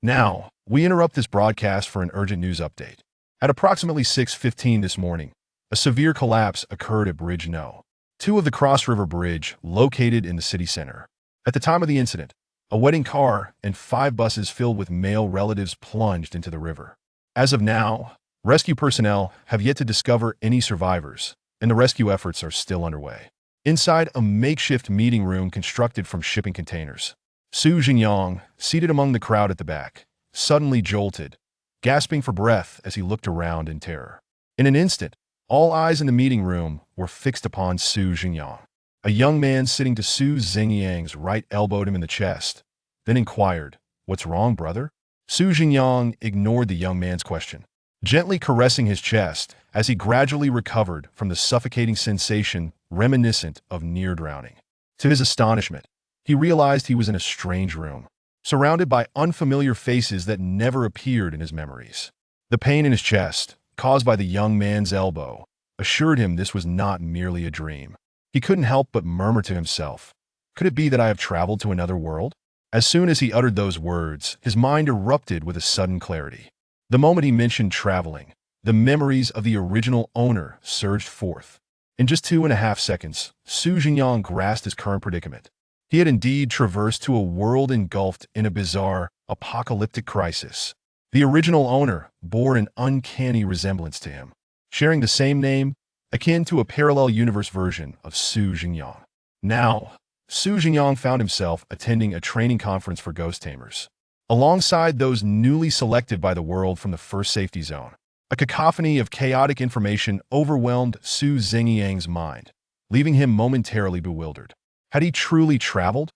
Now, we interrupt this broadcast for an urgent news update. At approximately 6:15 this morning, a severe collapse occurred at Bridge No. 2 of the Cross River Bridge, located in the city center. At the time of the incident, a wedding car and 5 buses filled with male relatives plunged into the river. As of now, rescue personnel have yet to discover any survivors, and the rescue efforts are still underway. Inside a makeshift meeting room constructed from shipping containers, Su Jingyang, seated among the crowd at the back, suddenly jolted, gasping for breath as he looked around in terror. In an instant, all eyes in the meeting room were fixed upon Su Jingyang. A young man sitting to Su Jingyang's right elbowed him in the chest, then inquired, "What's wrong, brother?" Su Jingyang ignored the young man's question, gently caressing his chest as he gradually recovered from the suffocating sensation reminiscent of near drowning. To his astonishment, he realized he was in a strange room, surrounded by unfamiliar faces that never appeared in his memories. The pain in his chest, caused by the young man's elbow, assured him this was not merely a dream. He couldn't help but murmur to himself, "Could it be that I have traveled to another world?" As soon as he uttered those words, his mind erupted with a sudden clarity. The moment he mentioned traveling, the memories of the original owner surged forth. In just 2.5 seconds, Su Jingyang grasped his current predicament. He had indeed traversed to a world engulfed in a bizarre, apocalyptic crisis. The original owner bore an uncanny resemblance to him, sharing the same name, akin to a parallel universe version of Su Jingyang. Now, Su Jingyang found himself attending a training conference for ghost tamers, alongside those newly selected by the world from the first safety zone. A cacophony of chaotic information overwhelmed Su Jingyang's mind, leaving him momentarily bewildered. Had he truly traveled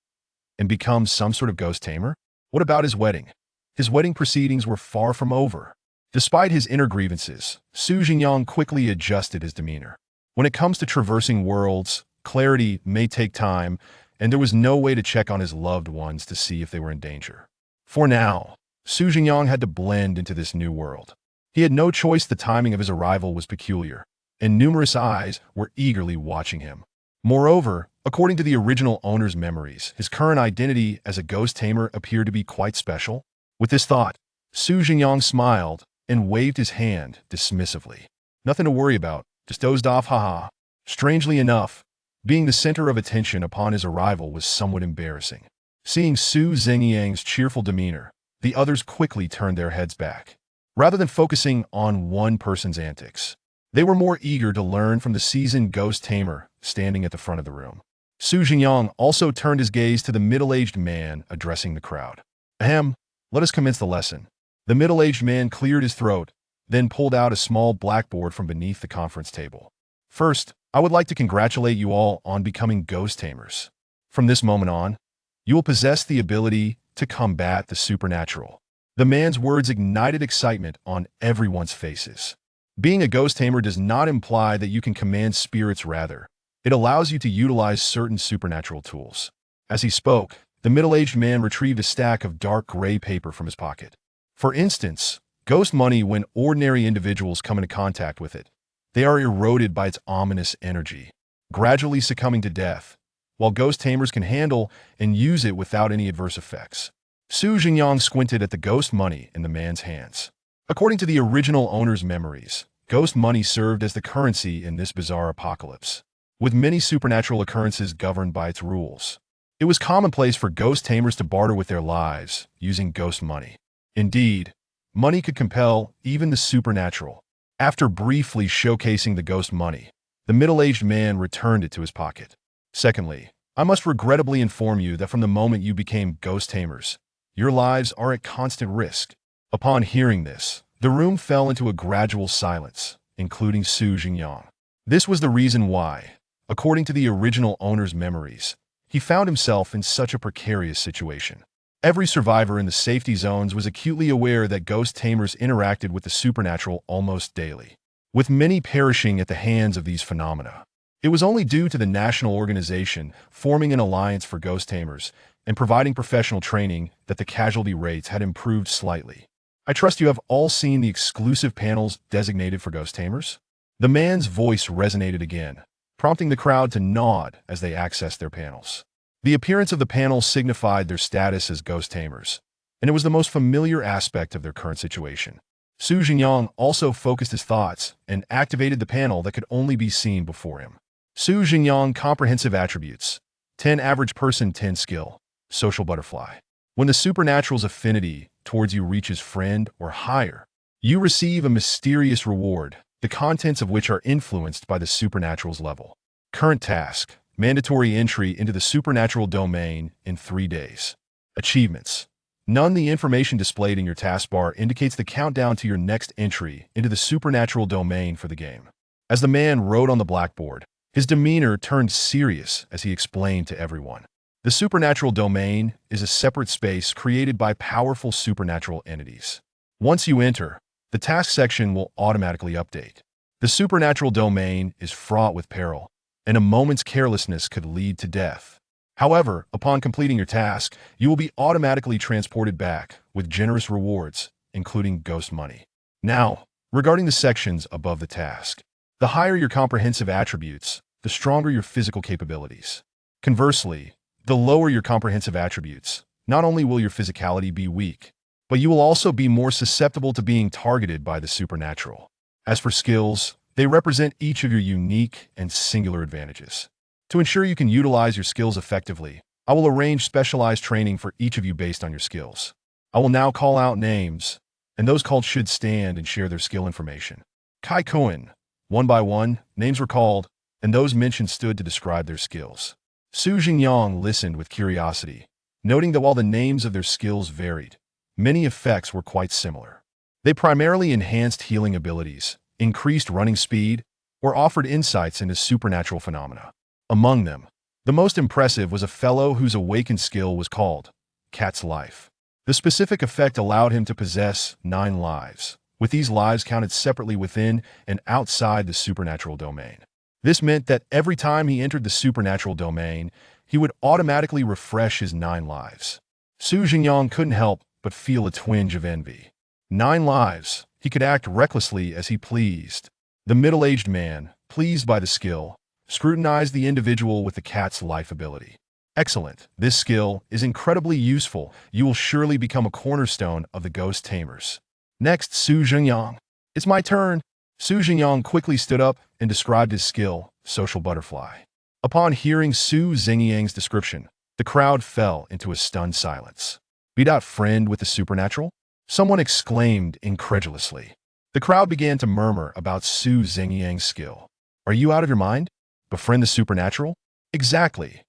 and become some sort of ghost tamer? What about his wedding? His wedding proceedings were far from over. Despite his inner grievances, Su Jingyang quickly adjusted his demeanor. When it comes to traversing worlds, clarity may take time, and there was no way to check on his loved ones to see if they were in danger. For now, Su Jingyang had to blend into this new world. He had no choice. The timing of his arrival was peculiar, and numerous eyes were eagerly watching him. Moreover, according to the original owner's memories, his current identity as a ghost tamer appeared to be quite special. With this thought, Su Jingyang smiled and waved his hand dismissively. Nothing to worry about, just dozed off, haha. Strangely enough, being the center of attention upon his arrival was somewhat embarrassing. Seeing Su Jingyang's cheerful demeanor, the others quickly turned their heads back. Rather than focusing on one person's antics, they were more eager to learn from the seasoned ghost tamer standing at the front of the room. Su Jingyang also turned his gaze to the middle-aged man addressing the crowd. "Ahem, let us commence the lesson." The middle-aged man cleared his throat, then pulled out a small blackboard from beneath the conference table. "First, I would like to congratulate you all on becoming ghost tamers. From this moment on, you will possess the ability to combat the supernatural." The man's words ignited excitement on everyone's faces. Being a ghost tamer does not imply that you can command spirits. Rather, it allows you to utilize certain supernatural tools. As he spoke, the middle-aged man retrieved a stack of dark gray paper from his pocket. For instance, ghost money. When ordinary individuals come into contact with it, they are eroded by its ominous energy, gradually succumbing to death, while ghost tamers can handle and use it without any adverse effects. Su Jingyang squinted at the ghost money in the man's hands. According to the original owner's memories, ghost money served as the currency in this bizarre apocalypse, with many supernatural occurrences governed by its rules. It was commonplace for ghost tamers to barter with their lives using ghost money. Indeed, money could compel even the supernatural. After briefly showcasing the ghost money, the middle-aged man returned it to his pocket. "Secondly, I must regrettably inform you that from the moment you became ghost tamers, your lives are at constant risk." Upon hearing this, the room fell into a gradual silence, including Su Jingyang. This was the reason why, according to the original owner's memories, he found himself in such a precarious situation. Every survivor in the safety zones was acutely aware that ghost tamers interacted with the supernatural almost daily, with many perishing at the hands of these phenomena. It was only due to the national organization forming an alliance for ghost tamers and providing professional training that the casualty rates had improved slightly. I trust you have all seen the exclusive panels designated for ghost tamers? The man's voice resonated again, prompting the crowd to nod as they accessed their panels. The appearance of the panels signified their status as ghost tamers, and it was the most familiar aspect of their current situation. Su Jingyang also focused his thoughts and activated the panel that could only be seen before him. Su Jingyang Comprehensive Attributes 10 Average Person 10 Skill Social Butterfly. When the supernatural's affinity towards you reaches friend or higher, you receive a mysterious reward, the contents of which are influenced by the supernatural's level. Current task: mandatory entry into the supernatural domain in 3 days. Achievements: none. The information displayed in your taskbar indicates the countdown to your next entry into the supernatural domain for the game. As the man wrote on the blackboard, his demeanor turned serious as he explained to everyone. The supernatural domain is a separate space created by powerful supernatural entities. Once you enter, the task section will automatically update. The supernatural domain is fraught with peril, and a moment's carelessness could lead to death. However, upon completing your task, you will be automatically transported back with generous rewards, including ghost money. Now, regarding the sections above the task. The higher your comprehensive attributes, the stronger your physical capabilities. Conversely, the lower your comprehensive attributes, not only will your physicality be weak, but you will also be more susceptible to being targeted by the supernatural. As for skills, they represent each of your unique and singular advantages. To ensure you can utilize your skills effectively, I will arrange specialized training for each of you based on your skills. I will now call out names, and those called should stand and share their skill information. Kai Cohen. One by one, names were called, and those mentioned stood to describe their skills. Su Jingyang listened with curiosity, noting that while the names of their skills varied, many effects were quite similar. They primarily enhanced healing abilities, increased running speed, or offered insights into supernatural phenomena. Among them, the most impressive was a fellow whose awakened skill was called Cat's Life. The specific effect allowed him to possess 9 lives, with these lives counted separately within and outside the supernatural domain. This meant that every time he entered the supernatural domain, he would automatically refresh his 9 lives. Su Jingyang couldn't help but feel a twinge of envy. 9 lives, he could act recklessly as he pleased. The middle-aged man, pleased by the skill, scrutinized the individual with the Cat's Life ability. Excellent. This skill is incredibly useful. You will surely become a cornerstone of the ghost tamers. Next, Su Jingyang. It's my turn. Su Jingyang quickly stood up and described his skill, Social Butterfly. Upon hearing Su Jingyang's description, the crowd fell into a stunned silence. Beat out friend with the supernatural? Someone exclaimed incredulously. The crowd began to murmur about Su Jingyang's skill. Are you out of your mind? Befriend the supernatural? Exactly.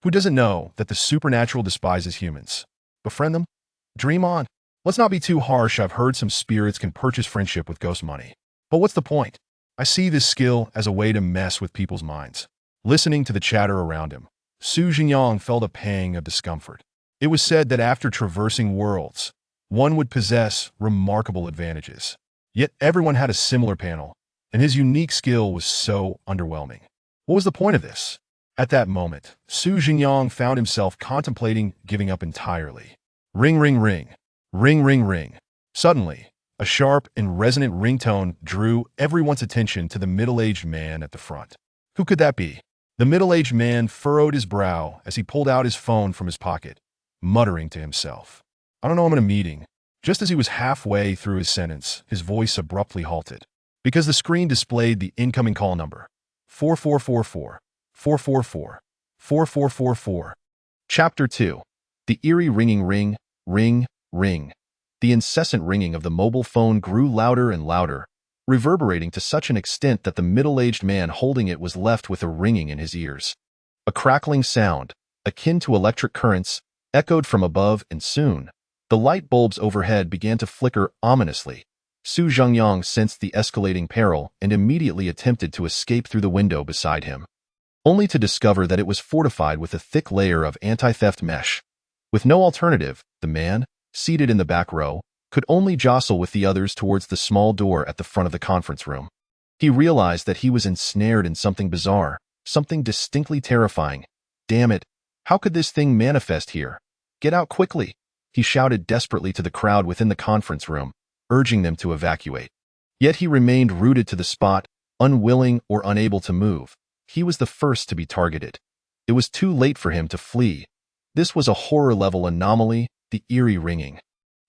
Who doesn't know that the supernatural despises humans? Befriend them? Dream on. Let's not be too harsh. I've heard some spirits can purchase friendship with ghost money. But what's the point? I see this skill as a way to mess with people's minds. Listening to the chatter around him, Su Jingyang felt a pang of discomfort. It was said that after traversing worlds, one would possess remarkable advantages. Yet everyone had a similar panel, and his unique skill was so underwhelming. What was the point of this? At that moment, Su Jingyang found himself contemplating giving up entirely. Ring, ring, ring. Ring, ring, ring. Suddenly, a sharp and resonant ringtone drew everyone's attention to the middle-aged man at the front. Who could that be? The middle-aged man furrowed his brow as he pulled out his phone from his pocket, muttering to himself. I don't know, I'm in a meeting. Just as he was halfway through his sentence, his voice abruptly halted, because the screen displayed the incoming call number. 4444. 444. 4444. Chapter 2. The eerie ringing ring, ring, ring. The incessant ringing of the mobile phone grew louder and louder, reverberating to such an extent that the middle-aged man holding it was left with a ringing in his ears. A crackling sound, akin to electric currents, echoed from above, and soon, the light bulbs overhead began to flicker ominously. Su Jingyang sensed the escalating peril and immediately attempted to escape through the window beside him, only to discover that it was fortified with a thick layer of anti-theft mesh. With no alternative, the man, seated in the back row, could only jostle with the others towards the small door at the front of the conference room. He realized that he was ensnared in something bizarre, something distinctly terrifying. Damn it, how could this thing manifest here? Get out quickly, he shouted desperately to the crowd within the conference room, urging them to evacuate. Yet he remained rooted to the spot, unwilling or unable to move. He was the first to be targeted. It was too late for him to flee. This was a horror-level anomaly, the eerie ringing.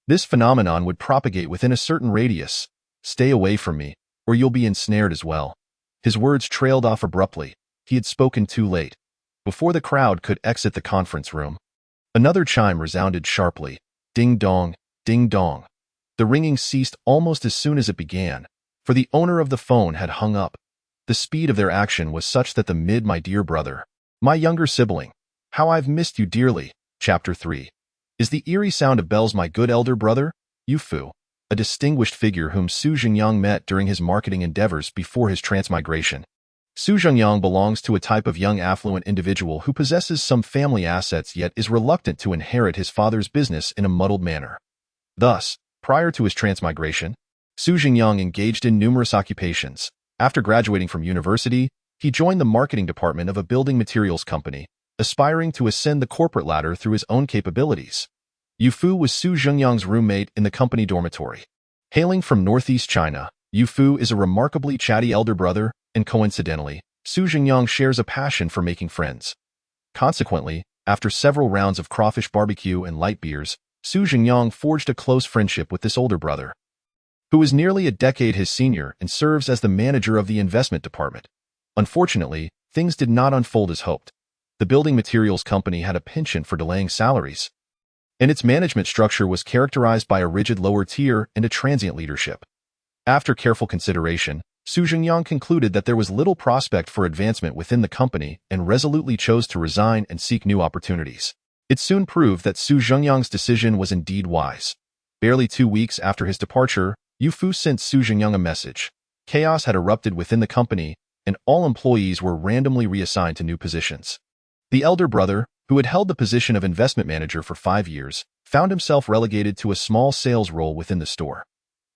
This phenomenon would propagate within a certain radius. Stay away from me, or you'll be ensnared as well. His words trailed off abruptly. He had spoken too late. Before the crowd could exit the conference room, another chime resounded sharply. Ding dong, ding dong. The ringing ceased almost as soon as it began, for the owner of the phone had hung up. The speed of their action was such that my dear brother, my younger sibling, how I've missed you dearly. Chapter 3. Is the eerie sound of bells my good elder brother? Yu Fu, a distinguished figure whom Su Zhengyang met during his marketing endeavors before his transmigration. Su Zhengyang belongs to a type of young affluent individual who possesses some family assets yet is reluctant to inherit his father's business in a muddled manner. Thus, prior to his transmigration, Su Zhengyang engaged in numerous occupations. After graduating from university, he joined the marketing department of a building materials company, aspiring to ascend the corporate ladder through his own capabilities. Yu Fu was Su Zhengyang's roommate in the company dormitory. Hailing from northeast China, Yu Fu is a remarkably chatty elder brother, and coincidentally, Su Zhengyang shares a passion for making friends. Consequently, after several rounds of crawfish barbecue and light beers, Su Zhengyang forged a close friendship with this older brother, who is nearly a decade his senior and serves as the manager of the investment department. Unfortunately, things did not unfold as hoped. The building materials company had a penchant for delaying salaries, and its management structure was characterized by a rigid lower tier and a transient leadership. After careful consideration, Su Zhengyang concluded that there was little prospect for advancement within the company and resolutely chose to resign and seek new opportunities. It soon proved that Su Zhengyang's decision was indeed wise. Barely 2 weeks after his departure, Yu Fu sent Su Zhengyang a message. Chaos had erupted within the company, and all employees were randomly reassigned to new positions. The elder brother, who had held the position of investment manager for 5 years, found himself relegated to a small sales role within the store.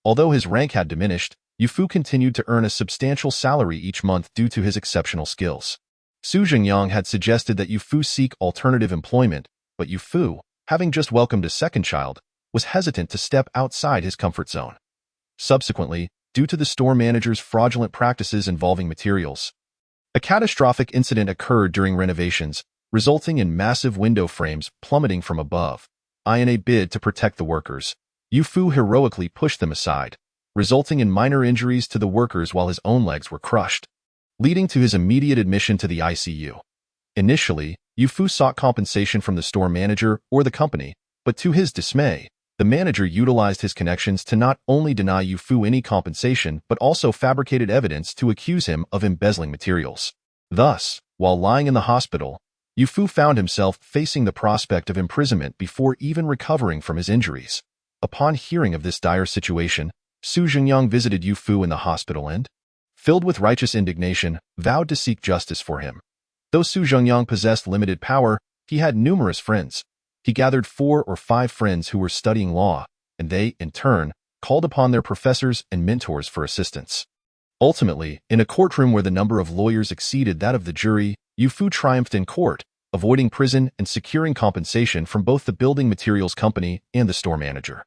Although his rank had diminished, Yu Fu continued to earn a substantial salary each month due to his exceptional skills. Su Zhengyang had suggested that Yu Fu seek alternative employment, but Yu Fu, having just welcomed a second child, was hesitant to step outside his comfort zone. Subsequently, due to the store manager's fraudulent practices involving materials, a catastrophic incident occurred during renovations, resulting in massive window frames plummeting from above. In a bid to protect the workers, Yu Fu heroically pushed them aside, resulting in minor injuries to the workers while his own legs were crushed, leading to his immediate admission to the ICU. Initially, Yu Fu sought compensation from the store manager or the company, but to his dismay, the manager utilized his connections to not only deny Yu Fu any compensation but also fabricated evidence to accuse him of embezzling materials. Thus, while lying in the hospital, Yu Fu found himself facing the prospect of imprisonment before even recovering from his injuries. Upon hearing of this dire situation, Su Zhengyang visited Yu Fu in the hospital and, filled with righteous indignation, vowed to seek justice for him. Though Su Zhengyang possessed limited power, he had numerous friends. He gathered 4 or 5 friends who were studying law, and they, in turn, called upon their professors and mentors for assistance. Ultimately, in a courtroom where the number of lawyers exceeded that of the jury, Yu Fu triumphed in court, avoiding prison and securing compensation from both the building materials company and the store manager.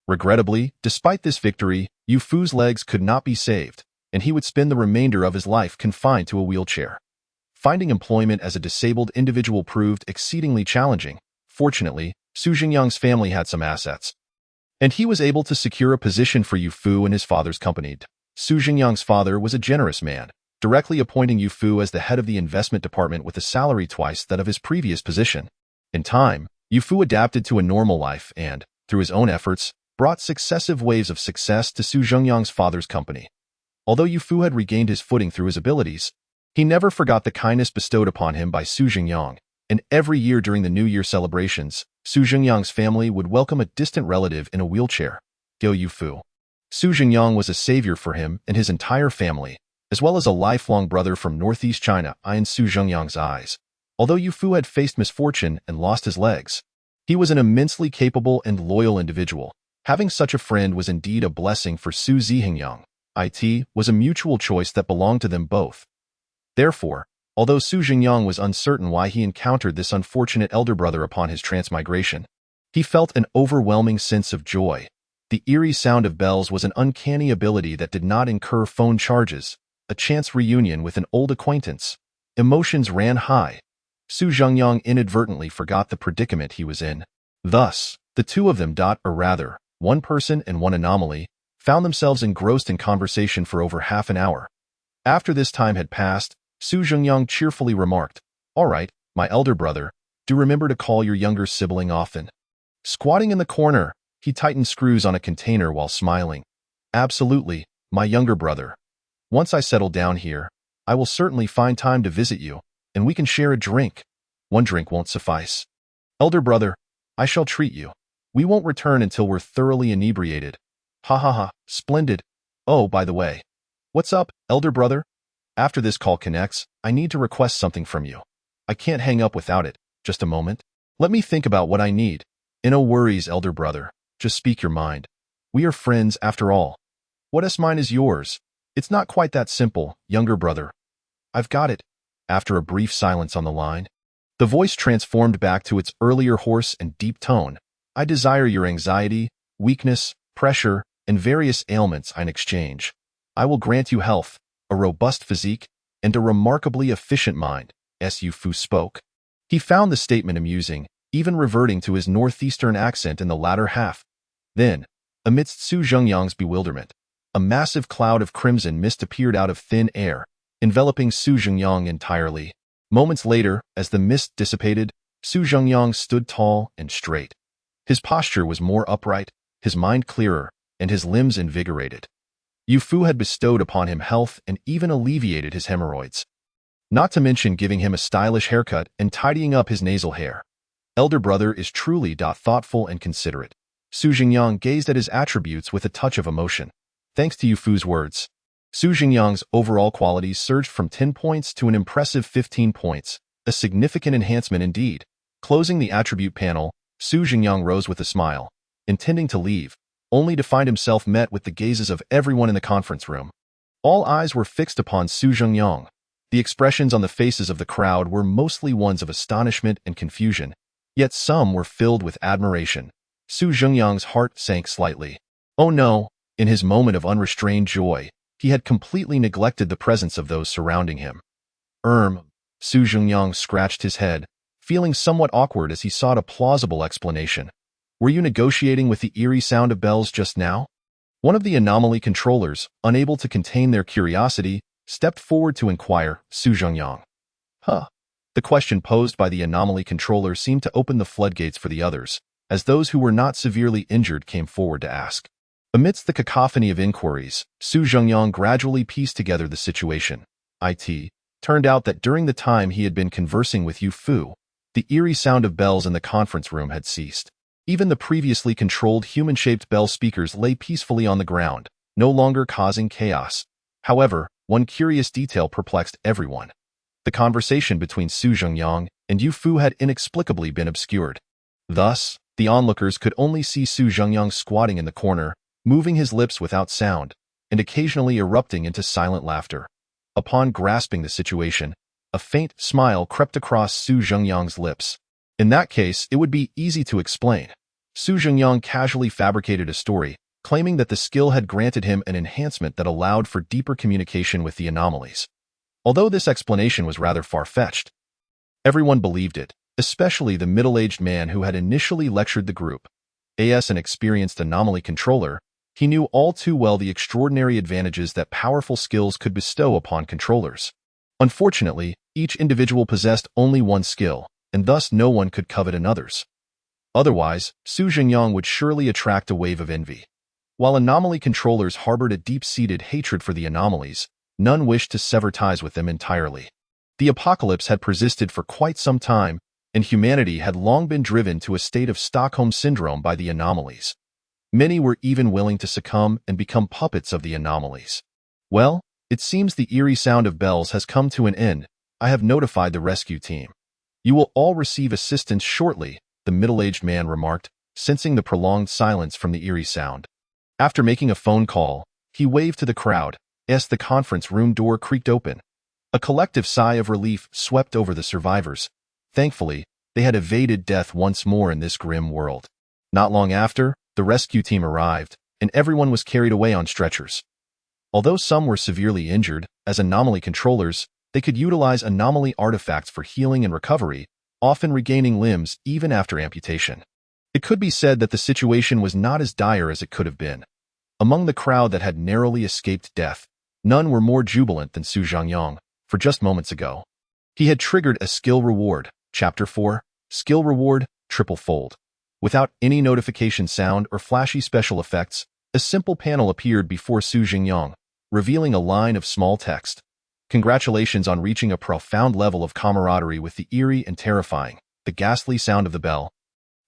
Regrettably, despite this victory, Yu Fu's legs could not be saved, and he would spend the remainder of his life confined to a wheelchair. Finding employment as a disabled individual proved exceedingly challenging. Fortunately, Su Zhengyang's family had some assets, and he was able to secure a position for Yu Fu in his father's company. Su Zhengyang's father was a generous man, directly appointing Yu Fu as the head of the investment department with a salary twice that of his previous position. In time, Yu Fu adapted to a normal life and, through his own efforts, brought successive waves of success to Su Zhengyang's father's company. Although Yu Fu had regained his footing through his abilities, he never forgot the kindness bestowed upon him by Su Zhengyang, and every year during the New Year celebrations, Su Zhengyang's family would welcome a distant relative in a wheelchair. Yu Fu. Su Zhengyang was a savior for him and his entire family, as well as a lifelong brother from northeast China in Su Zhengyang's eyes. Although Yu Fu had faced misfortune and lost his legs, he was an immensely capable and loyal individual. Having such a friend was indeed a blessing for Su Zhengyang. It was a mutual choice that belonged to them both. Therefore, although Su Zhengyang was uncertain why he encountered this unfortunate elder brother upon his transmigration, he felt an overwhelming sense of joy. The eerie sound of bells was an uncanny ability that did not incur phone charges, a chance reunion with an old acquaintance. Emotions ran high. Su Zhengyang inadvertently forgot the predicament he was in. Thus, The two of them, or rather, one person and one anomaly, found themselves engrossed in conversation for over half an hour. After this time had passed, Su Zhengyang cheerfully remarked, "All right, my elder brother, do remember to call your younger sibling often." Squatting in the corner, he tightened screws on a container while smiling. "Absolutely, my younger brother. Once I settle down here, I will certainly find time to visit you, and we can share a drink. One drink won't suffice. Elder brother, I shall treat you. We won't return until we're thoroughly inebriated. Ha ha ha, splendid. Oh, by the way. What's up, elder brother? After this call connects, I need to request something from you. I can't hang up without it. Just a moment. Let me think about what I need. No worries, elder brother. Just speak your mind. We are friends after all. What's mine is yours. It's not quite that simple, younger brother. I've got it." After a brief silence on the line, the voice transformed back to its earlier hoarse and deep tone. "I desire your anxiety, weakness, pressure, and various ailments in exchange. I will grant you health, a robust physique, and a remarkably efficient mind," Su Fu spoke. He found the statement amusing, even reverting to his northeastern accent in the latter half. Then, amidst Su Zhengyang's bewilderment, a massive cloud of crimson mist appeared out of thin air, enveloping Su Zhengyang entirely. Moments later, as the mist dissipated, Su Zhengyang stood tall and straight. His posture was more upright, his mind clearer, and his limbs invigorated. Yu Fu had bestowed upon him health and even alleviated his hemorrhoids, not to mention giving him a stylish haircut and tidying up his nasal hair. Elder brother is truly thoughtful and considerate. Su Zhengyang gazed at his attributes with a touch of emotion. Thanks to Yu Fu's words, Su Zhengyang's overall qualities surged from 10 points to an impressive 15 points, a significant enhancement indeed. Closing the attribute panel, Su Zhengyang rose with a smile, intending to leave, only to find himself met with the gazes of everyone in the conference room. All eyes were fixed upon Su Zhengyang. The expressions on the faces of the crowd were mostly ones of astonishment and confusion, yet some were filled with admiration. Su Zhengyang's heart sank slightly. Oh no, in his moment of unrestrained joy, he had completely neglected the presence of those surrounding him. Su Zhengyang scratched his head, feeling somewhat awkward as he sought a plausible explanation. Were you negotiating with the eerie sound of bells just now? One of the anomaly controllers, unable to contain their curiosity, stepped forward to inquire, Su Zhengyang. The question posed by the anomaly controller seemed to open the floodgates for the others, as those who were not severely injured came forward to ask. Amidst the cacophony of inquiries, Su Zhengyang gradually pieced together the situation. It turned out that during the time he had been conversing with Yu Fu, the eerie sound of bells in the conference room had ceased. Even the previously controlled human-shaped bell speakers lay peacefully on the ground, no longer causing chaos. However, one curious detail perplexed everyone. The conversation between Su Zhengyang and Yu Fu had inexplicably been obscured. Thus, the onlookers could only see Su Zhengyang squatting in the corner, moving his lips without sound, and occasionally erupting into silent laughter. Upon grasping the situation, a faint smile crept across Su Zhengyang's lips. In that case, it would be easy to explain. Su Zhengyang casually fabricated a story, claiming that the skill had granted him an enhancement that allowed for deeper communication with the anomalies. Although this explanation was rather far-fetched, everyone believed it, especially the middle-aged man who had initially lectured the group. As an experienced anomaly controller, he knew all too well the extraordinary advantages that powerful skills could bestow upon controllers. Unfortunately, each individual possessed only one skill, and thus no one could covet another's. Otherwise, Su Zhengyang would surely attract a wave of envy. While anomaly controllers harbored a deep-seated hatred for the anomalies, none wished to sever ties with them entirely. The apocalypse had persisted for quite some time, and humanity had long been driven to a state of Stockholm Syndrome by the anomalies. Many were even willing to succumb and become puppets of the anomalies. Well, it seems the eerie sound of bells has come to an end. I have notified the rescue team. You will all receive assistance shortly, the middle-aged man remarked, sensing the prolonged silence from the eerie sound. After making a phone call, he waved to the crowd, as the conference room door creaked open. A collective sigh of relief swept over the survivors. Thankfully, they had evaded death once more in this grim world. Not long after, the rescue team arrived, and everyone was carried away on stretchers. Although some were severely injured, as anomaly controllers, they could utilize anomaly artifacts for healing and recovery, often regaining limbs even after amputation. It could be said that the situation was not as dire as it could have been. Among the crowd that had narrowly escaped death, none were more jubilant than Su Zhengyang, for just moments ago. He had triggered a skill reward, Chapter 4, Skill Reward, Triple Fold. Without any notification sound or flashy special effects, a simple panel appeared before Su Zhengyang, revealing a line of small text. Congratulations on reaching a profound level of camaraderie with the eerie and terrifying, the ghastly sound of the bell,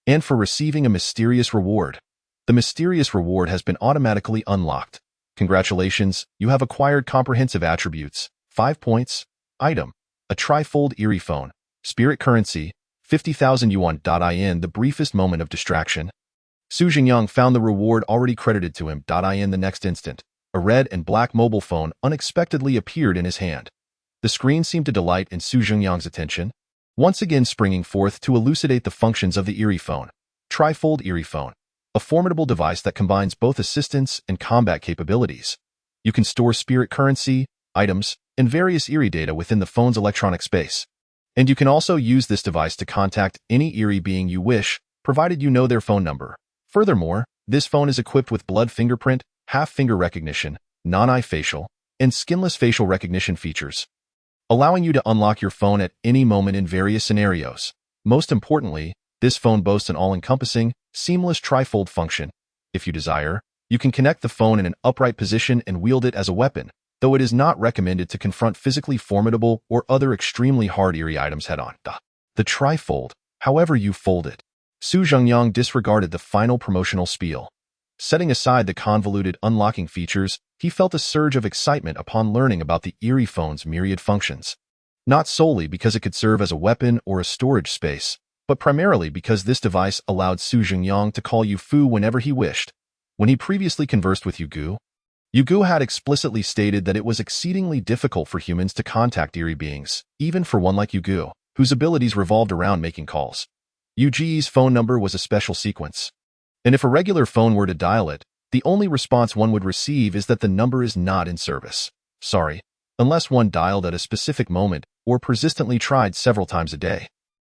and for receiving a mysterious reward. The mysterious reward has been automatically unlocked. Congratulations, you have acquired comprehensive attributes. 5 points. Item: a trifold eerie phone. Spirit currency, 50,000 yuan. In the briefest moment of distraction, Su Zhengyang found the reward already credited to him. In the next instant, a red and black mobile phone unexpectedly appeared in his hand. The screen seemed to delight in Su Zhengyang's attention, once again springing forth to elucidate the functions of the eerie phone. Trifold eerie phone, a formidable device that combines both assistance and combat capabilities. You can store spirit currency, items, and various eerie data within the phone's electronic space. And you can also use this device to contact any eerie being you wish, provided you know their phone number. Furthermore, this phone is equipped with blood fingerprint, half-finger recognition, non-eye facial, and skinless facial recognition features, allowing you to unlock your phone at any moment in various scenarios. Most importantly, this phone boasts an all-encompassing, seamless trifold function. If you desire, you can connect the phone in an upright position and wield it as a weapon, though it is not recommended to confront physically formidable or other extremely hard eerie items head-on. The trifold, however you fold it. Su Zhengyang disregarded the final promotional spiel. Setting aside the convoluted unlocking features, he felt a surge of excitement upon learning about the eerie phone's myriad functions. Not solely because it could serve as a weapon or a storage space, but primarily because this device allowed Su Zhengyang to call Yu Fu whenever he wished. When he previously conversed with Yu Gu had explicitly stated that it was exceedingly difficult for humans to contact eerie beings, even for one like Yu Gu, whose abilities revolved around making calls. Yu Ji's phone number was a special sequence, and if a regular phone were to dial it, the only response one would receive is that the number is not in service. Sorry, unless one dialed at a specific moment or persistently tried several times a day.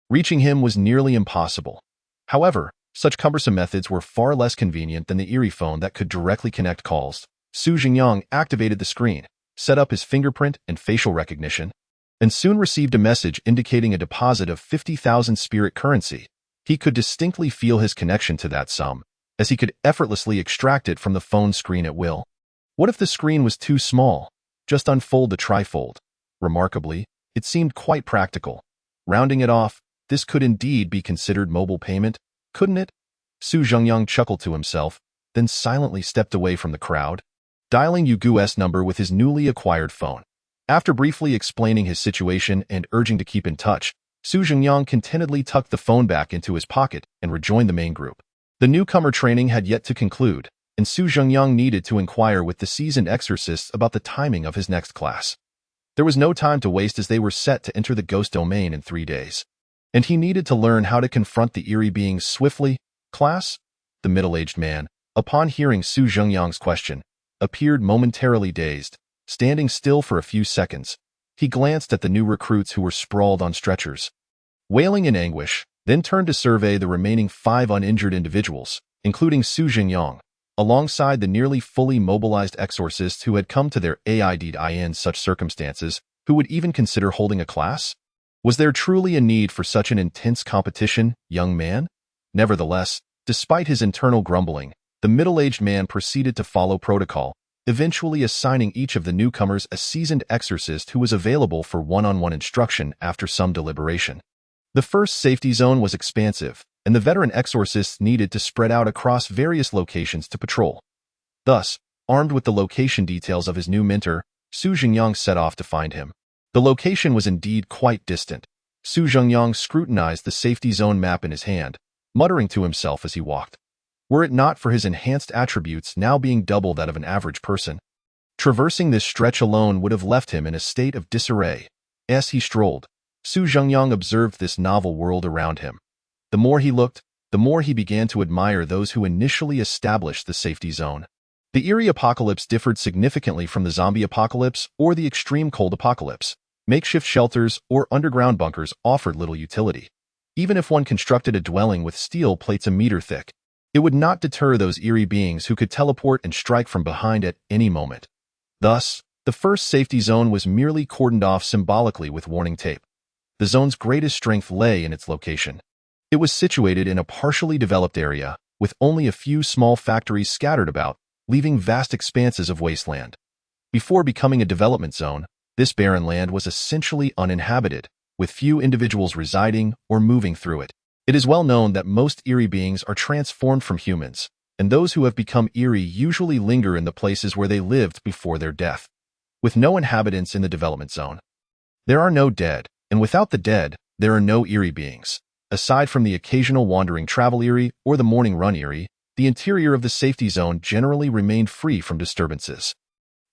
Reaching him was nearly impossible. However, such cumbersome methods were far less convenient than the eerie phone that could directly connect calls. Su Zhengyang activated the screen, set up his fingerprint and facial recognition, and soon received a message indicating a deposit of 50,000 spirit currency. He could distinctly feel his connection to that sum, as he could effortlessly extract it from the phone screen at will. What if the screen was too small? Just unfold the trifold. Remarkably, it seemed quite practical. Rounding it off, this could indeed be considered mobile payment, couldn't it? Su Zhengyang chuckled to himself, then silently stepped away from the crowd, dialing Yu Gu's number with his newly acquired phone. After briefly explaining his situation and urging to keep in touch, Su Zhengyang contentedly tucked the phone back into his pocket and rejoined the main group. The newcomer training had yet to conclude, and Su Zhengyang needed to inquire with the seasoned exorcists about the timing of his next class. There was no time to waste as they were set to enter the ghost domain in 3 days, and he needed to learn how to confront the eerie beings swiftly. Class? The middle-aged man, upon hearing Su Zhengyang's question, appeared momentarily dazed, standing still for a few seconds. He glanced at the new recruits who were sprawled on stretchers, wailing in anguish, then turned to survey the remaining 5 uninjured individuals, including Su Zhengyang, alongside the nearly fully mobilized exorcists who had come to their aid in such circumstances, who would even consider holding a class? Was there truly a need for such an intense competition, young man? Nevertheless, despite his internal grumbling, the middle-aged man proceeded to follow protocol, eventually assigning each of the newcomers a seasoned exorcist who was available for one-on-one instruction after some deliberation. The first safety zone was expansive, and the veteran exorcists needed to spread out across various locations to patrol. Thus, armed with the location details of his new mentor, Su Zhengyang set off to find him. The location was indeed quite distant. Su Zhengyang scrutinized the safety zone map in his hand, muttering to himself as he walked. Were it not for his enhanced attributes now being double that of an average person, traversing this stretch alone would have left him in a state of disarray. As he strolled, Su Zhengyang observed this novel world around him. The more he looked, the more he began to admire those who initially established the safety zone. The eerie apocalypse differed significantly from the zombie apocalypse or the extreme cold apocalypse. Makeshift shelters or underground bunkers offered little utility. Even if one constructed a dwelling with steel plates a meter thick, it would not deter those eerie beings who could teleport and strike from behind at any moment. Thus, the first safety zone was merely cordoned off symbolically with warning tape. The zone's greatest strength lay in its location. It was situated in a partially developed area, with only a few small factories scattered about, leaving vast expanses of wasteland. Before becoming a development zone, this barren land was essentially uninhabited, with few individuals residing or moving through it. It is well known that most eerie beings are transformed from humans, and those who have become eerie usually linger in the places where they lived before their death. With no inhabitants in the development zone, there are no dead, and without the dead, there are no eerie beings. Aside from the occasional wandering travel eerie or the morning run eerie, the interior of the safety zone generally remained free from disturbances.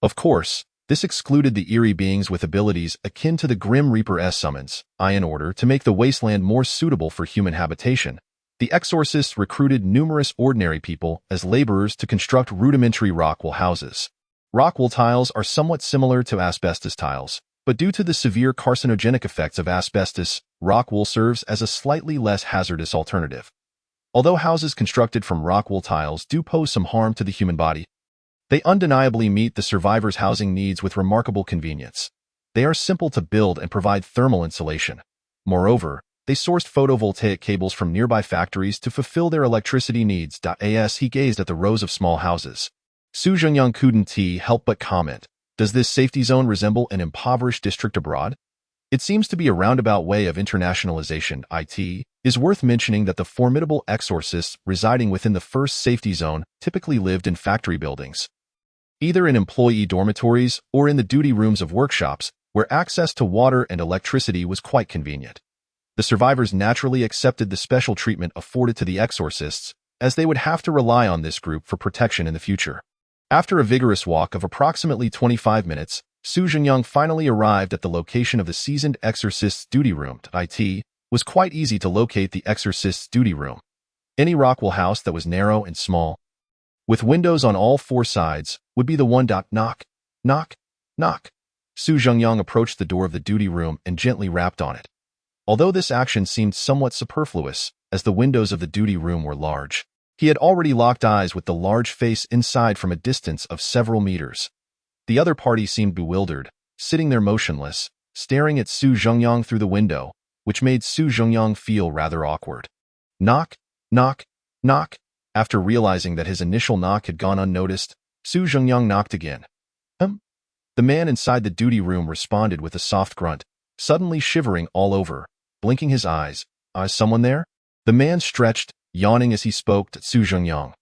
Of course, this excluded the eerie beings with abilities akin to the Grim Reaper's summons. In order to make the wasteland more suitable for human habitation, the exorcists recruited numerous ordinary people as laborers to construct rudimentary rock wool houses. Rock wool tiles are somewhat similar to asbestos tiles, but due to the severe carcinogenic effects of asbestos, rock wool serves as a slightly less hazardous alternative. Although houses constructed from rock wool tiles do pose some harm to the human body, they undeniably meet the survivors' housing needs with remarkable convenience. They are simple to build and provide thermal insulation. Moreover, they sourced photovoltaic cables from nearby factories to fulfill their electricity needs. As he gazed at the rows of small houses, Su Zhengyang couldn't help but comment, "Does this safety zone resemble an impoverished district abroad?" It seems to be a roundabout way of internationalization. It is worth mentioning that the formidable exorcists residing within the first safety zone typically lived in factory buildings, either in employee dormitories or in the duty rooms of workshops, where access to water and electricity was quite convenient. The survivors naturally accepted the special treatment afforded to the exorcists, as they would have to rely on this group for protection in the future. After a vigorous walk of approximately 25 minutes, Su Zhengyang finally arrived at the location of the seasoned exorcist's duty room. It was quite easy to locate the exorcist's duty room. Any rock wool house that was narrow and small, with windows on all four sides, would be the one. Knock, knock, knock. Su Zhengyang approached the door of the duty room and gently rapped on it. Although this action seemed somewhat superfluous, as the windows of the duty room were large, he had already locked eyes with the large face inside from a distance of several meters. The other party seemed bewildered, sitting there motionless, staring at Su Zhengyang through the window, which made Su Zhengyang feel rather awkward. Knock, knock, knock. After realizing that his initial knock had gone unnoticed, Su Zhengyang knocked again. The man inside the duty room responded with a soft grunt, suddenly shivering all over, blinking his eyes. Is someone there? The man stretched, yawning as he spoke to Su Zhengyang.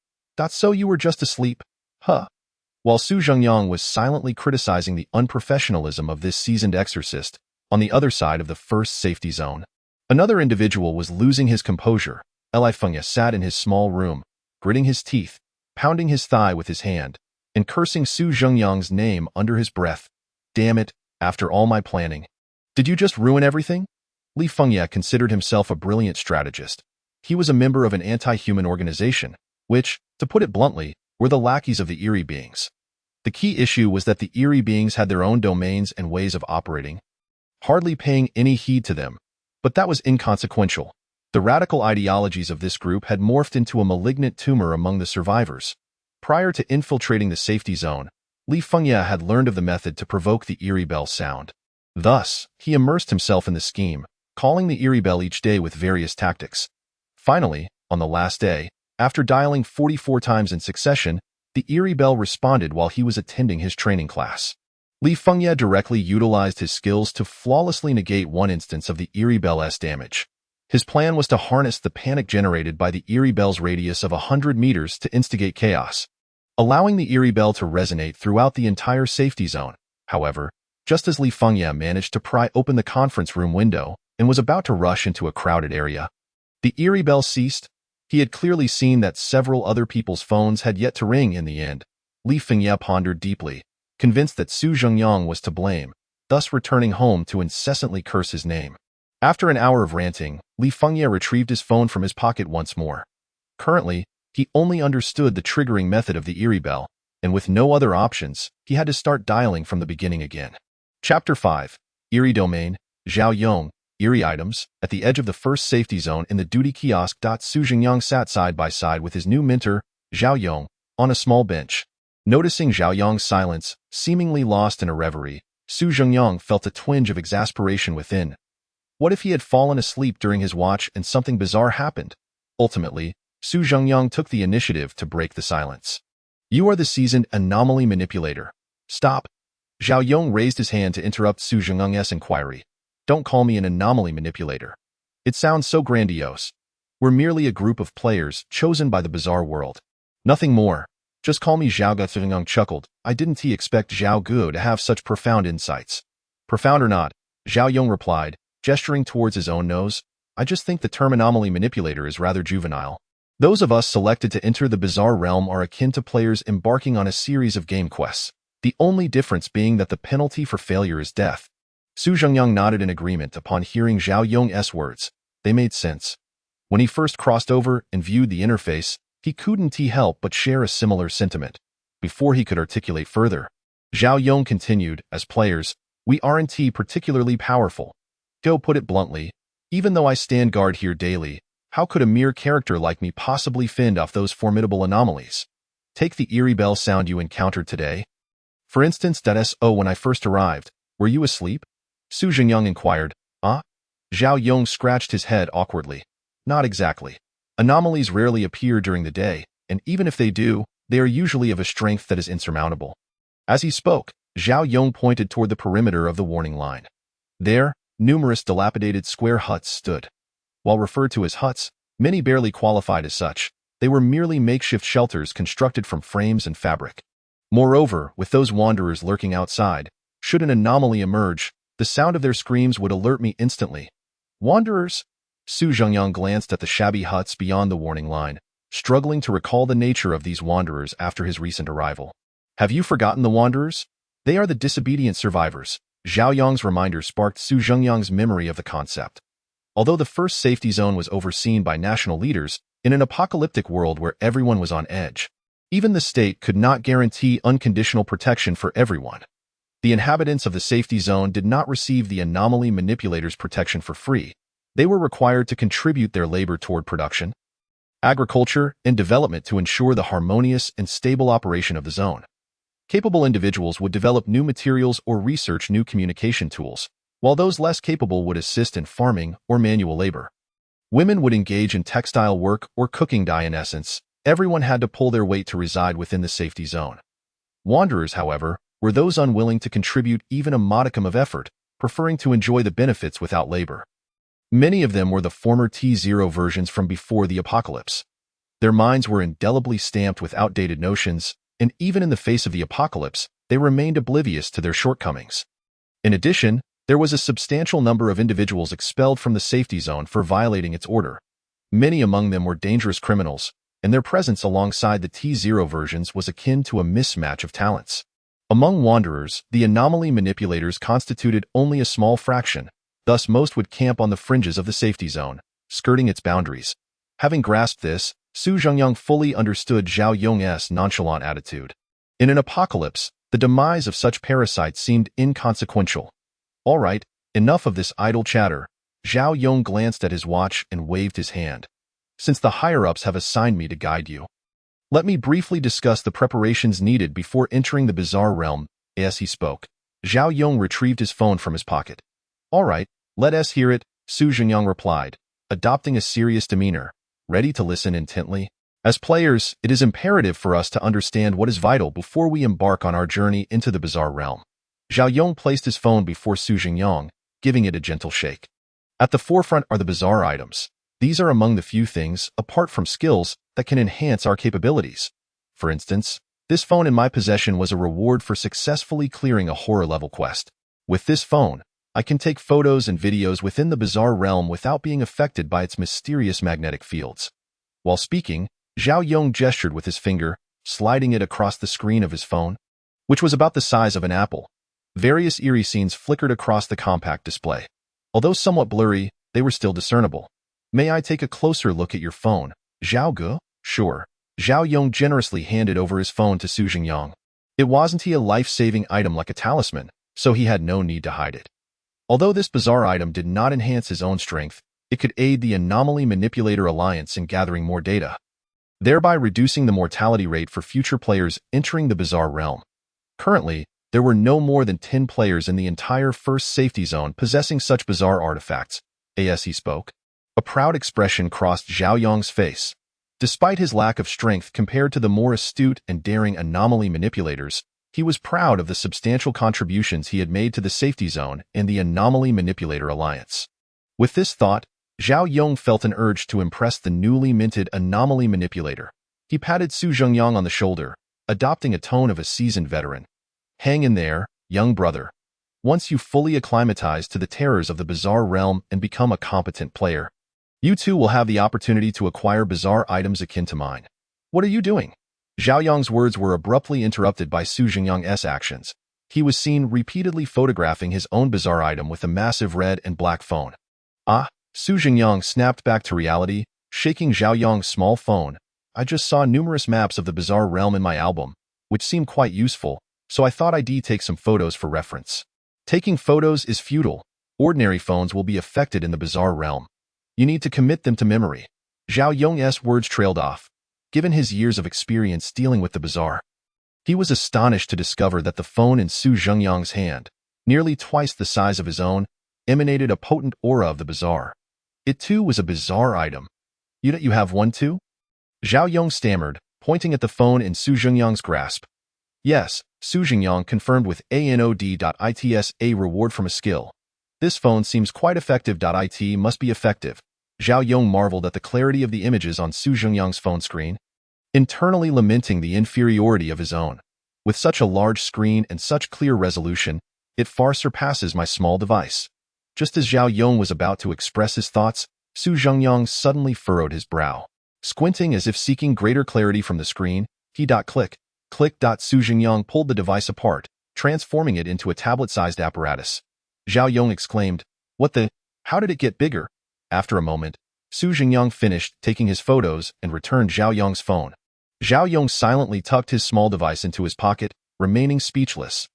So you were just asleep? Huh. While Su Zhengyang was silently criticizing the unprofessionalism of this seasoned exorcist, on the other side of the first safety zone, another individual was losing his composure. Li Fengya sat in his small room, gritting his teeth, pounding his thigh with his hand, and cursing Su Zhengyang's name under his breath. Damn it, after all my planning. Did you just ruin everything? Li Fengya considered himself a brilliant strategist. He was a member of an anti-human organization, which, to put it bluntly, were the lackeys of the eerie beings. The key issue was that the eerie beings had their own domains and ways of operating, hardly paying any heed to them, but that was inconsequential. The radical ideologies of this group had morphed into a malignant tumor among the survivors. Prior to infiltrating the safety zone, Li Fengya had learned of the method to provoke the eerie bell sound. Thus, he immersed himself in the scheme, calling the eerie bell each day with various tactics. Finally, on the last day, after dialing 44 times in succession, the eerie bell responded while he was attending his training class. Li Fengya directly utilized his skills to flawlessly negate one instance of the eerie bell's damage. His plan was to harness the panic generated by the eerie bell's radius of 100 meters to instigate chaos, allowing the eerie bell to resonate throughout the entire safety zone. However, just as Li Fengya managed to pry open the conference room window and was about to rush into a crowded area, the eerie bell ceased. He had clearly seen that several other people's phones had yet to ring in the end. Li Fengya pondered deeply, convinced that Su Zhengyang was to blame, thus returning home to incessantly curse his name. After an hour of ranting, Li Fengya retrieved his phone from his pocket once more. Currently, he only understood the triggering method of the eerie bell, and with no other options, he had to start dialing from the beginning again. Chapter 5. Eerie Domain, Zhao Yong, Eerie items. At the edge of the first safety zone in the duty kiosk. Su Jingyang sat side by side with his new mentor, Zhao Yong, on a small bench. Noticing Zhao Yong's silence, seemingly lost in a reverie, Su Jingyang felt a twinge of exasperation within. What if he had fallen asleep during his watch and something bizarre happened? Ultimately, Su Jingyang took the initiative to break the silence. You are the seasoned anomaly manipulator. Stop. Zhao Yong raised his hand to interrupt Su Jingyang's inquiry. Don't call me an anomaly manipulator. It sounds so grandiose. We're merely a group of players chosen by the bizarre world. Nothing more. Just call me Zhao Gu. Su Jingyang chuckled. I didn't expect Zhao Gu to have such profound insights. Profound or not, Zhao Yong replied, gesturing towards his own nose. I just think the term anomaly manipulator is rather juvenile. Those of us selected to enter the bizarre realm are akin to players embarking on a series of game quests, the only difference being that the penalty for failure is death. Su Jingyang nodded in agreement upon hearing Zhao Yong's words. They made sense. When he first crossed over and viewed the interface, he couldn't help but share a similar sentiment. Before he could articulate further, Zhao Yong continued, as players, we aren't particularly powerful. Go put it bluntly, even though I stand guard here daily, how could a mere character like me possibly fend off those formidable anomalies? Take the eerie bell sound you encountered today. For instance, when I first arrived, were you asleep? Su Jingyang inquired. Zhao Yong scratched his head awkwardly. Not exactly. Anomalies rarely appear during the day, and even if they do, they are usually of a strength that is insurmountable. As he spoke, Zhao Yong pointed toward the perimeter of the warning line. There, numerous dilapidated square huts stood. While referred to as huts, many barely qualified as such. They were merely makeshift shelters constructed from frames and fabric. Moreover, with those wanderers lurking outside, should an anomaly emerge, the sound of their screams would alert me instantly. Wanderers? Su Jingyang glanced at the shabby huts beyond the warning line, struggling to recall the nature of these wanderers after his recent arrival. Have you forgotten the wanderers? They are the disobedient survivors. Zhao Yong's reminder sparked Su Jingyang's memory of the concept. Although the first safety zone was overseen by national leaders, in an apocalyptic world where everyone was on edge, even the state could not guarantee unconditional protection for everyone. The inhabitants of the safety zone did not receive the anomaly manipulators' protection for free. They were required to contribute their labor toward production, agriculture, and development to ensure the harmonious and stable operation of the zone. Capable individuals would develop new materials or research new communication tools, while those less capable would assist in farming or manual labor. Women would engage in textile work or cooking. In essence, everyone had to pull their weight to reside within the safety zone. Wanderers, however, were those unwilling to contribute even a modicum of effort, preferring to enjoy the benefits without labor. Many of them were the former T0 versions from before the apocalypse. Their minds were indelibly stamped with outdated notions, and even in the face of the apocalypse, they remained oblivious to their shortcomings. In addition, there was a substantial number of individuals expelled from the safety zone for violating its order. Many among them were dangerous criminals, and their presence alongside the T0 versions was akin to a mismatch of talents. Among wanderers, the anomaly manipulators constituted only a small fraction, thus most would camp on the fringes of the safety zone, skirting its boundaries. Having grasped this, Su Jingyang fully understood Zhao Yong's nonchalant attitude. In an apocalypse, the demise of such parasites seemed inconsequential. All right, enough of this idle chatter. Zhao Yong glanced at his watch and waved his hand. Since the higher-ups have assigned me to guide you, let me briefly discuss the preparations needed before entering the bizarre realm. As he spoke, Zhao Yong retrieved his phone from his pocket. All right, let us hear it, Su Jingyang replied, adopting a serious demeanor, ready to listen intently. As players, it is imperative for us to understand what is vital before we embark on our journey into the bizarre realm. Zhao Yong placed his phone before Su Jingyang, giving it a gentle shake. At the forefront are the bizarre items. These are among the few things, apart from skills, that can enhance our capabilities. For instance, this phone in my possession was a reward for successfully clearing a horror-level quest. With this phone, I can take photos and videos within the bizarre realm without being affected by its mysterious magnetic fields. While speaking, Zhao Yong gestured with his finger, sliding it across the screen of his phone, which was about the size of an apple. Various eerie scenes flickered across the compact display. Although somewhat blurry, they were still discernible. May I take a closer look at your phone, Zhao Gu? Sure. Zhao Yong generously handed over his phone to Su Jingyang. It wasn't a life-saving item like a talisman, so he had no need to hide it. Although this bizarre item did not enhance his own strength, it could aid the Anomaly Manipulator Alliance in gathering more data, thereby reducing the mortality rate for future players entering the bizarre realm. Currently, there were no more than 10 players in the entire first safety zone possessing such bizarre artifacts. As he spoke, a proud expression crossed Zhao Yong's face. Despite his lack of strength compared to the more astute and daring anomaly manipulators, he was proud of the substantial contributions he had made to the safety zone and the Anomaly Manipulator Alliance. With this thought, Zhao Yong felt an urge to impress the newly minted Anomaly Manipulator. He patted Su Zhengyang on the shoulder, adopting a tone of a seasoned veteran. Hang in there, young brother. Once you fully acclimatize to the terrors of the bizarre realm and become a competent player, you too will have the opportunity to acquire bizarre items akin to mine. What are you doing? Zhao Yong's words were abruptly interrupted by Su Zhengyang's actions. He was seen repeatedly photographing his own bizarre item with a massive red and black phone. Ah, Su Zhengyang snapped back to reality, shaking Zhao Yong's small phone. I just saw numerous maps of the bizarre realm in my album, which seemed quite useful, so I thought I'd take some photos for reference. Taking photos is futile. Ordinary phones will be affected in the bizarre realm. You need to commit them to memory. Zhao Yong's words trailed off. Given his years of experience dealing with the bizarre, he was astonished to discover that the phone in Su Zhengyang's hand, nearly twice the size of his own, emanated a potent aura of the bizarre. It too was a bizarre item. You have one too? Zhao Yong stammered, pointing at the phone in Su Zhengyang's grasp. Yes, Su Zhengyang confirmed with ANOD.ITS, a reward from a skill. This phone seems quite effective. It must be effective. Zhao Yong marveled at the clarity of the images on Su Zhengyang's phone screen, internally lamenting the inferiority of his own. With such a large screen and such clear resolution, it far surpasses my small device. Just as Zhao Yong was about to express his thoughts, Su Zhengyang suddenly furrowed his brow. Squinting as if seeking greater clarity from the screen, click. Su Zhengyang pulled the device apart, transforming it into a tablet-sized apparatus. Zhao Yong exclaimed, "What the? How did it get bigger?" After a moment, Su Zhengyang finished taking his photos and returned Zhao Yong's phone. Zhao Yong silently tucked his small device into his pocket, remaining speechless.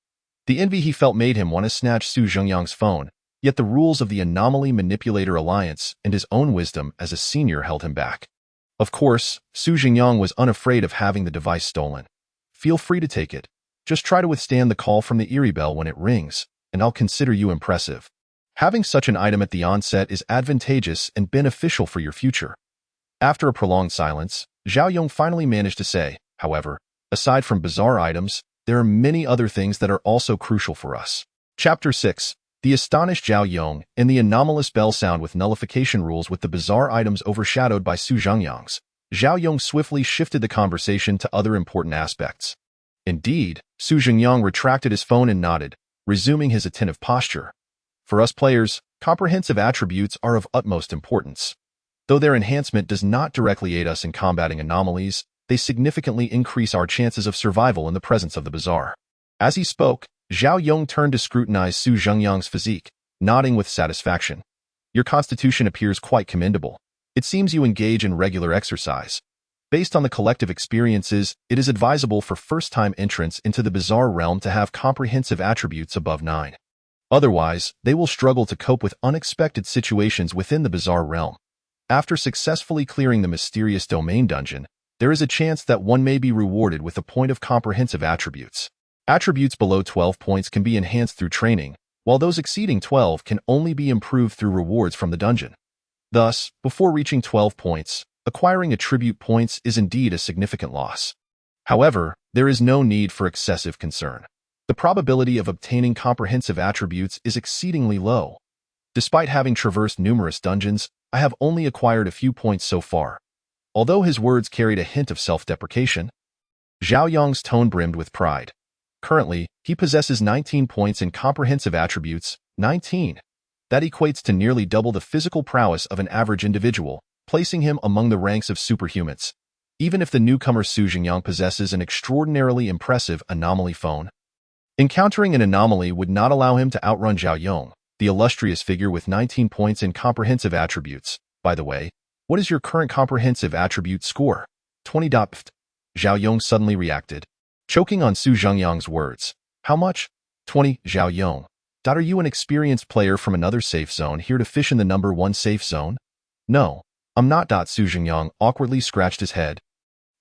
The envy he felt made him want to snatch Su Zhengyang's phone, yet the rules of the Anomaly Manipulator Alliance and his own wisdom as a senior held him back. Of course, Su Zhengyang was unafraid of having the device stolen. Feel free to take it. Just try to withstand the call from the Eerie Bell when it rings, and I'll consider you impressive. Having such an item at the onset is advantageous and beneficial for your future. After a prolonged silence, Zhao Yong finally managed to say, however, aside from bizarre items, there are many other things that are also crucial for us. Chapter 6. The astonished Zhao Yong and the anomalous bell sound with nullification rules with the bizarre items overshadowed by Su Zhengyang's. Zhao Yong swiftly shifted the conversation to other important aspects. Indeed, Su Zhengyang retracted his phone and nodded, resuming his attentive posture. For us players, comprehensive attributes are of utmost importance. Though their enhancement does not directly aid us in combating anomalies, they significantly increase our chances of survival in the presence of the bizarre. As he spoke, Zhao Yong turned to scrutinize Su Zhengyang's physique, nodding with satisfaction. Your constitution appears quite commendable. It seems you engage in regular exercise. Based on the collective experiences, it is advisable for first-time entrants into the bizarre realm to have comprehensive attributes above 9. Otherwise, they will struggle to cope with unexpected situations within the bizarre realm. After successfully clearing the mysterious domain dungeon, there is a chance that one may be rewarded with a point of comprehensive attributes. Attributes below 12 points can be enhanced through training, while those exceeding 12 can only be improved through rewards from the dungeon. Thus, before reaching 12 points, acquiring attribute points is indeed a significant loss. However, there is no need for excessive concern. The probability of obtaining comprehensive attributes is exceedingly low. Despite having traversed numerous dungeons, I have only acquired a few points so far. Although his words carried a hint of self-deprecation, Zhao Yong's tone brimmed with pride. Currently, he possesses 19 points in comprehensive attributes, 19. That equates to nearly double the physical prowess of an average individual, placing him among the ranks of superhumans. Even if the newcomer Su Zhengyang possesses an extraordinarily impressive anomaly phone, encountering an anomaly would not allow him to outrun Zhao Yong, the illustrious figure with 19 points in comprehensive attributes. By the way, what is your current comprehensive attribute score? 20. Zhao Yong suddenly reacted, choking on Su Zhengyang's words. How much? 20. Zhao Yong. Are you an experienced player from another safe zone here to fish in the number 1 safe zone? No, I'm not. Su Jingyang awkwardly scratched his head.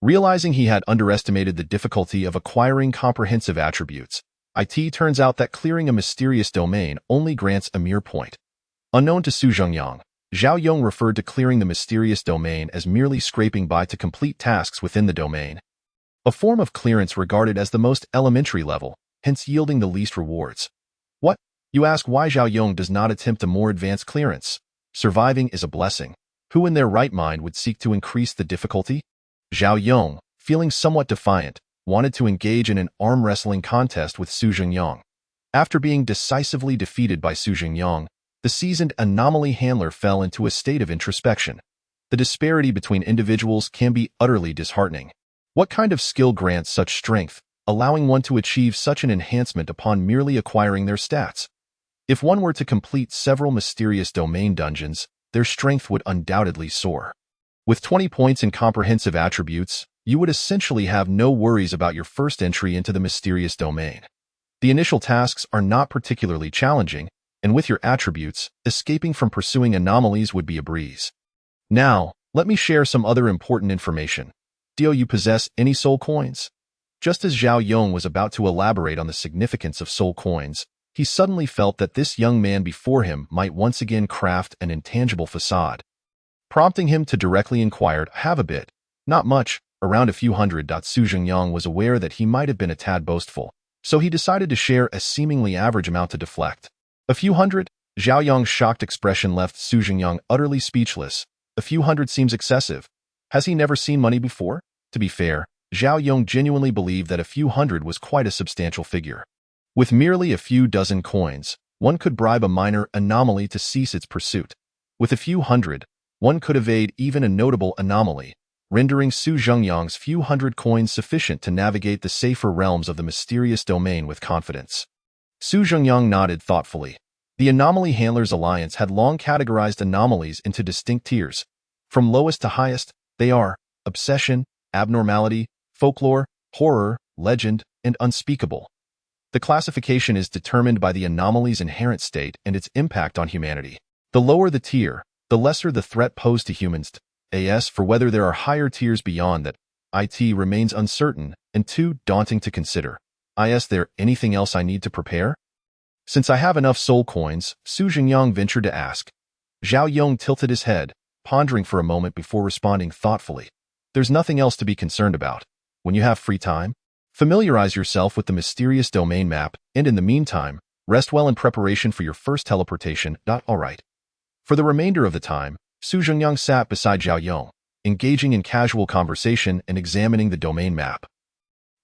Realizing he had underestimated the difficulty of acquiring comprehensive attributes, it turns out that clearing a mysterious domain only grants a mere point. Unknown to Su Jingyang, Zhao Yong referred to clearing the mysterious domain as merely scraping by to complete tasks within the domain. A form of clearance regarded as the most elementary level, hence yielding the least rewards. What? You ask why Zhao Yong does not attempt a more advanced clearance? Surviving is a blessing. Who in their right mind would seek to increase the difficulty? Zhao Yong, feeling somewhat defiant, wanted to engage in an arm wrestling contest with Su Jingyang. After being decisively defeated by Su Jingyang, the seasoned anomaly handler fell into a state of introspection. The disparity between individuals can be utterly disheartening. What kind of skill grants such strength, allowing one to achieve such an enhancement upon merely acquiring their stats? If one were to complete several mysterious domain dungeons, their strength would undoubtedly soar. With 20 points in comprehensive attributes, you would essentially have no worries about your first entry into the mysterious domain. The initial tasks are not particularly challenging, and with your attributes, escaping from pursuing anomalies would be a breeze. Now, let me share some other important information. Do you possess any soul coins? Just as Zhao Yong was about to elaborate on the significance of soul coins, he suddenly felt that this young man before him might once again craft an intangible facade, prompting him to directly inquire, "Have a bit." Not much, around a few hundred. Su Jingyang was aware that he might have been a tad boastful, so he decided to share a seemingly average amount to deflect. A few hundred? Zhao Yong's shocked expression left Su Jingyang utterly speechless. A few hundred seems excessive. Has he never seen money before? To be fair, Zhao Yong genuinely believed that a few hundred was quite a substantial figure. With merely a few dozen coins, one could bribe a minor anomaly to cease its pursuit. With a few hundred, one could evade even a notable anomaly, rendering Su Jingyang's few hundred coins sufficient to navigate the safer realms of the mysterious domain with confidence. Su Jingyang nodded thoughtfully. The Anomaly Handlers Alliance had long categorized anomalies into distinct tiers. From lowest to highest, they are obsession, abnormality, folklore, horror, legend, and unspeakable. The classification is determined by the anomaly's inherent state and its impact on humanity. The lower the tier, the lesser the threat posed to humans. As for whether there are higher tiers beyond that, it remains uncertain and too daunting to consider. Is there anything else I need to prepare? Since I have enough soul coins, Su Jingyang ventured to ask. Zhao Yong tilted his head, pondering for a moment before responding thoughtfully. There's nothing else to be concerned about. When you have free time, familiarize yourself with the mysterious domain map, and in the meantime, rest well in preparation for your first teleportation. All right. For the remainder of the time, Su Jingyang sat beside Zhao Yong, engaging in casual conversation and examining the domain map.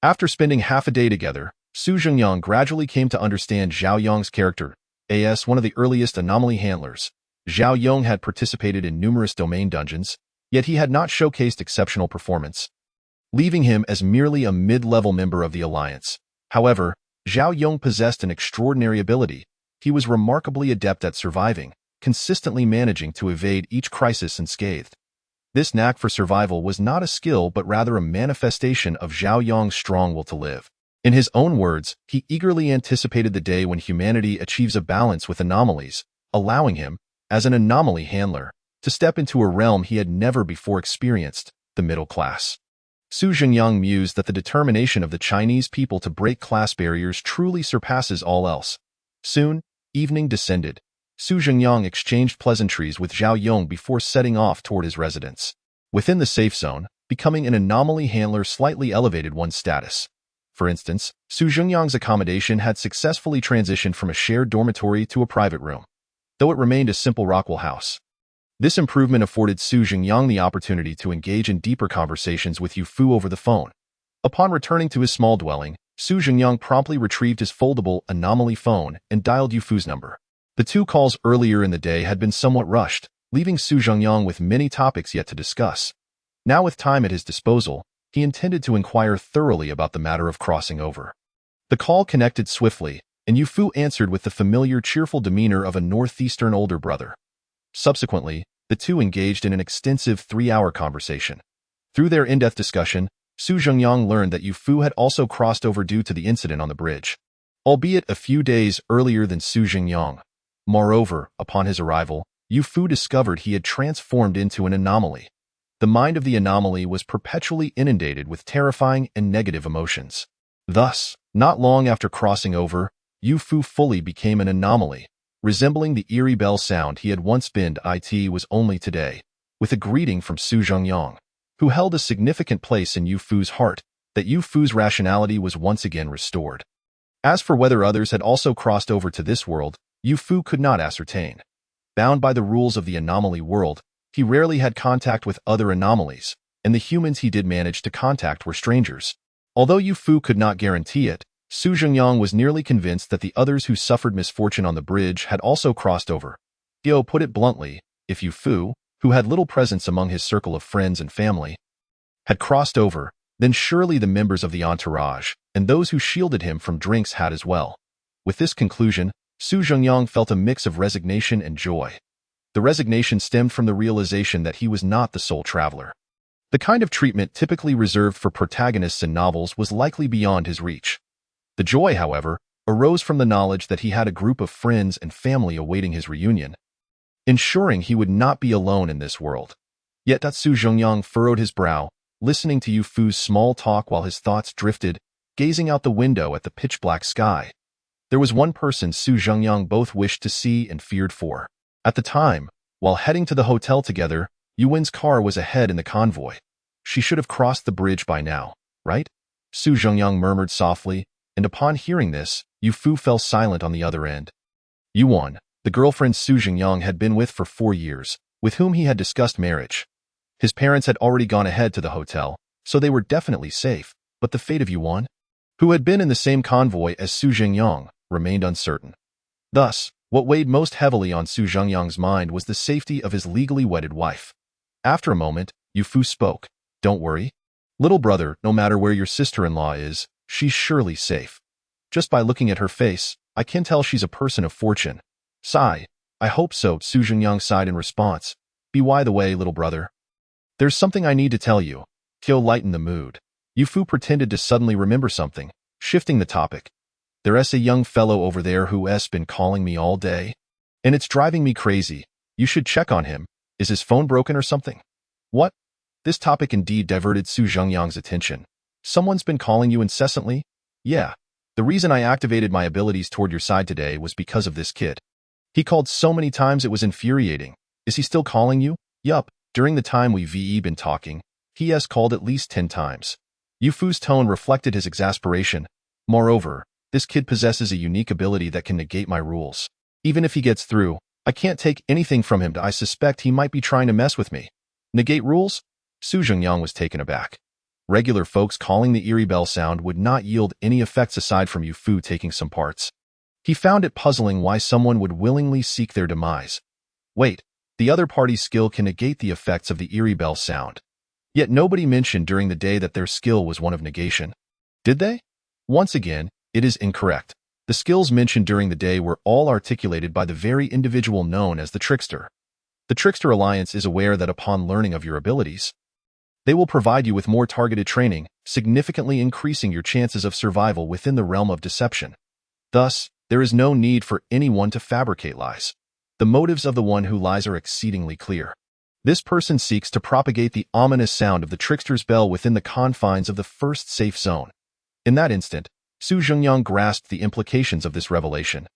After spending half a day together, Su Jingyang gradually came to understand Zhao Yong's character. As one of the earliest anomaly handlers, Zhao Yong had participated in numerous domain dungeons, yet he had not showcased exceptional performance, leaving him as merely a mid-level member of the alliance. However, Zhao Yong possessed an extraordinary ability. He was remarkably adept at surviving, consistently managing to evade each crisis unscathed. This knack for survival was not a skill but rather a manifestation of Zhao Yong's strong will to live. In his own words, he eagerly anticipated the day when humanity achieves a balance with anomalies, allowing him, as an anomaly handler, to step into a realm he had never before experienced, the middle class. Su Jingyang mused that the determination of the Chinese people to break class barriers truly surpasses all else. Soon, evening descended. Su Jingyang exchanged pleasantries with Zhao Yong before setting off toward his residence. Within the safe zone, becoming an anomaly handler slightly elevated one's status. For instance, Su Jingyang's accommodation had successfully transitioned from a shared dormitory to a private room, though it remained a simple Rockwell house. This improvement afforded Su Jingyang the opportunity to engage in deeper conversations with Yu Fu over the phone. Upon returning to his small dwelling, Su Jingyang promptly retrieved his foldable anomaly phone and dialed Yu Fu's number. The two calls earlier in the day had been somewhat rushed, leaving Su Jingyang with many topics yet to discuss. Now with time at his disposal, he intended to inquire thoroughly about the matter of crossing over. The call connected swiftly, and Yu Fu answered with the familiar cheerful demeanor of a northeastern older brother. Subsequently, the two engaged in an extensive 3-hour conversation. Through their in-depth discussion, Su Jingyang learned that Yu Fu had also crossed over due to the incident on the bridge. albeit a few days earlier than Su Jingyang. Moreover, upon his arrival, Yu Fu discovered he had transformed into an anomaly. The mind of the anomaly was perpetually inundated with terrifying and negative emotions. Thus, not long after crossing over, Yu Fu fully became an anomaly, resembling the eerie bell sound he had once been. It was only today, with a greeting from Su Jingyang, who held a significant place in Yu Fu's heart, that Yu Fu's rationality was once again restored. As for whether others had also crossed over to this world, Yu Fu could not ascertain. Bound by the rules of the anomaly world, he rarely had contact with other anomalies, and the humans he did manage to contact were strangers. Although Yu Fu could not guarantee it, Su Jingyang was nearly convinced that the others who suffered misfortune on the bridge had also crossed over. Dio put it bluntly, if Yu Fu, who had little presence among his circle of friends and family, had crossed over, then surely the members of the entourage, and those who shielded him from drinks had as well. With this conclusion, Su Jingyang felt a mix of resignation and joy. The resignation stemmed from the realization that he was not the sole traveler. The kind of treatment typically reserved for protagonists in novels was likely beyond his reach. The joy, however, arose from the knowledge that he had a group of friends and family awaiting his reunion, ensuring he would not be alone in this world. Yet Su Jingyang furrowed his brow, listening to Yu Fu's small talk while his thoughts drifted, gazing out the window at the pitch-black sky. There was one person Su Jingyang both wished to see and feared for. At the time, while heading to the hotel together, Yu Wen's car was ahead in the convoy. She should have crossed the bridge by now, right? Su Jingyang murmured softly, and upon hearing this, Yu Fu fell silent on the other end. Yuan, the girlfriend Su Jingyang had been with for 4 years, with whom he had discussed marriage. His parents had already gone ahead to the hotel, so they were definitely safe, but the fate of Yuan, who had been in the same convoy as Su Jingyang, remained uncertain. Thus, what weighed most heavily on Su Jingyang's mind was the safety of his legally wedded wife. After a moment, Yu Fu spoke. Don't worry. Little brother, no matter where your sister-in-law is, she's surely safe. Just by looking at her face, I can tell she's a person of fortune. Sigh. I hope so, Su Jingyang sighed in response. By the way, little brother, there's something I need to tell you. Tio lightened the mood. Yu Fu pretended to suddenly remember something, shifting the topic. There's a young fellow over there who's been calling me all day, and it's driving me crazy. You should check on him. Is his phone broken or something? What? This topic indeed diverted Su Jingyang's attention. Someone's been calling you incessantly? Yeah. The reason I activated my abilities toward your side today was because of this kid. He called so many times it was infuriating. Is he still calling you? Yup. During the time we've been talking, he has called at least 10 times. Yu Fu's tone reflected his exasperation. Moreover, this kid possesses a unique ability that can negate my rules. Even if he gets through, I can't take anything from him. I suspect he might be trying to mess with me. Negate rules? Su Jingyang was taken aback. Regular folks calling the eerie bell sound would not yield any effects aside from Yu Fu taking some parts. He found it puzzling why someone would willingly seek their demise. Wait, the other party's skill can negate the effects of the eerie bell sound. Yet nobody mentioned during the day that their skill was one of negation. Did they? Once again, it is incorrect. The skills mentioned during the day were all articulated by the very individual known as the Trickster. The Trickster Alliance is aware that upon learning of your abilities, they will provide you with more targeted training, significantly increasing your chances of survival within the realm of deception. Thus, there is no need for anyone to fabricate lies. The motives of the one who lies are exceedingly clear. This person seeks to propagate the ominous sound of the trickster's bell within the confines of the first safe zone. In that instant, Su Jingyang grasped the implications of this revelation.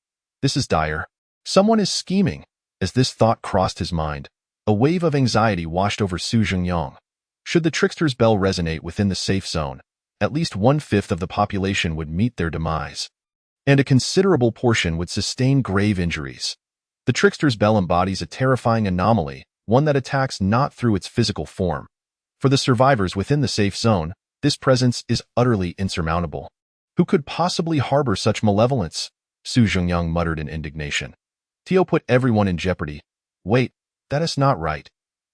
This is dire. Someone is scheming. As this thought crossed his mind, a wave of anxiety washed over Su Jingyang. Should the trickster's bell resonate within the safe zone, at least 1/5 of the population would meet their demise, and a considerable portion would sustain grave injuries. The trickster's bell embodies a terrifying anomaly, one that attacks not through its physical form. For the survivors within the safe zone, this presence is utterly insurmountable. Who could possibly harbor such malevolence? Su Jingyang muttered in indignation. Tio put everyone in jeopardy. Wait, that is not right.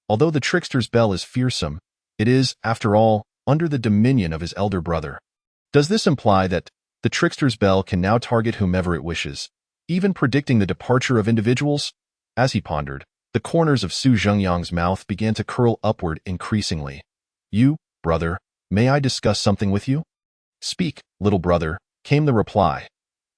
Although the trickster's bell is fearsome, it is, after all, under the dominion of his elder brother. Does this imply that the trickster's bell can now target whomever it wishes, even predicting the departure of individuals? As he pondered, the corners of Su Jingyang's mouth began to curl upward increasingly. You, brother, may I discuss something with you? Speak, little brother, came the reply.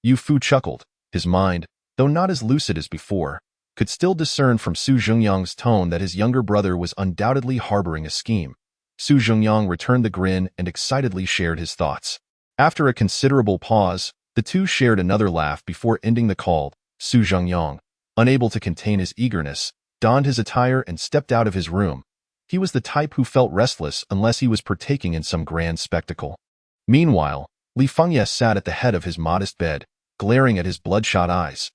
Yu Fu chuckled. His mind, though not as lucid as before, could still discern from Su Zhengyang's tone that his younger brother was undoubtedly harboring a scheme. Su Zhengyang returned the grin and excitedly shared his thoughts. After a considerable pause, the two shared another laugh before ending the call. Su Zhengyang, unable to contain his eagerness, donned his attire and stepped out of his room. He was the type who felt restless unless he was partaking in some grand spectacle. Meanwhile, Li Fengye sat at the head of his modest bed, glaring at his bloodshot eyes.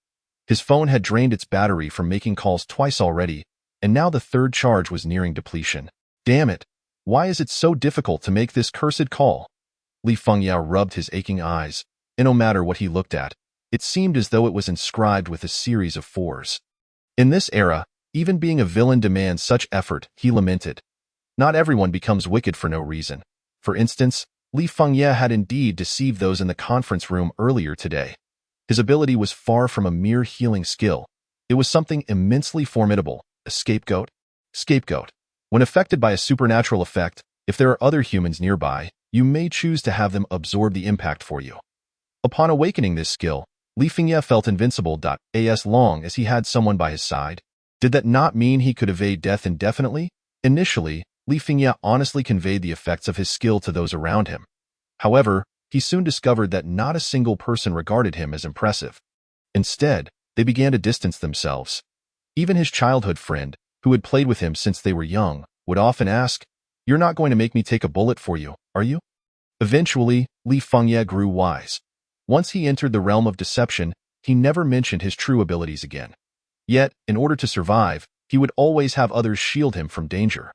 His phone had drained its battery from making calls twice already, and now the third charge was nearing depletion. Damn it! Why is it so difficult to make this cursed call? Li Fengye rubbed his aching eyes, and no matter what he looked at, it seemed as though it was inscribed with a series of fours. In this era, even being a villain demands such effort, he lamented. Not everyone becomes wicked for no reason. For instance, Li Fengye had indeed deceived those in the conference room earlier today. His ability was far from a mere healing skill. It was something immensely formidable, a scapegoat. Scapegoat. When affected by a supernatural effect, if there are other humans nearby, you may choose to have them absorb the impact for you. Upon awakening this skill, Li Fengye felt invincible. As long as he had someone by his side. Did that not mean he could evade death indefinitely? Initially, Li Fengye honestly conveyed the effects of his skill to those around him. However, he soon discovered that not a single person regarded him as impressive. Instead, they began to distance themselves. Even his childhood friend, who had played with him since they were young, would often ask, "You're not going to make me take a bullet for you, are you?" Eventually, Li Fengye grew wise. Once he entered the realm of deception, he never mentioned his true abilities again. Yet, in order to survive, he would always have others shield him from danger.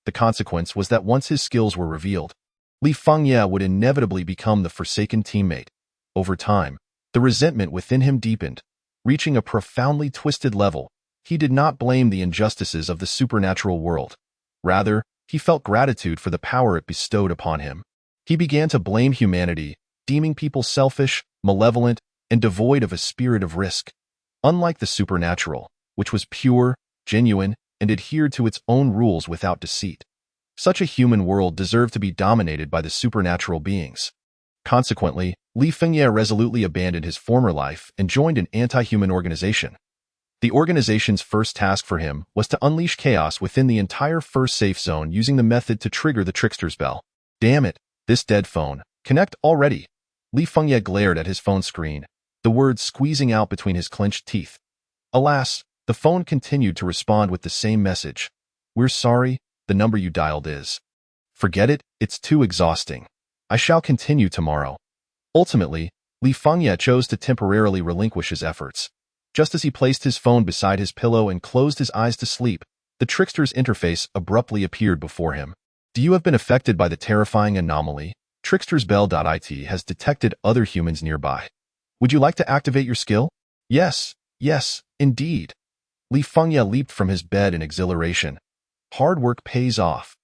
The consequence was that once his skills were revealed, Li Fengye would inevitably become the forsaken teammate. Over time, the resentment within him deepened, reaching a profoundly twisted level. He did not blame the injustices of the supernatural world. Rather, he felt gratitude for the power it bestowed upon him. He began to blame humanity, deeming people selfish, malevolent, and devoid of a spirit of risk. Unlike the supernatural, which was pure, genuine, and adhered to its own rules without deceit, such a human world deserved to be dominated by the supernatural beings. Consequently, Li Fengye resolutely abandoned his former life and joined an anti-human organization. The organization's first task for him was to unleash chaos within the entire first safe zone using the method to trigger the trickster's bell. Damn it, this dead phone. Connect already. Li Fengye glared at his phone screen, the words squeezing out between his clenched teeth. Alas, the phone continued to respond with the same message. "We're sorry, the number you dialed is." "Forget it, it's too exhausting. I shall continue tomorrow." Ultimately, Li Fengye chose to temporarily relinquish his efforts. Just as he placed his phone beside his pillow and closed his eyes to sleep, the trickster's interface abruptly appeared before him. "Do you have been affected by the terrifying anomaly? Trickster's Bell.it has detected other humans nearby. Would you like to activate your skill?" Yes, indeed." Li Fengye leaped from his bed in exhilaration. Hard work pays off.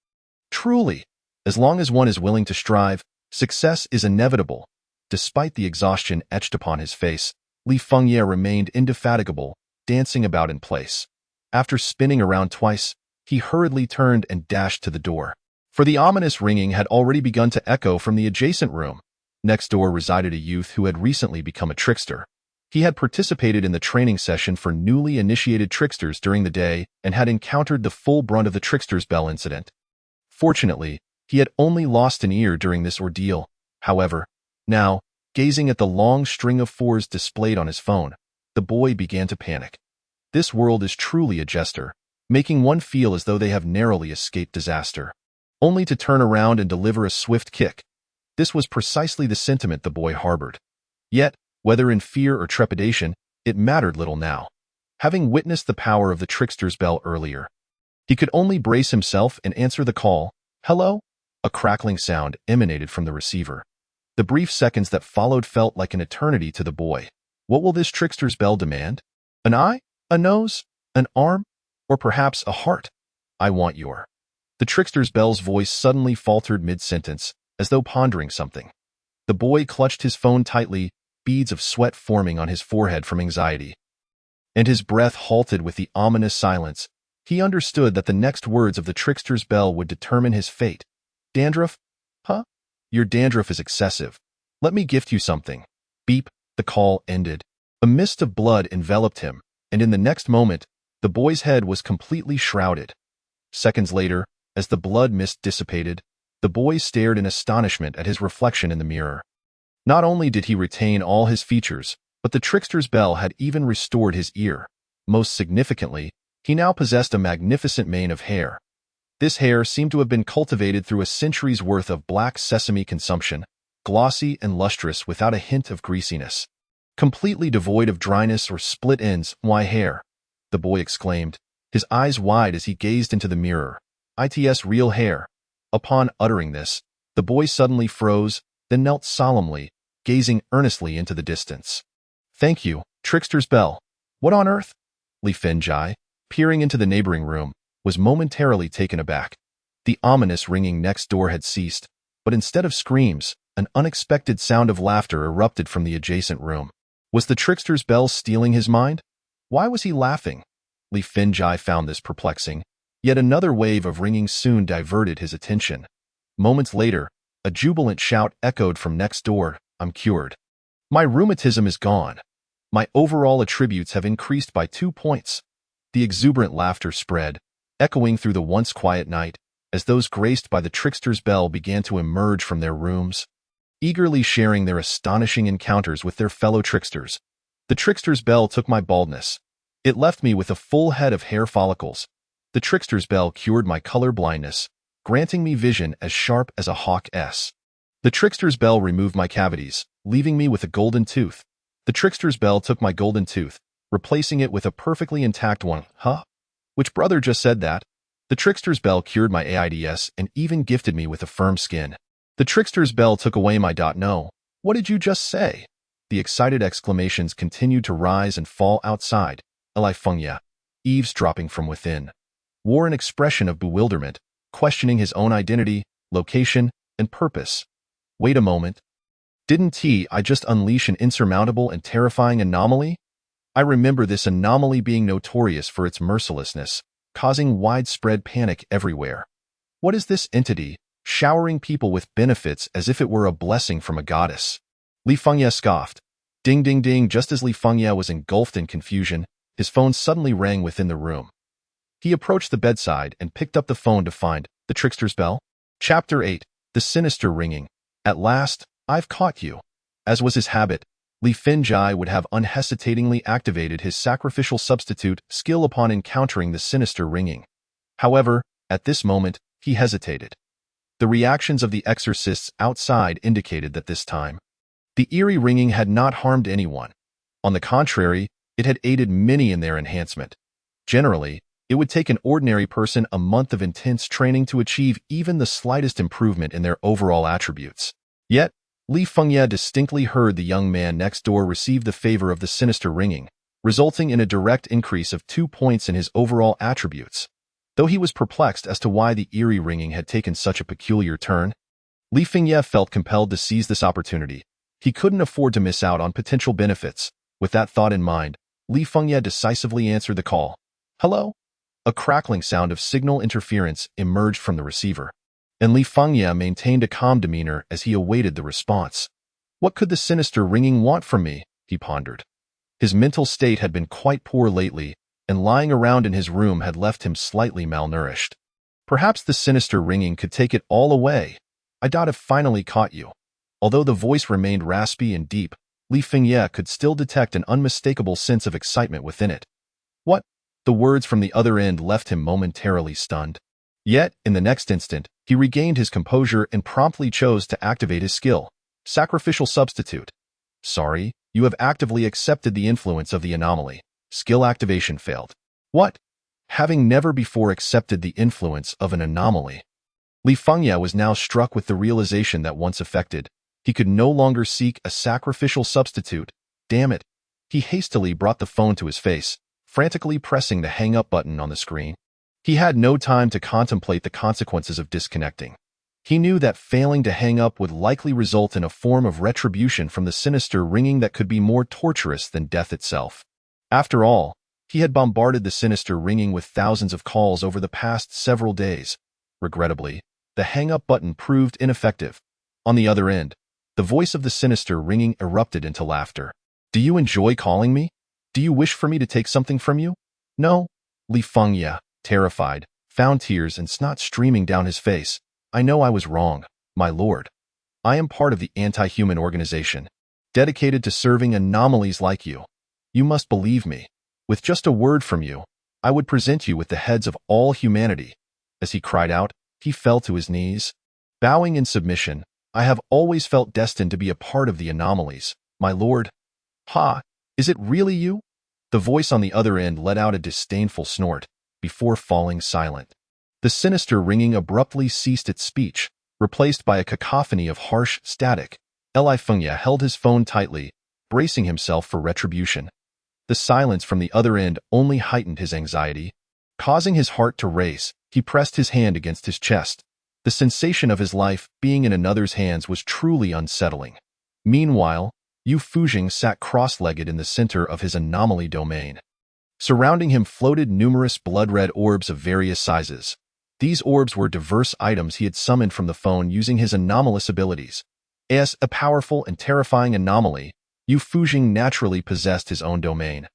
Truly, as long as one is willing to strive, success is inevitable. Despite the exhaustion etched upon his face, Li Fengye remained indefatigable, dancing about in place. After spinning around twice, he hurriedly turned and dashed to the door. For the ominous ringing had already begun to echo from the adjacent room. Next door resided a youth who had recently become a trickster. He had participated in the training session for newly initiated tricksters during the day and had encountered the full brunt of the trickster's bell incident. Fortunately, he had only lost an ear during this ordeal. However, now, gazing at the long string of fours displayed on his phone, the boy began to panic. This world is truly a jester, making one feel as though they have narrowly escaped disaster, only to turn around and deliver a swift kick. This was precisely the sentiment the boy harbored. Yet, whether in fear or trepidation, it mattered little now. Having witnessed the power of the trickster's bell earlier, he could only brace himself and answer the call. "Hello?" A crackling sound emanated from the receiver. The brief seconds that followed felt like an eternity to the boy. What will this trickster's bell demand? An eye? A nose? An arm? Or perhaps a heart? "I want your..." The trickster's bell's voice suddenly faltered mid-sentence, as though pondering something. The boy clutched his phone tightly, beads of sweat forming on his forehead from anxiety. And his breath halted with the ominous silence. He understood that the next words of the trickster's bell would determine his fate. "Dandruff? Huh? Your dandruff is excessive. Let me gift you something." Beep. the call ended. A mist of blood enveloped him, and in the next moment, the boy's head was completely shrouded. Seconds later, as the blood mist dissipated, the boy stared in astonishment at his reflection in the mirror. Not only did he retain all his features, but the trickster's bell had even restored his ear. Most significantly, he now possessed a magnificent mane of hair. This hair seemed to have been cultivated through a century's worth of black sesame consumption, glossy and lustrous without a hint of greasiness. Completely devoid of dryness or split ends. "Why hair?" the boy exclaimed, his eyes wide as he gazed into the mirror. "It's real hair." Upon uttering this, the boy suddenly froze, then knelt solemnly, gazing earnestly into the distance. "Thank you, trickster's bell. What on earth?" Li Fengjai, peering into the neighboring room, was momentarily taken aback. The ominous ringing next door had ceased, but instead of screams, an unexpected sound of laughter erupted from the adjacent room. Was the trickster's bell stealing his mind? Why was he laughing? Li Fengjai found this perplexing. Yet another wave of ringing soon diverted his attention. Moments later, a jubilant shout echoed from next door. "I'm cured. My rheumatism is gone. My overall attributes have increased by 2 points." The exuberant laughter spread, echoing through the once quiet night, as those graced by the trickster's bell began to emerge from their rooms, eagerly sharing their astonishing encounters with their fellow tricksters. "The trickster's bell took my baldness. It left me with a full head of hair follicles. The trickster's bell cured my color blindness, granting me vision as sharp as a hawk's. The trickster's bell removed my cavities, leaving me with a golden tooth. The trickster's bell took my golden tooth, replacing it with a perfectly intact one." "Huh? Which brother just said that?" "The trickster's bell cured my AIDS and even gifted me with a firm skin." "The trickster's bell took away my no. What did you just say?" The excited exclamations continued to rise and fall outside. Li Fengjai, eavesdropping from within, wore an expression of bewilderment, questioning his own identity, location, and purpose. "Wait a moment. Didn't I just unleash an insurmountable and terrifying anomaly? I remember this anomaly being notorious for its mercilessness, causing widespread panic everywhere. What is this entity, showering people with benefits as if it were a blessing from a goddess?" Li Fengjai scoffed. Ding ding ding. Just as Li Fengjai was engulfed in confusion, his phone suddenly rang within the room. He approached the bedside and picked up the phone to find the trickster's bell. Chapter 8. The Sinister Ringing. "At last, I've caught you." As was his habit, Li Fengjai would have unhesitatingly activated his sacrificial substitute skill upon encountering the sinister ringing. However, at this moment, he hesitated. The reactions of the exorcists outside indicated that this time, the eerie ringing had not harmed anyone. On the contrary, it had aided many in their enhancement. Generally, it would take an ordinary person a month of intense training to achieve even the slightest improvement in their overall attributes. Yet, Li Fengjai distinctly heard the young man next door receive the favor of the sinister ringing, resulting in a direct increase of 2 points in his overall attributes. Though he was perplexed as to why the eerie ringing had taken such a peculiar turn, Li Fengjai felt compelled to seize this opportunity. He couldn't afford to miss out on potential benefits. With that thought in mind, Li Fengjai decisively answered the call. "Hello?" A crackling sound of signal interference emerged from the receiver, and Li Fengjai maintained a calm demeanor as he awaited the response. What could the sinister ringing want from me? He pondered. His mental state had been quite poor lately, and lying around in his room had left him slightly malnourished. Perhaps the sinister ringing could take it all away. "I doubt I've finally caught you." Although the voice remained raspy and deep, Li Fengjai could still detect an unmistakable sense of excitement within it. "What?" The words from the other end left him momentarily stunned. Yet, in the next instant, he regained his composure and promptly chose to activate his skill. Sacrificial substitute. "Sorry, you have actively accepted the influence of the anomaly. Skill activation failed." "What?" Having never before accepted the influence of an anomaly, Li Fengjai was now struck with the realization that once affected, he could no longer seek a sacrificial substitute. Damn it. He hastily brought the phone to his face, frantically pressing the hang-up button on the screen. He had no time to contemplate the consequences of disconnecting. He knew that failing to hang up would likely result in a form of retribution from the sinister ringing that could be more torturous than death itself. After all, he had bombarded the sinister ringing with thousands of calls over the past several days. Regrettably, the hang-up button proved ineffective. On the other end, the voice of the sinister ringing erupted into laughter. Do you enjoy calling me? Do you wish for me to take something from you? No? Li Fengye, terrified, found tears and snot streaming down his face. I know I was wrong, my lord. I am part of the anti-human organization, dedicated to serving anomalies like you. You must believe me. With just a word from you, I would present you with the heads of all humanity. As he cried out, he fell to his knees. Bowing in submission, I have always felt destined to be a part of the anomalies, my lord. Ha! Is it really you? The voice on the other end let out a disdainful snort, before falling silent. The sinister ringing abruptly ceased its speech, replaced by a cacophony of harsh static. Li Fengye held his phone tightly, bracing himself for retribution. The silence from the other end only heightened his anxiety. Causing his heart to race, he pressed his hand against his chest. The sensation of his life being in another's hands was truly unsettling. Meanwhile, Yu Fujing sat cross-legged in the center of his anomaly domain. Surrounding him floated numerous blood-red orbs of various sizes. These orbs were diverse items he had summoned from the phone using his anomalous abilities. As a powerful and terrifying anomaly, Yu Fujing naturally possessed his own domain.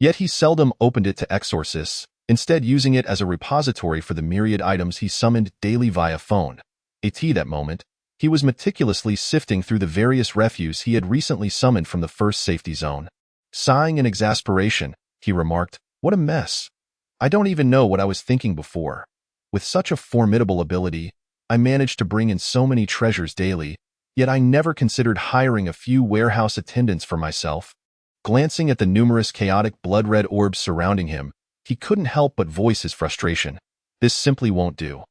Yet he seldom opened it to exorcists, instead using it as a repository for the myriad items he summoned daily via phone. At that moment, he was meticulously sifting through the various refuse he had recently summoned from the first safety zone. Sighing in exasperation, he remarked, "What a mess. I don't even know what I was thinking before. With such a formidable ability, I managed to bring in so many treasures daily, yet I never considered hiring a few warehouse attendants for myself." Glancing at the numerous chaotic blood-red orbs surrounding him, he couldn't help but voice his frustration. This simply won't do.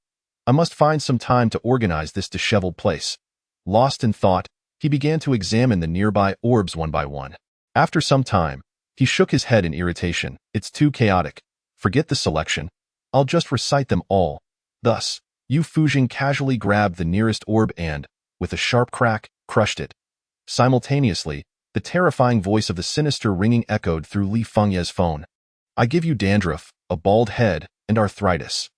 I must find some time to organize this disheveled place. Lost in thought, he began to examine the nearby orbs one by one. After some time, he shook his head in irritation. It's too chaotic. Forget the selection. I'll just recite them all. Thus, Yu Fujing casually grabbed the nearest orb and, with a sharp crack, crushed it. Simultaneously, the terrifying voice of the sinister ringing echoed through Li Fengye's phone. I give you dandruff, a bald head, and arthritis.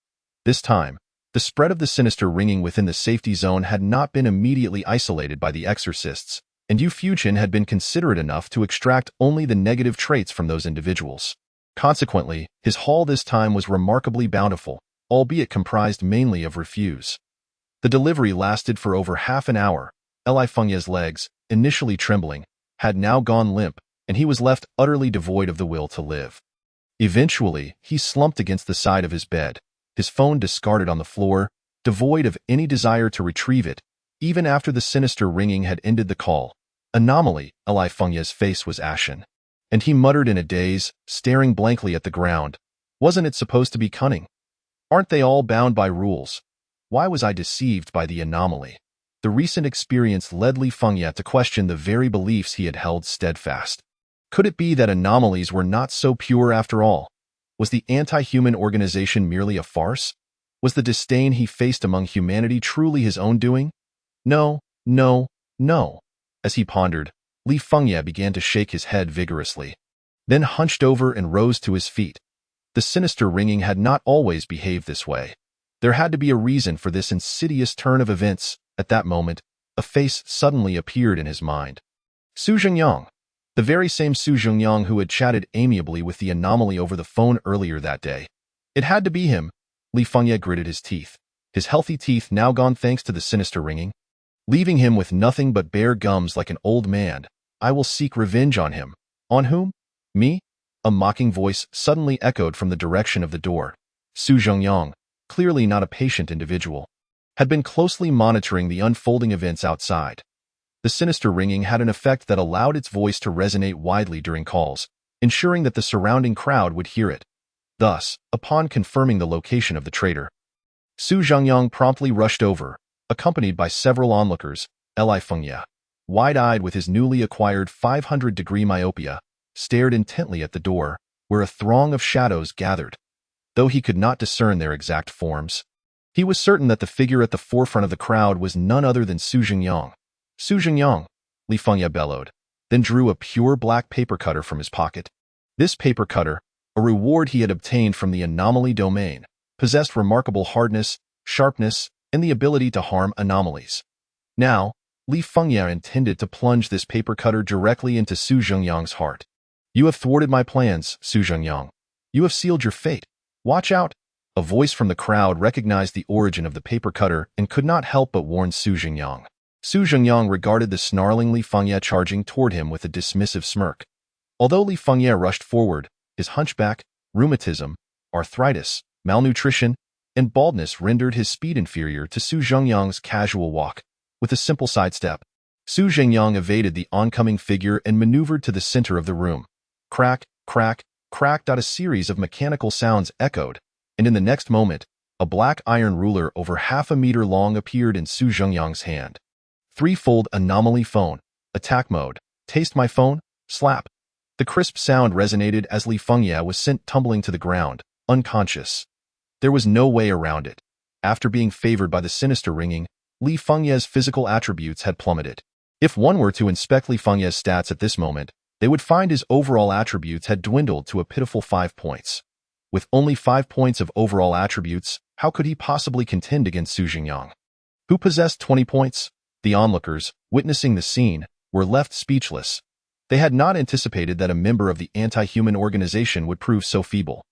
This time, the spread of the sinister ringing within the safety zone had not been immediately isolated by the exorcists, and Yu Fujin had been considerate enough to extract only the negative traits from those individuals. Consequently, his haul this time was remarkably bountiful, albeit comprised mainly of refuse. The delivery lasted for over half an hour. Li Fengye's legs, initially trembling, had now gone limp, and he was left utterly devoid of the will to live. Eventually, he slumped against the side of his bed, his phone discarded on the floor, devoid of any desire to retrieve it, even after the sinister ringing had ended the call. Anomaly, Li Fengye's face was ashen, and he muttered in a daze, staring blankly at the ground. Wasn't it supposed to be cunning? Aren't they all bound by rules? Why was I deceived by the anomaly? The recent experience led Li Fengye to question the very beliefs he had held steadfast. Could it be that anomalies were not so pure after all? Was the anti-human organization merely a farce? Was the disdain he faced among humanity truly his own doing? No, no, no. As he pondered, Li Fengye began to shake his head vigorously, then hunched over and rose to his feet. The sinister ringing had not always behaved this way. There had to be a reason for this insidious turn of events. At that moment, a face suddenly appeared in his mind. Su Zhengyang. The very same Su Zhengyang who had chatted amiably with the anomaly over the phone earlier that day. It had to be him. Li Fengye gritted his teeth, his healthy teeth now gone thanks to the sinister ringing. Leaving him with nothing but bare gums like an old man, I will seek revenge on him. On whom? Me? A mocking voice suddenly echoed from the direction of the door. Su Zhengyang, clearly not a patient individual, had been closely monitoring the unfolding events outside. The sinister ringing had an effect that allowed its voice to resonate widely during calls, ensuring that the surrounding crowd would hear it. Thus, upon confirming the location of the traitor, Su Zhengyang promptly rushed over, accompanied by several onlookers. Li Fengye, wide-eyed with his newly acquired 500-degree myopia, stared intently at the door, where a throng of shadows gathered. Though he could not discern their exact forms, he was certain that the figure at the forefront of the crowd was none other than Su Zhengyang. Su Zhengyang, Li Fengye bellowed, then drew a pure black paper cutter from his pocket. This paper cutter, a reward he had obtained from the anomaly domain, possessed remarkable hardness, sharpness, and the ability to harm anomalies. Now, Li Fengye intended to plunge this paper cutter directly into Su Zhengyang's heart. "You have thwarted my plans, Su Zhengyang. You have sealed your fate. Watch out!" A voice from the crowd recognized the origin of the paper cutter and could not help but warn Su Zhengyang. Su Zhengyang regarded the snarling Li Fengye charging toward him with a dismissive smirk. Although Li Fengye rushed forward, his hunchback, rheumatism, arthritis, malnutrition, and baldness rendered his speed inferior to Su Zhengyang's casual walk. With a simple sidestep, Su Zhengyang evaded the oncoming figure and maneuvered to the center of the room. Crack, crack, crack. A series of mechanical sounds echoed, and in the next moment, a black iron ruler over half a meter long appeared in Su Zhengyang's hand. Threefold anomaly phone, attack mode, taste my phone, slap. The crisp sound resonated as Li Fengye was sent tumbling to the ground, unconscious. There was no way around it. After being favored by the sinister ringing, Li Fengye's physical attributes had plummeted. If one were to inspect Li Fengye's stats at this moment, they would find his overall attributes had dwindled to a pitiful 5 points. With only 5 points of overall attributes, how could he possibly contend against Su Zhengyang, who possessed 20 points? The onlookers, witnessing the scene, were left speechless. They had not anticipated that a member of the anti-human organization would prove so feeble.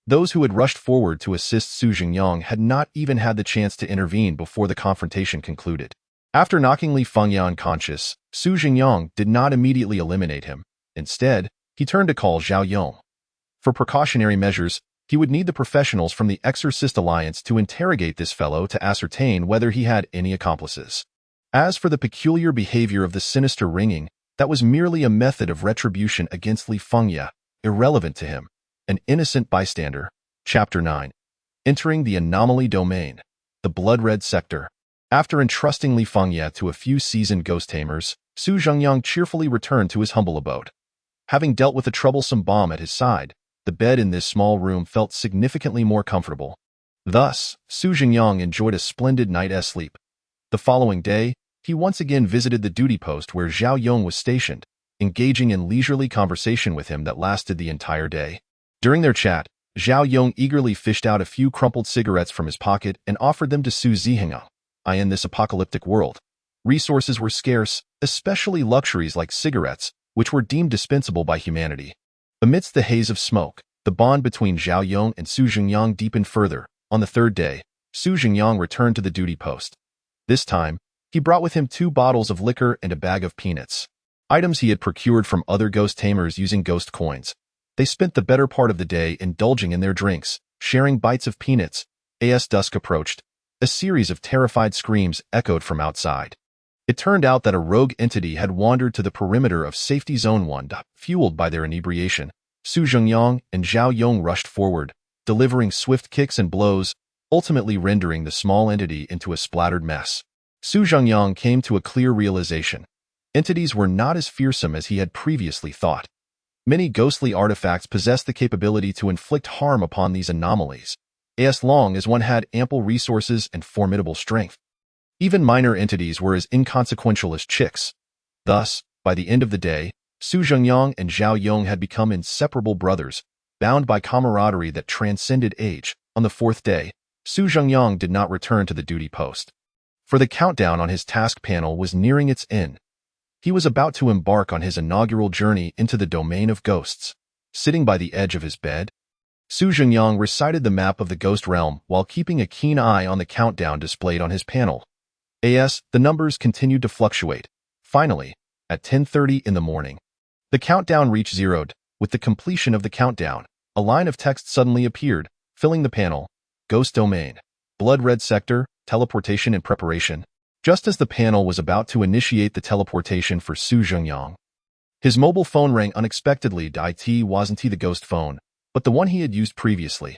Those who had rushed forward to assist Su Zhengyang had not even had the chance to intervene before the confrontation concluded. After knocking Li Fengye unconscious, Su Zhengyang did not immediately eliminate him. Instead, he turned to call Zhao Yong. For precautionary measures, he would need the professionals from the Exorcist Alliance to interrogate this fellow to ascertain whether he had any accomplices. As for the peculiar behavior of the sinister ringing, that was merely a method of retribution against Li Fengye, irrelevant to him. An innocent bystander. Chapter 9. Entering the Anomaly Domain. The Blood-Red Sector. After entrusting Li Fengye to a few seasoned ghost tamers, Su Zhengyang cheerfully returned to his humble abode. Having dealt with a troublesome bomb at his side, the bed in this small room felt significantly more comfortable. Thus, Su Zhengyang enjoyed a splendid night's sleep. The following day, he once again visited the duty post where Zhao Yong was stationed, engaging in leisurely conversation with him that lasted the entire day. During their chat, Zhao Yong eagerly fished out a few crumpled cigarettes from his pocket and offered them to Su Zhengyang. In this apocalyptic world, resources were scarce, especially luxuries like cigarettes, which were deemed dispensable by humanity. Amidst the haze of smoke, the bond between Zhao Yong and Su Zhengyang deepened further. On the third day, Su Zhengyang returned to the duty post. This time, he brought with him 2 bottles of liquor and a bag of peanuts, items he had procured from other ghost tamers using ghost coins. They spent the better part of the day indulging in their drinks, sharing bites of peanuts. As dusk approached, a series of terrified screams echoed from outside. It turned out that a rogue entity had wandered to the perimeter of Safety Zone 1. Fueled by their inebriation, Su Zhengyang and Zhao Yong rushed forward, delivering swift kicks and blows, ultimately rendering the small entity into a splattered mess. Su Zhengyang came to a clear realization. Entities were not as fearsome as he had previously thought. Many ghostly artifacts possessed the capability to inflict harm upon these anomalies, as long as one had ample resources and formidable strength. Even minor entities were as inconsequential as chicks. Thus, by the end of the day, Su Zhengyang and Zhao Yong had become inseparable brothers, bound by camaraderie that transcended age. On the 4th day, Su Zhengyang did not return to the duty post, for the countdown on his task panel was nearing its end. He was about to embark on his inaugural journey into the domain of ghosts. Sitting by the edge of his bed, Su Zhengyang recited the map of the ghost realm while keeping a keen eye on the countdown displayed on his panel. The numbers continued to fluctuate. Finally, at 10:30 in the morning, the countdown reached 0. With the completion of the countdown, a line of text suddenly appeared, filling the panel. Ghost Domain. Blood-Red Sector, Teleportation in Preparation. Just as the panel was about to initiate the teleportation for Su Zhengyang, his mobile phone rang unexpectedly. It wasn't the ghost phone, but the one he had used previously.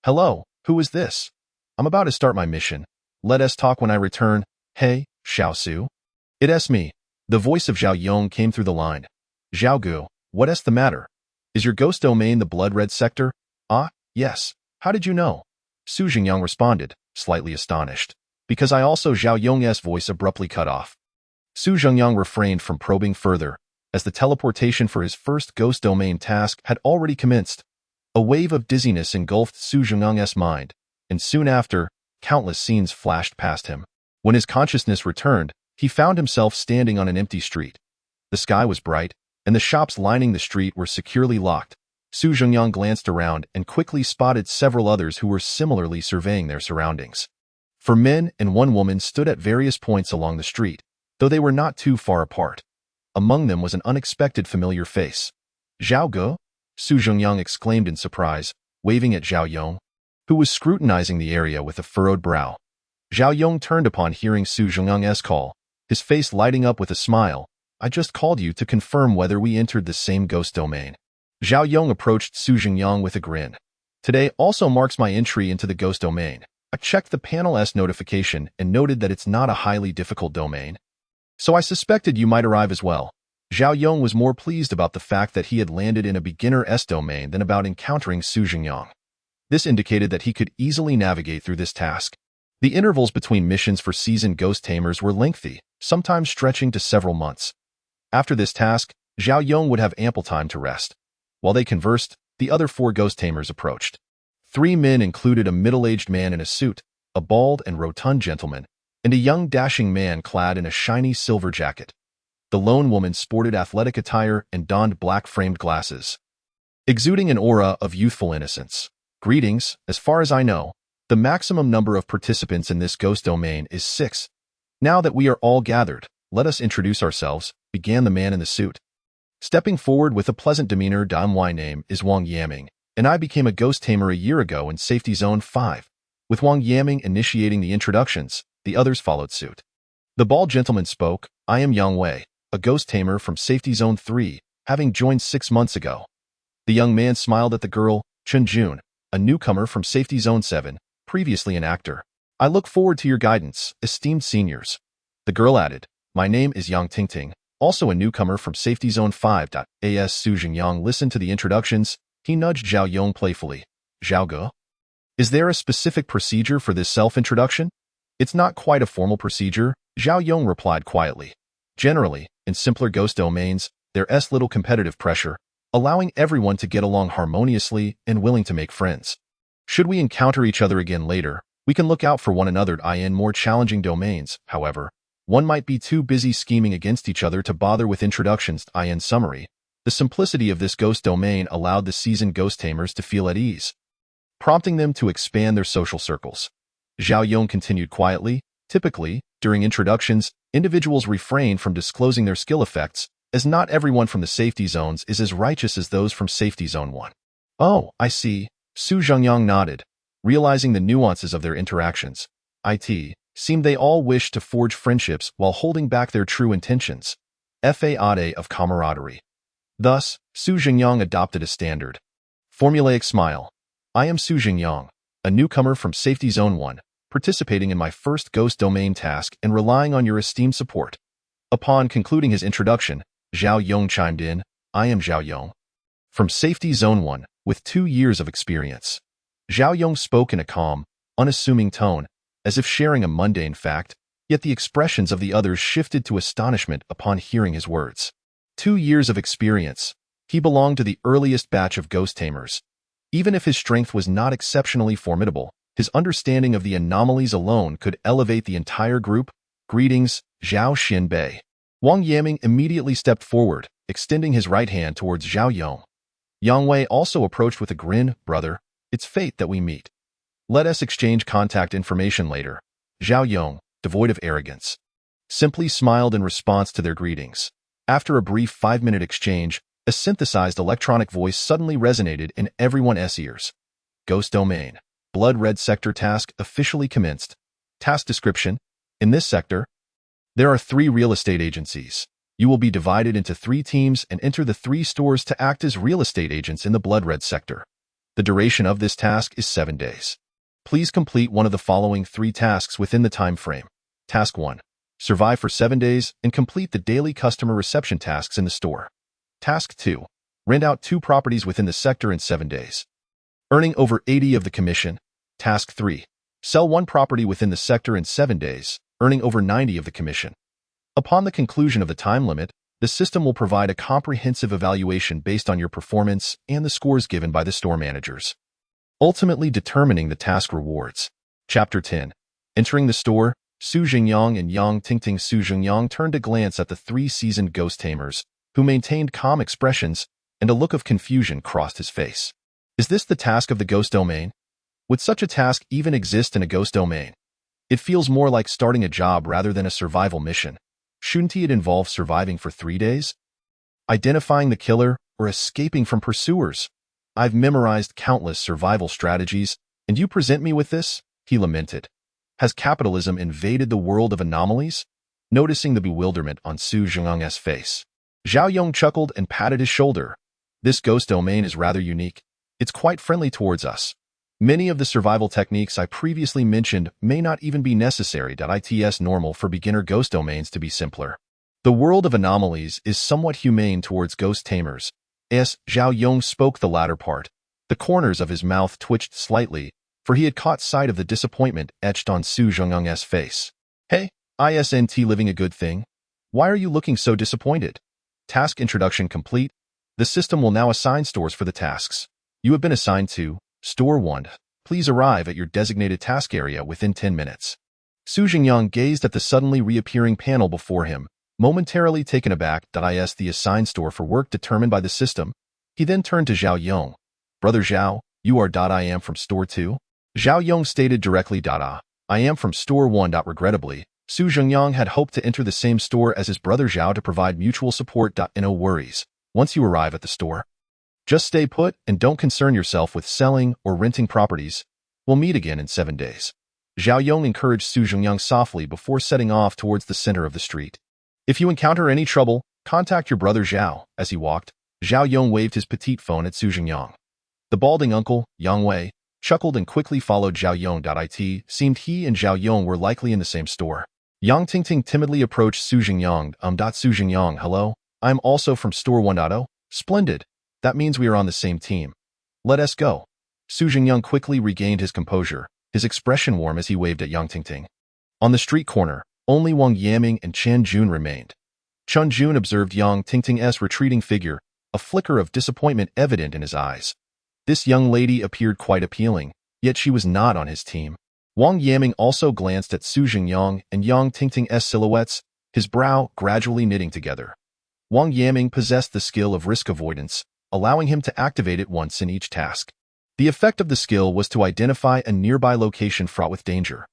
"Hello, who is this? I'm about to start my mission. Let us talk when I return. Hey, Xiao Su." "It's me." The voice of Zhao Yong came through the line. "Zhao Gu, what's the matter? Is your ghost domain the Blood-Red Sector?" "Ah, yes. How did you know?" Su Zhengyang responded, slightly astonished, because I also Zhao Yong's voice abruptly cut off. Su Zhengyang refrained from probing further, as the teleportation for his first ghost domain task had already commenced. A wave of dizziness engulfed Su Zhengyang's mind, and soon after, countless scenes flashed past him. When his consciousness returned, He found himself standing on an empty street. The sky was bright, and the shops lining the street were securely locked. Su Zhengyang glanced around and quickly spotted several others who were similarly surveying their surroundings. 4 men and 1 woman stood at various points along the street, though they were not too far apart. Among them was an unexpected familiar face. "Zhao Ge?" Su Zhengyang exclaimed in surprise, waving at Zhao Yong, who was scrutinizing the area with a furrowed brow. Zhao Yong turned upon hearing Su Zhengyang's call, his face lighting up with a smile. "I just called you to confirm whether we entered the same ghost domain." Zhao Yong approached Su Zhengyang with a grin. "Today also marks my entry into the ghost domain. I checked the Panel S notification and noted that it's not a highly difficult domain. So I suspected you might arrive as well." Zhao Yong was more pleased about the fact that he had landed in a beginner S domain than about encountering Su Zhengyang. This indicated that he could easily navigate through this task. The intervals between missions for seasoned ghost tamers were lengthy, sometimes stretching to several months. After this task, Zhao Yong would have ample time to rest. While they conversed, the other 4 ghost tamers approached. 3 men included a middle-aged man in a suit, a bald and rotund gentleman, and a young dashing man clad in a shiny silver jacket. The lone woman sported athletic attire and donned black-framed glasses, exuding an aura of youthful innocence. "Greetings, as far as I know, the maximum number of participants in this ghost domain is 6. Now that we are all gathered, let us introduce ourselves," began the man in the suit. Stepping forward with a pleasant demeanor, "My name is Wang Yaming, and I became a ghost tamer a year ago in Safety Zone 5. With Wang Yaming initiating the introductions, the others followed suit. The bald gentleman spoke. "I am Yang Wei, a ghost tamer from Safety Zone 3, having joined 6 months ago." The young man smiled at the girl, Chen Jun, a newcomer from Safety Zone 7, previously an actor. "I look forward to your guidance, esteemed seniors." The girl added, "My name is Yang Tingting, also a newcomer from Safety Zone 5. As Su Zhengyang listened to the introductions, he nudged Zhao Yong playfully. "Zhao Ge? Is there a specific procedure for this self-introduction?" "It's not quite a formal procedure," Zhao Yong replied quietly. "Generally, in simpler ghost domains, there's little competitive pressure, allowing everyone to get along harmoniously and willing to make friends. Should we encounter each other again later, we can look out for one another. In more challenging domains, however, one might be too busy scheming against each other to bother with introductions. In summary, the simplicity of this ghost domain allowed the seasoned ghost tamers to feel at ease, prompting them to expand their social circles." Zhao Yong continued quietly. "Typically, during introductions, individuals refrain from disclosing their skill effects, as not everyone from the safety zones is as righteous as those from Safety Zone 1. "Oh, I see." Su Zhengyang nodded, realizing the nuances of their interactions. It seemed they all wished to forge friendships while holding back their true intentions. Fade of camaraderie. Thus, Su Zhengyang adopted a standard, formulaic smile. "I am Su Zhengyang, a newcomer from Safety Zone 1, participating in my first ghost domain task and relying on your esteemed support." Upon concluding his introduction, Zhao Yong chimed in. "I am Zhao Yong, from Safety Zone 1, with 2 years of experience." Zhao Yong spoke in a calm, unassuming tone, as if sharing a mundane fact, yet the expressions of the others shifted to astonishment upon hearing his words. 2 years of experience. He belonged to the earliest batch of ghost tamers. Even if his strength was not exceptionally formidable, his understanding of the anomalies alone could elevate the entire group. "Greetings, Zhao Xinbei." Wang Yaming immediately stepped forward, extending his right hand towards Zhao Yong. Yang Wei also approached with a grin. "Brother, it's fate that we meet. Let us exchange contact information later." Zhao Yong, devoid of arrogance, simply smiled in response to their greetings. After a brief 5-minute exchange, a synthesized electronic voice suddenly resonated in everyone's ears. "Ghost Domain. Blood Red Sector task officially commenced. Task description. In this sector, there are 3 real estate agencies. You will be divided into 3 teams and enter the 3 stores to act as real estate agents in the Blood Red Sector. The duration of this task is 7 days. Please complete one of the following 3 tasks within the time frame. Task 1. Survive for 7 days and complete the daily customer reception tasks in the store. Task 2. Rent out 2 properties within the sector in 7 days, earning over 80 of the commission. Task 3. Sell 1 property within the sector in 7 days, earning over 90 of the commission. Upon the conclusion of the time limit, the system will provide a comprehensive evaluation based on your performance and the scores given by the store managers, ultimately determining the task rewards. Chapter 10. Entering the store. Su Jingyang and Yang Tingting. Su Jingyang turned to glance at the three seasoned ghost tamers, who maintained calm expressions, and a look of confusion crossed his face. Is this the task of the ghost domain? Would such a task even exist in a ghost domain? It feels more like starting a job rather than a survival mission. Shouldn't it involve surviving for 3 days? Identifying the killer or escaping from pursuers? I've memorized countless survival strategies, and you present me with this? He lamented. Has capitalism invaded the world of anomalies? Noticing the bewilderment on Su Jingyang's face, Zhao Yong chuckled and patted his shoulder. This ghost domain is rather unique. It's quite friendly towards us. Many of the survival techniques I previously mentioned may not even be necessary. It's normal for beginner ghost domains to be simpler. The world of anomalies is somewhat humane towards ghost tamers. Zhao Yong spoke the latter part. The corners of his mouth twitched slightly, for he had caught sight of the disappointment etched on Su Jingyang's face. Hey, isn't living a good thing? Why are you looking so disappointed? Task introduction complete. The system will now assign stores for the tasks. You have been assigned to Store 1. Please arrive at your designated task area within 10 minutes. Su Jingyang gazed at the suddenly reappearing panel before him, momentarily taken aback. The assigned store for work determined by the system. He then turned to Zhao Yong. Brother Zhao, you are. I am from Store 2. Zhao Yong stated directly. I am from Store 1. Regrettably, Su Jingyang had hoped to enter the same store as his brother Zhao to provide mutual support. No worries. Once you arrive at the store, just stay put and don't concern yourself with selling or renting properties. We'll meet again in 7 days. Zhao Yong encouraged Su Jingyang softly before setting off towards the center of the street. If you encounter any trouble, contact your brother Zhao. As he walked, Zhao Yong waved his petite phone at Su Jingyang. The balding uncle, Yang Wei, chuckled and quickly followed Zhao Yong. It seemed he and Zhao Yong were likely in the same store. Yang Tingting timidly approached Su Jingyang. Su Jingyang, hello, I'm also from Store 1.0. Splendid. That means we are on the same team. Let us go. Su Jingyang quickly regained his composure, his expression warm as he waved at Yang Tingting. On the street corner, only Wang Yaming and Chen Jun remained. Chen Jun observed Yang Tingting's retreating figure, a flicker of disappointment evident in his eyes. This young lady appeared quite appealing, yet she was not on his team. Wang Yaming also glanced at Su Jingyang and Yang Tingting's silhouettes, his brow gradually knitting together. Wang Yaming possessed the skill of risk avoidance, allowing him to activate it once in each task. The effect of the skill was to identify a nearby location fraught with danger.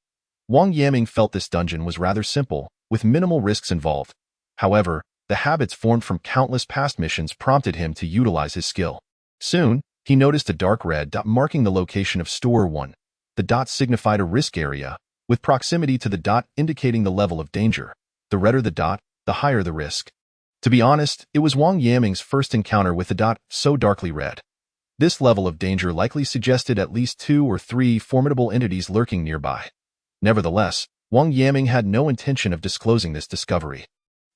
Wang Yaming felt this dungeon was rather simple, with minimal risks involved. However, the habits formed from countless past missions prompted him to utilize his skill. Soon, he noticed a dark red dot marking the location of Store 1. The dot signified a risk area, with proximity to the dot indicating the level of danger. The redder the dot, the higher the risk. To be honest, it was Wang Yaming's first encounter with the dot so darkly red. This level of danger likely suggested at least 2 or 3 formidable entities lurking nearby. Nevertheless, Wang Yaming had no intention of disclosing this discovery.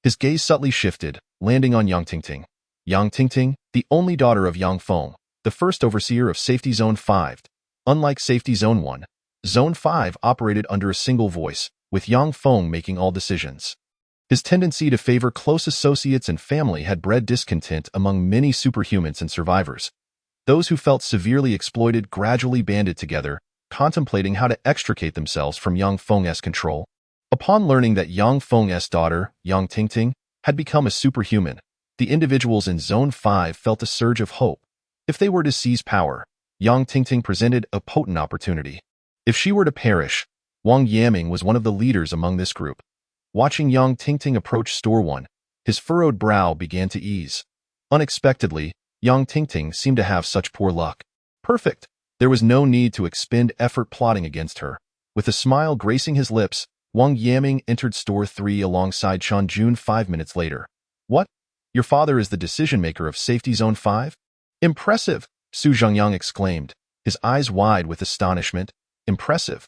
His gaze subtly shifted, landing on Yang Tingting. Yang Tingting, the only daughter of Yang Feng, the first overseer of Safety Zone 5. Unlike Safety Zone 1, Zone 5 operated under a single voice, with Yang Feng making all decisions. His tendency to favor close associates and family had bred discontent among many superhumans and survivors. Those who felt severely exploited gradually banded together, contemplating how to extricate themselves from Yang Feng's control. Upon learning that Yang Feng's daughter, Yang Tingting, had become a superhuman, the individuals in Zone 5 felt a surge of hope. If they were to seize power, Yang Tingting presented a potent opportunity. If she were to perish, Wang Yaming was one of the leaders among this group. Watching Yang Tingting approach Store 1, his furrowed brow began to ease. Unexpectedly, Yang Tingting seemed to have such poor luck. Perfect. There was no need to expend effort plotting against her. With a smile gracing his lips, Wang Yaming entered Store 3 alongside Chen Jun 5 minutes later. What? Your father is the decision-maker of Safety Zone 5? Impressive, Su Jingyang exclaimed, his eyes wide with astonishment. Impressive.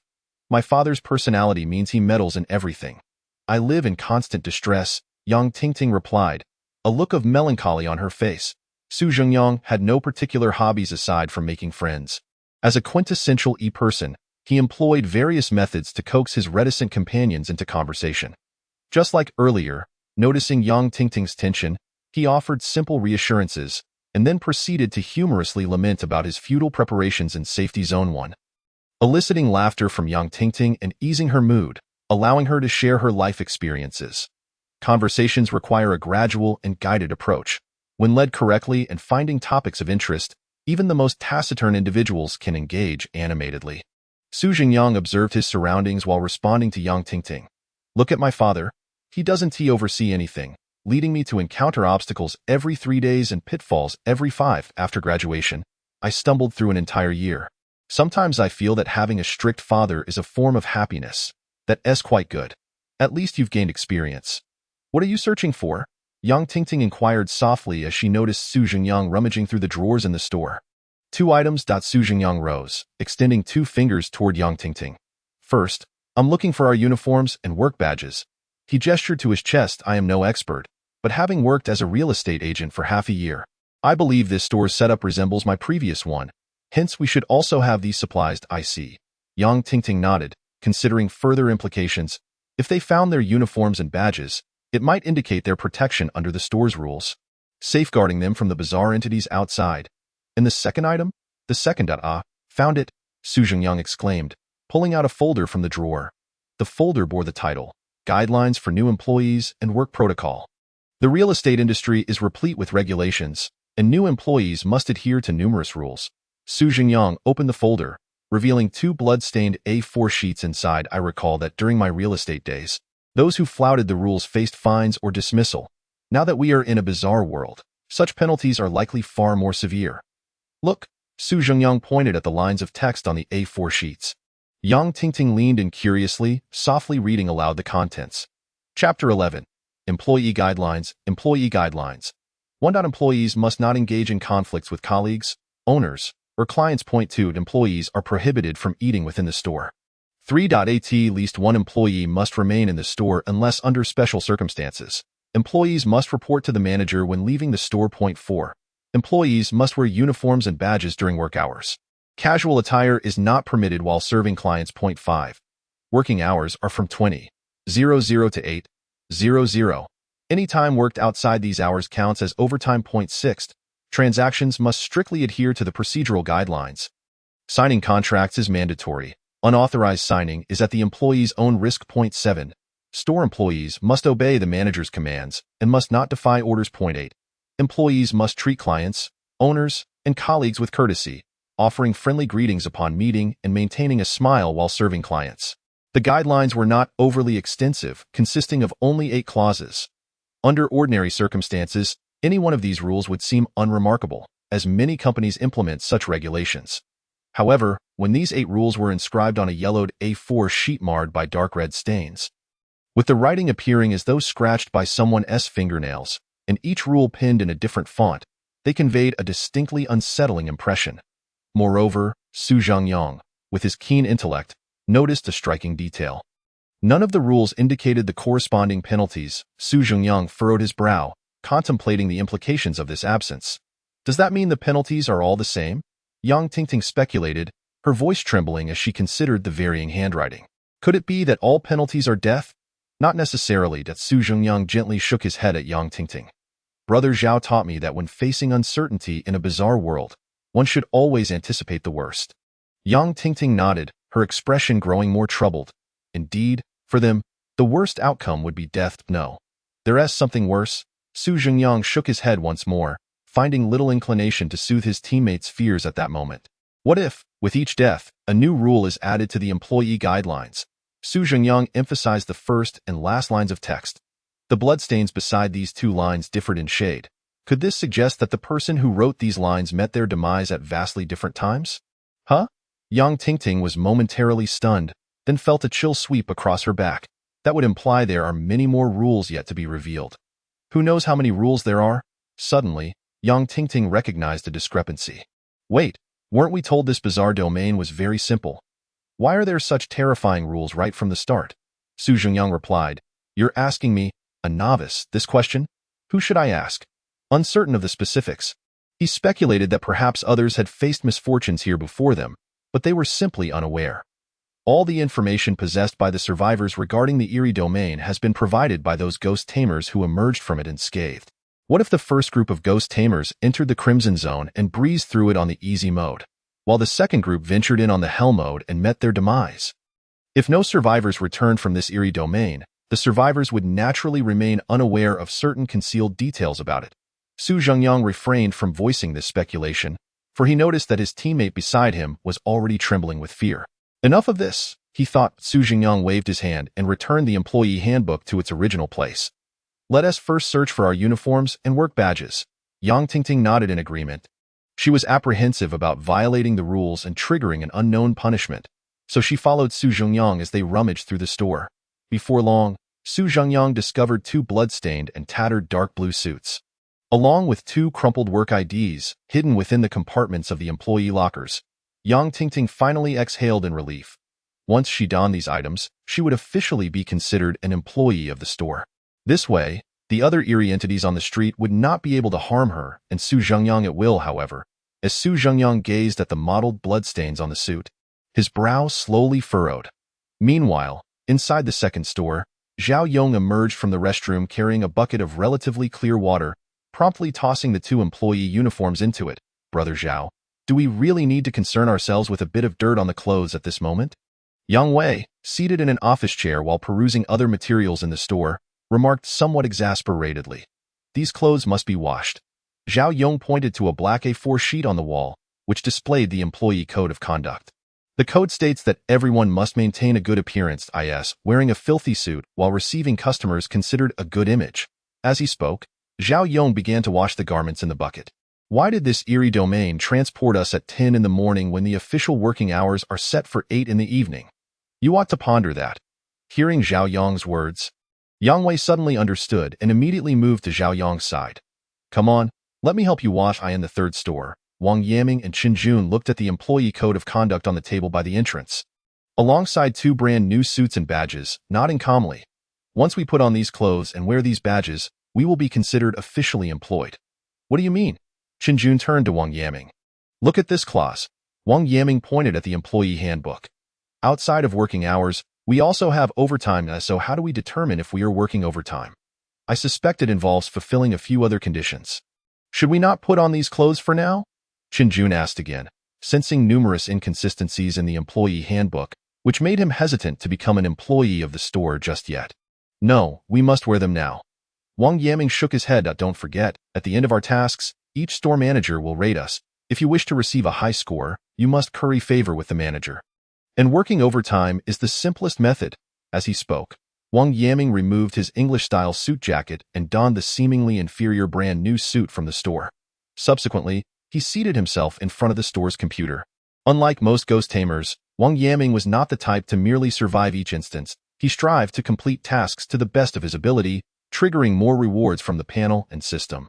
My father's personality means he meddles in everything. I live in constant distress, Yang Tingting replied, a look of melancholy on her face. Su Jingyang had no particular hobbies aside from making friends. As a quintessential E-person, he employed various methods to coax his reticent companions into conversation. Just like earlier, noticing Yang Tingting's tension, he offered simple reassurances, and then proceeded to humorously lament about his futile preparations in Safety Zone 1. Eliciting laughter from Yang Tingting and easing her mood, allowing her to share her life experiences. Conversations require a gradual and guided approach. When led correctly and finding topics of interest, even the most taciturn individuals can engage animatedly. Su Jingyang observed his surroundings while responding to Yang Tingting. Look at my father. He doesn't oversee anything, leading me to encounter obstacles every 3 days and pitfalls every 5. After graduation, I stumbled through an entire year. Sometimes I feel that having a strict father is a form of happiness. That's quite good. At least you've gained experience. What are you searching for? Yang Tingting inquired softly as she noticed Su Jingyang rummaging through the drawers in the store. 2 items. Su Jingyang rose, extending 2 fingers toward Yang Tingting. First, I'm looking for our uniforms and work badges. He gestured to his chest. I am no expert, but having worked as a real estate agent for half a year, I believe this store's setup resembles my previous one. Hence, we should also have these supplies. I see. Yang Tingting nodded, considering further implications. If they found their uniforms and badges, it might indicate their protection under the store's rules, safeguarding them from the bizarre entities outside. And the second item? The second. Found it, Su Jingyang exclaimed, pulling out a folder from the drawer. The folder bore the title, Guidelines for New Employees and Work Protocol. The real estate industry is replete with regulations, and new employees must adhere to numerous rules. Su Jingyang opened the folder, revealing 2 blood-stained A4 sheets inside. I recall that during my real estate days, those who flouted the rules faced fines or dismissal. Now that we are in a bizarre world, such penalties are likely far more severe. Look, Su Jingyang pointed at the lines of text on the A4 sheets. Yang Tingting leaned in curiously, softly reading aloud the contents. Chapter 11. Employee Guidelines. Employee Guidelines. 1. Employees must not engage in conflicts with colleagues, owners, or clients. 2. Employees are prohibited from eating within the store. 3. At least 1 employee must remain in the store unless under special circumstances. Employees must report to the manager when leaving the store. 4. Employees must wear uniforms and badges during work hours. Casual attire is not permitted while serving clients. 5. Working hours are from 20:00 to 8:00. Any time worked outside these hours counts as overtime. 6. Transactions must strictly adhere to the procedural guidelines. Signing contracts is mandatory. Unauthorized signing is at the employee's own risk. 7. Store employees must obey the manager's commands and must not defy orders. 8. Employees must treat clients, owners, and colleagues with courtesy, offering friendly greetings upon meeting and maintaining a smile while serving clients. The guidelines were not overly extensive, consisting of only 8 clauses. Under ordinary circumstances, any one of these rules would seem unremarkable, as many companies implement such regulations. However, when these 8 rules were inscribed on a yellowed A4 sheet marred by dark red stains, with the writing appearing as though scratched by someone's fingernails, and each rule pinned in a different font, they conveyed a distinctly unsettling impression. Moreover, Su Jingyang, with his keen intellect, noticed a striking detail. None of the rules indicated the corresponding penalties. Su Jingyang furrowed his brow, contemplating the implications of this absence. Does that mean the penalties are all the same? Yang Tingting speculated, her voice trembling as she considered the varying handwriting. Could it be that all penalties are death? Not necessarily. Su Jingyang gently shook his head at Yang Tingting. Brother Zhao taught me that when facing uncertainty in a bizarre world, one should always anticipate the worst. Yang Tingting nodded, her expression growing more troubled. Indeed, for them, the worst outcome would be death. No. There's something worse. Su Jingyang shook his head once more, finding little inclination to soothe his teammates' fears at that moment. What if, with each death, a new rule is added to the employee guidelines? Su Jingyang emphasized the first and last lines of text. The bloodstains beside these 2 lines differed in shade. Could this suggest that the person who wrote these lines met their demise at vastly different times? Huh? Yang Tingting was momentarily stunned, then felt a chill sweep across her back. That would imply there are many more rules yet to be revealed. Who knows how many rules there are? Suddenly, Yang Tingting recognized a discrepancy. Wait, weren't we told this bizarre domain was very simple? Why are there such terrifying rules right from the start? Su Jingyang replied, You're asking me, a novice, this question? Who should I ask? Uncertain of the specifics, he speculated that perhaps others had faced misfortunes here before them, but they were simply unaware. All the information possessed by the survivors regarding the eerie domain has been provided by those ghost tamers who emerged from it unscathed. What if the first group of ghost tamers entered the Crimson Zone and breezed through it on the easy mode, while the second group ventured in on the Hell mode and met their demise? If no survivors returned from this eerie domain, the survivors would naturally remain unaware of certain concealed details about it. Su Zhengyang refrained from voicing this speculation, for he noticed that his teammate beside him was already trembling with fear. Enough of this, he thought. Su Zhengyang waved his hand and returned the employee handbook to its original place. Let us first search for our uniforms and work badges. Yang Tingting nodded in agreement. She was apprehensive about violating the rules and triggering an unknown punishment, so she followed Su Zhengyang as they rummaged through the store. Before long, Su Zhengyang discovered 2 blood-stained and tattered dark blue suits, along with 2 crumpled work IDs hidden within the compartments of the employee lockers. Yang Tingting finally exhaled in relief. Once she donned these items, she would officially be considered an employee of the store. This way, the other eerie entities on the street would not be able to harm her and Su Zhengyang at will. However, as Su Zhengyang gazed at the mottled bloodstains on the suit, his brow slowly furrowed. Meanwhile, inside the second store, Zhao Yong emerged from the restroom carrying a bucket of relatively clear water, promptly tossing the 2 employee uniforms into it. Brother Zhao, do we really need to concern ourselves with a bit of dirt on the clothes at this moment? Yang Wei, seated in an office chair while perusing other materials in the store, remarked somewhat exasperatedly. These clothes must be washed. Zhao Yong pointed to a black A4 sheet on the wall, which displayed the employee code of conduct. The code states that everyone must maintain a good appearance, i.e., wearing a filthy suit while receiving customers considered a good image. As he spoke, Zhao Yong began to wash the garments in the bucket. Why did this eerie domain transport us at 10 in the morning when the official working hours are set for 8 in the evening? You ought to ponder that. Hearing Zhao Yong's words, Yang Wei suddenly understood and immediately moved to Zhao Yong's side. Come on, let me help you wash. In the third store, Wang Yaming and Qin Jun looked at the employee code of conduct on the table by the entrance, alongside 2 brand new suits and badges, nodding calmly. Once we put on these clothes and wear these badges, we will be considered officially employed. What do you mean? Qin Jun turned to Wang Yaming. Look at this clause. Wang Yaming pointed at the employee handbook. Outside of working hours, we also have overtime, so how do we determine if we are working overtime? I suspect it involves fulfilling a few other conditions. Should we not put on these clothes for now? Qin Jun asked again, sensing numerous inconsistencies in the employee handbook, which made him hesitant to become an employee of the store just yet. No, we must wear them now. Wang Yaming shook his head. Don't forget, at the end of our tasks, each store manager will rate us. If you wish to receive a high score, you must curry favor with the manager. And working overtime is the simplest method. As he spoke, Wang Yaming removed his English-style suit jacket and donned the seemingly inferior brand new suit from the store. Subsequently, he seated himself in front of the store's computer. Unlike most ghost tamers, Wang Yaming was not the type to merely survive each instance. He strived to complete tasks to the best of his ability, triggering more rewards from the panel and system.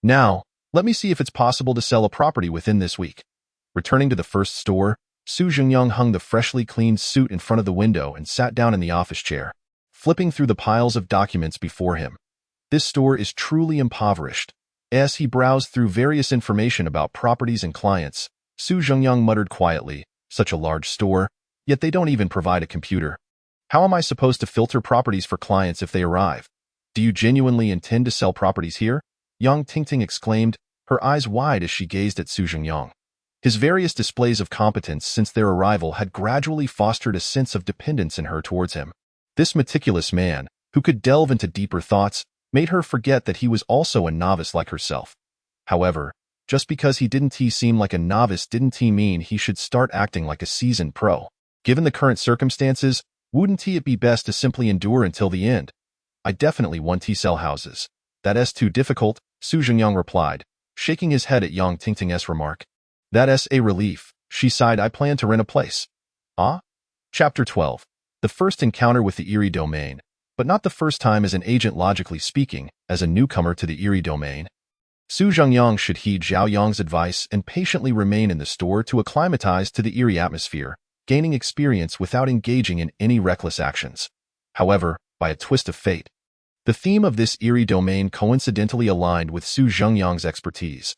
Now, let me see if it's possible to sell a property within this week. Returning to the first store, Su Zhengyang hung the freshly cleaned suit in front of the window and sat down in the office chair, flipping through the piles of documents before him. This store is truly impoverished. As he browsed through various information about properties and clients, Su Zhengyang muttered quietly, such a large store, yet they don't even provide a computer. How am I supposed to filter properties for clients if they arrive? Do you genuinely intend to sell properties here? Yang Tingting exclaimed, her eyes wide as she gazed at Su Zhengyang. His various displays of competence since their arrival had gradually fostered a sense of dependence in her towards him. This meticulous man, who could delve into deeper thoughts, made her forget that he was also a novice like herself. However, just because he didn't seem like a novice didn't mean he should start acting like a seasoned pro. Given the current circumstances, wouldn't it be best to simply endure until the end? I definitely want to sell houses. That's too difficult, Su Zhengyang replied, shaking his head at Yang Tingting's remark. That's a relief, she sighed. I plan to rent a place. Ah? Chapter 12. The first encounter with the eerie domain, but not the first time as an agent. Logically speaking, as a newcomer to the eerie domain, Su Zhengyang should heed Zhao Yong's advice and patiently remain in the store to acclimatize to the eerie atmosphere, gaining experience without engaging in any reckless actions. However, by a twist of fate, the theme of this eerie domain coincidentally aligned with Su Zhengyang's expertise.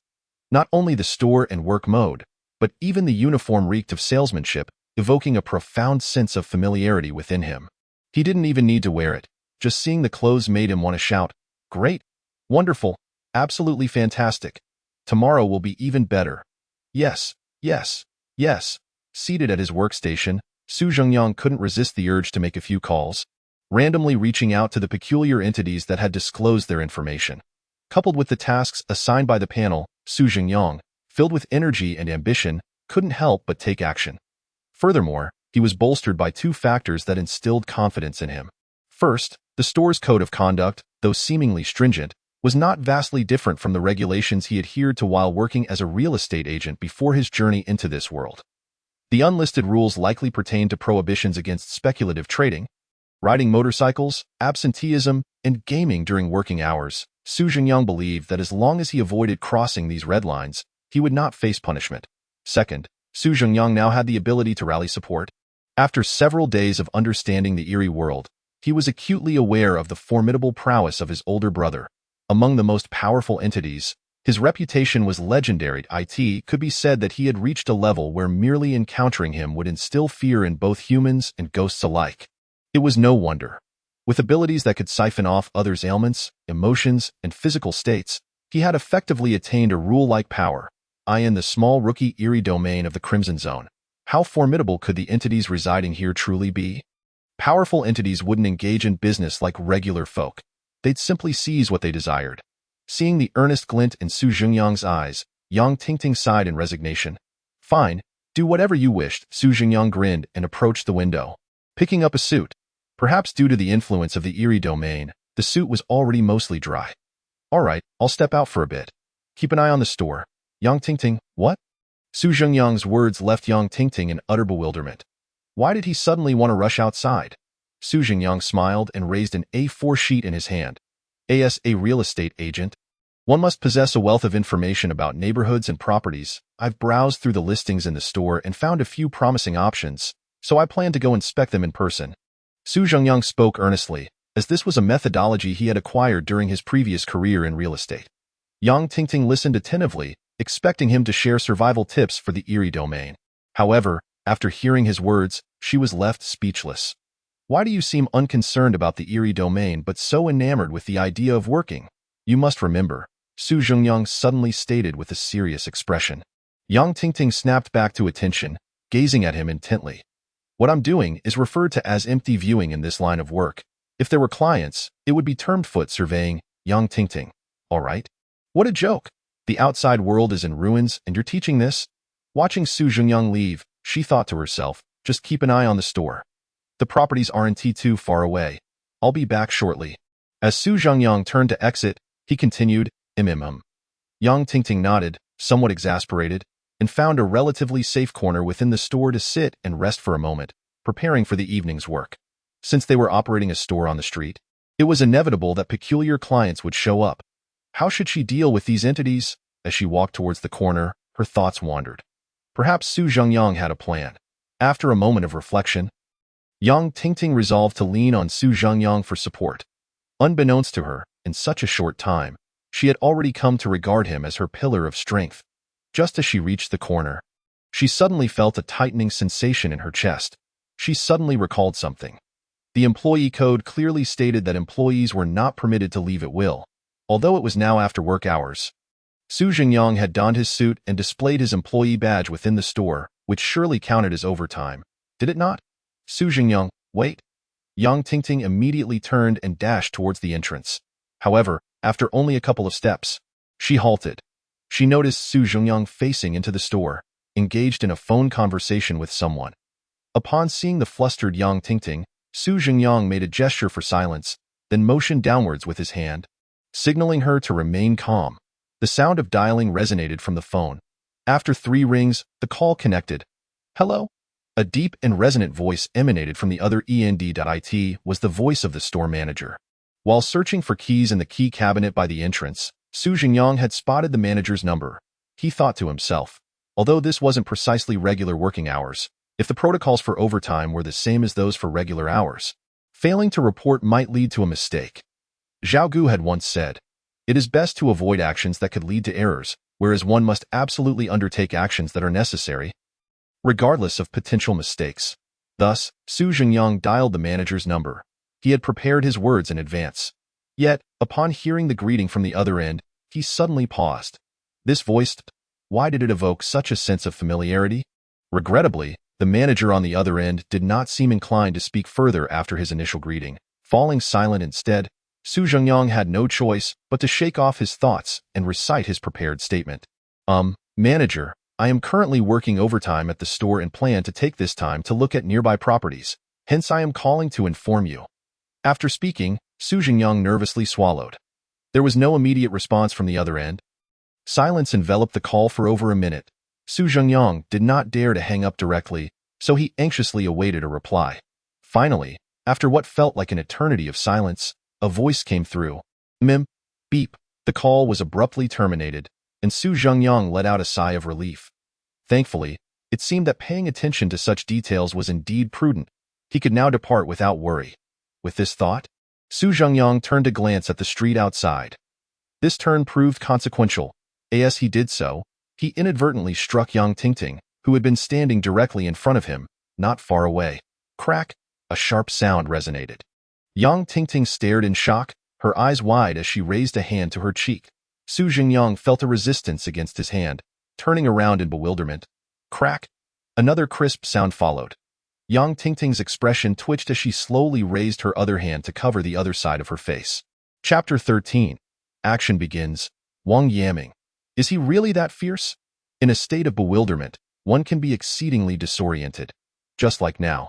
Not only the store and work mode, but even the uniform reeked of salesmanship, evoking a profound sense of familiarity within him. He didn't even need to wear it. Just seeing the clothes made him want to shout, "Great! Wonderful! Absolutely fantastic! Tomorrow will be even better!" Yes, yes, yes. Seated at his workstation, Su Zhengyang couldn't resist the urge to make a few calls, randomly reaching out to the peculiar entities that had disclosed their information. Coupled with the tasks assigned by the panel, Su Zhengyang, filled with energy and ambition, couldn't help but take action. Furthermore, he was bolstered by two factors that instilled confidence in him. First, the store's code of conduct, though seemingly stringent, was not vastly different from the regulations he adhered to while working as a real estate agent before his journey into this world. The unlisted rules likely pertained to prohibitions against speculative trading, riding motorcycles, absenteeism, and gaming during working hours. Su Zhengyang believed that as long as he avoided crossing these red lines, he would not face punishment. Second, Su Zhengyang now had the ability to rally support. After several days of understanding the eerie world, he was acutely aware of the formidable prowess of his older brother. Among the most powerful entities, his reputation was legendary. It could be said that he had reached a level where merely encountering him would instill fear in both humans and ghosts alike. It was no wonder. With abilities that could siphon off others' ailments, emotions, and physical states, he had effectively attained a rule-like power. In the small rookie eerie domain of the Crimson Zone, how formidable could the entities residing here truly be? Powerful entities wouldn't engage in business like regular folk. They'd simply seize what they desired. Seeing the earnest glint in Su Zhengyang's eyes, Yang Tingting sighed in resignation. Fine, do whatever you wished. Su Zhengyang grinned and approached the window, picking up a suit. Perhaps due to the influence of the eerie domain, the suit was already mostly dry. All right, I'll step out for a bit. Keep an eye on the store. Yang Tingting, what? Su Zhengyang's words left Yang Tingting in utter bewilderment. Why did he suddenly want to rush outside? Su Zhengyang smiled and raised an A4 sheet in his hand. As a real estate agent, one must possess a wealth of information about neighborhoods and properties. I've browsed through the listings in the store and found a few promising options, so I plan to go inspect them in person. Su Zhengyang spoke earnestly, as this was a methodology he had acquired during his previous career in real estate. Yang Tingting listened attentively, expecting him to share survival tips for the eerie domain. However, after hearing his words, she was left speechless. Why do you seem unconcerned about the eerie domain but so enamored with the idea of working? You must remember, Su Zhengyang suddenly stated with a serious expression. Yang Tingting snapped back to attention, gazing at him intently. What I'm doing is referred to as empty viewing in this line of work. If there were clients, it would be termed foot surveying. Yang Tingting. All right? What a joke. The outside world is in ruins and you're teaching this? Watching Su Zhengyang leave, she thought to herself, just keep an eye on the store. The properties aren't too far away. I'll be back shortly. As Su Zhengyang turned to exit, he continued, Yang Tingting nodded, somewhat exasperated, and found a relatively safe corner within the store to sit and rest for a moment, preparing for the evening's work. Since they were operating a store on the street, it was inevitable that peculiar clients would show up. How should she deal with these entities? As she walked towards the corner, her thoughts wandered. Perhaps Su Zhengyang had a plan. After a moment of reflection, Yang Tingting resolved to lean on Su Zhengyang for support. Unbeknownst to her, in such a short time, she had already come to regard him as her pillar of strength. Just as she reached the corner, she suddenly felt a tightening sensation in her chest. She suddenly recalled something. The employee code clearly stated that employees were not permitted to leave at will, although it was now after work hours. Su Zhengyang had donned his suit and displayed his employee badge within the store, which surely counted as overtime. Did it not? Su Zhengyang, wait. Yang Tingting immediately turned and dashed towards the entrance. However, after only a couple of steps, she halted. She noticed Su Zhengyang facing into the store, engaged in a phone conversation with someone. Upon seeing the flustered Yang Tingting, Su Zhengyang made a gesture for silence, then motioned downwards with his hand, signaling her to remain calm. The sound of dialing resonated from the phone. After 3 rings, the call connected. Hello? A deep and resonant voice emanated from the other end. It was the voice of the store manager. While searching for keys in the key cabinet by the entrance, Su Zhengyang had spotted the manager's number. He thought to himself, although this wasn't precisely regular working hours, if the protocols for overtime were the same as those for regular hours, failing to report might lead to a mistake. Zhao Gu had once said, it is best to avoid actions that could lead to errors, whereas one must absolutely undertake actions that are necessary, regardless of potential mistakes. Thus, Su Zhengyang dialed the manager's number. He had prepared his words in advance. Yet, upon hearing the greeting from the other end, he suddenly paused. This voice, why did it evoke such a sense of familiarity? Regrettably, The manager on the other end did not seem inclined to speak further after his initial greeting. Falling silent instead, Su Zhengyang had no choice but to shake off his thoughts and recite his prepared statement. Manager, I am currently working overtime at the store and plan to take this time to look at nearby properties. Hence I am calling to inform you. After speaking, Su Zhengyang nervously swallowed. There was no immediate response from the other end. Silence enveloped the call for over a minute. Su Zhengyang did not dare to hang up directly, so he anxiously awaited a reply. Finally, after what felt like an eternity of silence, a voice came through. Beep. The call was abruptly terminated, and Su Zhengyang let out a sigh of relief. Thankfully, it seemed that paying attention to such details was indeed prudent. He could now depart without worry. With this thought, Su Zhengyang turned to glance at the street outside. This turn proved consequential. As he did so, he inadvertently struck Yang Tingting, who had been standing directly in front of him, not far away. Crack! A sharp sound resonated. Yang Tingting stared in shock, her eyes wide as she raised a hand to her cheek. Su Zhengyang felt a resistance against his hand, turning around in bewilderment. Crack! Another crisp sound followed. Yang Tingting's expression twitched as she slowly raised her other hand to cover the other side of her face. Chapter 13. Action begins. Wang Yaming. Is he really that fierce? In a state of bewilderment, one can be exceedingly disoriented. Just like now.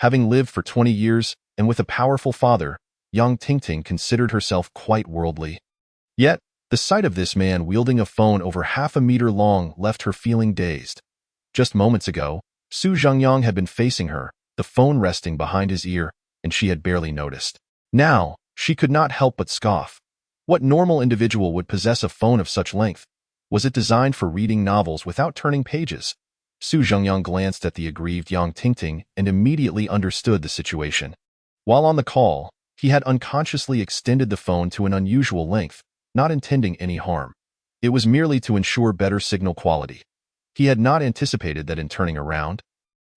Having lived for 20 years, and with a powerful father, Yang Tingting considered herself quite worldly. Yet, the sight of this man wielding a phone over half a meter long left her feeling dazed. Just moments ago, Su Zhengyang had been facing her, the phone resting behind his ear, and she had barely noticed. Now, she could not help but scoff. What normal individual would possess a phone of such length? Was it designed for reading novels without turning pages? Su Zhengyang glanced at the aggrieved Yang Tingting and immediately understood the situation. While on the call, he had unconsciously extended the phone to an unusual length, not intending any harm. It was merely to ensure better signal quality. He had not anticipated that in turning around,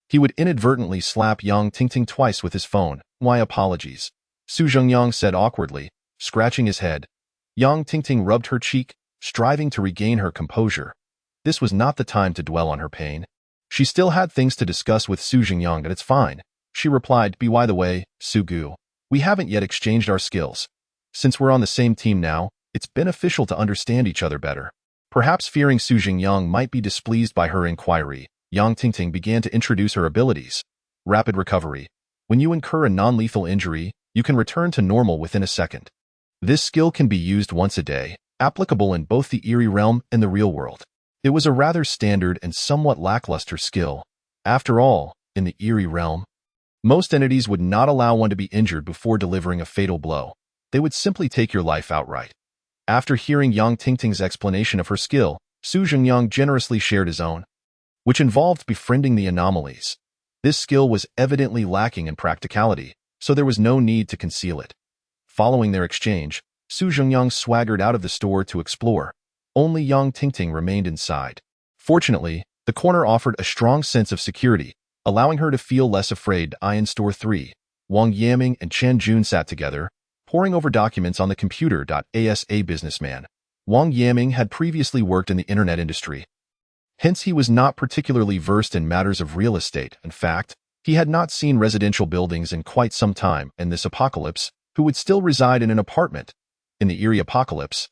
he would inadvertently slap Yang Tingting twice with his phone. My apologies, Su Zhengyang said awkwardly, scratching his head. Yang Tingting rubbed her cheek, striving to regain her composure. This was not the time to dwell on her pain. She still had things to discuss with Su Zhengyang, but it's fine. She replied, by the way, Su Gu, we haven't yet exchanged our skills. Since we're on the same team now, it's beneficial to understand each other better. Perhaps fearing Su Zhengyang might be displeased by her inquiry, Yang Tingting began to introduce her abilities. Rapid recovery. When you incur a non-lethal injury, you can return to normal within a second. This skill can be used once a day, applicable in both the Eerie realm and the real world. It was a rather standard and somewhat lackluster skill. After all, in the Eerie realm, most entities would not allow one to be injured before delivering a fatal blow. They would simply take your life outright. After hearing Yang Tingting's explanation of her skill, Su Zhengyang generously shared his own, which involved befriending the anomalies. This skill was evidently lacking in practicality, so there was no need to conceal it. Following their exchange, Su Zhengyang swaggered out of the store to explore. Only Yang Tingting remained inside. Fortunately, the corner offered a strong sense of security, allowing her to feel less afraid. In Store 3, Wang Yaming and Chen Jun sat together, poring over documents on the computer. As a businessman, Wang Yaming had previously worked in the internet industry. Hence, he was not particularly versed in matters of real estate. In fact, he had not seen residential buildings in quite some time. In this apocalypse, who would still reside in an apartment? In the Eerie apocalypse,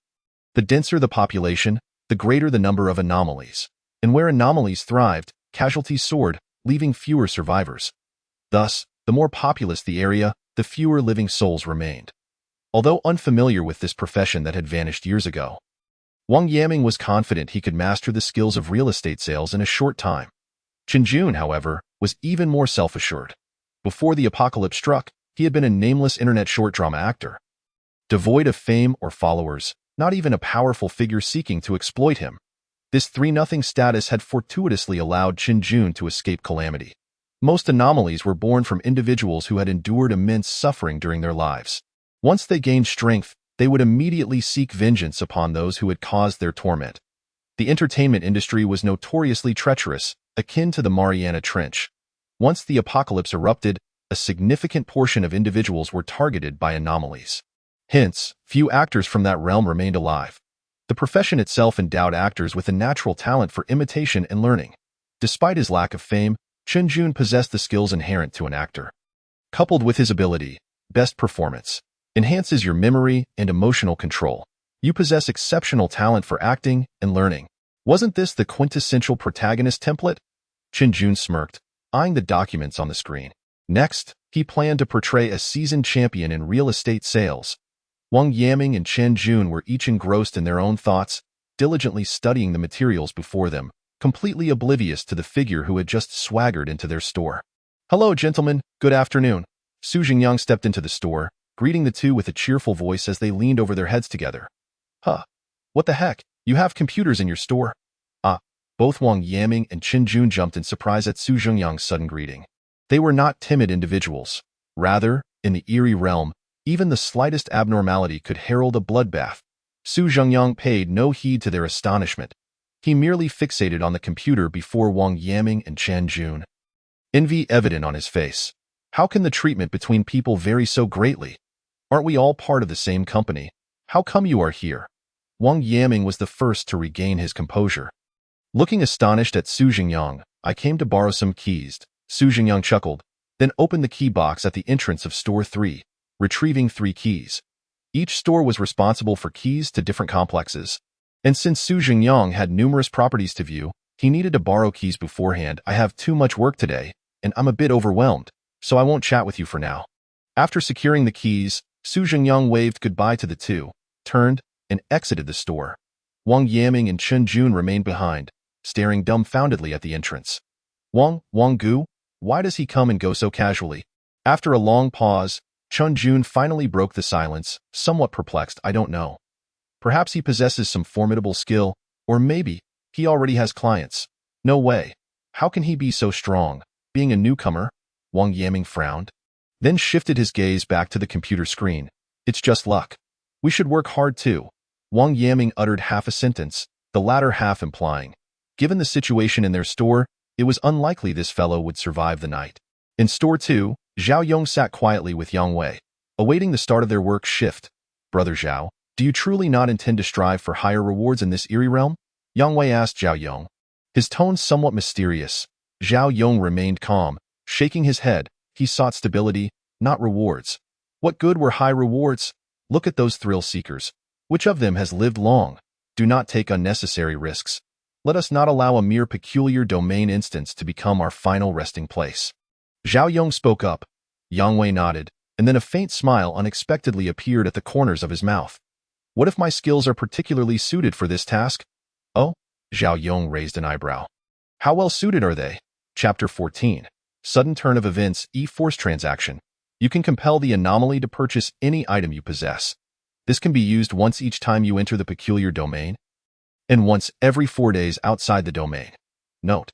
the denser the population, the greater the number of anomalies. And where anomalies thrived, casualties soared, leaving fewer survivors. Thus, the more populous the area, the fewer living souls remained. Although unfamiliar with this profession that had vanished years ago, Wang Yaming was confident he could master the skills of real estate sales in a short time. Chen Jun, however, was even more self-assured. Before the apocalypse struck, he had been a nameless internet short drama actor. Devoid of fame or followers, not even a powerful figure seeking to exploit him. This 3-0 status had fortuitously allowed Chen Jun to escape calamity. Most anomalies were born from individuals who had endured immense suffering during their lives. Once they gained strength, they would immediately seek vengeance upon those who had caused their torment. The entertainment industry was notoriously treacherous, akin to the Mariana Trench. Once the apocalypse erupted, a significant portion of individuals were targeted by anomalies. Hence, few actors from that realm remained alive. The profession itself endowed actors with a natural talent for imitation and learning. Despite his lack of fame, Chen Jun possessed the skills inherent to an actor. Coupled with his ability, best performance, enhances your memory and emotional control. You possess exceptional talent for acting and learning. Wasn't this the quintessential protagonist template? Chen Jun smirked, eyeing the documents on the screen. Next, he planned to portray a seasoned champion in real estate sales. Wang Yaming and Chen Jun were each engrossed in their own thoughts, diligently studying the materials before them, completely oblivious to the figure who had just swaggered into their store. "Hello, gentlemen. Good afternoon." Su Jingyang stepped into the store, greeting the two with a cheerful voice as they leaned over their heads together. "Huh. What the heck? You have computers in your store?" Both Wang Yaming and Chen Jun jumped in surprise at Su Jingyang's sudden greeting. They were not timid individuals. Rather, in the eerie realm, even the slightest abnormality could herald a bloodbath. Su Jingyang paid no heed to their astonishment. He merely fixated on the computer before Wang Yaming and Chen Jun. Envy evident on his face. How can the treatment between people vary so greatly? Aren't we all part of the same company? How come you are here? Wang Yaming was the first to regain his composure. Looking astonished at Su Jingyang, "I came to borrow some keys." Su Jingyang chuckled, then opened the key box at the entrance of Store 3, retrieving 3 keys. Each store was responsible for keys to different complexes. And since Su Jingyang had numerous properties to view, he needed to borrow keys beforehand. "I have too much work today, and I'm a bit overwhelmed, so I won't chat with you for now." After securing the keys, Su Jingyang waved goodbye to the two, turned, and exited the store. Wang Yaming and Chen Jun remained behind, staring dumbfoundedly at the entrance. Wang Gu? Why does he come and go so casually?" After a long pause, Chen Jun finally broke the silence, somewhat perplexed. "I don't know. Perhaps he possesses some formidable skill, or maybe he already has clients." "No way. How can he be so strong, being a newcomer?" Wang Yaming frowned, then shifted his gaze back to the computer screen. "It's just luck. We should work hard too." Wang Yaming uttered half a sentence, the latter half implying, given the situation in their store, it was unlikely this fellow would survive the night. In Store 2, Zhao Yong sat quietly with Yang Wei, awaiting the start of their work shift. "Brother Zhao, do you truly not intend to strive for higher rewards in this eerie realm?" Yang Wei asked Zhao Yong. His tone somewhat mysterious. Zhao Yong remained calm, shaking his head. He sought stability, not rewards. What good were high rewards? Look at those thrill seekers. Which of them has lived long? Do not take unnecessary risks. Let us not allow a mere peculiar domain instance to become our final resting place. Zhao Yong spoke up. Yang Wei nodded, and then a faint smile unexpectedly appeared at the corners of his mouth. "What if my skills are particularly suited for this task?" "Oh?" Zhao Yong raised an eyebrow. "How well suited are they?" Chapter 14. Sudden turn of events, E-Force transaction. You can compel the anomaly to purchase any item you possess. This can be used once each time you enter the peculiar domain, and once every 4 days outside the domain. Note: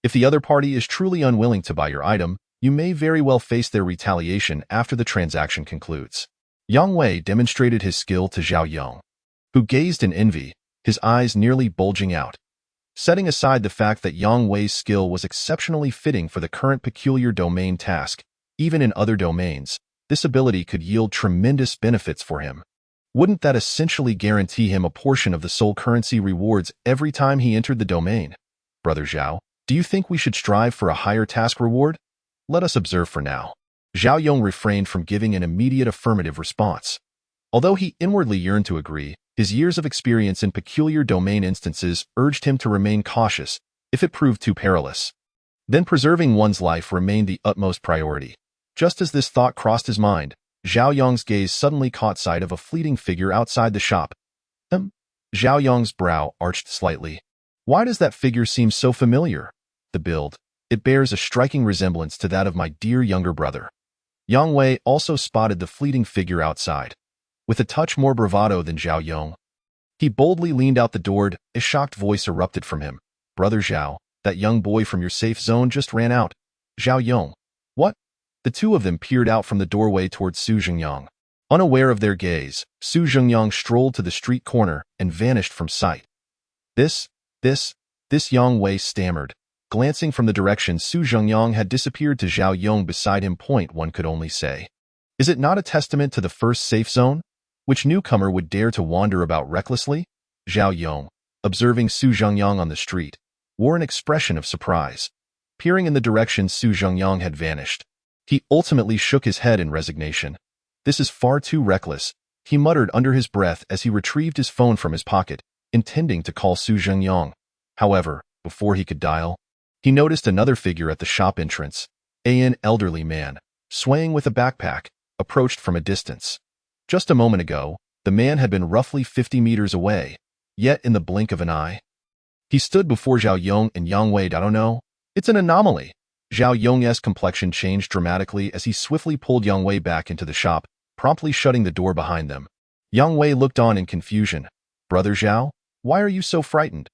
if the other party is truly unwilling to buy your item, you may very well face their retaliation after the transaction concludes. Yang Wei demonstrated his skill to Zhao Yong, who gazed in envy, his eyes nearly bulging out. Setting aside the fact that Yang Wei's skill was exceptionally fitting for the current peculiar domain task, even in other domains, this ability could yield tremendous benefits for him. Wouldn't that essentially guarantee him a portion of the soul currency rewards every time he entered the domain? "Brother Zhao, do you think we should strive for a higher task reward? Let us observe for now." Zhao Yong refrained from giving an immediate affirmative response. Although he inwardly yearned to agree, his years of experience in peculiar domain instances urged him to remain cautious if it proved too perilous. Then preserving one's life remained the utmost priority. Just as this thought crossed his mind, Zhao Yong's gaze suddenly caught sight of a fleeting figure outside the shop. Zhao Yong's brow arched slightly. Why does that figure seem so familiar? The build. It bears a striking resemblance to that of my dear younger brother. Yang Wei also spotted the fleeting figure outside. With a touch more bravado than Zhao Yong, he boldly leaned out the door. A shocked voice erupted from him. "Brother Zhao, that young boy from your safe zone just ran out." Zhao Yong. "What?" The two of them peered out from the doorway towards Su Jingyang. Unaware of their gaze, Su Jingyang strolled to the street corner and vanished from sight. This Yang Wei stammered. Glancing from the direction Su Jingyang had disappeared to Zhao Yong beside him. One could only say, is it not a testament to the first safe zone? Which newcomer would dare to wander about recklessly? Zhao Yong, observing Su Jingyang on the street, wore an expression of surprise. peering in the direction Su Zhengyang had vanished. He ultimately shook his head in resignation. This is far too reckless, he muttered under his breath as he retrieved his phone from his pocket, intending to call Su Zhengyang. However, before he could dial, he noticed another figure at the shop entrance. An elderly man, swaying with a backpack, approached from a distance. Just a moment ago, the man had been roughly 50 meters away, yet in the blink of an eye, he stood before Zhao Yong and Yang Wei. I don't know. It's an anomaly. Zhao Yong's complexion changed dramatically as he swiftly pulled Yang Wei back into the shop, promptly shutting the door behind them. Yang Wei looked on in confusion. Brother Zhao, why are you so frightened?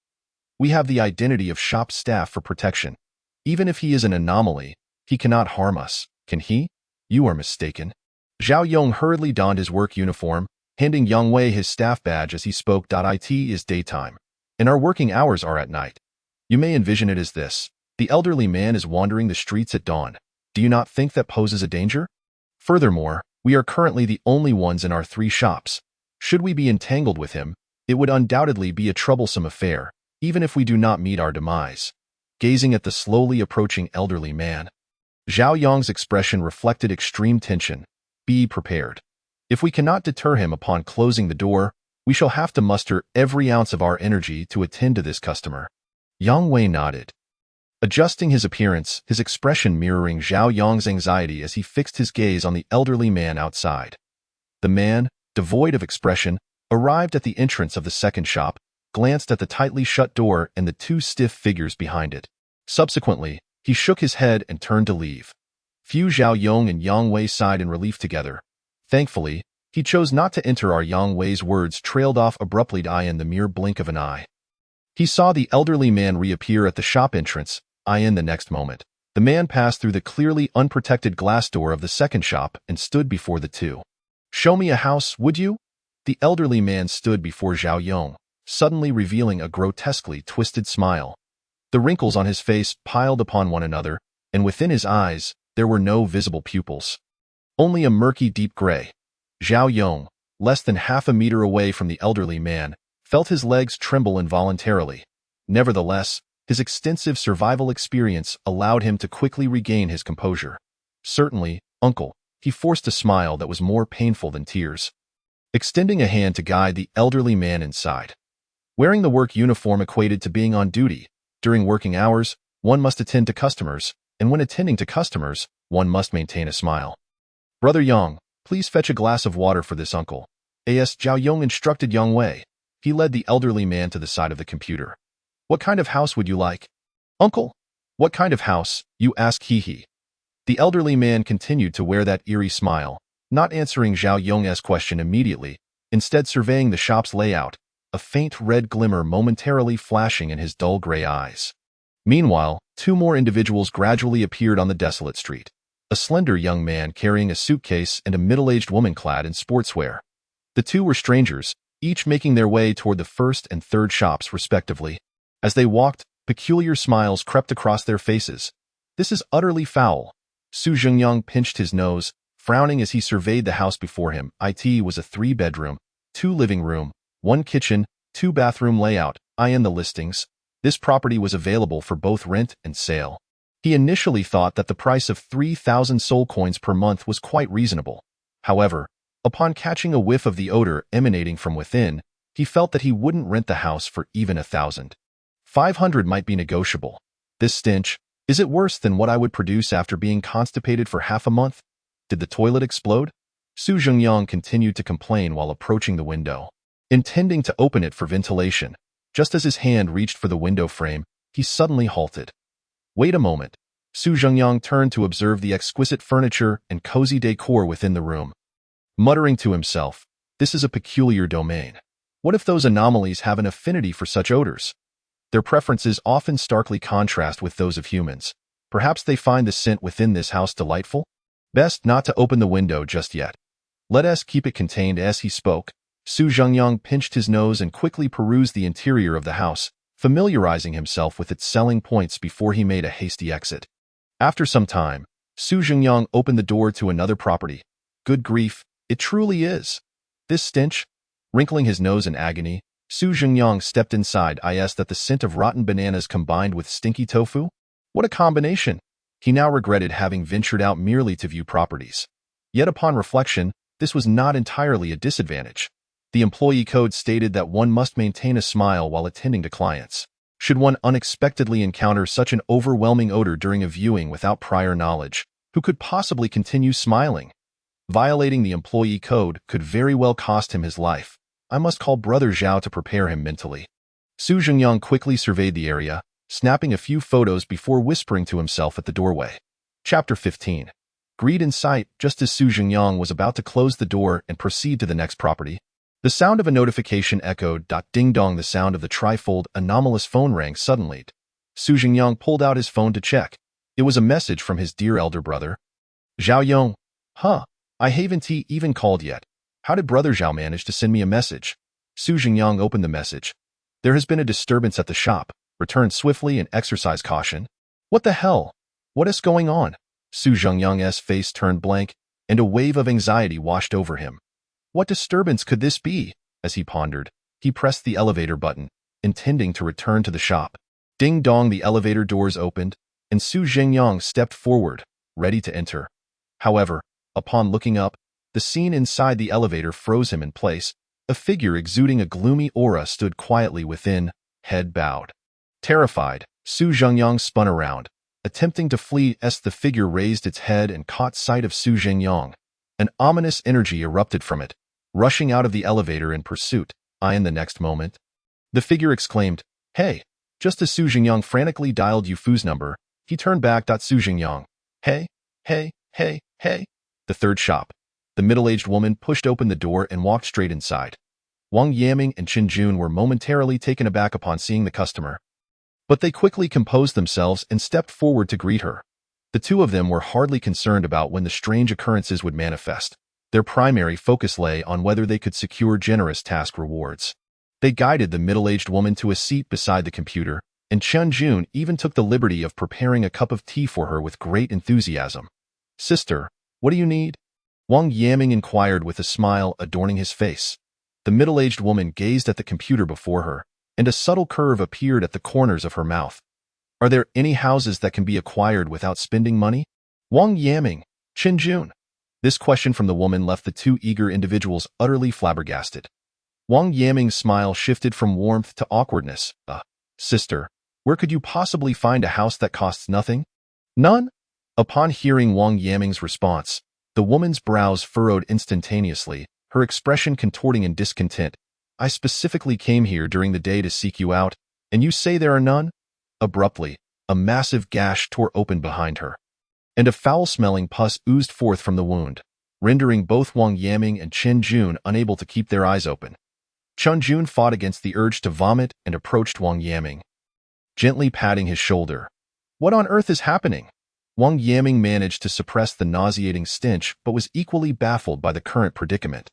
We have the identity of shop staff for protection. Even if he is an anomaly, he cannot harm us, can he? You are mistaken. Zhao Yong hurriedly donned his work uniform, handing Yang Wei his staff badge as he spoke. It is daytime, and our working hours are at night. You may envision it as this. The elderly man is wandering the streets at dawn. Do you not think that poses a danger? Furthermore, we are currently the only ones in our 3 shops. Should we be entangled with him, it would undoubtedly be a troublesome affair, even if we do not meet our demise. Gazing at the slowly approaching elderly man, Zhao Yong's expression reflected extreme tension. Be prepared. If we cannot deter him upon closing the door, we shall have to muster every ounce of our energy to attend to this customer. Yang Wei nodded, adjusting his appearance, his expression mirroring Zhao Yong's anxiety as he fixed his gaze on the elderly man outside. The man, devoid of expression, arrived at the entrance of the second shop, glanced at the tightly shut door and the 2 stiff figures behind it. Subsequently, he shook his head and turned to leave. Fu Zhao Yong and Yang Wei sighed in relief together. Thankfully, he chose not to enter. Our Yang Wei's words trailed off abruptly in the mere blink of an eye. He saw the elderly man reappear at the shop entrance. In the next moment, the man passed through the clearly unprotected glass door of the second shop and stood before the 2. Show me a house, would you? The elderly man stood before Zhao Yong, suddenly revealing a grotesquely twisted smile. The wrinkles on his face piled upon one another, and within his eyes, there were no visible pupils. Only a murky deep gray. Zhao Yong, less than half a meter away from the elderly man, felt his legs tremble involuntarily. Nevertheless, his extensive survival experience allowed him to quickly regain his composure. Certainly, uncle, he forced a smile that was more painful than tears, extending a hand to guide the elderly man inside. Wearing the work uniform equated to being on duty. During working hours, one must attend to customers, and when attending to customers, one must maintain a smile. Brother Yang, please fetch a glass of water for this uncle. Zhao Yong instructed Yang Wei. He led the elderly man to the side of the computer. What kind of house would you like? Uncle, what kind of house, you ask? He. The elderly man continued to wear that eerie smile, not answering Zhao Yong's question immediately, instead surveying the shop's layout, a faint red glimmer momentarily flashing in his dull gray eyes. Meanwhile, 2 more individuals gradually appeared on the desolate street. A slender young man carrying a suitcase and a middle-aged woman clad in sportswear. The 2 were strangers, each making their way toward the first and third shops respectively. As they walked, peculiar smiles crept across their faces. This is utterly foul. Su Zhengyang pinched his nose, frowning as he surveyed the house before him. It was a 3-bedroom, 2 living room, 1 kitchen, 2 bathroom layout. In the listings, this property was available for both rent and sale. He initially thought that the price of 3,000 soul coins per month was quite reasonable. However, upon catching a whiff of the odor emanating from within, he felt that he wouldn't rent the house for even 1,000. 500 might be negotiable. This stench, is it worse than what I would produce after being constipated for half a month? Did the toilet explode? Su Zhengyang continued to complain while approaching the window, intending to open it for ventilation. Just as his hand reached for the window frame, he suddenly halted. Wait a moment. Su Zhengyang turned to observe the exquisite furniture and cozy decor within the room. Muttering to himself, this is a peculiar domain. What if those anomalies have an affinity for such odors? Their preferences often starkly contrast with those of humans. Perhaps they find the scent within this house delightful? Best not to open the window just yet. Let us keep it contained. As he spoke, Su Zhengyang pinched his nose and quickly perused the interior of the house, familiarizing himself with its selling points before he made a hasty exit. After some time, Su Zhengyang opened the door to another property. Good grief, it truly is. This stench? Wrinkling his nose in agony, Su Zhengyang stepped inside. That the scent of rotten bananas combined with stinky tofu? What a combination! He now regretted having ventured out merely to view properties. Yet upon reflection, this was not entirely a disadvantage. The employee code stated that one must maintain a smile while attending to clients. Should one unexpectedly encounter such an overwhelming odor during a viewing without prior knowledge, who could possibly continue smiling? Violating the employee code could very well cost him his life. I must call Brother Zhao to prepare him mentally. Su Zhengyang quickly surveyed the area, snapping a few photos before whispering to himself at the doorway. Chapter 15. Greed in sight. Just as Su Zhengyang was about to close the door and proceed to the next property, the sound of a notification echoed. Ding dong. The sound of the trifold anomalous phone rang suddenly. Su Zhengyang pulled out his phone to check. It was a message from his dear elder brother. Zhao Yong. Huh. I haven't even called yet. How did Brother Zhao manage to send me a message? Su Zhengyang opened the message. There has been a disturbance at the shop. Return swiftly and exercise caution. What the hell? What is going on? Su Zhengyang's face turned blank, and a wave of anxiety washed over him. What disturbance could this be? As he pondered, he pressed the elevator button, intending to return to the shop. Ding dong, the elevator doors opened, and Su Zhengyang stepped forward, ready to enter. However, upon looking up, the scene inside the elevator froze him in place. A figure exuding a gloomy aura stood quietly within, head bowed. Terrified, Su Zhengyang spun around, attempting to flee as the figure raised its head and caught sight of Su Zhengyang. An ominous energy erupted from it, rushing out of the elevator in pursuit. In the next moment, the figure exclaimed, "Hey!" Just as Su Zhengyang frantically dialed Yufu's number, he turned back. Su Zhengyang. Hey, hey, hey, hey. The third shop. The middle-aged woman pushed open the door and walked straight inside. Wang Yaming and Qin Jun were momentarily taken aback upon seeing the customer, but they quickly composed themselves and stepped forward to greet her. The two of them were hardly concerned about when the strange occurrences would manifest. Their primary focus lay on whether they could secure generous task rewards. They guided the middle-aged woman to a seat beside the computer, and Qin Jun even took the liberty of preparing a cup of tea for her with great enthusiasm. "Sister, what do you need?" Wang Yaming inquired with a smile adorning his face. The middle-aged woman gazed at the computer before her, and a subtle curve appeared at the corners of her mouth. "Are there any houses that can be acquired without spending money?" Wang Yaming, Qin Jun. This question from the woman left the two eager individuals utterly flabbergasted. Wang Yaming's smile shifted from warmth to awkwardness. Sister, where could you possibly find a house that costs nothing?" "None?" Upon hearing Wang Yaming's response, the woman's brows furrowed instantaneously, her expression contorting in discontent. "I specifically came here during the day to seek you out, and you say there are none?" Abruptly, a massive gash tore open behind her, and a foul-smelling pus oozed forth from the wound, rendering both Wang Yaming and Qin Jun unable to keep their eyes open. Qin Jun fought against the urge to vomit and approached Wang Yaming, gently patting his shoulder. "What on earth is happening?" Wang Yaming managed to suppress the nauseating stench but was equally baffled by the current predicament.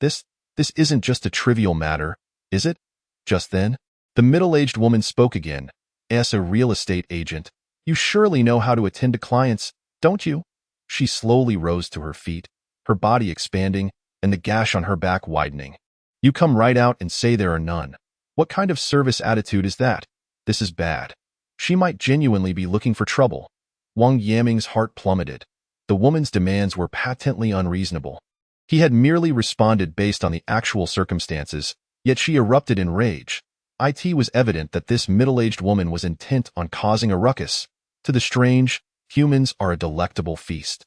This isn't just a trivial matter, is it?" Just then, the middle-aged woman spoke again. "As a real estate agent, you surely know how to attend to clients, don't you?" She slowly rose to her feet, her body expanding and the gash on her back widening. "You come right out and say there are none. What kind of service attitude is that? This is bad." She might genuinely be looking for trouble. Wang Yaming's heart plummeted. The woman's demands were patently unreasonable. He had merely responded based on the actual circumstances, yet she erupted in rage. It was evident that this middle-aged woman was intent on causing a ruckus. To the strange, humans are a delectable feast.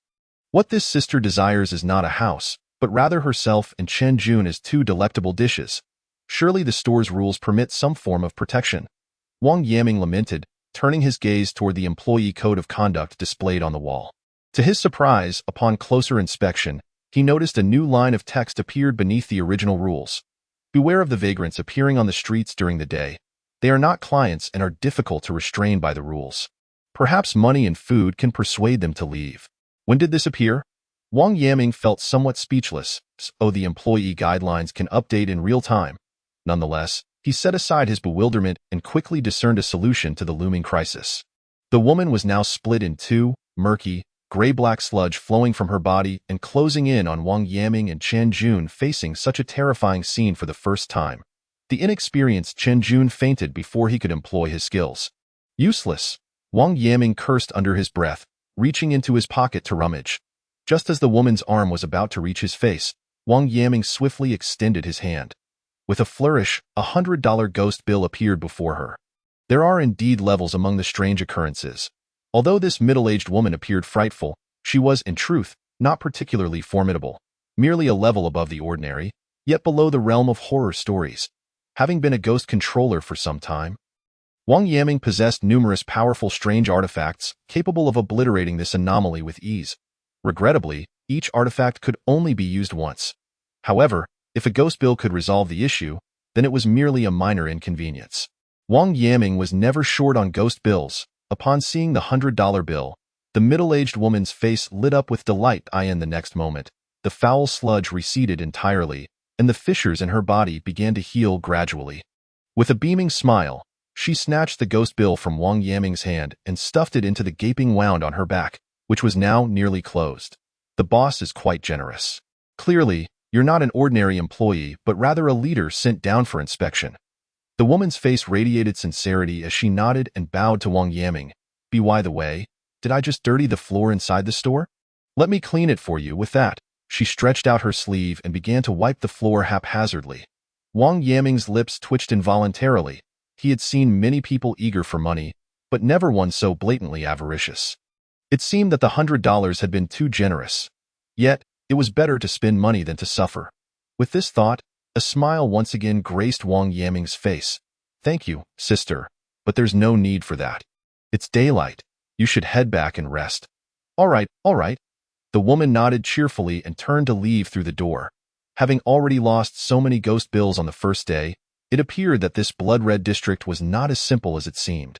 What this sister desires is not a house, but rather herself and Qin Jun as two delectable dishes. Surely the store's rules permit some form of protection. Wang Yaming lamented, turning his gaze toward the employee code of conduct displayed on the wall. To his surprise, upon closer inspection, he noticed a new line of text appeared beneath the original rules. "Beware of the vagrants appearing on the streets during the day. They are not clients and are difficult to restrain by the rules. Perhaps money and food can persuade them to leave." When did this appear? Wang Yaming felt somewhat speechless, so the employee guidelines can update in real time. Nonetheless, he set aside his bewilderment and quickly discerned a solution to the looming crisis. The woman was now split in two, murky, gray-black sludge flowing from her body and closing in on Wang Yaming and Qin Jun, facing such a terrifying scene for the first time. The inexperienced Qin Jun fainted before he could employ his skills. "Useless. Wang Yaming cursed under his breath, reaching into his pocket to rummage. Just as the woman's arm was about to reach his face, Wang Yaming swiftly extended his hand. With a flourish, $100 ghost bill appeared before her. There are indeed levels among the strange occurrences. Although this middle-aged woman appeared frightful, she was, in truth, not particularly formidable, merely a level above the ordinary, yet below the realm of horror stories. Having been a ghost controller for some time, Wang Yaming possessed numerous powerful strange artifacts capable of obliterating this anomaly with ease. Regrettably, each artifact could only be used once. However, if a ghost bill could resolve the issue, then it was merely a minor inconvenience. Wang Yaming was never short on ghost bills. Upon seeing the $100 bill, the middle-aged woman's face lit up with delight. In the next moment, the foul sludge receded entirely, and the fissures in her body began to heal gradually. With a beaming smile, she snatched the ghost bill from Wang Yaming's hand and stuffed it into the gaping wound on her back, which was now nearly closed. The boss is quite generous. Clearly, you're not an ordinary employee, but rather a leader sent down for inspection. The woman's face radiated sincerity as she nodded and bowed to Wang Yaming. By the way, did I just dirty the floor inside the store? Let me clean it for you. With that, she stretched out her sleeve and began to wipe the floor haphazardly. Wang Yaming's lips twitched involuntarily. He had seen many people eager for money, but never one so blatantly avaricious. It seemed that the $100 had been too generous. Yet, it was better to spend money than to suffer. With this thought, a smile once again graced Wang Yaming's face. Thank you, sister, but there's no need for that. It's daylight. You should head back and rest. All right. The woman nodded cheerfully and turned to leave through the door. Having already lost so many ghost bills on the first day, it appeared that this blood-red district was not as simple as it seemed.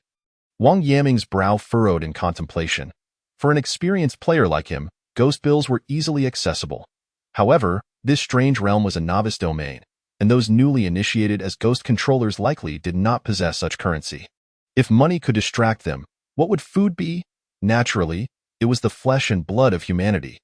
Wang Yaming's brow furrowed in contemplation. For an experienced player like him, ghost bills were easily accessible. However, this strange realm was a novice domain, and those newly initiated as ghost controllers likely did not possess such currency. If money could distract them, what would food be? Naturally, it was the flesh and blood of humanity.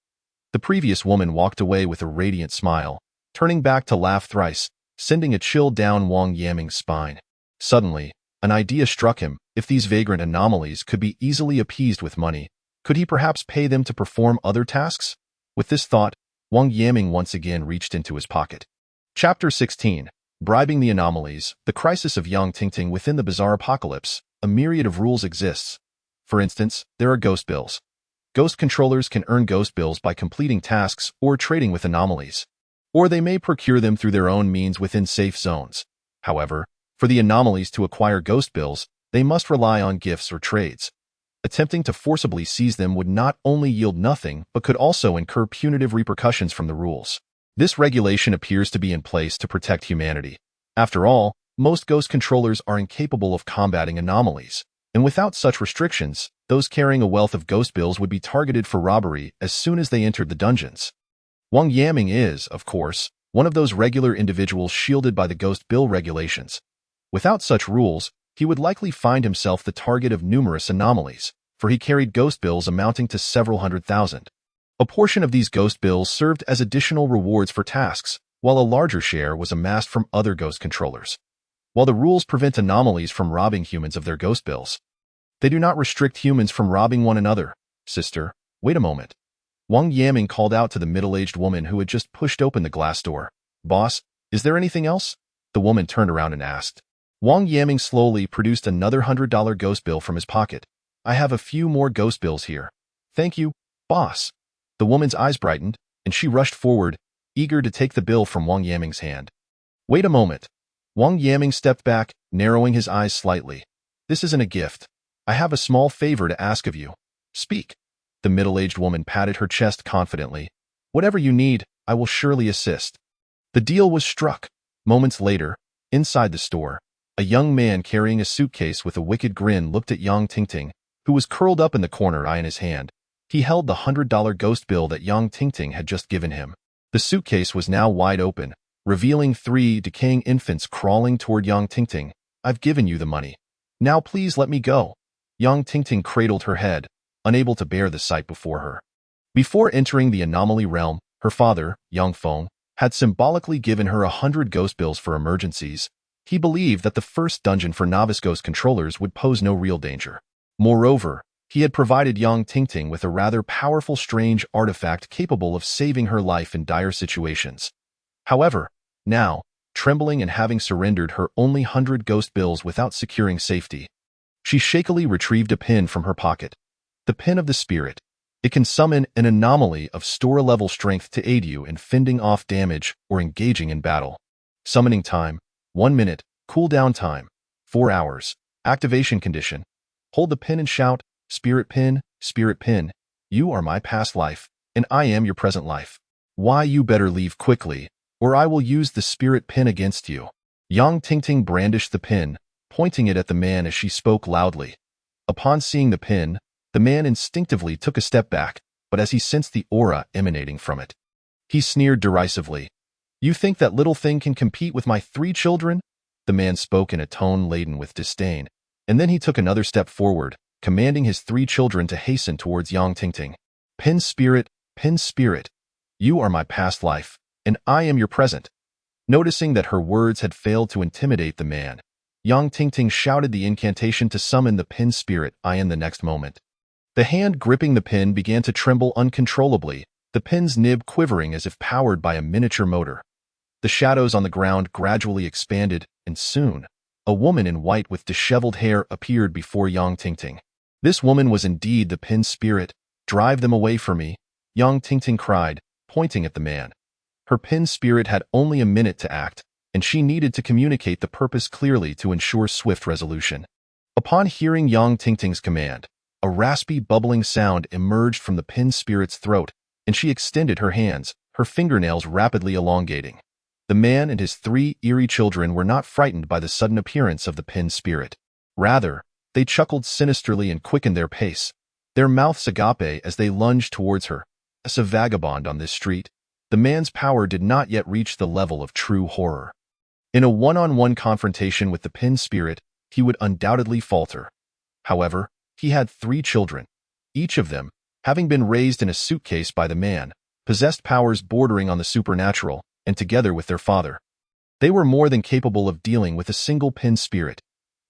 The previous woman walked away with a radiant smile, turning back to laugh thrice, sending a chill down Wang Yaming's spine. Suddenly, an idea struck him. If these vagrant anomalies could be easily appeased with money, could he perhaps pay them to perform other tasks? With this thought, Wang Yaming once again reached into his pocket. Chapter 16. Bribing the Anomalies, the Crisis of Yang Tingting. Within the bizarre apocalypse, a myriad of rules exists. For instance, there are ghost bills. Ghost controllers can earn ghost bills by completing tasks or trading with anomalies. Or they may procure them through their own means within safe zones. However, for the anomalies to acquire ghost bills, they must rely on gifts or trades. Attempting to forcibly seize them would not only yield nothing, but could also incur punitive repercussions from the rules. This regulation appears to be in place to protect humanity. After all, most ghost controllers are incapable of combating anomalies, and without such restrictions, those carrying a wealth of ghost bills would be targeted for robbery as soon as they entered the dungeons. Wang Yaming is, of course, one of those regular individuals shielded by the ghost bill regulations. Without such rules, he would likely find himself the target of numerous anomalies, for he carried ghost bills amounting to several hundred thousand. A portion of these ghost bills served as additional rewards for tasks, while a larger share was amassed from other ghost controllers. While the rules prevent anomalies from robbing humans of their ghost bills, they do not restrict humans from robbing one another. Sister, wait a moment. Wang Yaming called out to the middle-aged woman who had just pushed open the glass door. Boss, is there anything else? The woman turned around and asked. Wang Yaming slowly produced another $100 ghost bill from his pocket. I have a few more ghost bills here. Thank you, boss. The woman's eyes brightened, and she rushed forward, eager to take the bill from Wang Yaming's hand. Wait a moment. Wang Yaming stepped back, narrowing his eyes slightly. This isn't a gift. I have a small favor to ask of you. Speak. The middle-aged woman patted her chest confidently. Whatever you need, I will surely assist. The deal was struck. Moments later, inside the store, a young man carrying a suitcase with a wicked grin looked at Yang Tingting, who was curled up in the corner in his hand. He held the $100 ghost bill that Yang Tingting had just given him. The suitcase was now wide open, revealing 3 decaying infants crawling toward Yang Tingting. I've given you the money. Now please let me go. Yang Tingting cradled her head, unable to bear the sight before her. Before entering the anomaly realm, her father, Yang Feng, had symbolically given her 100 ghost bills for emergencies. He believed that the first dungeon for novice ghost controllers would pose no real danger. Moreover, he had provided Yang Tingting with a rather powerful strange artifact capable of saving her life in dire situations. However, now, trembling and having surrendered her only 100 ghost bills without securing safety, she shakily retrieved a pin from her pocket. The pin of the spirit. It can summon an anomaly of store-level strength to aid you in fending off damage or engaging in battle. Summoning time, 1 minute. Cooldown time, 4 hours. Activation condition. Hold the pin and shout, Spirit Pin, you are my past life, and I am your present life. Why you better leave quickly, or I will use the spirit pin against you. Yang Tingting brandished the pin, pointing it at the man as she spoke loudly. Upon seeing the pin, the man instinctively took a step back, but as he sensed the aura emanating from it, he sneered derisively. You think that little thing can compete with my 3 children? The man spoke in a tone laden with disdain, and then he took another step forward, commanding his 3 children to hasten towards Yang Tingting. Pin spirit, you are my past life, and I am your present. Noticing that her words had failed to intimidate the man, Yang Tingting shouted the incantation to summon the pin spirit in the next moment. The hand gripping the pin began to tremble uncontrollably, the pin's nib quivering as if powered by a miniature motor. The shadows on the ground gradually expanded, and soon, a woman in white with disheveled hair appeared before Yang Tingting. This woman was indeed the pin spirit. Drive them away from me, Yang Tingting cried, pointing at the man. Her pin spirit had only a minute to act, and she needed to communicate the purpose clearly to ensure swift resolution. Upon hearing Yang Tingting's command, a raspy, bubbling sound emerged from the pin spirit's throat, and she extended her hands, her fingernails rapidly elongating. The man and his 3 eerie children were not frightened by the sudden appearance of the pin spirit. Rather, they chuckled sinisterly and quickened their pace, their mouths agape as they lunged towards her. As a vagabond on this street, the man's power did not yet reach the level of true horror. In a one-on-one confrontation with the pin spirit, he would undoubtedly falter. However, he had 3 children. Each of them, having been raised in a suitcase by the man, possessed powers bordering on the supernatural, and together with their father, they were more than capable of dealing with a single pin spirit.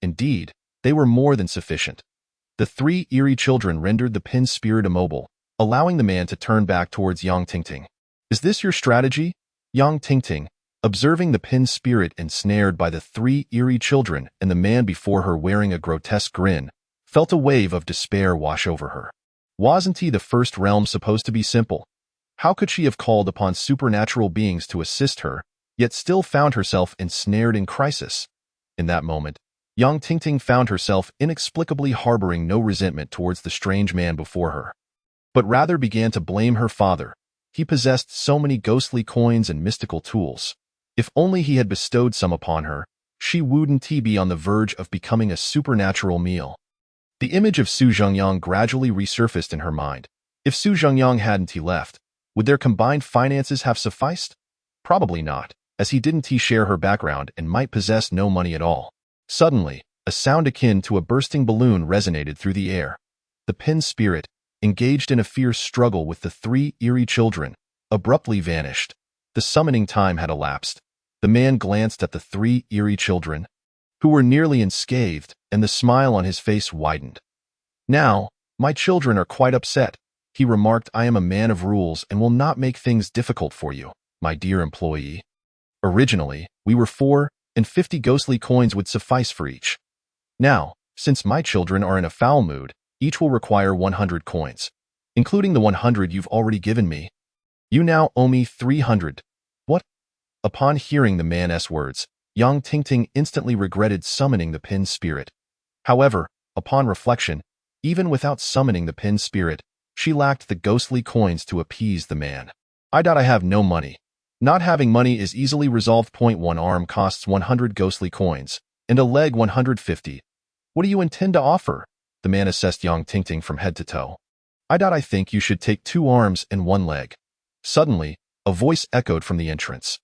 Indeed, they were more than sufficient. The 3 eerie children rendered the pin spirit immobile, allowing the man to turn back towards Yang Tingting. Is this your strategy? Yang Tingting, observing the pin spirit ensnared by the 3 eerie children and the man before her wearing a grotesque grin, felt a wave of despair wash over her. Wasn't he the first realm supposed to be simple? How could she have called upon supernatural beings to assist her, yet still found herself ensnared in crisis? In that moment, Yang Tingting found herself inexplicably harboring no resentment towards the strange man before her, but rather began to blame her father. He possessed so many ghostly coins and mystical tools. If only he had bestowed some upon her, she wouldn't be on the verge of becoming a supernatural meal. The image of Su Zhengyang gradually resurfaced in her mind. If Su Zhengyang hadn't left, would their combined finances have sufficed? Probably not, as he didn't share her background and might possess no money at all. Suddenly, a sound akin to a bursting balloon resonated through the air. The pin spirit, engaged in a fierce struggle with the 3 eerie children, abruptly vanished. The summoning time had elapsed. The man glanced at the 3 eerie children, who were nearly unscathed, and the smile on his face widened. Now, my children are quite upset, he remarked. I am a man of rules and will not make things difficult for you, my dear employee. Originally, we were 4, and 50 ghostly coins would suffice for each. Now, since my children are in a foul mood, each will require 100 coins, including the 100 you've already given me. You now owe me 300. What? Upon hearing the man's words, Yang Tingting instantly regretted summoning the pin spirit. However, upon reflection, even without summoning the pin spirit, she lacked the ghostly coins to appease the man. I have no money. Not having money is easily resolved. 1 arm costs 100 ghostly coins, and a leg 150. What do you intend to offer? The man assessed Yang Tingting from head to toe. I think you should take 2 arms and 1 leg. Suddenly, a voice echoed from the entrance.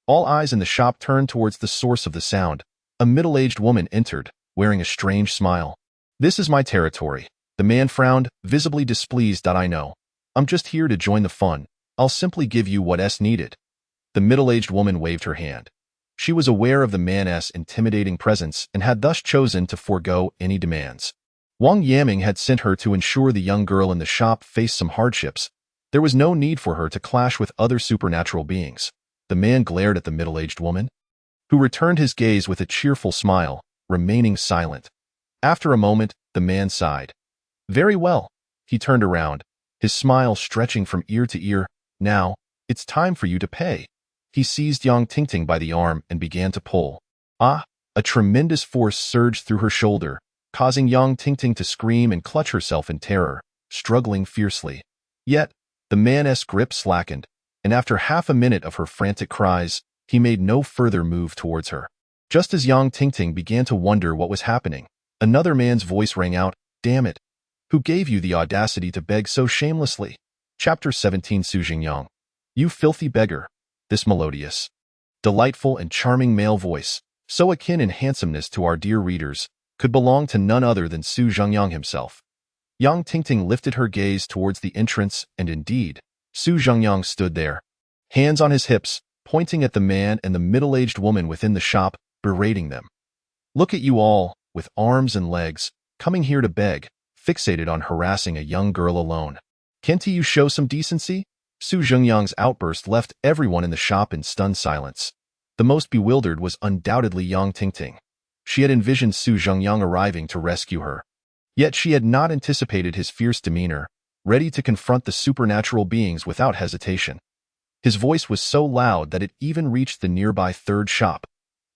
All eyes in the shop turned towards the source of the sound. A middle-aged woman entered, wearing a strange smile. This is my territory. The man frowned, visibly displeased. I know. I'm just here to join the fun. I'll simply give you what's needed. The middle-aged woman waved her hand. She was aware of the man's intimidating presence and had thus chosen to forego any demands. Wang Yaming had sent her to ensure the young girl in the shop faced some hardships. There was no need for her to clash with other supernatural beings. The man glared at the middle-aged woman, who returned his gaze with a cheerful smile, remaining silent. After a moment, the man sighed. Very well. He turned around, his smile stretching from ear to ear. Now, it's time for you to pay. He seized Yang Tingting by the arm and began to pull. Ah! A tremendous force surged through her shoulder, causing Yang Tingting to scream and clutch herself in terror, struggling fiercely. Yet, the man's grip slackened, and after half a minute of her frantic cries, he made no further move towards her. Just as Yang Tingting began to wonder what was happening, another man's voice rang out, "Damn it! Who gave you the audacity to beg so shamelessly?" Chapter 17 Su Jingyang. You filthy beggar. This melodious, delightful and charming male voice, so akin in handsomeness to our dear readers, could belong to none other than Su Jingyang himself. Yang Tingting lifted her gaze towards the entrance, and indeed, Su Jingyang stood there, hands on his hips, pointing at the man and the middle-aged woman within the shop, berating them. Look at you all, with arms and legs, coming here to beg, fixated on harassing a young girl alone. Can't you show some decency? Su Jingyang's outburst left everyone in the shop in stunned silence. The most bewildered was undoubtedly Yang Tingting. She had envisioned Su Jingyang arriving to rescue her. Yet she had not anticipated his fierce demeanor, ready to confront the supernatural beings without hesitation. His voice was so loud that it even reached the nearby third shop.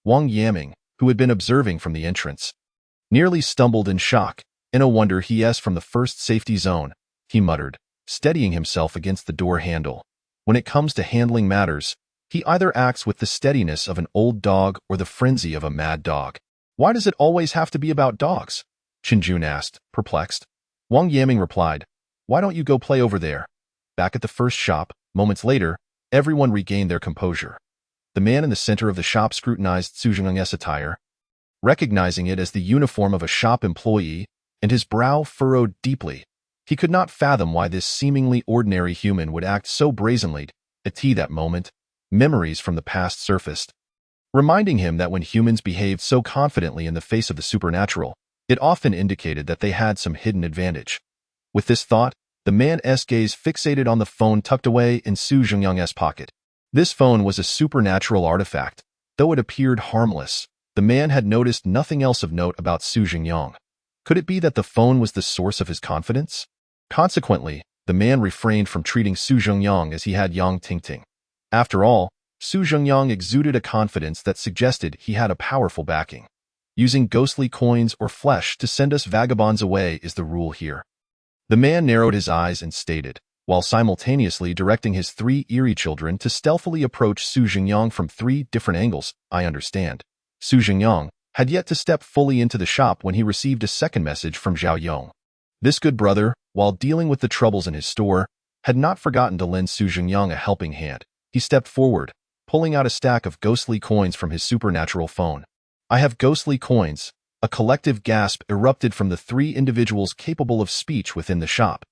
Wang Yaming, who had been observing from the entrance, nearly stumbled in shock. In a wonder from the first safety zone, he muttered, steadying himself against the door handle. When it comes to handling matters, he either acts with the steadiness of an old dog or the frenzy of a mad dog. Why does it always have to be about dogs? Qinjun asked, perplexed. Wang Yaming replied, Why don't you go play over there? Back at the first shop, moments later, everyone regained their composure. The man in the center of the shop scrutinized Su Jingyang's attire, recognizing it as the uniform of a shop employee, and his brow furrowed deeply. He could not fathom why this seemingly ordinary human would act so brazenly. At that moment, memories from the past surfaced, reminding him that when humans behaved so confidently in the face of the supernatural, it often indicated that they had some hidden advantage. With this thought, the man's gaze fixated on the phone tucked away in Su Jingyang's pocket. This phone was a supernatural artifact. Though it appeared harmless, the man had noticed nothing else of note about Su Jingyang. Could it be that the phone was the source of his confidence? Consequently, the man refrained from treating Su Jingyang as he had Yang Tingting. After all, Su Jingyang exuded a confidence that suggested he had a powerful backing. Using ghostly coins or flesh to send us vagabonds away is the rule here. The man narrowed his eyes and stated, while simultaneously directing his 3 eerie children to stealthily approach Su Jingyang from 3 different angles. I understand. Su Jingyang had yet to step fully into the shop when he received a second message from Zhao Yong. This good brother, while dealing with the troubles in his store, had not forgotten to lend Su Jingyang a helping hand. He stepped forward, pulling out a stack of ghostly coins from his supernatural phone. I have ghostly coins. A collective gasp erupted from the 3 individuals capable of speech within the shop.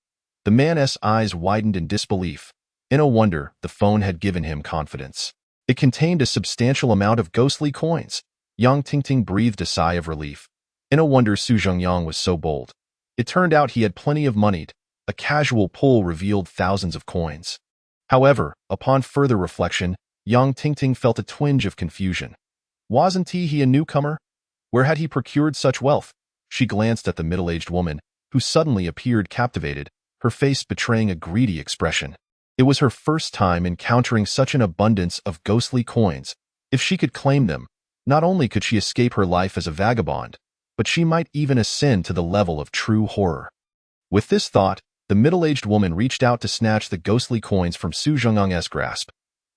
The man's eyes widened in disbelief. In a wonder, the phone had given him confidence. It contained a substantial amount of ghostly coins. Yang Tingting breathed a sigh of relief. In a wonder Su Jingyang was so bold. It turned out he had plenty of money. A casual pull revealed thousands of coins. However, upon further reflection, Yang Tingting felt a twinge of confusion. Wasn't he a newcomer? Where had he procured such wealth? She glanced at the middle-aged woman, who suddenly appeared captivated, her face betraying a greedy expression. It was her first time encountering such an abundance of ghostly coins. If she could claim them, not only could she escape her life as a vagabond, but she might even ascend to the level of true horror. With this thought, the middle-aged woman reached out to snatch the ghostly coins from Su Jingyang's grasp.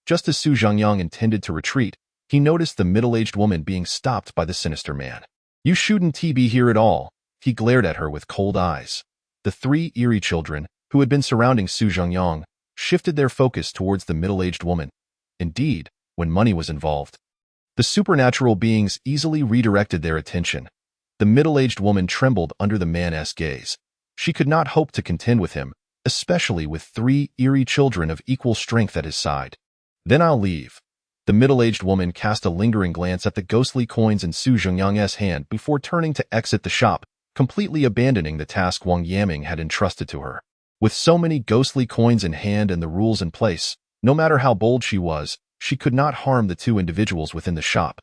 Just as Su Jingyang intended to retreat, he noticed the middle-aged woman being stopped by the sinister man. You shouldn't be here at all. He glared at her with cold eyes. The 3 eerie children, who had been surrounding Su Jingyang, shifted their focus towards the middle-aged woman. Indeed, when money was involved, the supernatural beings easily redirected their attention. The middle-aged woman trembled under the man's gaze. She could not hope to contend with him, especially with 3 eerie children of equal strength at his side. Then I'll leave. The middle-aged woman cast a lingering glance at the ghostly coins in Su Jingyang's hand before turning to exit the shop, completely abandoning the task Wang Yaming had entrusted to her. With so many ghostly coins in hand and the rules in place, no matter how bold she was, she could not harm the two individuals within the shop.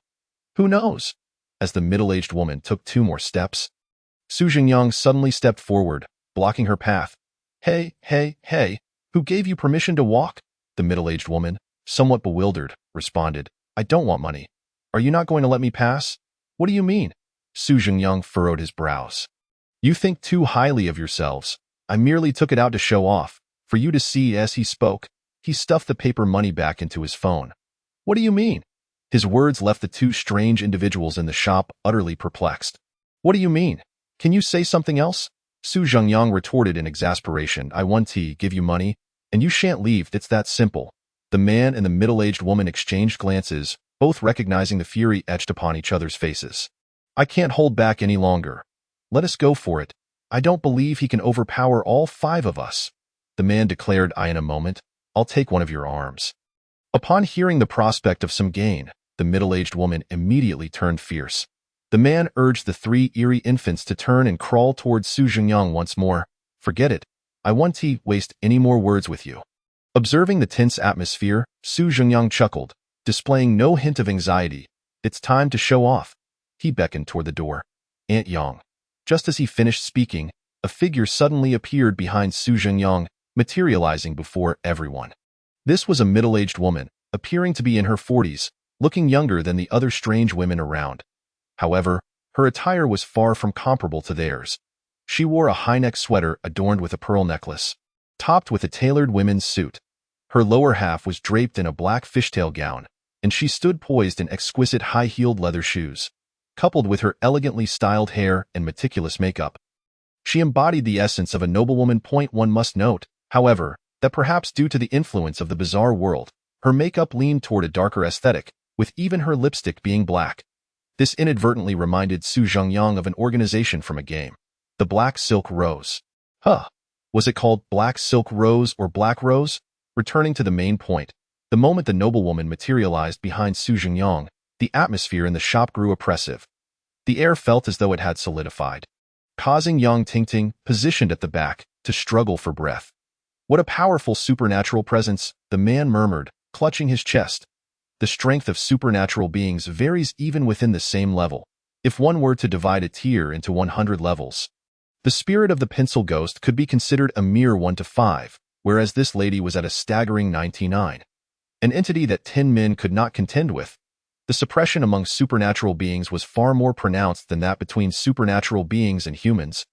Who knows? As the middle-aged woman took 2 more steps, Su Jingyang suddenly stepped forward, blocking her path. Hey, hey, hey, who gave you permission to walk? The middle-aged woman, somewhat bewildered, responded. I don't want money. Are you not going to let me pass? What do you mean? Su Jingyang furrowed his brows. You think too highly of yourselves. I merely took it out to show off, for you to see. As he spoke, he stuffed the paper money back into his phone. What do you mean? His words left the 2 strange individuals in the shop utterly perplexed. What do you mean? Can you say something else? Su Jingyang retorted in exasperation. I want to give you money, and you shan't leave. It's that simple. The man and the middle-aged woman exchanged glances, both recognizing the fury etched upon each other's faces. I can't hold back any longer. Let us go for it. I don't believe he can overpower all 5 of us. The man declared. In a moment, I'll take one of your arms. Upon hearing the prospect of some gain, the middle-aged woman immediately turned fierce. The man urged the 3 eerie infants to turn and crawl towards Su Jingyang once more. Forget it. I won't waste any more words with you. Observing the tense atmosphere, Su Jingyang chuckled, displaying no hint of anxiety. It's time to show off. He beckoned toward the door. Aunt Yang. Just as he finished speaking, a figure suddenly appeared behind Su Jingyang, materializing before everyone. This was a middle-aged woman, appearing to be in her 40s, looking younger than the other strange women around. However, her attire was far from comparable to theirs. She wore a high-neck sweater adorned with a pearl necklace, topped with a tailored women's suit. Her lower half was draped in a black fishtail gown, and she stood poised in exquisite high-heeled leather shoes, coupled with her elegantly styled hair and meticulous makeup. She embodied the essence of a noblewoman. One must note, however, that perhaps due to the influence of the bizarre world, her makeup leaned toward a darker aesthetic, with even her lipstick being black. This inadvertently reminded Su Jingyang of an organization from a game. The Black Silk Rose. Was it called Black Silk Rose or Black Rose? Returning to the main point, the moment the noblewoman materialized behind Su Jingyang, the atmosphere in the shop grew oppressive. The air felt as though it had solidified, causing Yang Tingting, positioned at the back, to struggle for breath. What a powerful supernatural presence, the man murmured, clutching his chest. The strength of supernatural beings varies even within the same level. If one were to divide a tier into 100 levels, the spirit of the pencil ghost could be considered a mere 1 to 5, whereas this lady was at a staggering 99. An entity that 10 men could not contend with. The suppression among supernatural beings was far more pronounced than that between supernatural beings and humans,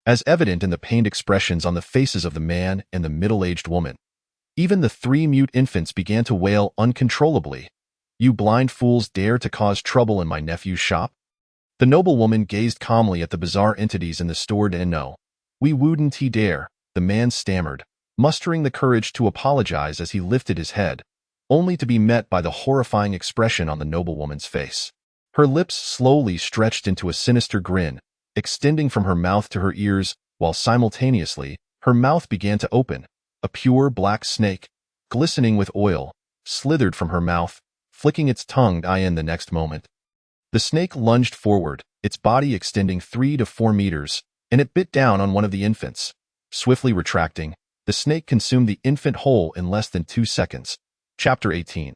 as evident in the pained expressions on the faces of the man and the middle-aged woman. Even the 3 mute infants began to wail uncontrollably. You blind fools dare to cause trouble in my nephew's shop? The noblewoman gazed calmly at the bizarre entities in the store. No, we wouldn't dare, the man stammered, mustering the courage to apologize as he lifted his head, only to be met by the horrifying expression on the noblewoman's face. Her lips slowly stretched into a sinister grin, extending from her mouth to her ears, while simultaneously, her mouth began to open. A pure black snake, glistening with oil, slithered from her mouth, flicking its tongue in the next moment. The snake lunged forward, its body extending 3 to 4 meters, and it bit down on one of the infants. Swiftly retracting, the snake consumed the infant whole in less than 2 seconds. Chapter 18.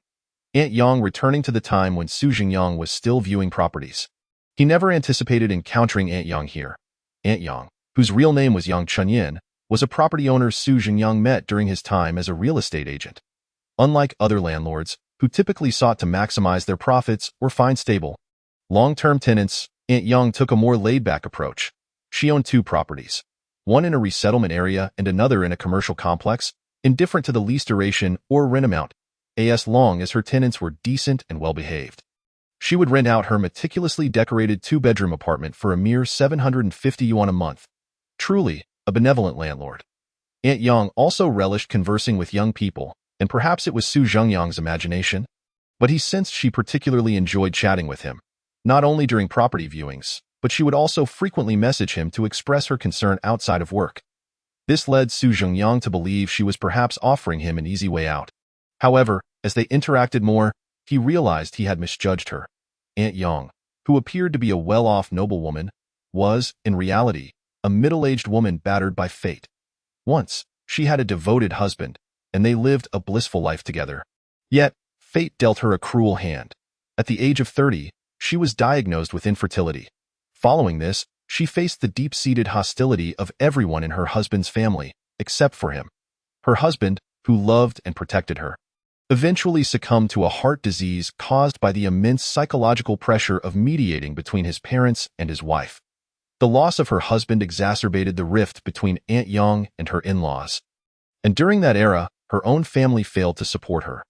Aunt Yang returning to the time when Su Jingyang was still viewing properties. He never anticipated encountering Aunt Yang here. Aunt Yang, whose real name was Yang Chunyin, was a property owner Su Jingyang met during his time as a real estate agent. Unlike other landlords, who typically sought to maximize their profits or find stable, long-term tenants, Aunt Yang took a more laid-back approach. She owned 2 properties, one in a resettlement area and another in a commercial complex, indifferent to the lease duration or rent amount, as long as her tenants were decent and well-behaved. She would rent out her meticulously decorated 2-bedroom apartment for a mere 750 yuan a month. Truly, a benevolent landlord. Aunt Yang also relished conversing with young people, and perhaps it was Su Jingyang's imagination, but he sensed she particularly enjoyed chatting with him, not only during property viewings, but she would also frequently message him to express her concern outside of work. This led Su Jingyang to believe she was perhaps offering him an easy way out. However, as they interacted more, he realized he had misjudged her. Aunt Yang, who appeared to be a well-off noblewoman, was, in reality, a middle-aged woman battered by fate. Once, she had a devoted husband, and they lived a blissful life together. Yet, fate dealt her a cruel hand. At the age of 30, she was diagnosed with infertility. Following this, she faced the deep-seated hostility of everyone in her husband's family, except for him. Her husband, who loved and protected her, eventually succumbed to a heart disease caused by the immense psychological pressure of mediating between his parents and his wife. The loss of her husband exacerbated the rift between Aunt Yang and her in-laws. And during that era, her own family failed to support her.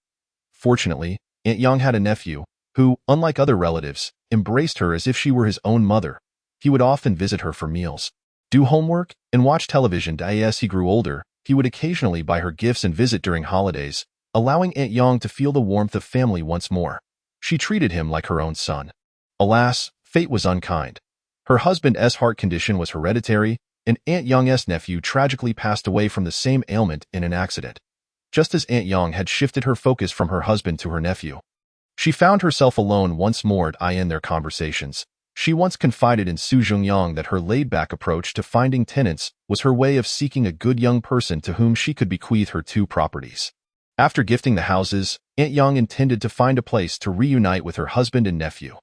Fortunately, Aunt Yang had a nephew who, unlike other relatives, embraced her as if she were his own mother. He would often visit her for meals, do homework, and watch television. As he grew older, he would occasionally buy her gifts and visit during holidays, allowing Aunt Yang to feel the warmth of family once more. She treated him like her own son. Alas, fate was unkind. Her husband's heart condition was hereditary, and Aunt Yang's nephew tragically passed away from the same ailment in an accident. Just as Aunt Yang had shifted her focus from her husband to her nephew, she found herself alone once more in their conversations. She once confided in Su Zhengyang that her laid-back approach to finding tenants was her way of seeking a good young person to whom she could bequeath her 2 properties. After gifting the houses, Aunt Yang intended to find a place to reunite with her husband and nephew.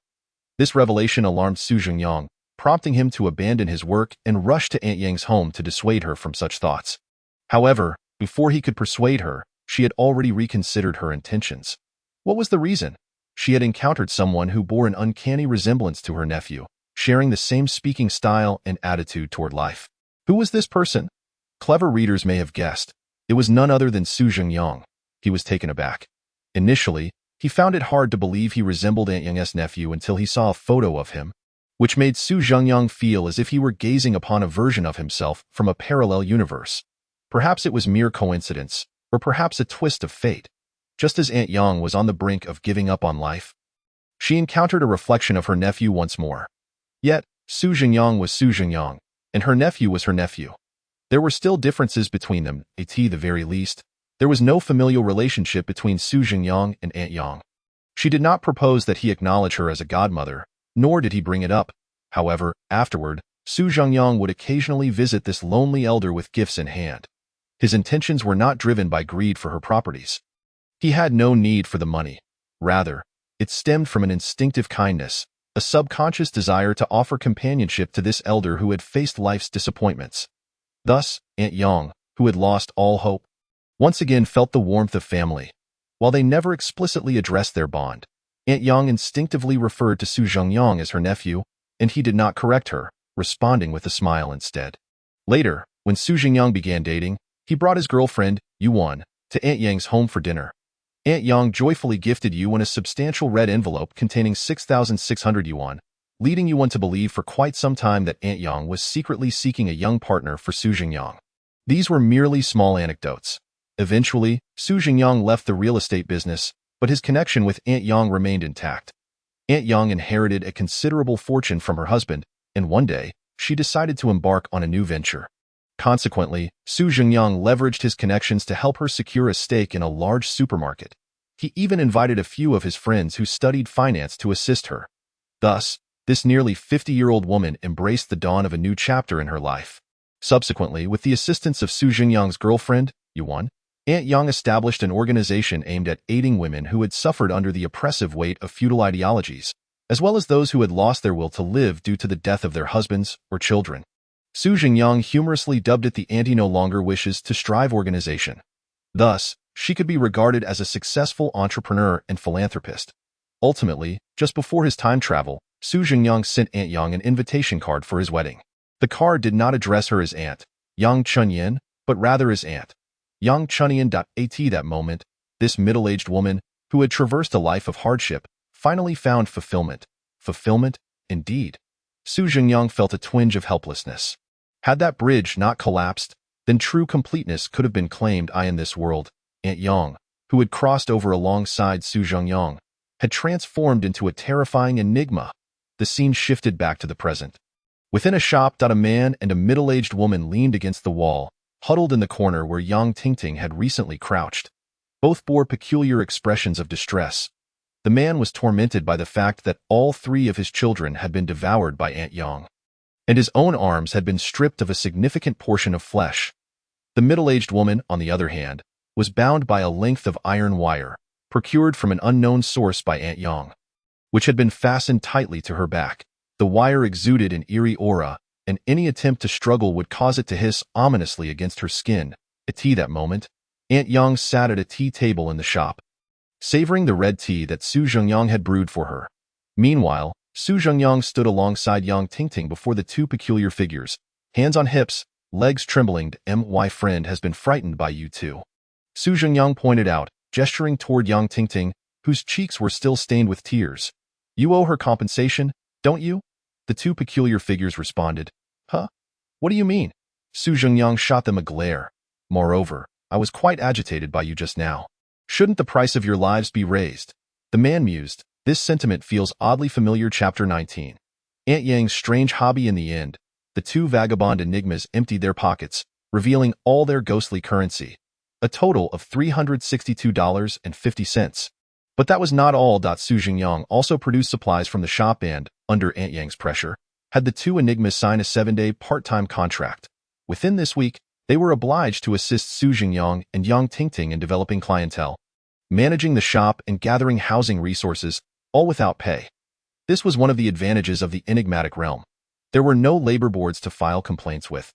This revelation alarmed Su Zhengyang, prompting him to abandon his work and rush to Aunt Yang's home to dissuade her from such thoughts. However, before he could persuade her, she had already reconsidered her intentions. What was the reason? She had encountered someone who bore an uncanny resemblance to her nephew, sharing the same speaking style and attitude toward life. Who was this person? Clever readers may have guessed. It was none other than Su Zhengyang. He was taken aback. Initially, he found it hard to believe he resembled Aunt Yang's nephew until he saw a photo of him, which made Su Zhengyang feel as if he were gazing upon a version of himself from a parallel universe. Perhaps it was mere coincidence, or perhaps a twist of fate. Just as Aunt Yang was on the brink of giving up on life, she encountered a reflection of her nephew once more. Yet, Su Zhengyang was Su Zhengyang, and her nephew was her nephew. There were still differences between them, at the very least. There was no familial relationship between Su Zhengyang and Aunt Yang. She did not propose that he acknowledge her as a godmother, nor did he bring it up. However, afterward, Su Zhengyang would occasionally visit this lonely elder with gifts in hand. His intentions were not driven by greed for her properties. He had no need for the money. Rather, it stemmed from an instinctive kindness, a subconscious desire to offer companionship to this elder who had faced life's disappointments. Thus, Aunt Yang, who had lost all hope, once again felt the warmth of family. While they never explicitly addressed their bond, Aunt Yang instinctively referred to Su Zhengyang as her nephew, and he did not correct her, responding with a smile instead. Later, when Su Zhengyang began dating, he brought his girlfriend, Yuan, to Aunt Yang's home for dinner. Aunt Yang joyfully gifted Yuan a substantial red envelope containing 6,600 yuan, leading Yuan to believe for quite some time that Aunt Yang was secretly seeking a young partner for Su Zhengyang. These were merely small anecdotes. Eventually, Su Zhengyang left the real estate business, but his connection with Aunt Yang remained intact. Aunt Yang inherited a considerable fortune from her husband, and one day, she decided to embark on a new venture. Consequently, Su Zhengyang leveraged his connections to help her secure a stake in a large supermarket. He even invited a few of his friends who studied finance to assist her. Thus, this nearly 50-year-old woman embraced the dawn of a new chapter in her life. Subsequently, with the assistance of Su Zhengyang's girlfriend, Yuan, Aunt Yang established an organization aimed at aiding women who had suffered under the oppressive weight of feudal ideologies, as well as those who had lost their will to live due to the death of their husbands or children. Su Zhengyang humorously dubbed it the Auntie No Longer Wishes to Strive organization. Thus, she could be regarded as a successful entrepreneur and philanthropist. Ultimately, just before his time travel, Su Zhengyang sent Aunt Yang an invitation card for his wedding. The card did not address her as Aunt Yang Chunyan, but rather as Aunt Yang Chunyan. At that moment, this middle-aged woman, who had traversed a life of hardship, finally found fulfillment. Fulfillment, indeed. Su Zhengyang felt a twinge of helplessness. Had that bridge not collapsed, then true completeness could have been claimed in this world. Aunt Yang, who had crossed over alongside Su Zhengyang, had transformed into a terrifying enigma. The scene shifted back to the present. Within a shop, a man and a middle-aged woman leaned against the wall, huddled in the corner where Yang Tingting had recently crouched. Both bore peculiar expressions of distress. The man was tormented by the fact that all 3 of his children had been devoured by Aunt Yang. and his own arms had been stripped of a significant portion of flesh. The middle-aged woman, on the other hand, was bound by a length of iron wire, procured from an unknown source by Aunt Yang, which had been fastened tightly to her back. The wire exuded an eerie aura, and any attempt to struggle would cause it to hiss ominously against her skin. At tea that moment, Aunt Yang sat at a tea table in the shop, savoring the red tea that Su Zhengyang had brewed for her. Meanwhile, Su Zhengyang stood alongside Yang Tingting before the two peculiar figures, hands on hips, legs trembling. My friend has been frightened by you too, Su Zhengyang pointed out, gesturing toward Yang Tingting, whose cheeks were still stained with tears. You owe her compensation, don't you? The two peculiar figures responded. Huh? What do you mean? Su Zhengyang shot them a glare. Moreover, I was quite agitated by you just now. Shouldn't the price of your lives be raised? The man mused. This sentiment feels oddly familiar. Chapter 19. Aunt Yang's strange hobby. In the end, the two vagabond enigmas emptied their pockets, revealing all their ghostly currency, a total of $362.50. But that was not all. Su Zhengyang also produced supplies from the shop and, under Aunt Yang's pressure, had the two enigmas sign a 7-day part-time contract. Within this week, they were obliged to assist Su Zhengyang and Yang Tingting in developing clientele, managing the shop and gathering housing resources, all without pay. This was one of the advantages of the enigmatic realm. There were no labor boards to file complaints with.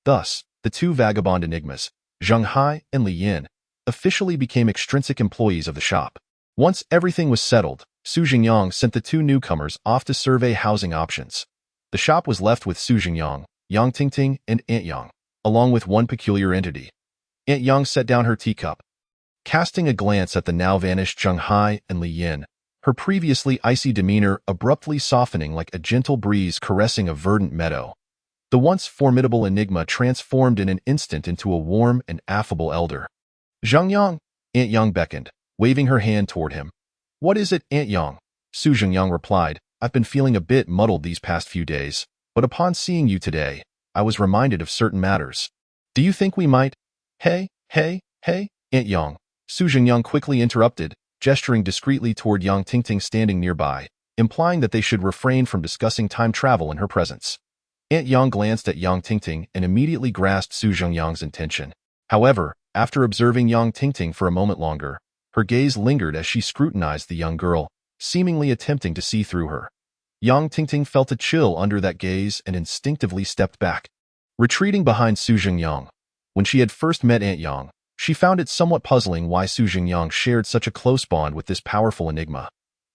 Thus, the two vagabond enigmas, Zheng Hai and Li Yin, officially became extrinsic employees of the shop. Once everything was settled, Su Zhengyang sent the two newcomers off to survey housing options. The shop was left with Su Zhengyang, Yang Tingting, and Aunt Yang, along with one peculiar entity. Aunt Yang set down her teacup, casting a glance at the now-vanished Zheng Hai and Li Yin, her previously icy demeanor abruptly softening like a gentle breeze caressing a verdant meadow. The once formidable enigma transformed in an instant into a warm and affable elder. Zhengyang, Aunt Yang beckoned, waving her hand toward him. What is it, Aunt Yang? Su Zhengyang replied, I've been feeling a bit muddled these past few days, but upon seeing you today, I was reminded of certain matters. Do you think we might? Hey, Aunt Yang. Su Zhengyang quickly interrupted, gesturing discreetly toward Yang Tingting standing nearby, implying that they should refrain from discussing time travel in her presence. Aunt Yang glanced at Yang Tingting and immediately grasped Su Zhengyang's intention. However, after observing Yang Tingting for a moment longer, her gaze lingered as she scrutinized the young girl, seemingly attempting to see through her. Yang Tingting felt a chill under that gaze and instinctively stepped back, retreating behind Su Zhengyang. When she had first met Aunt Yang, she found it somewhat puzzling why Su Zhengyang shared such a close bond with this powerful enigma.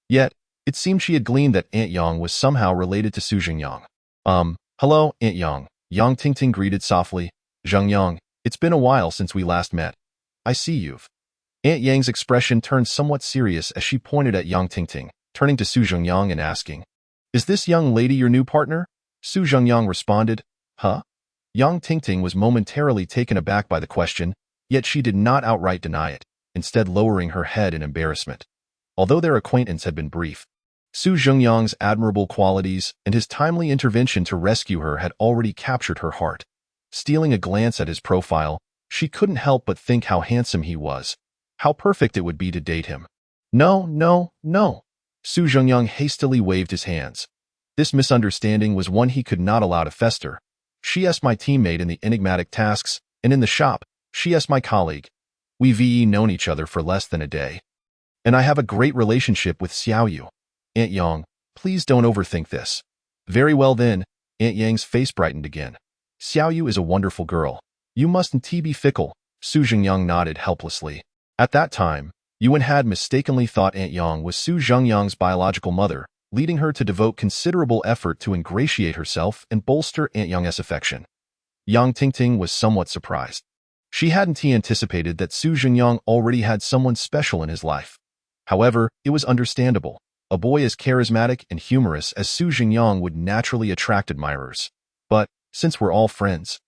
Yet, it seemed she had gleaned that Aunt Yang was somehow related to Su Zhengyang. Hello, Aunt Yang. Yang Tingting greeted softly. Zhengyang, it's been a while since we last met. I see you've. Aunt Yang's expression turned somewhat serious as she pointed at Yang Tingting, turning to Su Zhengyang and asking, Is this young lady your new partner? Su Zhengyang responded, Huh? Yang Tingting was momentarily taken aback by the question, yet she did not outright deny it, instead lowering her head in embarrassment. Although their acquaintance had been brief, Su Zhengyang's admirable qualities and his timely intervention to rescue her had already captured her heart. Stealing a glance at his profile, she couldn't help but think how handsome he was, how perfect it would be to date him. No. Su Zhengyang hastily waved his hands. This misunderstanding was one he could not allow to fester. She's my teammate in the enigmatic tasks, and in the shop, she's my colleague. We've known each other for less than a day. And I have a great relationship with Xiaoyu. Aunt Yang, please don't overthink this. Very well then, Aunt Yang's face brightened again. Xiaoyu is a wonderful girl. You mustn't be fickle. Su Zhengyang nodded helplessly. At that time, Yuan had mistakenly thought Aunt Yang was Su Zhengyang's biological mother, leading her to devote considerable effort to ingratiate herself and bolster Aunt Yang's affection. Yang Tingting was somewhat surprised. She hadn't anticipated that Su Zhengyang already had someone special in his life. However, it was understandable. A boy as charismatic and humorous as Su Zhengyang would naturally attract admirers. But, since we're all friends,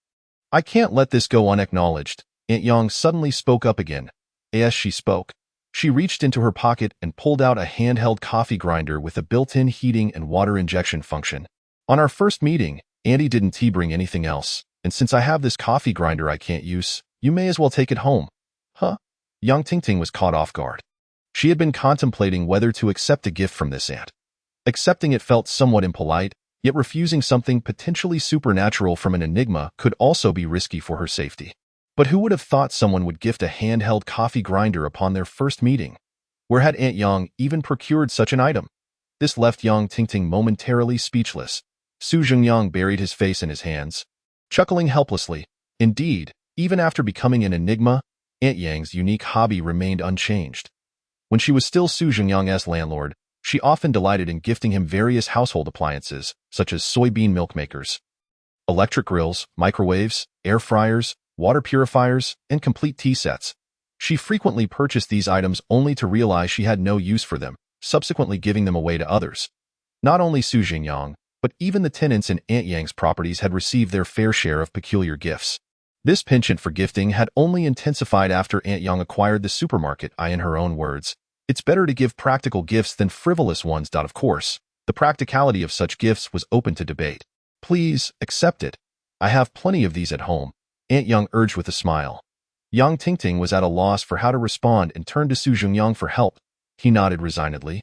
I can't let this go unacknowledged. Aunt Yang suddenly spoke up again. As she spoke, she reached into her pocket and pulled out a handheld coffee grinder with a built-in heating and water injection function. On our first meeting, Auntie didn't bring anything else, and since I have this coffee grinder I can't use, you may as well take it home. Huh? Yang Tingting was caught off guard. She had been contemplating whether to accept a gift from this aunt. Accepting it felt somewhat impolite, Yet refusing something potentially supernatural from an enigma could also be risky for her safety. But who would have thought someone would gift a handheld coffee grinder upon their first meeting? Where had Aunt Yang even procured such an item? This left Yang Tingting momentarily speechless. Su Zhengyang buried his face in his hands, chuckling helplessly. Indeed, even after becoming an enigma, Aunt Yang's unique hobby remained unchanged. When she was still Su Zhengyang's landlord, she often delighted in gifting him various household appliances, such as soybean milk makers, electric grills, microwaves, air fryers, water purifiers, and complete tea sets. She frequently purchased these items only to realize she had no use for them, subsequently giving them away to others. Not only Su Zhengyang, but even the tenants in Aunt Yang's properties had received their fair share of peculiar gifts. This penchant for gifting had only intensified after Aunt Yang acquired the supermarket. In her own words, "It's better to give practical gifts than frivolous ones." Of course, the practicality of such gifts was open to debate. "Please, accept it. I have plenty of these at home," Aunt Yang urged with a smile. Yang Tingting was at a loss for how to respond and turned to Su Zhengyang for help. He nodded resignedly.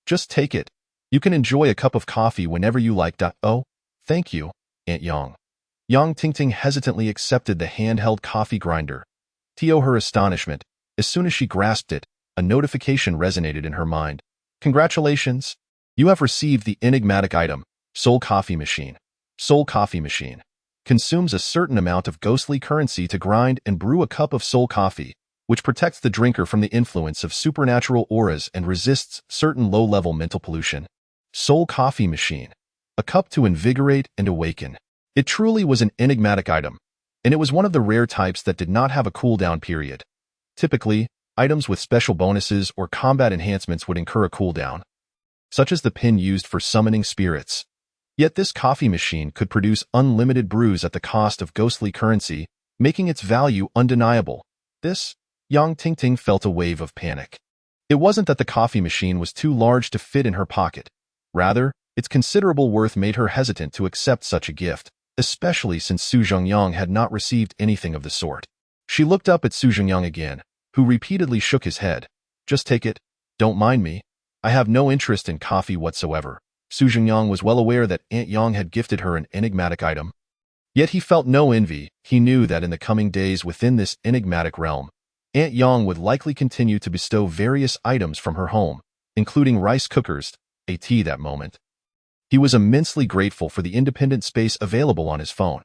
"Just take it. You can enjoy a cup of coffee whenever you like." "Oh, thank you, Aunt Yang." Yang Tingting hesitantly accepted the handheld coffee grinder. To her astonishment, as soon as she grasped it, a notification resonated in her mind. "Congratulations! You have received the enigmatic item, Soul Coffee Machine. Soul Coffee Machine consumes a certain amount of ghostly currency to grind and brew a cup of soul coffee, which protects the drinker from the influence of supernatural auras and resists certain low-level mental pollution. Soul Coffee Machine, a cup to invigorate and awaken." It truly was an enigmatic item, and it was one of the rare types that did not have a cooldown period. Typically, items with special bonuses or combat enhancements would incur a cooldown, such as the pin used for summoning spirits. Yet this coffee machine could produce unlimited brews at the cost of ghostly currency, making its value undeniable. This, Yang Tingting felt a wave of panic. It wasn't that the coffee machine was too large to fit in her pocket. Rather, its considerable worth made her hesitant to accept such a gift, especially since Su Zhengyang had not received anything of the sort. She looked up at Su Zhengyang again, who repeatedly shook his head. "Just take it. Don't mind me. I have no interest in coffee whatsoever." Su Zhengyang was well aware that Aunt Yang had gifted her an enigmatic item. Yet he felt no envy. He knew that in the coming days within this enigmatic realm, Aunt Yang would likely continue to bestow various items from her home, including rice cookers, a tea that moment. He was immensely grateful for the independent space available on his phone.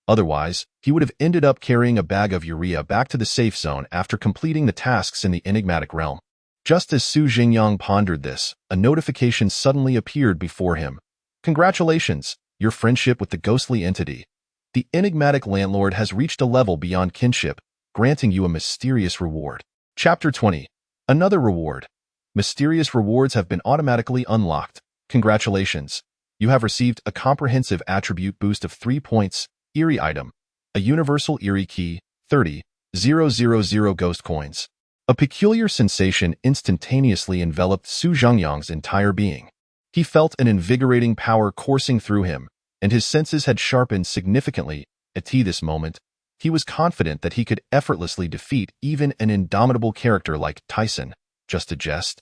Otherwise, he would have ended up carrying a bag of urea back to the safe zone after completing the tasks in the enigmatic realm. Just as Su Zhengyang pondered this, a notification suddenly appeared before him. "Congratulations, your friendship with the ghostly entity. The enigmatic landlord has reached a level beyond kinship, granting you a mysterious reward." Chapter 20. Another reward. Mysterious rewards have been automatically unlocked. Congratulations. You have received a comprehensive attribute boost of 3 points, Eerie Item, a Universal Eerie Key, 30,000 Ghost Coins. A peculiar sensation instantaneously enveloped Su Zhengyang's entire being. He felt an invigorating power coursing through him, and his senses had sharpened significantly. At this moment, he was confident that he could effortlessly defeat even an indomitable character like Tyson. Just a jest.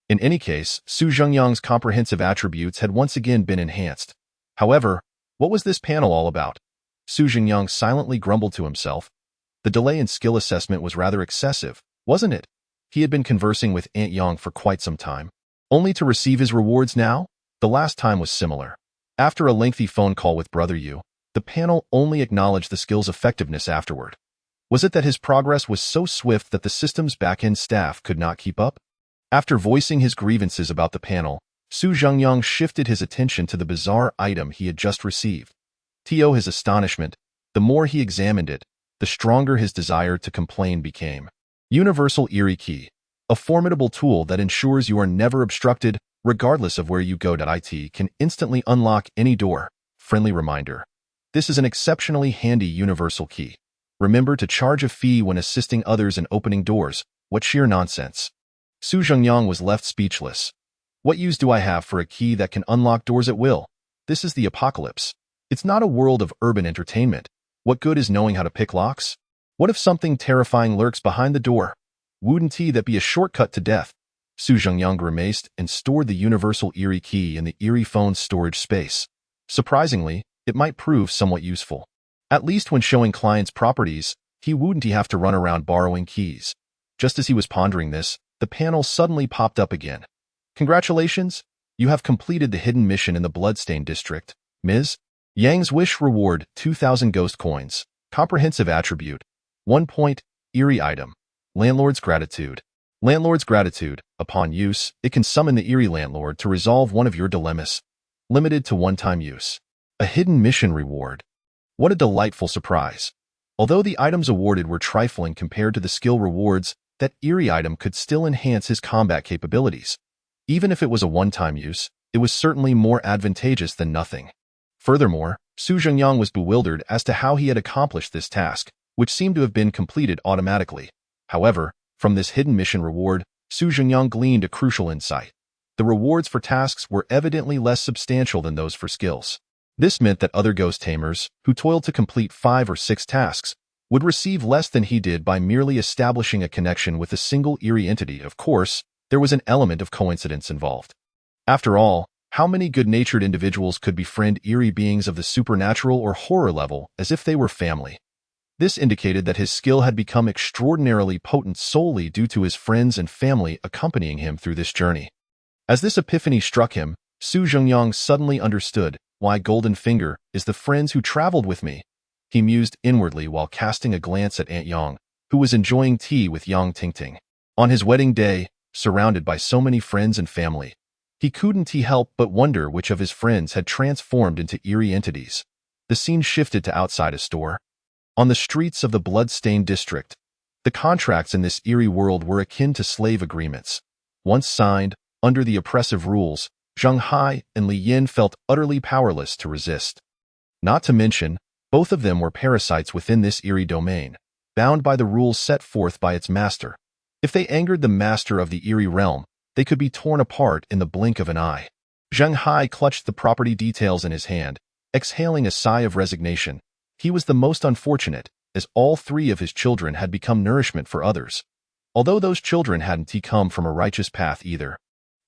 In any case, Su Zhengyang's comprehensive attributes had once again been enhanced. However, what was this panel all about? Su Zhengyang silently grumbled to himself. The delay in skill assessment was rather excessive, wasn't it? He had been conversing with Aunt Yang for quite some time, only to receive his rewards now? The last time was similar. After a lengthy phone call with Brother Yu, the panel only acknowledged the skill's effectiveness afterward. Was it that his progress was so swift that the system's back-end staff could not keep up? After voicing his grievances about the panel, Su Zhengyang shifted his attention to the bizarre item he had just received. To his astonishment, the more he examined it, the stronger his desire to complain became. Universal Eerie Key, a formidable tool that ensures you are never obstructed, regardless of where you go. It can instantly unlock any door. Friendly reminder. This is an exceptionally handy universal key. Remember to charge a fee when assisting others in opening doors. What sheer nonsense. Su Zhengyang was left speechless. What use do I have for a key that can unlock doors at will? This is the apocalypse. It's not a world of urban entertainment. What good is knowing how to pick locks? What if something terrifying lurks behind the door? Wouldn't that be a shortcut to death? Su Zhengyang grimaced and stored the universal Eerie Key in the Eerie Phone's storage space. Surprisingly, it might prove somewhat useful. At least when showing clients properties, he wouldn't have to run around borrowing keys. Just as he was pondering this, the panel suddenly popped up again. Congratulations! You have completed the hidden mission in the Bloodstained District, Ms. Yang's wish reward 2,000 ghost coins. Comprehensive attribute. 1 point. Eerie item. Landlord's gratitude. Landlord's gratitude. Upon use, it can summon the Eerie Landlord to resolve one of your dilemmas. Limited to one-time use. A hidden mission reward. What a delightful surprise. Although the items awarded were trifling compared to the skill rewards, that Eerie item could still enhance his combat capabilities. Even if it was a one-time use, it was certainly more advantageous than nothing. Furthermore, Su Zhengyang was bewildered as to how he had accomplished this task, which seemed to have been completed automatically. However, from this hidden mission reward, Su Zhengyang gleaned a crucial insight. The rewards for tasks were evidently less substantial than those for skills. This meant that other ghost tamers, who toiled to complete 5 or 6 tasks, would receive less than he did by merely establishing a connection with a single eerie entity. Of course, there was an element of coincidence involved. After all, how many good-natured individuals could befriend eerie beings of the supernatural or horror level as if they were family? This indicated that his skill had become extraordinarily potent solely due to his friends and family accompanying him through this journey. As this epiphany struck him, Su Zhengyang suddenly understood why Golden Finger is the friends who traveled with me. He mused inwardly while casting a glance at Aunt Yang, who was enjoying tea with Yang Tingting. On his wedding day, surrounded by so many friends and family, he couldn't help but wonder which of his friends had transformed into eerie entities. The scene shifted to outside a store. On the streets of the Bloodstained District, the contracts in this eerie world were akin to slave agreements. Once signed, under the oppressive rules, Zhang Hai and Li Yin felt utterly powerless to resist. Not to mention, both of them were parasites within this eerie domain, bound by the rules set forth by its master. If they angered the master of the eerie realm, they could be torn apart in the blink of an eye. Zhang Hai clutched the property details in his hand, exhaling a sigh of resignation. He was the most unfortunate, as all 3 of his children had become nourishment for others. Although those children hadn't come from a righteous path either.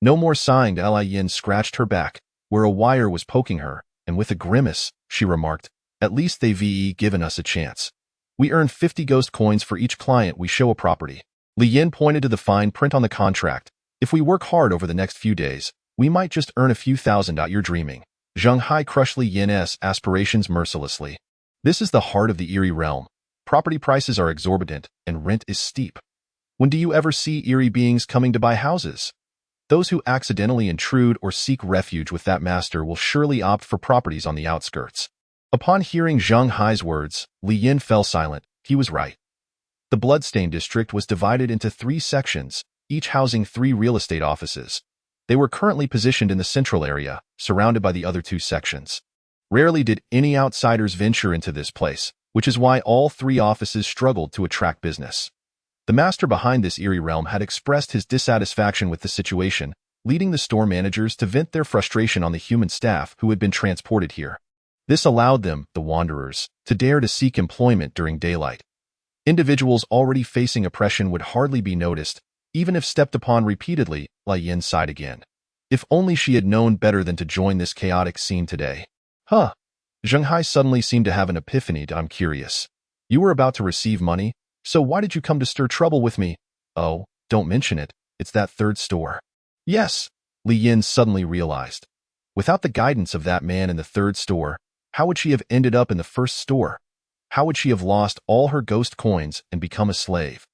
No more sighing. Li Yin scratched her back, where a wire was poking her, and with a grimace, she remarked, "At least they've given us a chance. We earn 50 ghost coins for each client we show a property." Li Yin pointed to the fine print on the contract. "If we work hard over the next few days, we might just earn a few thousand out. You're dreaming." Zhang Hai crushed Li Yin's aspirations mercilessly. This is the heart of the eerie realm. Property prices are exorbitant, and rent is steep. When do you ever see eerie beings coming to buy houses? Those who accidentally intrude or seek refuge with that master will surely opt for properties on the outskirts. Upon hearing Zhang Hai's words, Li Yin fell silent. He was right. The Bloodstained District was divided into 3 sections, each housing 3 real estate offices. They were currently positioned in the central area, surrounded by the other 2 sections. Rarely did any outsiders venture into this place, which is why all 3 offices struggled to attract business. The master behind this eerie realm had expressed his dissatisfaction with the situation, leading the store managers to vent their frustration on the human staff who had been transported here. This allowed them, the wanderers, to dare to seek employment during daylight. Individuals already facing oppression would hardly be noticed, even if stepped upon repeatedly. Li Yin sighed again. If only she had known better than to join this chaotic scene today. Huh. Zhang Hai suddenly seemed to have an epiphany. I'm curious. You were about to receive money, so why did you come to stir trouble with me? Oh, don't mention it. It's that 3rd store. Yes, Li Yin suddenly realized. Without the guidance of that man in the 3rd store, how would she have ended up in the 1st store? How would she have lost all her ghost coins and become a slave?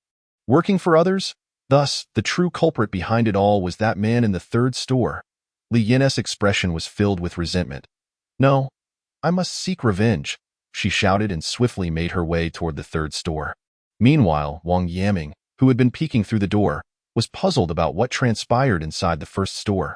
Working for others? Thus, the true culprit behind it all was that man in the 3rd store. Li Yin's expression was filled with resentment. No, I must seek revenge, she shouted and swiftly made her way toward the 3rd store. Meanwhile, Wang Yaming, who had been peeking through the door, was puzzled about what transpired inside the 1st store.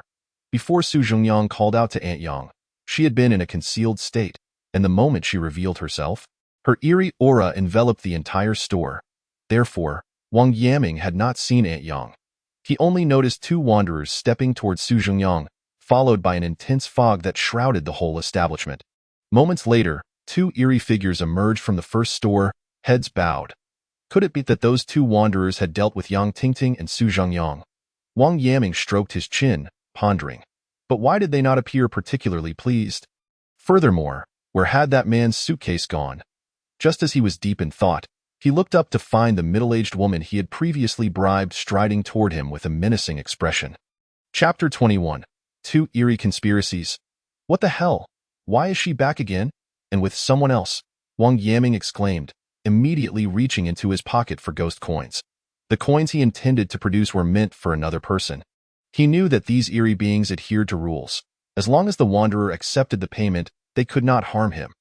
Before Su Zhengyang called out to Aunt Yang, she had been in a concealed state, and the moment she revealed herself, her eerie aura enveloped the entire store. Therefore, Wang Yaming had not seen Aunt Yang. He only noticed 2 wanderers stepping towards Su Zhengyang, followed by an intense fog that shrouded the whole establishment. Moments later, 2 eerie figures emerged from the 1st store, heads bowed. Could it be that those 2 wanderers had dealt with Yang Tingting and Su Zhengyang? Wang Yaming stroked his chin, pondering. But why did they not appear particularly pleased? Furthermore, where had that man's suitcase gone? Just as he was deep in thought, he looked up to find the middle-aged woman he had previously bribed striding toward him with a menacing expression. Chapter 21. Two Eerie Conspiracies. What the hell? Why is she back again? And with someone else? Wang Yaming exclaimed, immediately reaching into his pocket for ghost coins. The coins he intended to produce were meant for another person. He knew that these eerie beings adhered to rules. As long as the wanderer accepted the payment, they could not harm him.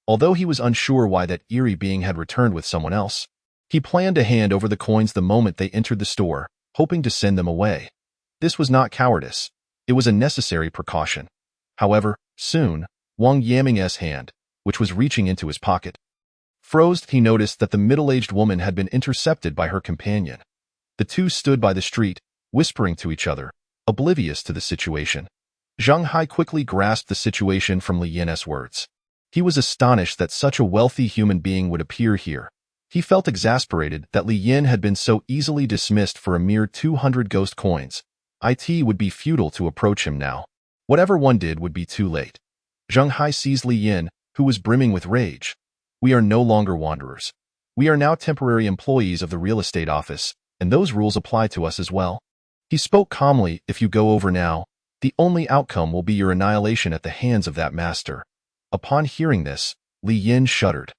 Although he was unsure why that eerie being had returned with someone else, he planned to hand over the coins the moment they entered the store, hoping to send them away. This was not cowardice. It was a necessary precaution. However, soon, Wang Yaming's hand, which was reaching into his pocket, froze. He noticed that the middle-aged woman had been intercepted by her companion. The two stood by the street, whispering to each other, oblivious to the situation. Zhang Hai quickly grasped the situation from Li Yin's words. He was astonished that such a wealthy human being would appear here. He felt exasperated that Li Yin had been so easily dismissed for a mere 200 ghost coins. It would be futile to approach him now. Whatever one did would be too late. Zhang Hai seized Li Yin, who was brimming with rage. We are no longer wanderers. We are now temporary employees of the real estate office, and those rules apply to us as well. He spoke calmly. If you go over now, the only outcome will be your annihilation at the hands of that master. Upon hearing this, Li Yin shuddered.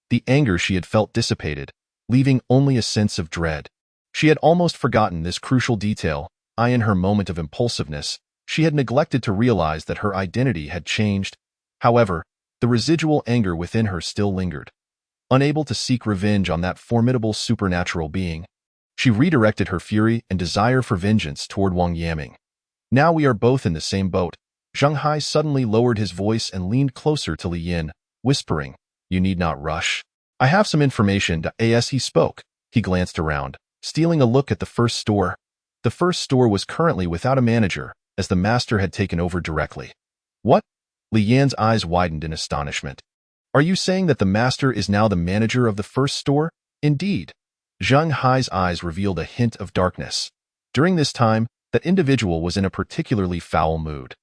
The anger she had felt dissipated, leaving only a sense of dread. She had almost forgotten this crucial detail. In her moment of impulsiveness, she had neglected to realize that her identity had changed. However, the residual anger within her still lingered. Unable to seek revenge on that formidable supernatural being, she redirected her fury and desire for vengeance toward Wang Yaming. Now we are both in the same boat. Zhang Hai suddenly lowered his voice and leaned closer to Li Yin, whispering, You need not rush. I have some information. As he spoke, he glanced around, stealing a look at the first store. The first store was currently without a manager, as the master had taken over directly. What? Li Yan's eyes widened in astonishment. Are you saying that the master is now the manager of the first store? Indeed. Zhang Hai's eyes revealed a hint of darkness. During this time, that individual was in a particularly foul mood.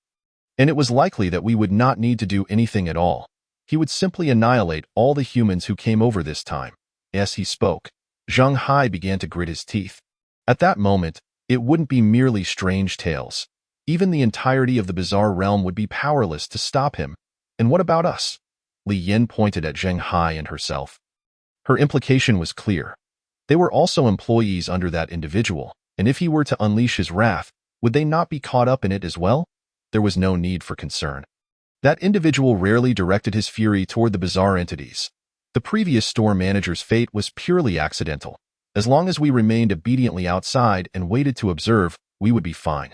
And it was likely that we would not need to do anything at all. He would simply annihilate all the humans who came over this time. As he spoke, Zhang Hai began to grit his teeth. At that moment, it wouldn't be merely strange tales. Even the entirety of the bizarre realm would be powerless to stop him. And what about us? Li Yin pointed at Zhang Hai and herself. Her implication was clear. They were also employees under that individual, and if he were to unleash his wrath, would they not be caught up in it as well? There was no need for concern. That individual rarely directed his fury toward the bizarre entities. The previous store manager's fate was purely accidental. As long as we remained obediently outside and waited to observe, we would be fine.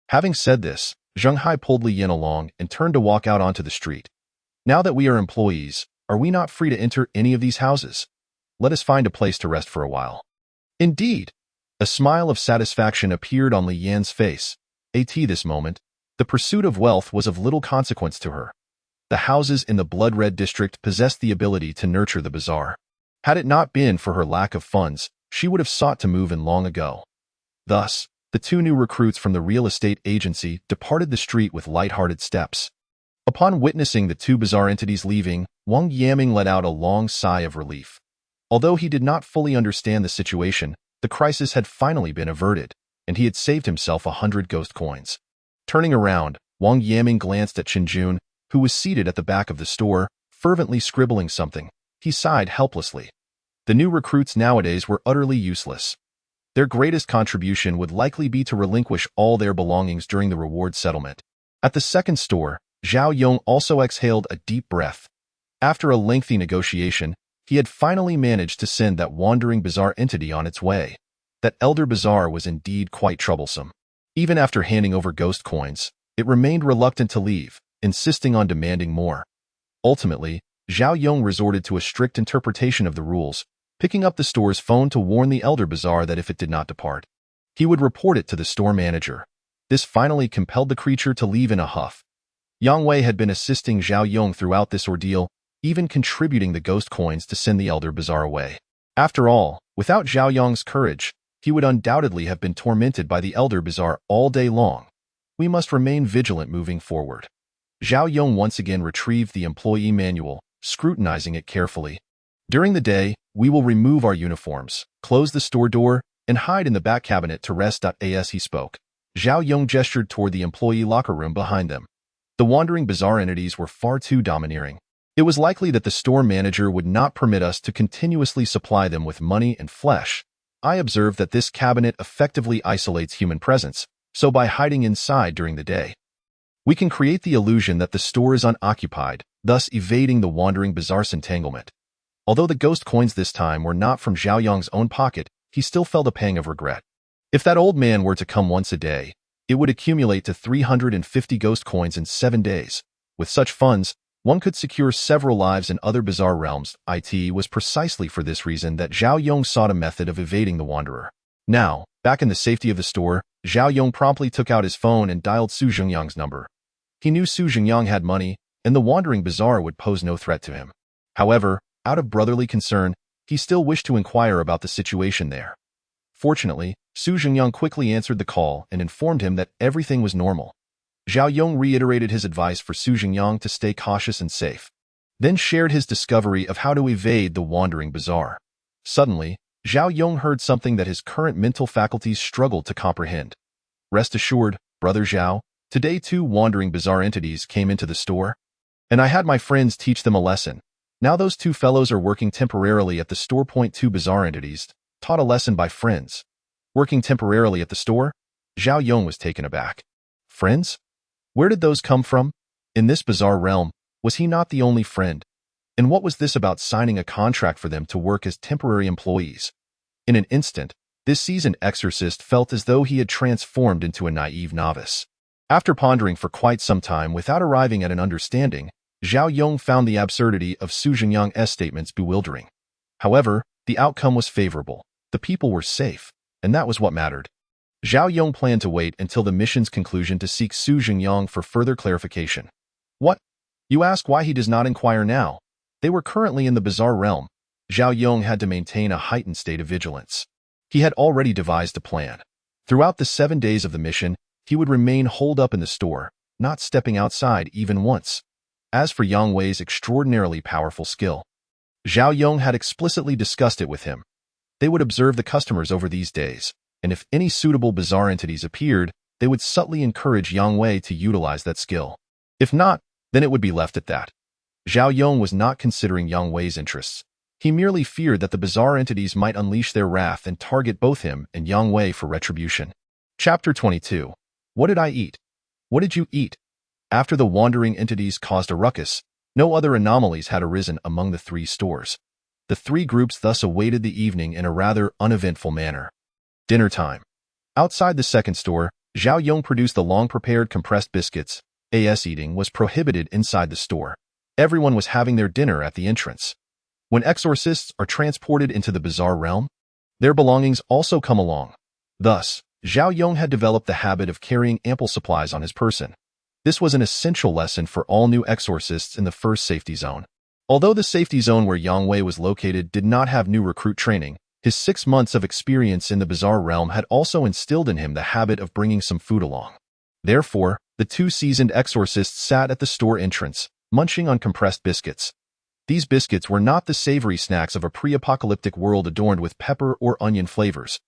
Having said this, Zhang Hai pulled Li Yin along and turned to walk out onto the street. Now that we are employees, are we not free to enter any of these houses? Let us find a place to rest for a while. Indeed. A smile of satisfaction appeared on Li Yan's face. At this moment, the pursuit of wealth was of little consequence to her. The houses in the blood-red district possessed the ability to nurture the bizarre. Had it not been for her lack of funds, she would have sought to move in long ago. Thus, the two new recruits from the real estate agency departed the street with light-hearted steps. Upon witnessing the two bizarre entities leaving, Wang Yaming let out a long sigh of relief. Although he did not fully understand the situation, the crisis had finally been averted, and he had saved himself 100 ghost coins. Turning around, Wang Yaming glanced at Qinjun, who was seated at the back of the store, fervently scribbling something. He sighed helplessly. The new recruits nowadays were utterly useless. Their greatest contribution would likely be to relinquish all their belongings during the reward settlement. At the second store, Zhao Yong also exhaled a deep breath. After a lengthy negotiation, he had finally managed to send that wandering bizarre entity on its way. That elder bizarre was indeed quite troublesome. Even after handing over ghost coins, it remained reluctant to leave, insisting on demanding more. Ultimately, Zhao Yong resorted to a strict interpretation of the rules, picking up the store's phone to warn the elder bizarre that if it did not depart, he would report it to the store manager. This finally compelled the creature to leave in a huff. Yang Wei had been assisting Zhao Yong throughout this ordeal, even contributing the ghost coins to send the elder bizarre away. After all, without Zhao Yong's courage, he would undoubtedly have been tormented by the elder bizarre all day long. We must remain vigilant moving forward. Zhao Yong once again retrieved the employee manual, scrutinizing it carefully. During the day, we will remove our uniforms, close the store door, and hide in the back cabinet to rest. As he spoke, Zhao Yong gestured toward the employee locker room behind them. The wandering bizarre entities were far too domineering. It was likely that the store manager would not permit us to continuously supply them with money and flesh. I observed that this cabinet effectively isolates human presence, so by hiding inside during the day, we can create the illusion that the store is unoccupied, thus evading the wandering bizarre's entanglement. Although the ghost coins this time were not from Zhao Yong's own pocket, he still felt a pang of regret. If that old man were to come once a day, it would accumulate to 350 ghost coins in 7 days. With such funds, one could secure several lives in other bizarre realms. It was precisely for this reason that Zhao Yong sought a method of evading the wanderer. Now, back in the safety of the store, Zhao Yong promptly took out his phone and dialed Su Jingyang's number. He knew Su Jingyang had money, and the wandering bizarre would pose no threat to him. However, out of brotherly concern, he still wished to inquire about the situation there. Fortunately, Su Jingyang quickly answered the call and informed him that everything was normal. Zhao Yong reiterated his advice for Su Jingyang to stay cautious and safe, then shared his discovery of how to evade the wandering bizarre. Suddenly, Zhao Yong heard something that his current mental faculties struggled to comprehend. Rest assured, Brother Zhao, today 2 wandering bizarre entities came into the store, and I had my friends teach them a lesson. Now those 2 fellows are working temporarily at the store. 2 bizarre entities, taught a lesson by friends. Working temporarily at the store? Zhao Yong was taken aback. Friends? Where did those come from? In this bizarre realm, was he not the only friend? And what was this about signing a contract for them to work as temporary employees? In an instant, this seasoned exorcist felt as though he had transformed into a naive novice. After pondering for quite some time without arriving at an understanding, Zhao Yong found the absurdity of Su Jingyang's statements bewildering. However, the outcome was favorable. The people were safe, and that was what mattered. Zhao Yong planned to wait until the mission's conclusion to seek Su Jingyang for further clarification. What? You ask why he does not inquire now? They were currently in the bizarre realm. Zhao Yong had to maintain a heightened state of vigilance. He had already devised a plan. Throughout the 7 days of the mission, he would remain holed up in the store, not stepping outside even once. As for Yang Wei's extraordinarily powerful skill, Zhao Yong had explicitly discussed it with him. They would observe the customers over these days, and if any suitable bizarre entities appeared, they would subtly encourage Yang Wei to utilize that skill. If not, then it would be left at that. Zhao Yong was not considering Yang Wei's interests. He merely feared that the bizarre entities might unleash their wrath and target both him and Yang Wei for retribution. Chapter 22. What did I eat? What did you eat? After the wandering entities caused a ruckus, no other anomalies had arisen among the 3 stores. The 3 groups thus awaited the evening in a rather uneventful manner. Dinner time. Outside the second store, Zhao Yong produced the long-prepared compressed biscuits. Eating was prohibited inside the store. Everyone was having their dinner at the entrance. When exorcists are transported into the bizarre realm, their belongings also come along. Thus, Zhao Yong had developed the habit of carrying ample supplies on his person. This was an essential lesson for all new exorcists in the first safety zone. Although the safety zone where Yang Wei was located did not have new recruit training, his 6 months of experience in the bizarre realm had also instilled in him the habit of bringing some food along. Therefore, the 2 seasoned exorcists sat at the store entrance, munching on compressed biscuits. These biscuits were not the savory snacks of a pre-apocalyptic world adorned with pepper or onion flavors.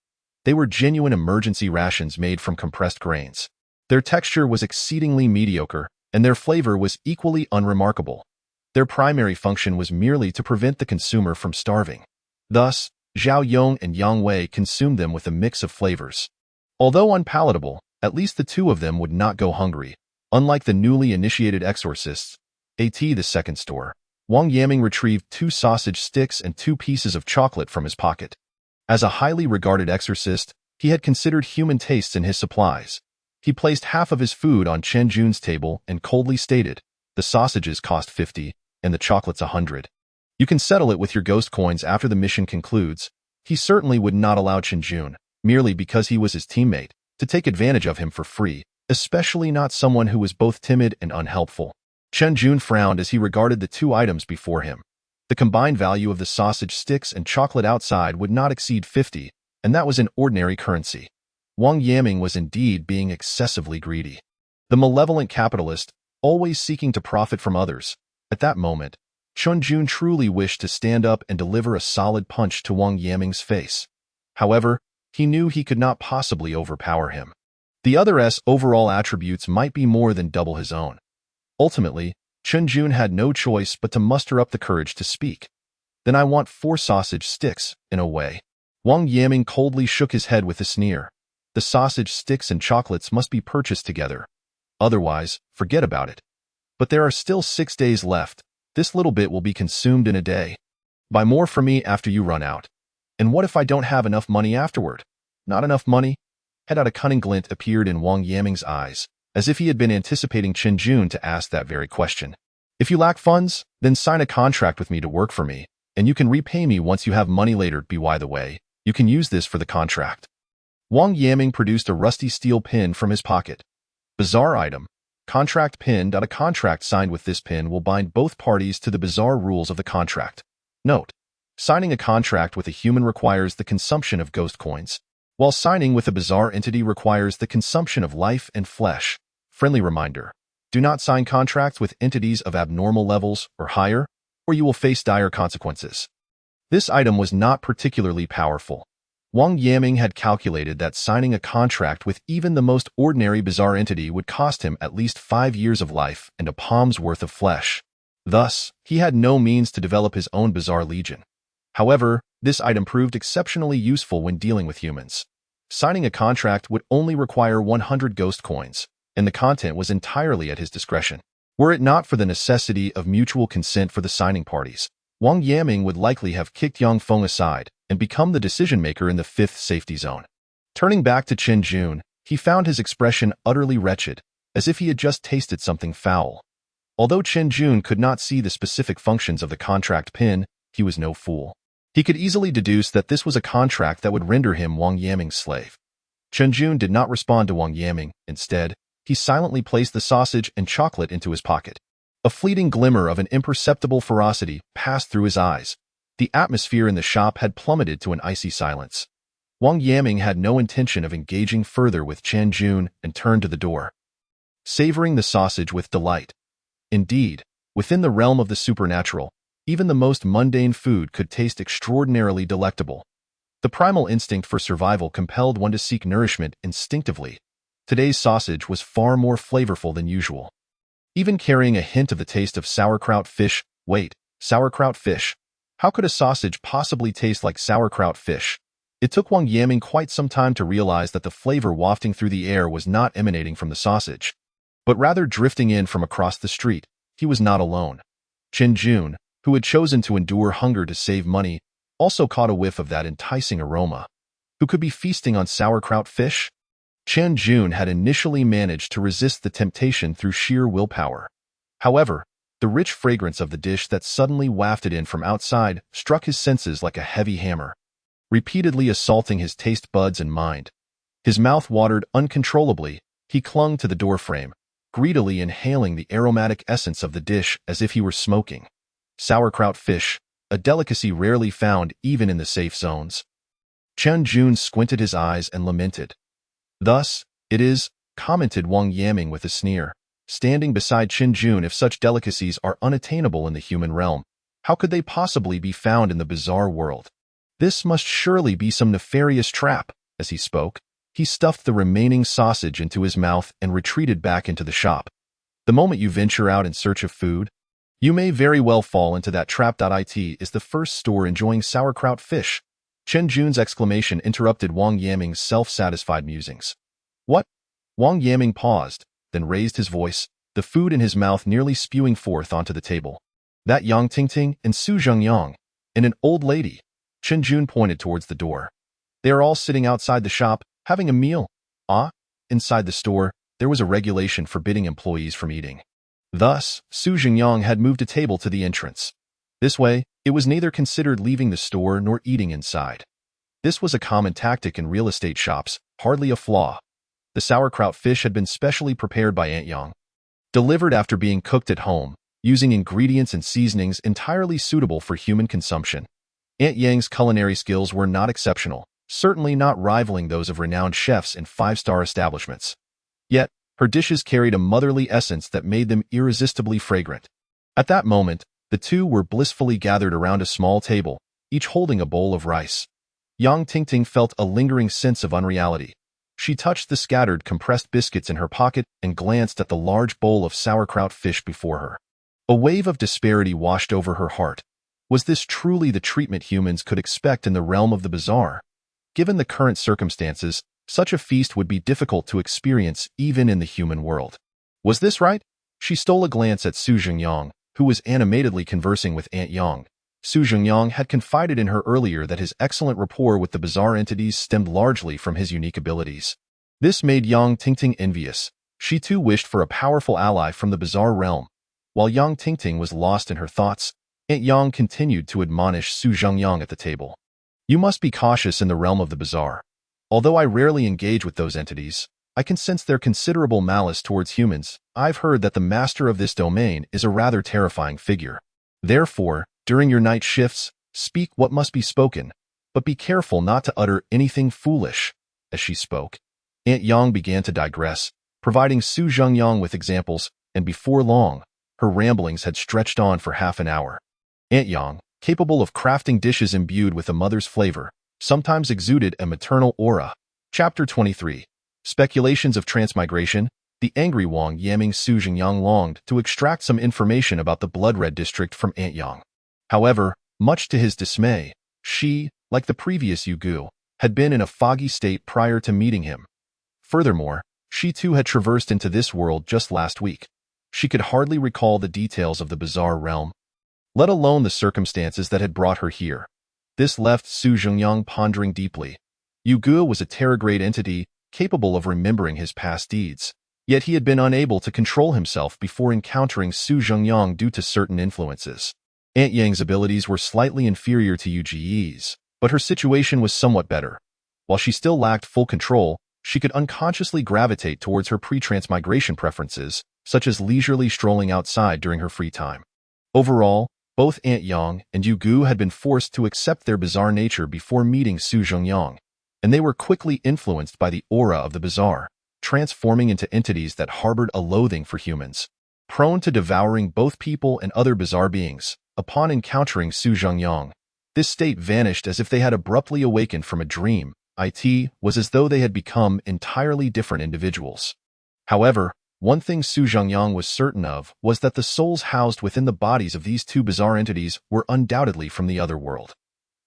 They were genuine emergency rations made from compressed grains. Their texture was exceedingly mediocre, and their flavor was equally unremarkable. Their primary function was merely to prevent the consumer from starving. Thus, Zhao Yong and Yang Wei consumed them with a mix of flavors. Although unpalatable, at least the 2 of them would not go hungry. Unlike the newly initiated exorcists, at the second store, Wang Yaming retrieved 2 sausage sticks and 2 pieces of chocolate from his pocket. As a highly regarded exorcist, he had considered human tastes in his supplies. He placed half of his food on Chen Jun's table and coldly stated, "The sausages cost 50, and the chocolates 100. You can settle it with your ghost coins after the mission concludes." He certainly would not allow Chen Jun, merely because he was his teammate, to take advantage of him for free, especially not someone who was both timid and unhelpful. Chen Jun frowned as he regarded the 2 items before him. The combined value of the sausage sticks and chocolate outside would not exceed 50, and that was in ordinary currency. Wang Yaming was indeed being excessively greedy. The malevolent capitalist, always seeking to profit from others. At that moment, Chunjun truly wished to stand up and deliver a solid punch to Wang Yaming's face. However, he knew he could not possibly overpower him. The other's overall attributes might be more than double his own. Ultimately, Chunjun had no choice but to muster up the courage to speak. Then I want 4 sausage sticks, in a way. Wang Yaming coldly shook his head with a sneer. The sausage sticks and chocolates must be purchased together. Otherwise, forget about it. But there are still 6 days left. This little bit will be consumed in a day. Buy more for me after you run out. And what if I don't have enough money afterward? Not enough money? A cunning glint appeared in Wang Yaming's eyes, as if he had been anticipating Chunjun to ask that very question. If you lack funds, then sign a contract with me to work for me, and you can repay me once you have money later. By the way, you can use this for the contract. Wang Yaming produced a rusty steel pin from his pocket. Bizarre item. Contract pin. A contract signed with this pin will bind both parties to the bizarre rules of the contract. Note: signing a contract with a human requires the consumption of ghost coins, while signing with a bizarre entity requires the consumption of life and flesh. Friendly reminder: do not sign contracts with entities of abnormal levels or higher, or you will face dire consequences. This item was not particularly powerful. Wang Yaming had calculated that signing a contract with even the most ordinary bizarre entity would cost him at least 5 years of life and a palm's worth of flesh. Thus, he had no means to develop his own bizarre legion. However, this item proved exceptionally useful when dealing with humans. Signing a contract would only require 100 ghost coins, and the content was entirely at his discretion. Were it not for the necessity of mutual consent for the signing parties, Wang Yaming would likely have kicked Yang Feng aside and become the decision-maker in the 5th safety zone. Turning back to Chunjun, he found his expression utterly wretched, as if he had just tasted something foul. Although Chunjun could not see the specific functions of the contract pin, he was no fool. He could easily deduce that this was a contract that would render him Wang Yaming's slave. Chunjun did not respond to Wang Yaming. Instead, he silently placed the sausage and chocolate into his pocket. A fleeting glimmer of an imperceptible ferocity passed through his eyes. The atmosphere in the shop had plummeted to an icy silence. Wang Yaming had no intention of engaging further with Chunjun and turned to the door, savoring the sausage with delight. Indeed, within the realm of the supernatural, even the most mundane food could taste extraordinarily delectable. The primal instinct for survival compelled one to seek nourishment instinctively. Today's sausage was far more flavorful than usual, even carrying a hint of the taste of sauerkraut fish. Wait, sauerkraut fish? How could a sausage possibly taste like sauerkraut fish? It took Wang Yaming quite some time to realize that the flavor wafting through the air was not emanating from the sausage, but rather drifting in from across the street. He was not alone. Chunjun, who had chosen to endure hunger to save money, also caught a whiff of that enticing aroma. Who could be feasting on sauerkraut fish? Chunjun had initially managed to resist the temptation through sheer willpower. However, the rich fragrance of the dish that suddenly wafted in from outside struck his senses like a heavy hammer, repeatedly assaulting his taste buds and mind. His mouth watered uncontrollably. He clung to the doorframe, greedily inhaling the aromatic essence of the dish as if he were smoking. Sauerkraut fish, a delicacy rarely found even in the safe zones. Chunjun squinted his eyes and lamented. Thus, it is, commented Wang Yaming with a sneer, standing beside Chunjun. If such delicacies are unattainable in the human realm, how could they possibly be found in the bizarre world? This must surely be some nefarious trap. As he spoke, he stuffed the remaining sausage into his mouth and retreated back into the shop. The moment you venture out in search of food, you may very well fall into that trap. It is the first store enjoying sauerkraut fish. Chunjun's exclamation interrupted Wang Yaming's self-satisfied musings. What? Wang Yaming paused, then raised his voice, the food in his mouth nearly spewing forth onto the table. That Yang Tingting and Su Zhengyang, and an old lady. Chunjun pointed towards the door. They are all sitting outside the shop, having a meal. Inside the store, there was a regulation forbidding employees from eating. Thus, Su Zhengyang had moved a table to the entrance. This way, it was neither considered leaving the store nor eating inside. This was a common tactic in real estate shops, hardly a flaw. The sauerkraut fish had been specially prepared by Aunt Yang, delivered after being cooked at home, using ingredients and seasonings entirely suitable for human consumption. Aunt Yang's culinary skills were not exceptional, certainly not rivaling those of renowned chefs in 5-star establishments. Yet, Her dishes carried a motherly essence that made them irresistibly fragrant. At that moment, the two were blissfully gathered around a small table, each holding a bowl of rice. Yang Tingting felt a lingering sense of unreality. She touched the scattered compressed biscuits in her pocket and glanced at the large bowl of sauerkraut fish before her. A wave of disparity washed over her heart. Was this truly the treatment humans could expect in the realm of the bizarre? Given the current circumstances, such a feast would be difficult to experience even in the human world. Was this right? She stole a glance at Su Zhengyang, who was animatedly conversing with Aunt Yang. Su Zhengyang had confided in her earlier that his excellent rapport with the bizarre entities stemmed largely from his unique abilities. This made Yang Tingting envious. She too wished for a powerful ally from the bizarre realm. While Yang Tingting was lost in her thoughts, Aunt Yang continued to admonish Su Zhengyang at the table. You must be cautious in the realm of the bizarre. Although I rarely engage with those entities, I can sense their considerable malice towards humans. I've heard that the master of this domain is a rather terrifying figure. Therefore, during your night shifts, speak what must be spoken, but be careful not to utter anything foolish. As she spoke, Aunt Yang began to digress, providing Su Zhengyang with examples, and before long, her ramblings had stretched on for half an hour. Aunt Yang, capable of crafting dishes imbued with a mother's flavor, sometimes exuded a maternal aura. Chapter 23. Speculations of Transmigration. The angry Wang Yaming Su Zhengyang longed to extract some information about the blood-red district from Aunt Yang. However, much to his dismay, she, like the previous Yu Gu, had been in a foggy state prior to meeting him. Furthermore, she too had traversed into this world just last week. She could hardly recall the details of the bizarre realm, let alone the circumstances that had brought her here. This left Su Zhengyang pondering deeply. Yu Gu was a terregrade entity capable of remembering his past deeds, yet he had been unable to control himself before encountering Su Zhengyang due to certain influences. Aunt Yang's abilities were slightly inferior to Yu Ji's, but her situation was somewhat better. While she still lacked full control, she could unconsciously gravitate towards her pre-transmigration preferences, such as leisurely strolling outside during her free time. Overall, both Aunt Yang and Yu Gu had been forced to accept their bizarre nature before meeting Su Zhengyang, and they were quickly influenced by the aura of the bizarre, transforming into entities that harbored a loathing for humans. Prone to devouring both people and other bizarre beings, upon encountering Su Zhengyang, this state vanished as if they had abruptly awakened from a dream. It was as though they had become entirely different individuals. However, one thing Su Zhengyang was certain of was that the souls housed within the bodies of these two bizarre entities were undoubtedly from the other world,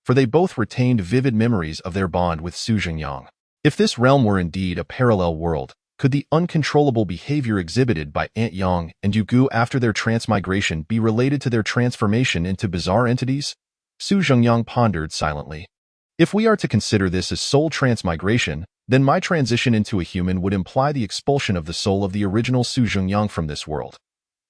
for they both retained vivid memories of their bond with Su Zhengyang. If this realm were indeed a parallel world, could the uncontrollable behavior exhibited by Aunt Yang and Yu Gu after their transmigration be related to their transformation into bizarre entities? Su Zhengyang pondered silently. If we are to consider this as soul transmigration, then my transition into a human would imply the expulsion of the soul of the original Su Zhengyang from this world.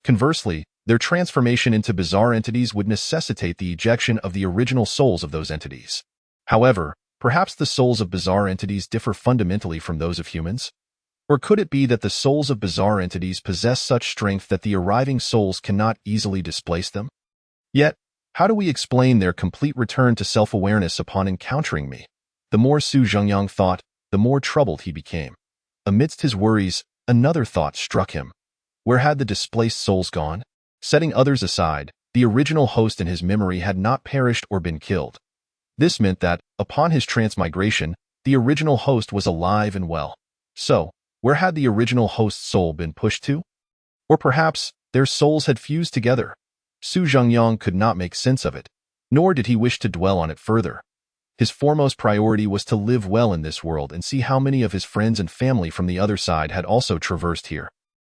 Conversely, their transformation into bizarre entities would necessitate the ejection of the original souls of those entities. However, perhaps the souls of bizarre entities differ fundamentally from those of humans? Or could it be that the souls of bizarre entities possess such strength that the arriving souls cannot easily displace them? Yet, how do we explain their complete return to self-awareness upon encountering me? The more Su Zhengyang thought, the more troubled he became. Amidst his worries, another thought struck him. Where had the displaced souls gone? Setting others aside, the original host in his memory had not perished or been killed. This meant that, upon his transmigration, the original host was alive and well. So, where had the original host's soul been pushed to? Or perhaps, their souls had fused together. Su Zhengyang could not make sense of it, nor did he wish to dwell on it further. His foremost priority was to live well in this world and see how many of his friends and family from the other side had also traversed here.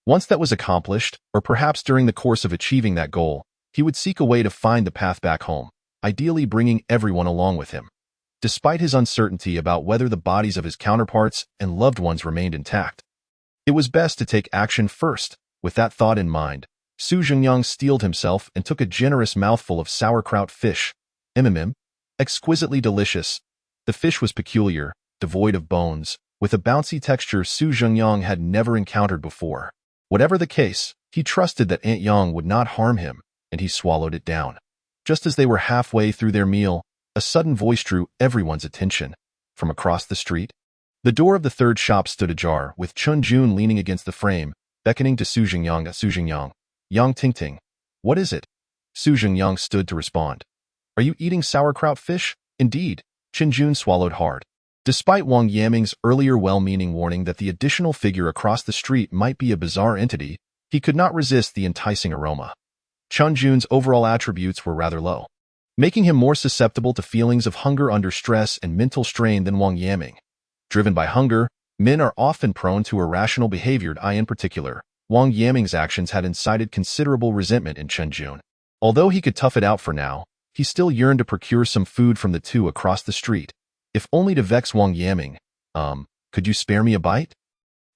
Once that was accomplished, or perhaps during the course of achieving that goal, he would seek a way to find the path back home, ideally bringing everyone along with him. Despite his uncertainty about whether the bodies of his counterparts and loved ones remained intact, it was best to take action first. With that thought in mind, Su Zhengyang steeled himself and took a generous mouthful of sauerkraut fish. Exquisitely delicious. The fish was peculiar, devoid of bones, with a bouncy texture Su Zhengyang had never encountered before. Whatever the case, he trusted that Aunt Yang would not harm him, and he swallowed it down. Just as they were halfway through their meal, a sudden voice drew everyone's attention. From across the street, The door of the third shop stood ajar, with Chun Jun leaning against the frame, beckoning to Su Jingyang. Su Jingyang, Yang Tingting. What is it? Su Jingyang stood to respond. Are you eating sauerkraut fish? Indeed. Chun Jun swallowed hard. Despite Wang Yaming's earlier well-meaning warning that the additional figure across the street might be a bizarre entity, he could not resist the enticing aroma. Chun Jun's overall attributes were rather low, making him more susceptible to feelings of hunger under stress and mental strain than Wang Yaming. Driven by hunger, men are often prone to irrational behavior. In particular, Wang Yaming's actions had incited considerable resentment in Chun Jun. Although he could tough it out for now, he still yearned to procure some food from the two across the street, if only to vex Wang Yaming. Could you spare me a bite?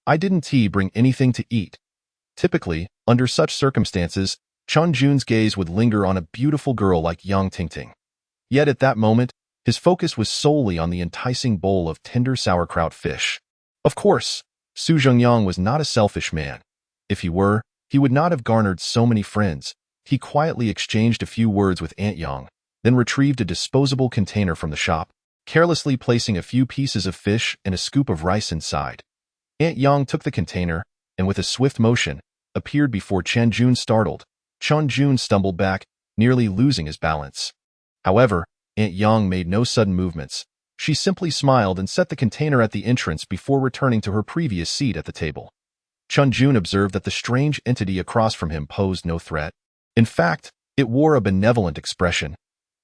I didn't bring anything to eat. Typically, under such circumstances, Chun Jun's gaze would linger on a beautiful girl like Yang Tingting. Yet at that moment, his focus was solely on the enticing bowl of tender sauerkraut fish. Of course, Su Jingyang was not a selfish man. If he were, he would not have garnered so many friends. He quietly exchanged a few words with Aunt Yang, then retrieved a disposable container from the shop, carelessly placing a few pieces of fish and a scoop of rice inside. Aunt Yang took the container, and with a swift motion, appeared before Chun Jun. Startled, Chun Jun stumbled back, nearly losing his balance. However, Aunt Yang made no sudden movements. She simply smiled and set the container at the entrance before returning to her previous seat at the table. Chun Jun observed that the strange entity across from him posed no threat. In fact, it wore a benevolent expression.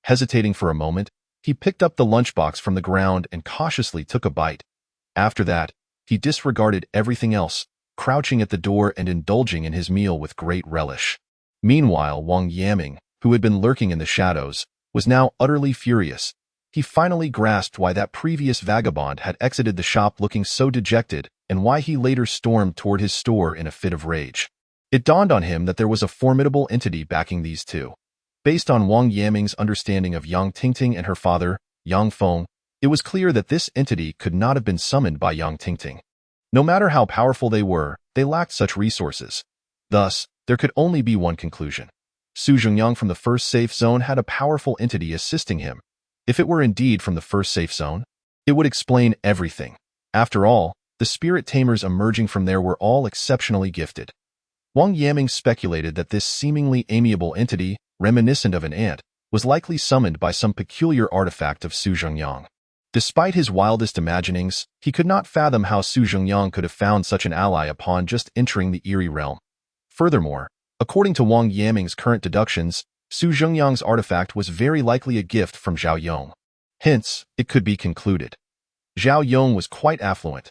Hesitating for a moment, he picked up the lunchbox from the ground and cautiously took a bite. After that, he disregarded everything else, crouching at the door and indulging in his meal with great relish. Meanwhile, Wang Yaming, who had been lurking in the shadows, was now utterly furious. He finally grasped why that previous vagabond had exited the shop looking so dejected and why he later stormed toward his store in a fit of rage. It dawned on him that there was a formidable entity backing these two. Based on Wang Yaming's understanding of Yang Tingting and her father, Yang Feng, it was clear that this entity could not have been summoned by Yang Tingting. No matter how powerful they were, they lacked such resources. Thus, there could only be one conclusion. Su Jingyang from the first safe zone had a powerful entity assisting him. If it were indeed from the first safe zone, it would explain everything. After all, the spirit tamers emerging from there were all exceptionally gifted. Wang Yaming speculated that this seemingly amiable entity, reminiscent of an ant, was likely summoned by some peculiar artifact of Su Jingyang. Despite his wildest imaginings, he could not fathom how Su Jingyang could have found such an ally upon just entering the eerie realm. Furthermore, according to Wang Yaming's current deductions, Su Jingyang's artifact was very likely a gift from Zhao Yong. Hence, it could be concluded. Zhao Yong was quite affluent.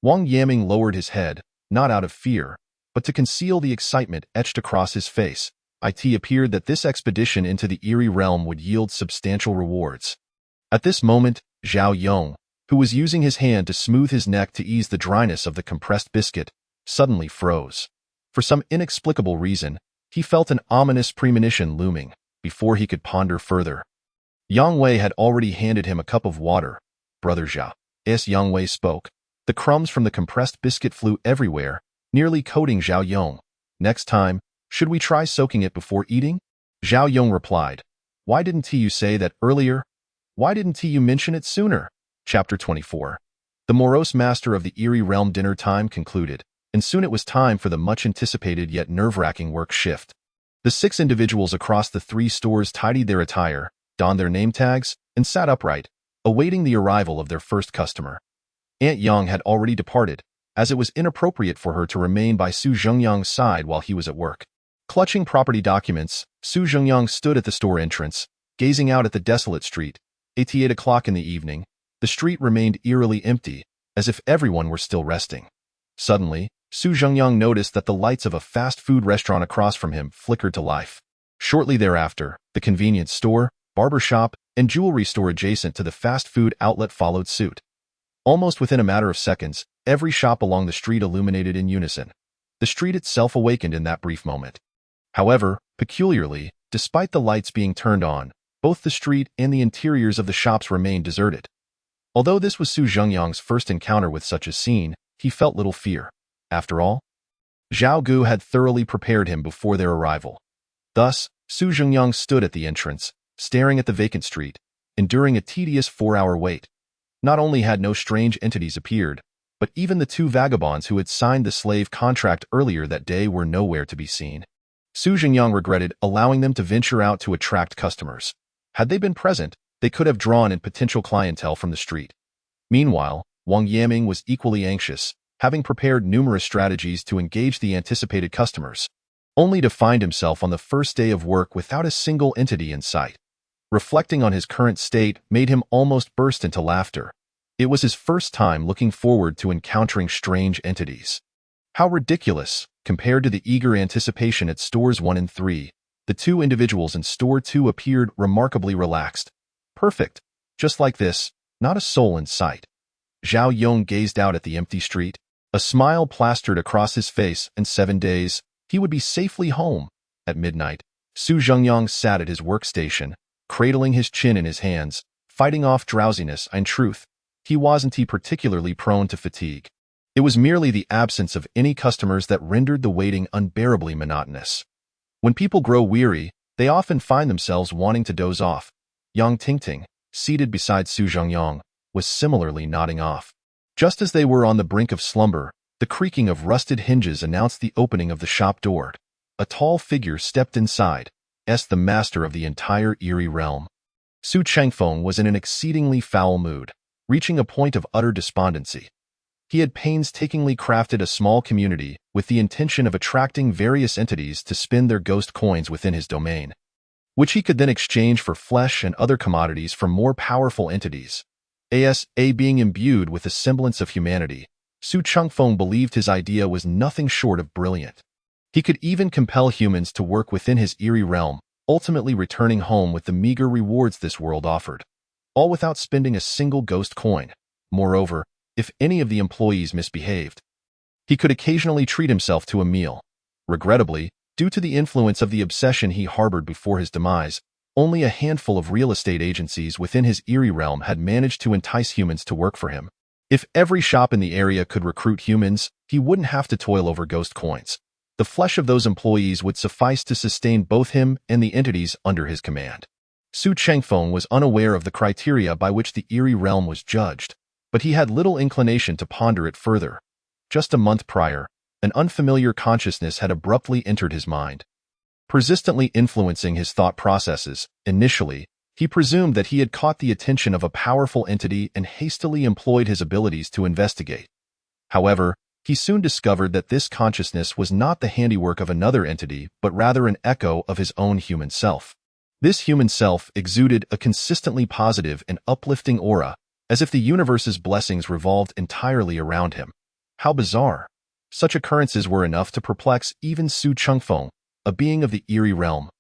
Wang Yaming lowered his head, not out of fear, but to conceal the excitement etched across his face. It appeared that this expedition into the eerie realm would yield substantial rewards. At this moment, Zhao Yong, who was using his hand to smooth his neck to ease the dryness of the compressed biscuit, suddenly froze. For some inexplicable reason, he felt an ominous premonition looming. Before he could ponder further, Yang Wei had already handed him a cup of water. Brother Zhao, Yang Wei spoke. The crumbs from the compressed biscuit flew everywhere, nearly coating Zhao Yong. Next time, should we try soaking it before eating? Zhao Yong replied. Why didn't you say that earlier? Why didn't you mention it sooner? Chapter 24. The morose master of the eerie realm dinner time concluded, and soon it was time for the much-anticipated yet nerve-wracking work shift. The 6 individuals across the 3 stores tidied their attire, donned their name tags, and sat upright, awaiting the arrival of their first customer. Aunt Yang had already departed, as it was inappropriate for her to remain by Su Jingyang's side while he was at work. Clutching property documents, Su Jingyang stood at the store entrance, gazing out at the desolate street. At 8 o'clock in the evening, the street remained eerily empty, as if everyone were still resting. Suddenly, Su Jingyang noticed that the lights of a fast food restaurant across from him flickered to life. Shortly thereafter, the convenience store, barber shop, and jewelry store adjacent to the fast food outlet followed suit. Almost within a matter of seconds, every shop along the street illuminated in unison. The street itself awakened in that brief moment. However, peculiarly, despite the lights being turned on, both the street and the interiors of the shops remained deserted. Although this was Su Jingyang's first encounter with such a scene, he felt little fear. After all, Zhao Gu had thoroughly prepared him before their arrival. Thus, Su Jingyang stood at the entrance, staring at the vacant street, enduring a tedious 4-hour wait. Not only had no strange entities appeared, but even the two vagabonds who had signed the slave contract earlier that day were nowhere to be seen. Su Jingyang regretted allowing them to venture out to attract customers. Had they been present, they could have drawn in potential clientele from the street. Meanwhile, Wang Yaming was equally anxious, having prepared numerous strategies to engage the anticipated customers, only to find himself on the first day of work without a single entity in sight. Reflecting on his current state made him almost burst into laughter. It was his first time looking forward to encountering strange entities. How ridiculous, compared to the eager anticipation at Stores 1 and 3. The two individuals in Store 2 appeared remarkably relaxed. Perfect. Just like this, not a soul in sight. Zhao Yong gazed out at the empty street. A smile plastered across his face. In 7 days, he would be safely home. At midnight, Su Zhengyang sat at his workstation, cradling his chin in his hands, fighting off drowsiness. In truth, he wasn't particularly prone to fatigue. It was merely the absence of any customers that rendered the waiting unbearably monotonous. When people grow weary, they often find themselves wanting to doze off. Yang Tingting, seated beside Su Zhengyang, was similarly nodding off. Just as they were on the brink of slumber, the creaking of rusted hinges announced the opening of the shop door. A tall figure stepped inside, the master of the entire eerie realm. Su Changfeng was in an exceedingly foul mood, reaching a point of utter despondency. He had painstakingly crafted a small community with the intention of attracting various entities to spend their ghost coins within his domain, which he could then exchange for flesh and other commodities from more powerful entities. Being imbued with a semblance of humanity, Su Changfeng believed his idea was nothing short of brilliant. He could even compel humans to work within his eerie realm, ultimately returning home with the meager rewards this world offered, all without spending a single ghost coin. Moreover, if any of the employees misbehaved, he could occasionally treat himself to a meal. Regrettably, due to the influence of the obsession he harbored before his demise, only a handful of real estate agencies within his eerie realm had managed to entice humans to work for him. If every shop in the area could recruit humans, he wouldn't have to toil over ghost coins. The flesh of those employees would suffice to sustain both him and the entities under his command. Su Changfeng was unaware of the criteria by which the eerie realm was judged, but he had little inclination to ponder it further. Just a month prior, an unfamiliar consciousness had abruptly entered his mind, persistently influencing his thought processes. Initially, he presumed that he had caught the attention of a powerful entity and hastily employed his abilities to investigate. However, he soon discovered that this consciousness was not the handiwork of another entity, but rather an echo of his own human self. This human self exuded a consistently positive and uplifting aura, as if the universe's blessings revolved entirely around him. How bizarre! Such occurrences were enough to perplex even Su Changfeng, a being of the eerie realm.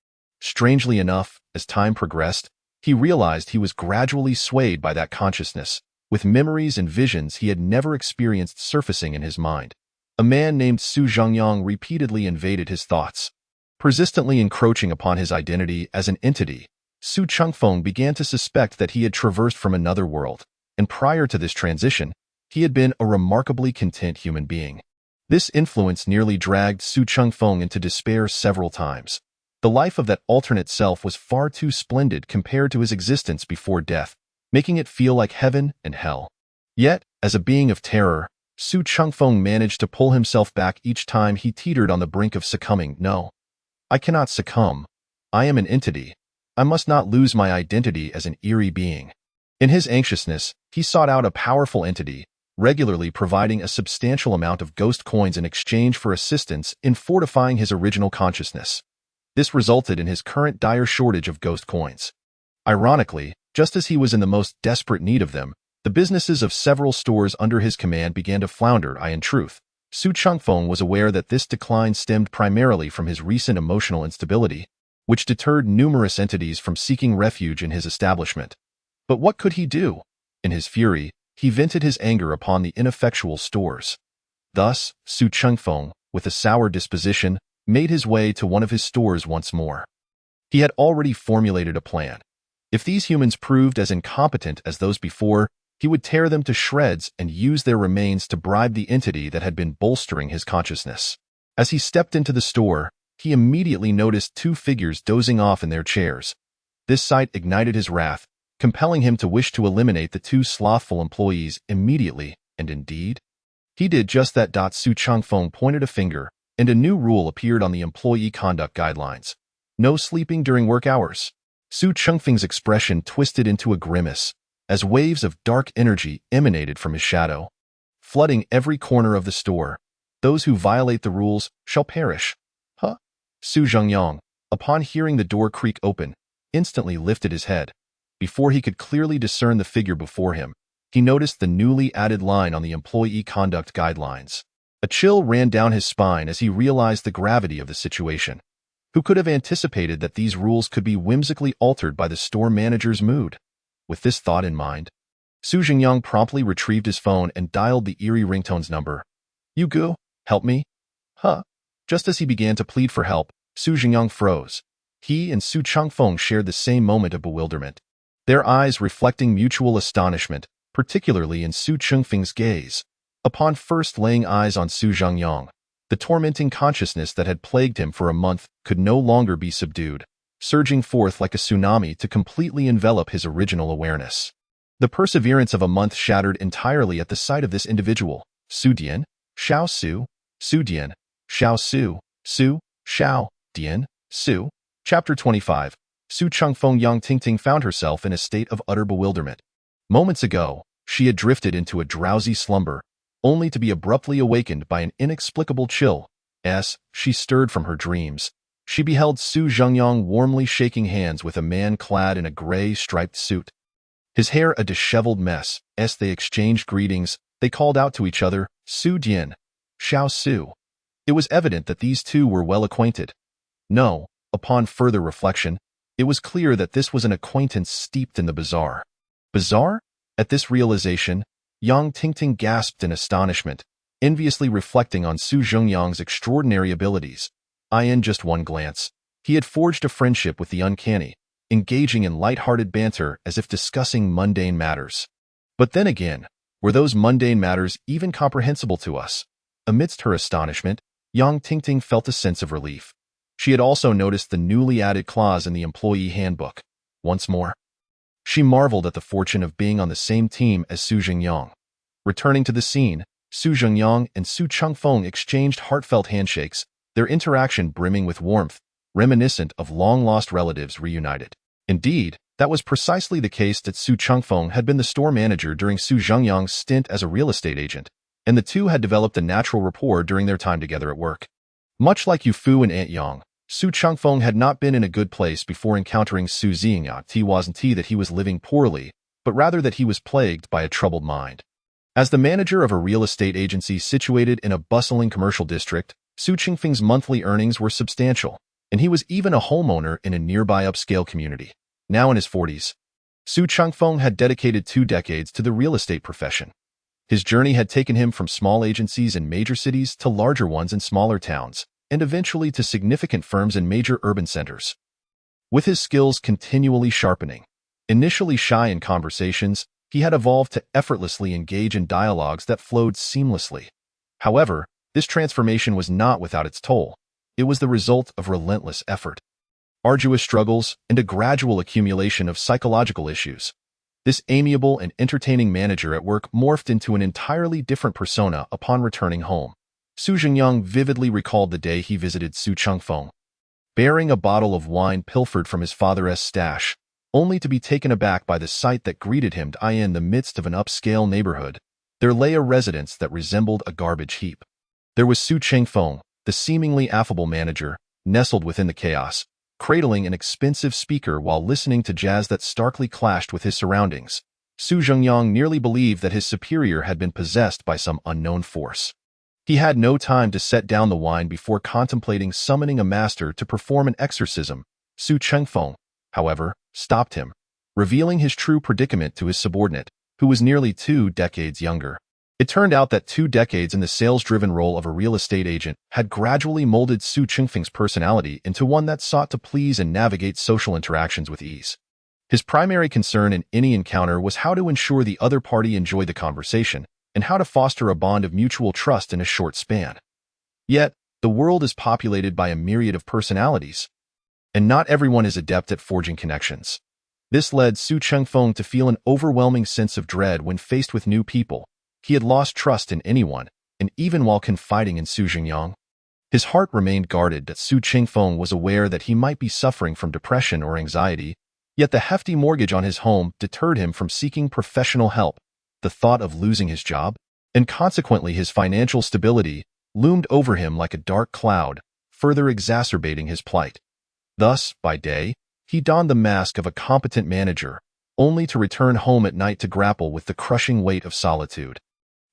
Strangely enough, as time progressed, he realized he was gradually swayed by that consciousness, with memories and visions he had never experienced surfacing in his mind. A man named Su Zhengyang repeatedly invaded his thoughts, persistently encroaching upon his identity as an entity. Su Changfeng began to suspect that he had traversed from another world, and prior to this transition, he had been a remarkably content human being. This influence nearly dragged Su Changfeng into despair several times. The life of that alternate self was far too splendid compared to his existence before death, making it feel like heaven and hell. Yet, as a being of terror, Su Changfeng managed to pull himself back each time he teetered on the brink of succumbing. No, I cannot succumb. I am an entity. I must not lose my identity as an eerie being. In his anxiousness, he sought out a powerful entity, regularly providing a substantial amount of ghost coins in exchange for assistance in fortifying his original consciousness. This resulted in his current dire shortage of ghost coins. Ironically, just as he was in the most desperate need of them, the businesses of several stores under his command began to flounder. In truth, Su Changfeng was aware that this decline stemmed primarily from his recent emotional instability, which deterred numerous entities from seeking refuge in his establishment. But what could he do? In his fury, he vented his anger upon the ineffectual stores. Thus, Su Changfeng, with a sour disposition, made his way to one of his stores once more. He had already formulated a plan. If these humans proved as incompetent as those before, he would tear them to shreds and use their remains to bribe the entity that had been bolstering his consciousness. As he stepped into the store, he immediately noticed two figures dozing off in their chairs. This sight ignited his wrath, compelling him to wish to eliminate the two slothful employees immediately, and indeed, he did just that. Su Changfeng pointed a finger, and a new rule appeared on the employee conduct guidelines. No sleeping during work hours. Su Changfeng's expression twisted into a grimace, as waves of dark energy emanated from his shadow, flooding every corner of the store. Those who violate the rules shall perish. Huh? Su Zhengyang, upon hearing the door creak open, instantly lifted his head. Before he could clearly discern the figure before him, he noticed the newly added line on the employee conduct guidelines. A chill ran down his spine as he realized the gravity of the situation. Who could have anticipated that these rules could be whimsically altered by the store manager's mood? With this thought in mind, Su Zhengyang promptly retrieved his phone and dialed the eerie ringtone's number. "You go, help me?" Huh? Just as he began to plead for help, Su Zhengyang froze. He and Su Changfeng shared the same moment of bewilderment, their eyes reflecting mutual astonishment, particularly in Su Changfeng's gaze. Upon first laying eyes on Su Zhengyang, the tormenting consciousness that had plagued him for a month could no longer be subdued, surging forth like a tsunami to completely envelop his original awareness. The perseverance of a month shattered entirely at the sight of this individual. Su Dian, Xiao Su, Su Dian, Xiao Su, Su, Xiao, Dian, Su. Chapter 25. Su Changfeng Yang Tingting found herself in a state of utter bewilderment. Moments ago, she had drifted into a drowsy slumber, only to be abruptly awakened by an inexplicable chill. As she stirred from her dreams, she beheld Su Zhengyang warmly shaking hands with a man clad in a gray striped suit. His hair a disheveled mess. As they exchanged greetings, they called out to each other, "Su Dian, Xiao Su." It was evident that these two were well acquainted. No, upon further reflection, it was clear that this was an acquaintance steeped in the bizarre. Bizarre? At this realization, Yang Tingting gasped in astonishment, enviously reflecting on Su Zhengyang's extraordinary abilities. In just one glance, he had forged a friendship with the uncanny, engaging in light-hearted banter as if discussing mundane matters. But then again, were those mundane matters even comprehensible to us? Amidst her astonishment, Yang Tingting felt a sense of relief. She had also noticed the newly added clause in the employee handbook. Once more, she marveled at the fortune of being on the same team as Su Zhengyang. Returning to the scene, Su Zhengyang and Su Changfeng exchanged heartfelt handshakes, their interaction brimming with warmth, reminiscent of long-lost relatives reunited. Indeed, that was precisely the case that Su Changfeng had been the store manager during Su Zhengyang's stint as a real estate agent, and the two had developed a natural rapport during their time together at work. Much like Yu Fu and Aunt Yang, Su Changfeng had not been in a good place before encountering Su Zhengyang. It wasn't that he was living poorly, but rather that he was plagued by a troubled mind. As the manager of a real estate agency situated in a bustling commercial district, Su Changfeng's monthly earnings were substantial, and he was even a homeowner in a nearby upscale community. Now in his 40s, Su Changfeng had dedicated 2 decades to the real estate profession. His journey had taken him from small agencies in major cities to larger ones in smaller towns, and eventually to significant firms in major urban centers. With his skills continually sharpening, initially shy in conversations, he had evolved to effortlessly engage in dialogues that flowed seamlessly. However, this transformation was not without its toll. It was the result of relentless effort, arduous struggles, and a gradual accumulation of psychological issues. This amiable and entertaining manager at work morphed into an entirely different persona upon returning home. Su Zhengyang vividly recalled the day he visited Su Changfeng, bearing a bottle of wine pilfered from his father's stash, only to be taken aback by the sight that greeted him. In the midst of an upscale neighborhood, there lay a residence that resembled a garbage heap. There was Su Changfeng, the seemingly affable manager, nestled within the chaos, cradling an expensive speaker while listening to jazz that starkly clashed with his surroundings. Su Zhengyang nearly believed that his superior had been possessed by some unknown force. He had no time to set down the wine before contemplating summoning a master to perform an exorcism. Su Changfeng, however, stopped him, revealing his true predicament to his subordinate, who was nearly 2 decades younger. It turned out that 2 decades in the sales-driven role of a real estate agent had gradually molded Su Changfeng's personality into one that sought to please and navigate social interactions with ease. His primary concern in any encounter was how to ensure the other party enjoyed the conversation, and how to foster a bond of mutual trust in a short span. Yet, the world is populated by a myriad of personalities, and not everyone is adept at forging connections. This led Su Chengfeng to feel an overwhelming sense of dread when faced with new people. He had lost trust in anyone, and even while confiding in Su Jingyang, his heart remained guarded that Su Chengfeng was aware that he might be suffering from depression or anxiety, yet the hefty mortgage on his home deterred him from seeking professional help. The thought of losing his job, and consequently his financial stability, loomed over him like a dark cloud, further exacerbating his plight. Thus, by day, he donned the mask of a competent manager, only to return home at night to grapple with the crushing weight of solitude.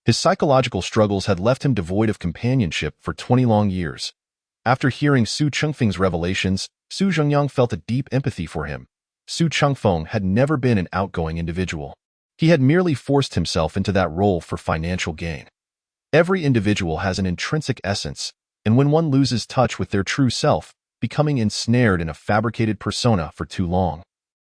His psychological struggles had left him devoid of companionship for 20 long years. After hearing Su Chengfeng's revelations, Su Zhengyang felt a deep empathy for him. Su Chengfeng had never been an outgoing individual. He had merely forced himself into that role for financial gain. Every individual has an intrinsic essence, and when one loses touch with their true self, becoming ensnared in a fabricated persona for too long,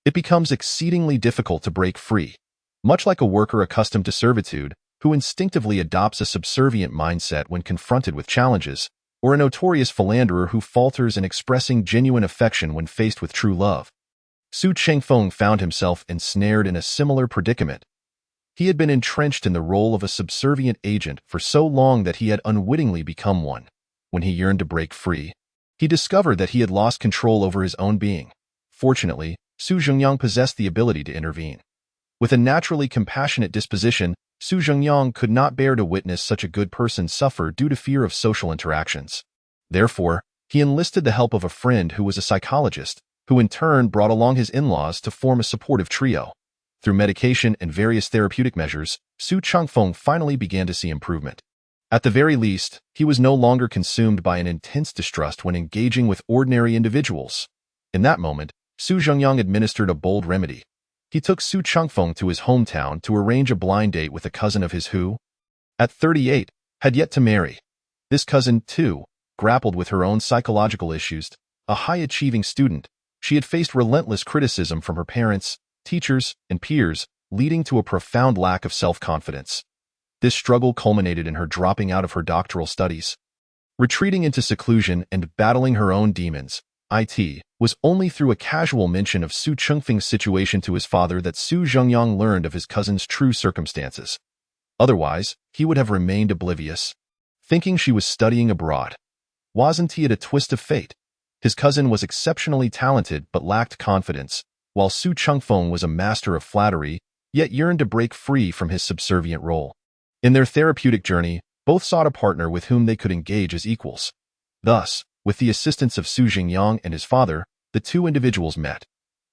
it becomes exceedingly difficult to break free. Much like a worker accustomed to servitude, who instinctively adopts a subservient mindset when confronted with challenges, or a notorious philanderer who falters in expressing genuine affection when faced with true love. Su Chengfeng found himself ensnared in a similar predicament. He had been entrenched in the role of a subservient agent for so long that he had unwittingly become one. When he yearned to break free, he discovered that he had lost control over his own being. Fortunately, Su Zhengyang possessed the ability to intervene. With a naturally compassionate disposition, Su Zhengyang could not bear to witness such a good person suffer due to fear of social interactions. Therefore, he enlisted the help of a friend who was a psychologist, who in turn brought along his in-laws to form a supportive trio. Through medication and various therapeutic measures, Su Chengfeng finally began to see improvement. At the very least, he was no longer consumed by an intense distrust when engaging with ordinary individuals. In that moment, Su Zhengyang administered a bold remedy. He took Su Chengfeng to his hometown to arrange a blind date with a cousin of his who, at 38, had yet to marry. This cousin, too, grappled with her own psychological issues. A high-achieving student, she had faced relentless criticism from her parents, teachers, and peers, leading to a profound lack of self-confidence. This struggle culminated in her dropping out of her doctoral studies. Retreating into seclusion and battling her own demons, it was only through a casual mention of Su Chengfeng's situation to his father that Su Zhengyang learned of his cousin's true circumstances. Otherwise, he would have remained oblivious, thinking she was studying abroad. Wasn't he at a twist of fate? His cousin was exceptionally talented but lacked confidence, while Su Chengfeng was a master of flattery, yet yearned to break free from his subservient role. In their therapeutic journey, both sought a partner with whom they could engage as equals. Thus, with the assistance of Su Jingyang and his father, the two individuals met.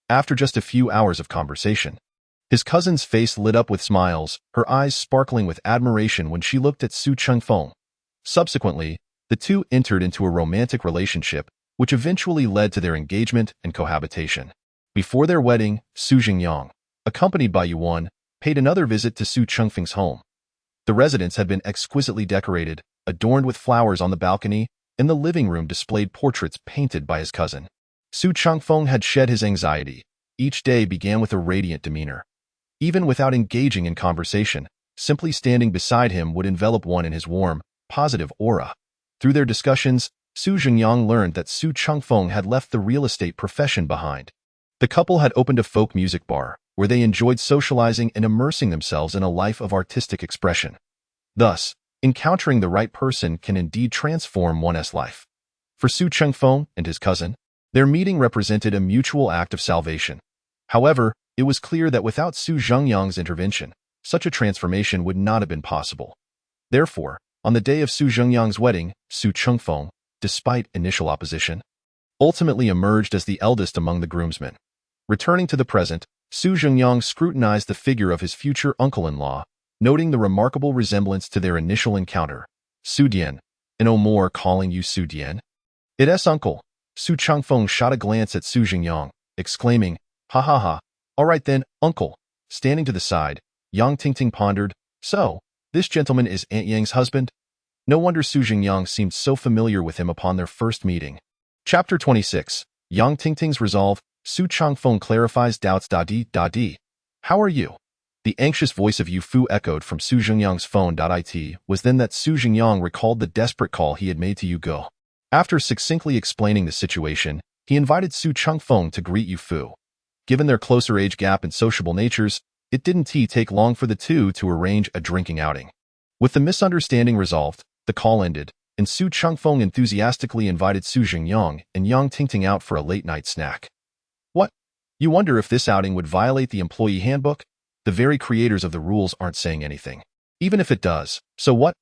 After just a few hours of conversation, his cousin's face lit up with smiles, her eyes sparkling with admiration when she looked at Su Chengfeng. Subsequently, the two entered into a romantic relationship, which eventually led to their engagement and cohabitation. Before their wedding, Su Jingyang, accompanied by Yuan, paid another visit to Su Chengfeng's home. The residence had been exquisitely decorated, adorned with flowers on the balcony, and the living room displayed portraits painted by his cousin. Su Chengfeng had shed his anxiety. Each day began with a radiant demeanor. Even without engaging in conversation, simply standing beside him would envelop one in his warm, positive aura. Through their discussions, Su Zhengyang learned that Su Chengfeng had left the real estate profession behind. The couple had opened a folk music bar, where they enjoyed socializing and immersing themselves in a life of artistic expression. Thus, encountering the right person can indeed transform one's life. For Su Chengfeng and his cousin, their meeting represented a mutual act of salvation. However, it was clear that without Su Zhengyang's intervention, such a transformation would not have been possible. Therefore, on the day of Su Zhengyang's wedding, Su Chengfeng, despite initial opposition, ultimately emerged as the eldest among the groomsmen. Returning to the present, Su Zhengyang scrutinized the figure of his future uncle-in-law, noting the remarkable resemblance to their initial encounter. Su Dian, and more calling you Su Dian? It's uncle. Su Chengfeng shot a glance at Su Zhengyang, exclaiming, "Ha ha ha, all right then, uncle." Standing to the side, Yang Tingting pondered, "So, this gentleman is Aunt Yang's husband?" No wonder Su Zhengyang seemed so familiar with him upon their first meeting. Chapter 26. Yang Tingting's Resolve. Su Chengfeng clarifies doubts. How are you? The anxious voice of Yu Fu echoed from Su Zhengyang's phone. It was then that Su Zhengyang recalled the desperate call he had made to Yu Go. After succinctly explaining the situation, he invited Su Chengfeng to greet Yu Fu. Given their closer age gap and sociable natures, it didn't take long for the two to arrange a drinking outing. With the misunderstanding resolved, the call ended, and Su Changfeng enthusiastically invited Su Jingyang and Yang Tingting out for a late-night snack. What? You wonder if this outing would violate the employee handbook? The very creators of the rules aren't saying anything. Even if it does, so what?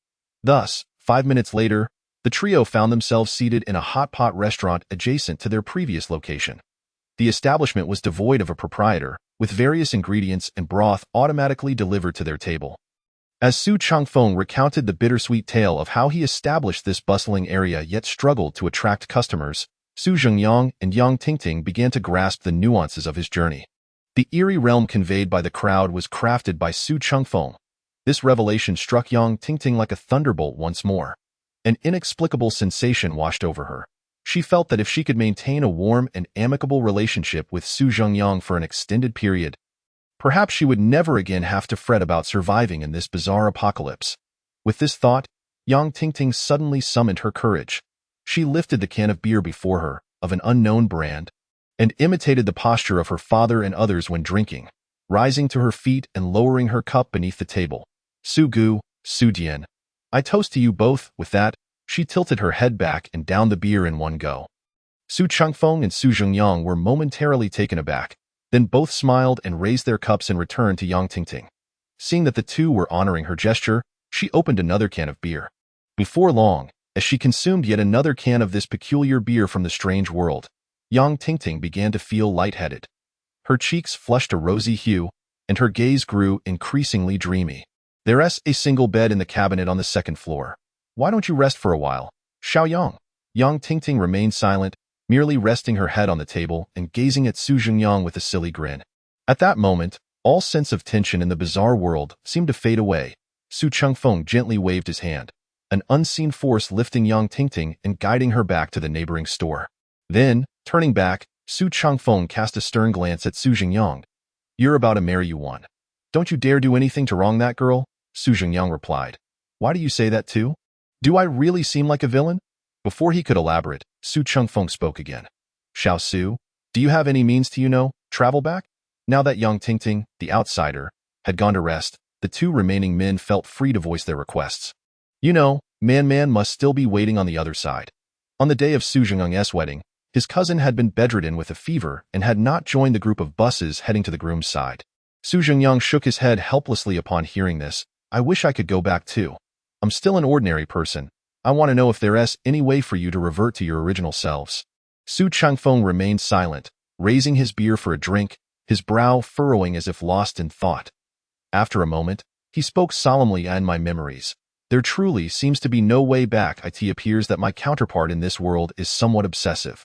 Thus, 5 minutes later, the trio found themselves seated in a hot pot restaurant adjacent to their previous location. The establishment was devoid of a proprietor, with various ingredients and broth automatically delivered to their table. As Su Changfeng recounted the bittersweet tale of how he established this bustling area yet struggled to attract customers, Su Jingyang and Yang Tingting began to grasp the nuances of his journey. The eerie realm conveyed by the crowd was crafted by Su Changfeng. This revelation struck Yang Tingting like a thunderbolt once more. An inexplicable sensation washed over her. She felt that if she could maintain a warm and amicable relationship with Su Jingyang for an extended period, perhaps she would never again have to fret about surviving in this bizarre apocalypse. With this thought, Yang Tingting suddenly summoned her courage. She lifted the can of beer before her, of an unknown brand, and imitated the posture of her father and others when drinking, rising to her feet and lowering her cup beneath the table. Su Gu, Su Dian, I toast to you both. With that, she tilted her head back and downed the beer in one go. Su Changfeng and Su Jingyang were momentarily taken aback, then both smiled and raised their cups in return to Yang Tingting. Seeing that the two were honoring her gesture, she opened another can of beer. Before long, as she consumed yet another can of this peculiar beer from the strange world, Yang Tingting began to feel lightheaded. Her cheeks flushed a rosy hue, and her gaze grew increasingly dreamy. There's a single bed in the cabinet on the second floor. Why don't you rest for a while? Xiaoyang. Yang Tingting remained silent, merely resting her head on the table and gazing at Su Jingyang with a silly grin. At that moment, all sense of tension in the bizarre world seemed to fade away. Su Changfeng gently waved his hand, an unseen force lifting Yang Tingting and guiding her back to the neighboring store. Then, turning back, Su Changfeng cast a stern glance at Su Jingyang. You're about to marry you one. Don't you dare do anything to wrong that girl, Su Jingyang replied. Why do you say that too? Do I really seem like a villain? Before he could elaborate, Su Changfeng spoke again. Xiao Su, do you have any means to, travel back? Now that Yang Tingting, the outsider, had gone to rest, the two remaining men felt free to voice their requests. Man must still be waiting on the other side. On the day of Su Jingyang's wedding, his cousin had been bedridden with a fever and had not joined the group of buses heading to the groom's side. Su Jingyang shook his head helplessly upon hearing this. I wish I could go back too. I'm still an ordinary person. I want to know if there's any way for you to revert to your original selves. Su Changfeng remained silent, raising his beer for a drink, his brow furrowing as if lost in thought. After a moment, he spoke solemnly. In my memories, there truly seems to be no way back. It appears that my counterpart in this world is somewhat obsessive.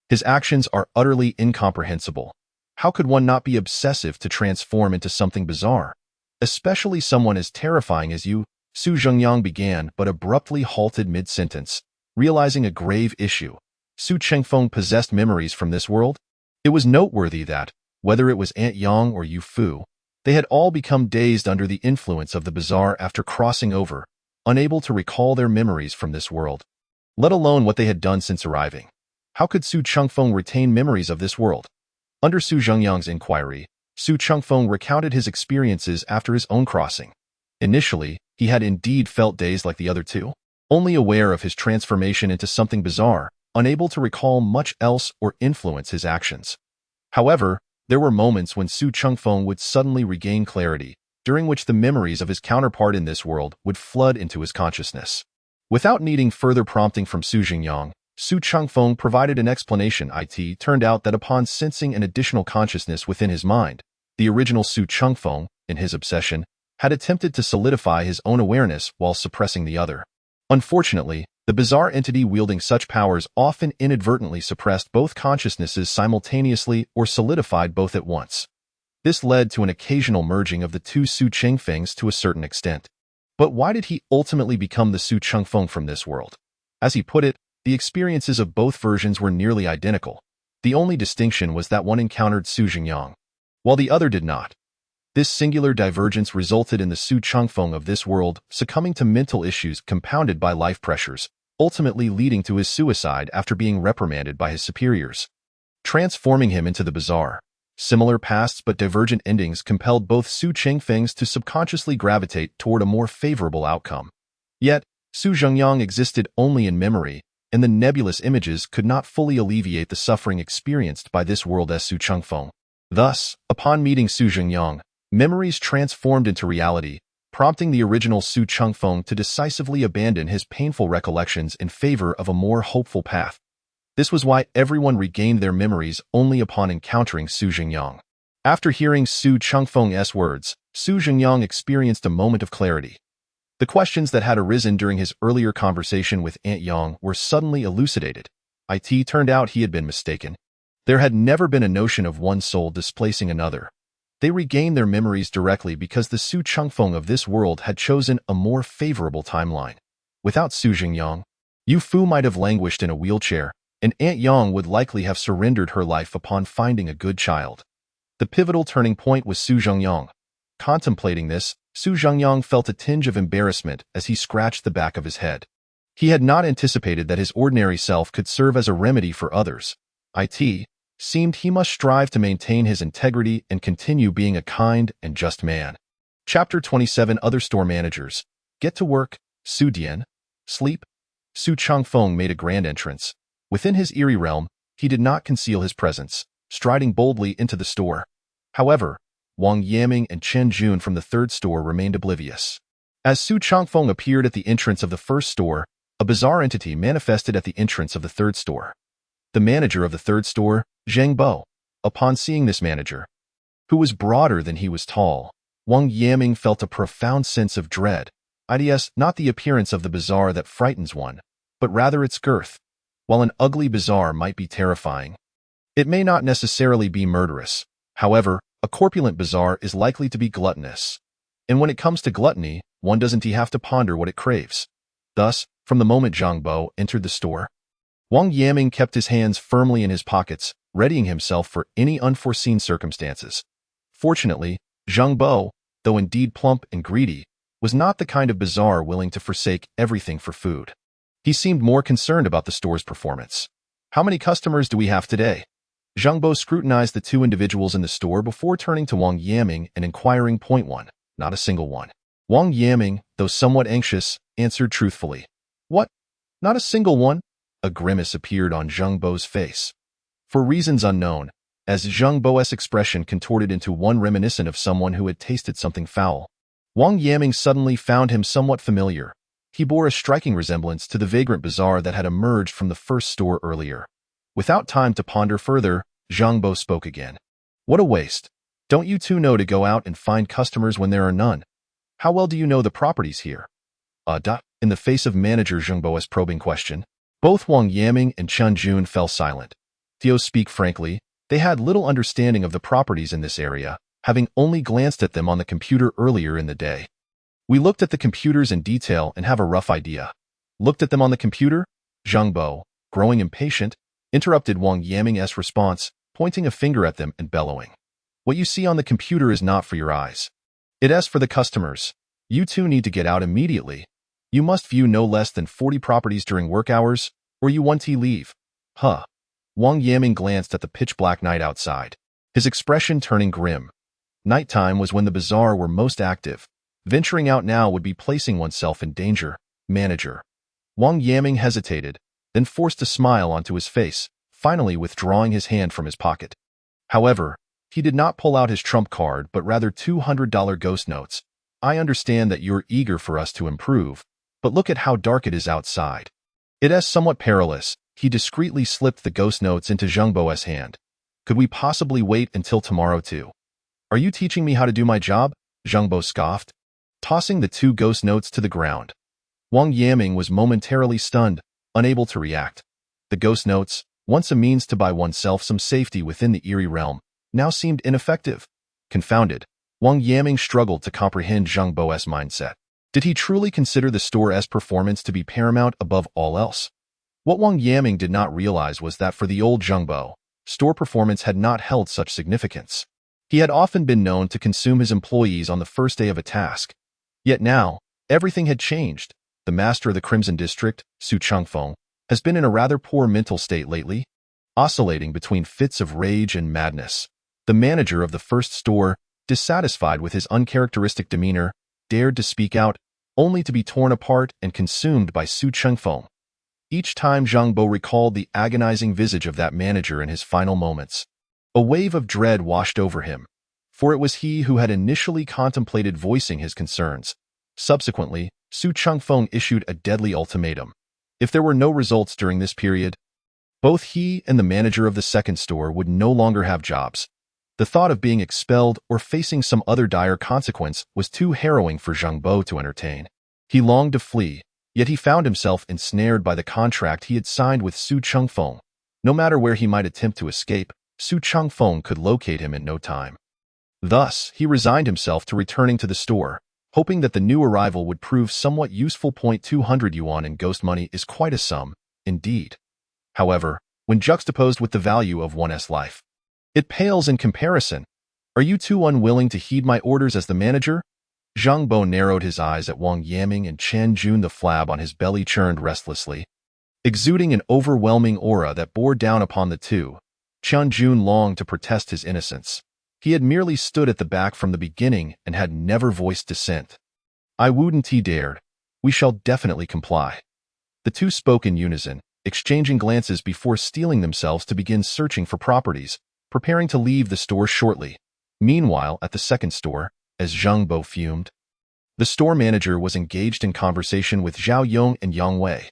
His actions are utterly incomprehensible. How could one not be obsessive to transform into something bizarre? Especially someone as terrifying as you, Su Jingyang began but abruptly halted mid-sentence, realizing a grave issue. Su Changfeng possessed memories from this world? It was noteworthy that, whether it was Aunt Yang or Yu Fu, they had all become dazed under the influence of the bizarre after crossing over, unable to recall their memories from this world, let alone what they had done since arriving. How could Su Changfeng retain memories of this world? Under Su Jingyang's inquiry, Su Changfeng recounted his experiences after his own crossing. Initially, he had indeed felt dazed like the other two, only aware of his transformation into something bizarre, unable to recall much else or influence his actions. However, there were moments when Su Changfeng would suddenly regain clarity, during which the memories of his counterpart in this world would flood into his consciousness. Without needing further prompting from Su Jingyang, Su Changfeng provided an explanation. It turned out that upon sensing an additional consciousness within his mind, the original Su Changfeng, in his obsession, had attempted to solidify his own awareness while suppressing the other. Unfortunately, the bizarre entity wielding such powers often inadvertently suppressed both consciousnesses simultaneously or solidified both at once. This led to an occasional merging of the two Su Changfengs to a certain extent. But why did he ultimately become the Su Changfeng from this world? As he put it, the experiences of both versions were nearly identical. The only distinction was that one encountered Su Jingyang, while the other did not. This singular divergence resulted in the Su Changfeng of this world succumbing to mental issues compounded by life pressures, ultimately leading to his suicide after being reprimanded by his superiors, transforming him into the bizarre. Similar pasts but divergent endings compelled both Su Chengfeng's to subconsciously gravitate toward a more favorable outcome. Yet, Su Zhengyang existed only in memory, and the nebulous images could not fully alleviate the suffering experienced by this world as Su Chengfeng. Thus, upon meeting Su Zhengyang, memories transformed into reality, prompting the original Su Chengfeng to decisively abandon his painful recollections in favor of a more hopeful path. This was why everyone regained their memories only upon encountering Su Zhengyang. After hearing Su Chengfeng's words, Su Zhengyang experienced a moment of clarity. The questions that had arisen during his earlier conversation with Aunt Yang were suddenly elucidated. It turned out he had been mistaken. There had never been a notion of one soul displacing another. They regained their memories directly because the Su Chengfeng of this world had chosen a more favorable timeline. Without Su Zhengyang, Yu Fu might have languished in a wheelchair, and Aunt Yang would likely have surrendered her life upon finding a good child. The pivotal turning point was Su Zhengyang. Contemplating this, Su Zhengyang felt a tinge of embarrassment as he scratched the back of his head. He had not anticipated that his ordinary self could serve as a remedy for others. It seemed he must strive to maintain his integrity and continue being a kind and just man. Chapter 27 Other Store Managers. Get to work, Su Dian. Sleep. Su Chengfeng made a grand entrance. Within his eerie realm, he did not conceal his presence, striding boldly into the store. However, Wang Yaming and Chen Jun from the third store remained oblivious. As Su Chengfeng appeared at the entrance of the first store, a bizarre entity manifested at the entrance of the third store. The manager of the third store, Zhang Bo. Upon seeing this manager, who was broader than he was tall, Wang Yaming felt a profound sense of dread. It's not the appearance of the bazaar that frightens one, but rather its girth. While an ugly bazaar might be terrifying, it may not necessarily be murderous. However, a corpulent bazaar is likely to be gluttonous. And when it comes to gluttony, one doesn't have to ponder what it craves. Thus, from the moment Zhang Bo entered the store, Wang Yaming kept his hands firmly in his pockets, readying himself for any unforeseen circumstances. Fortunately, Zhang Bo, though indeed plump and greedy, was not the kind of bazaar willing to forsake everything for food. He seemed more concerned about the store's performance. How many customers do we have today? Zhang Bo scrutinized the two individuals in the store before turning to Wang Yaming and inquiring. Point 1. Not a single one. Wang Yaming, though somewhat anxious, answered truthfully. What? Not a single one? A grimace appeared on Zhang Bo's face. For reasons unknown, as Zhang Bo's expression contorted into one reminiscent of someone who had tasted something foul, Wang Yaming suddenly found him somewhat familiar. He bore a striking resemblance to the vagrant bazaar that had emerged from the first store earlier. Without time to ponder further, Zhang Bo spoke again. What a waste. Don't you two know to go out and find customers when there are none? How well do you know the properties here? In the face of manager Zhang Bo's probing question, both Wang Yaming and Chen Jun fell silent. To speak frankly, they had little understanding of the properties in this area, having only glanced at them on the computer earlier in the day. We looked at the computers in detail and have a rough idea. Looked at them on the computer? Zhang Bo, growing impatient, interrupted Wang Yaming's response, pointing a finger at them and bellowing. What you see on the computer is not for your eyes. It is for the customers. You two need to get out immediately. You must view no less than 40 properties during work hours, or you want to leave. Wang Yaming glanced at the pitch-black night outside, his expression turning grim. Nighttime was when the bazaar were most active. Venturing out now would be placing oneself in danger. Manager. Wang Yaming hesitated, then forced a smile onto his face, finally withdrawing his hand from his pocket. However, he did not pull out his trump card but rather $200 ghost notes. I understand that you're eager for us to improve, but look at how dark it is outside. It is somewhat perilous. He discreetly slipped the ghost notes into Zhang Bo's hand. Could we possibly wait until tomorrow too? Are you teaching me how to do my job? Zhang Bo scoffed, tossing the two ghost notes to the ground. Wang Yaming was momentarily stunned, unable to react. The ghost notes, once a means to buy oneself some safety within the eerie realm, now seemed ineffective. Confounded, Wang Yaming struggled to comprehend Zhang Bo's mindset. Did he truly consider the store's performance to be paramount above all else? What Wang Yaming did not realize was that for the old Zhang Bo, store performance had not held such significance. He had often been known to consume his employees on the first day of a task. Yet now, everything had changed. The master of the Crimson District, Su Chengfeng, has been in a rather poor mental state lately, oscillating between fits of rage and madness. The manager of the first store, dissatisfied with his uncharacteristic demeanor, dared to speak out, only to be torn apart and consumed by Su Chengfeng. Each time Zhang Bo recalled the agonizing visage of that manager in his final moments, a wave of dread washed over him, for it was he who had initially contemplated voicing his concerns. Subsequently, Su Chengfeng issued a deadly ultimatum. If there were no results during this period, both he and the manager of the second store would no longer have jobs. The thought of being expelled or facing some other dire consequence was too harrowing for Zhang Bo to entertain. He longed to flee, yet he found himself ensnared by the contract he had signed with Su Chengfeng. No matter where he might attempt to escape, Su Chengfeng could locate him in no time. Thus, he resigned himself to returning to the store, hoping that the new arrival would prove somewhat useful. 200 yuan in ghost money is quite a sum, indeed. However, when juxtaposed with the value of one's life, it pales in comparison. Are you too unwilling to heed my orders as the manager? Zhang Bo narrowed his eyes at Wang Yaming and Chen Jun. The flab on his belly churned restlessly, exuding an overwhelming aura that bore down upon the two. Chen Jun longed to protest his innocence. He had merely stood at the back from the beginning and had never voiced dissent. I wouldn't. He dared. We shall definitely comply. The two spoke in unison, exchanging glances before steeling themselves to begin searching for properties, preparing to leave the store shortly. Meanwhile, at the second store, as Zhang Bo fumed, the store manager was engaged in conversation with Zhao Yong and Yang Wei.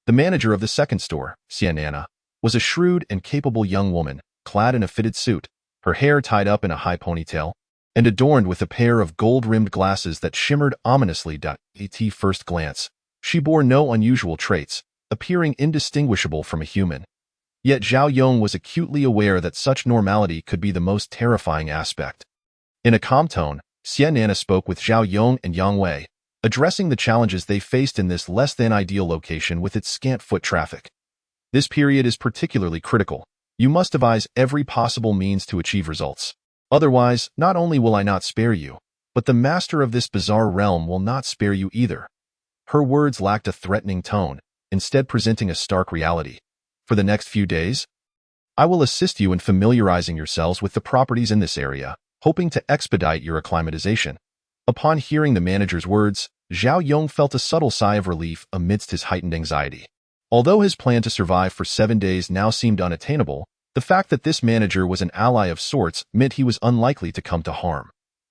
The manager of the second store, Xian Anna, was a shrewd and capable young woman, clad in a fitted suit, her hair tied up in a high ponytail, and adorned with a pair of gold-rimmed glasses that shimmered ominously. At first glance, she bore no unusual traits, appearing indistinguishable from a human. Yet Zhao Yong was acutely aware that such normality could be the most terrifying aspect. In a calm tone, Xian Anna spoke with Zhao Yong and Yang Wei, addressing the challenges they faced in this less-than-ideal location with its scant foot traffic. This period is particularly critical. You must devise every possible means to achieve results. Otherwise, not only will I not spare you, but the master of this bizarre realm will not spare you either. Her words lacked a threatening tone, instead presenting a stark reality. For the next few days, I will assist you in familiarizing yourselves with the properties in this area, hoping to expedite your acclimatization. Upon hearing the manager's words, Zhao Yong felt a subtle sigh of relief amidst his heightened anxiety. Although his plan to survive for 7 days now seemed unattainable, the fact that this manager was an ally of sorts meant he was unlikely to come to harm.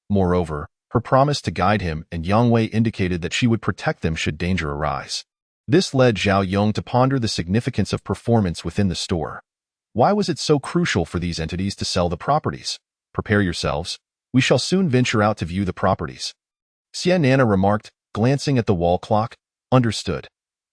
Moreover, her promise to guide him and Yang Wei indicated that she would protect them should danger arise. This led Zhao Yong to ponder the significance of performance within the store. Why was it so crucial for these entities to sell the properties? Prepare yourselves. We shall soon venture out to view the properties. Xian Nana remarked, glancing at the wall clock. Understood.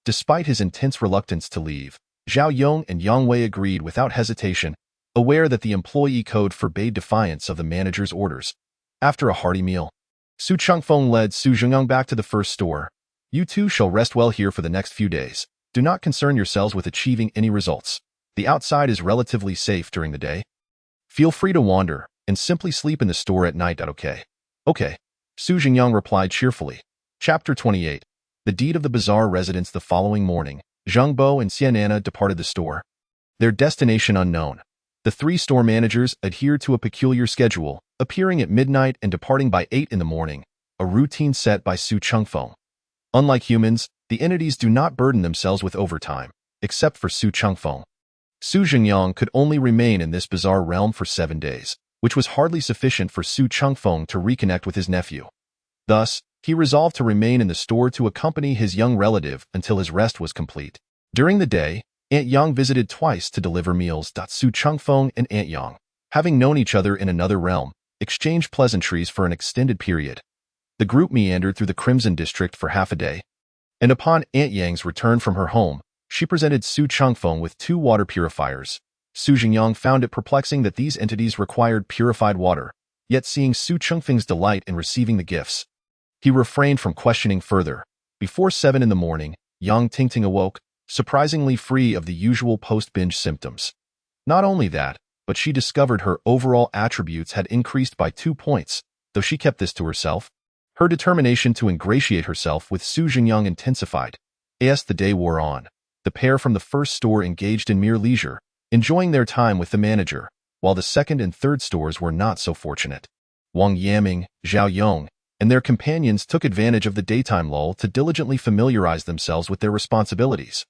Despite his intense reluctance to leave, Zhao Yong and Yang Wei agreed without hesitation, aware that the employee code forbade defiance of the manager's orders. After a hearty meal, Su Chengfeng led Su Zhengyang back to the first store. You two shall rest well here for the next few days. Do not concern yourselves with achieving any results. The outside is relatively safe during the day. Feel free to wander and simply sleep in the store at night. Okay. Okay. Su Zhengyang replied cheerfully. Chapter 28. The deed of the bazaar residents. The following morning, Zhang Bo and Xian Anna departed the store. Their destination unknown. The three store managers adhered to a peculiar schedule, appearing at midnight and departing by 8 in the morning, a routine set by Su Chengfeng. Unlike humans, the entities do not burden themselves with overtime, except for Su Chengfeng. Su Zhengyang could only remain in this bizarre realm for 7 days, which was hardly sufficient for Su Chengfeng to reconnect with his nephew. Thus, he resolved to remain in the store to accompany his young relative until his rest was complete. During the day, Aunt Yang visited twice to deliver meals. Su Chengfeng and Aunt Yang, having known each other in another realm, exchanged pleasantries for an extended period. The group meandered through the Crimson District for half a day, and upon Aunt Yang's return from her home, she presented Su Chengfeng with 2 water purifiers. Su Zhengyang found it perplexing that these entities required purified water, yet seeing Su Chengfeng's delight in receiving the gifts, he refrained from questioning further. Before 7 in the morning, Yang Tingting awoke, surprisingly free of the usual post-binge symptoms. Not only that, but she discovered her overall attributes had increased by 2 points, though she kept this to herself. Her determination to ingratiate herself with Su Zhengyang intensified. As the day wore on, the pair from the first store engaged in mere leisure, enjoying their time with the manager. while the second and third stores were not so fortunate. Wang Yaming, Zhao Yong, and their companions took advantage of the daytime lull to diligently familiarize themselves with their responsibilities.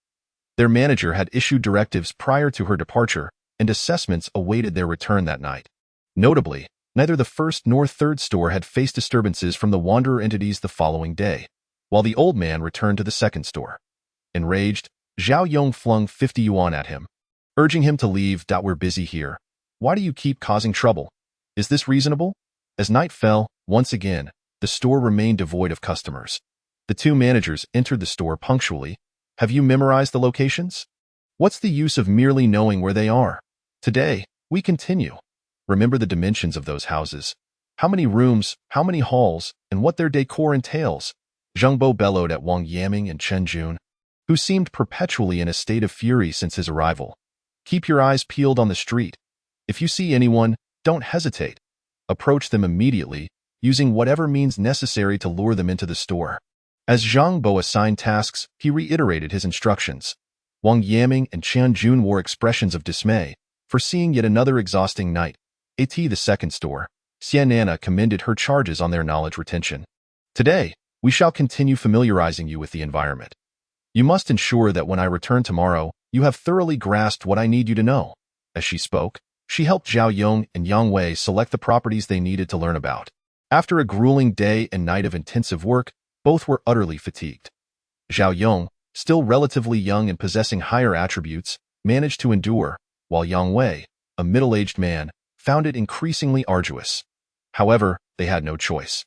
Their manager had issued directives prior to her departure, and assessments awaited their return that night. Notably, neither the first nor third store had faced disturbances from the wanderer entities the following day, while the old man returned to the second store. Enraged, Zhao Yong flung 50 yuan at him, urging him to leave. "We're busy here. Why do you keep causing trouble? Is this reasonable?" As night fell, once again, the store remained devoid of customers. The two managers entered the store punctually. "Have you memorized the locations? What's the use of merely knowing where they are? Today, we continue. Remember the dimensions of those houses. How many rooms, how many halls, and what their decor entails." Zheng Bo bellowed at Wang Yaming and Chen Jun, who seemed perpetually in a state of fury since his arrival. "Keep your eyes peeled on the street. If you see anyone, don't hesitate. Approach them immediately, using whatever means necessary to lure them into the store." As Zhang Bo assigned tasks, he reiterated his instructions. Wang Yaming and Chen Jun wore expressions of dismay, foreseeing yet another exhausting night. The second store, Xianana commended her charges on their knowledge retention. "Today, we shall continue familiarizing you with the environment. You must ensure that when I return tomorrow, you have thoroughly grasped what I need you to know." As she spoke, she helped Zhao Yong and Yang Wei select the properties they needed to learn about. After a grueling day and night of intensive work, both were utterly fatigued. Zhao Yong, still relatively young and possessing higher attributes, managed to endure, while Yang Wei, a middle-aged man, found it increasingly arduous. However, they had no choice.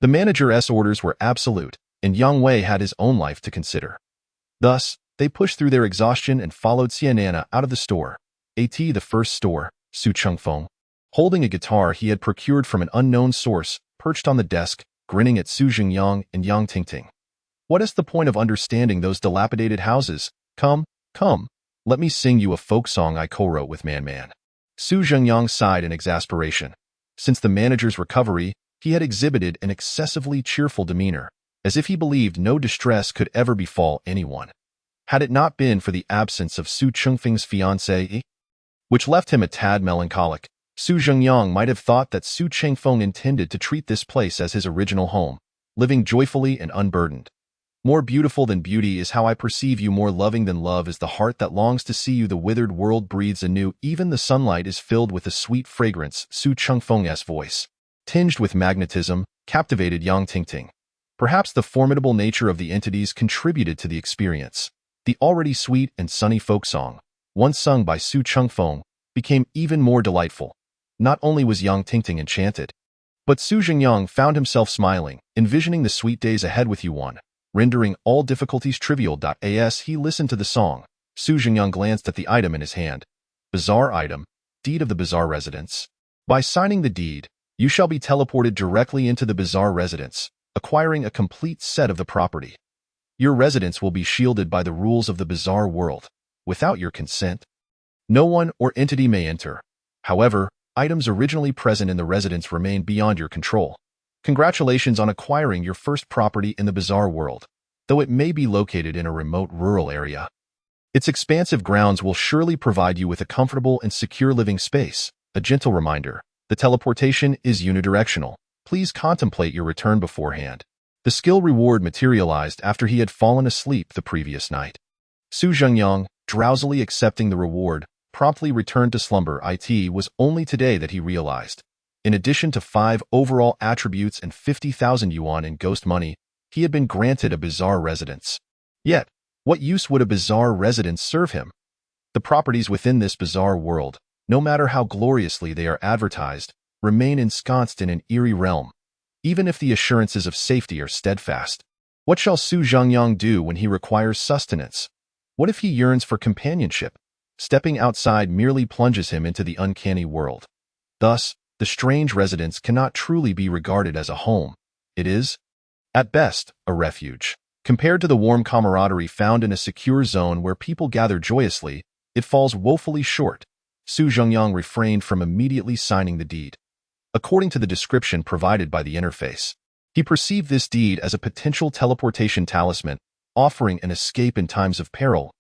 The manager's orders were absolute, and Yang Wei had his own life to consider. Thus, they pushed through their exhaustion and followed Xianana out of the store. The first store, Su Chengfeng. Holding a guitar he had procured from an unknown source, perched on the desk, grinning at Su Zhengyang and Yang Tingting. "What is the point of understanding those dilapidated houses? Come, come, let me sing you a folk song I co-wrote with Man. Su Zhengyang sighed in exasperation. Since the manager's recovery, he had exhibited an excessively cheerful demeanor, as if he believed no distress could ever befall anyone. Had it not been for the absence of Su Chengfeng's fiancée, which left him a tad melancholic, Su Zhengyang might have thought that Su Chengfeng intended to treat this place as his original home, living joyfully and unburdened. "More beautiful than beauty is how I perceive you, more loving than love is the heart that longs to see you. The withered world breathes anew, even the sunlight is filled with a sweet fragrance." Su Chengfeng's voice, tinged with magnetism, captivated Yang Tingting. Perhaps the formidable nature of the entities contributed to the experience. The already sweet and sunny folk song, once sung by Su Chengfeng, became even more delightful. Not only was Yang Tingting enchanted, but Su Zhengyang found himself smiling, envisioning the sweet days ahead with Yuan, rendering all difficulties trivial. As he listened to the song, Su Zhengyang glanced at the item in his hand. Bizarre item, deed of the Bazaar residence. By signing the deed, you shall be teleported directly into the Bazaar residence, acquiring a complete set of the property. Your residence will be shielded by the rules of the Bazaar world. Without your consent, no one or entity may enter. However, items originally present in the residence remain beyond your control. Congratulations on acquiring your first property in the Bazaar world, though it may be located in a remote rural area. Its expansive grounds will surely provide you with a comfortable and secure living space. A gentle reminder, the teleportation is unidirectional. Please contemplate your return beforehand. The skill reward materialized after he had fallen asleep the previous night. Su Zhengyang, drowsily accepting the reward, promptly returned to slumber. It was only today that he realized. In addition to 5 overall attributes and 50,000 yuan in ghost money, he had been granted a Bazaar residence. Yet, what use would a Bazaar residence serve him? The properties within this Bazaar world, no matter how gloriously they are advertised, remain ensconced in an eerie realm, even if the assurances of safety are steadfast. What shall Su Zhengyang do when he requires sustenance? What if he yearns for companionship? Stepping outside merely plunges him into the uncanny world. Thus, the strange residence cannot truly be regarded as a home. It is, at best, a refuge. Compared to the warm camaraderie found in a secure zone where people gather joyously, it falls woefully short. Su Zhengyang refrained from immediately signing the deed. According to the description provided by the interface, he perceived this deed as a potential teleportation talisman, offering an escape in times of peril.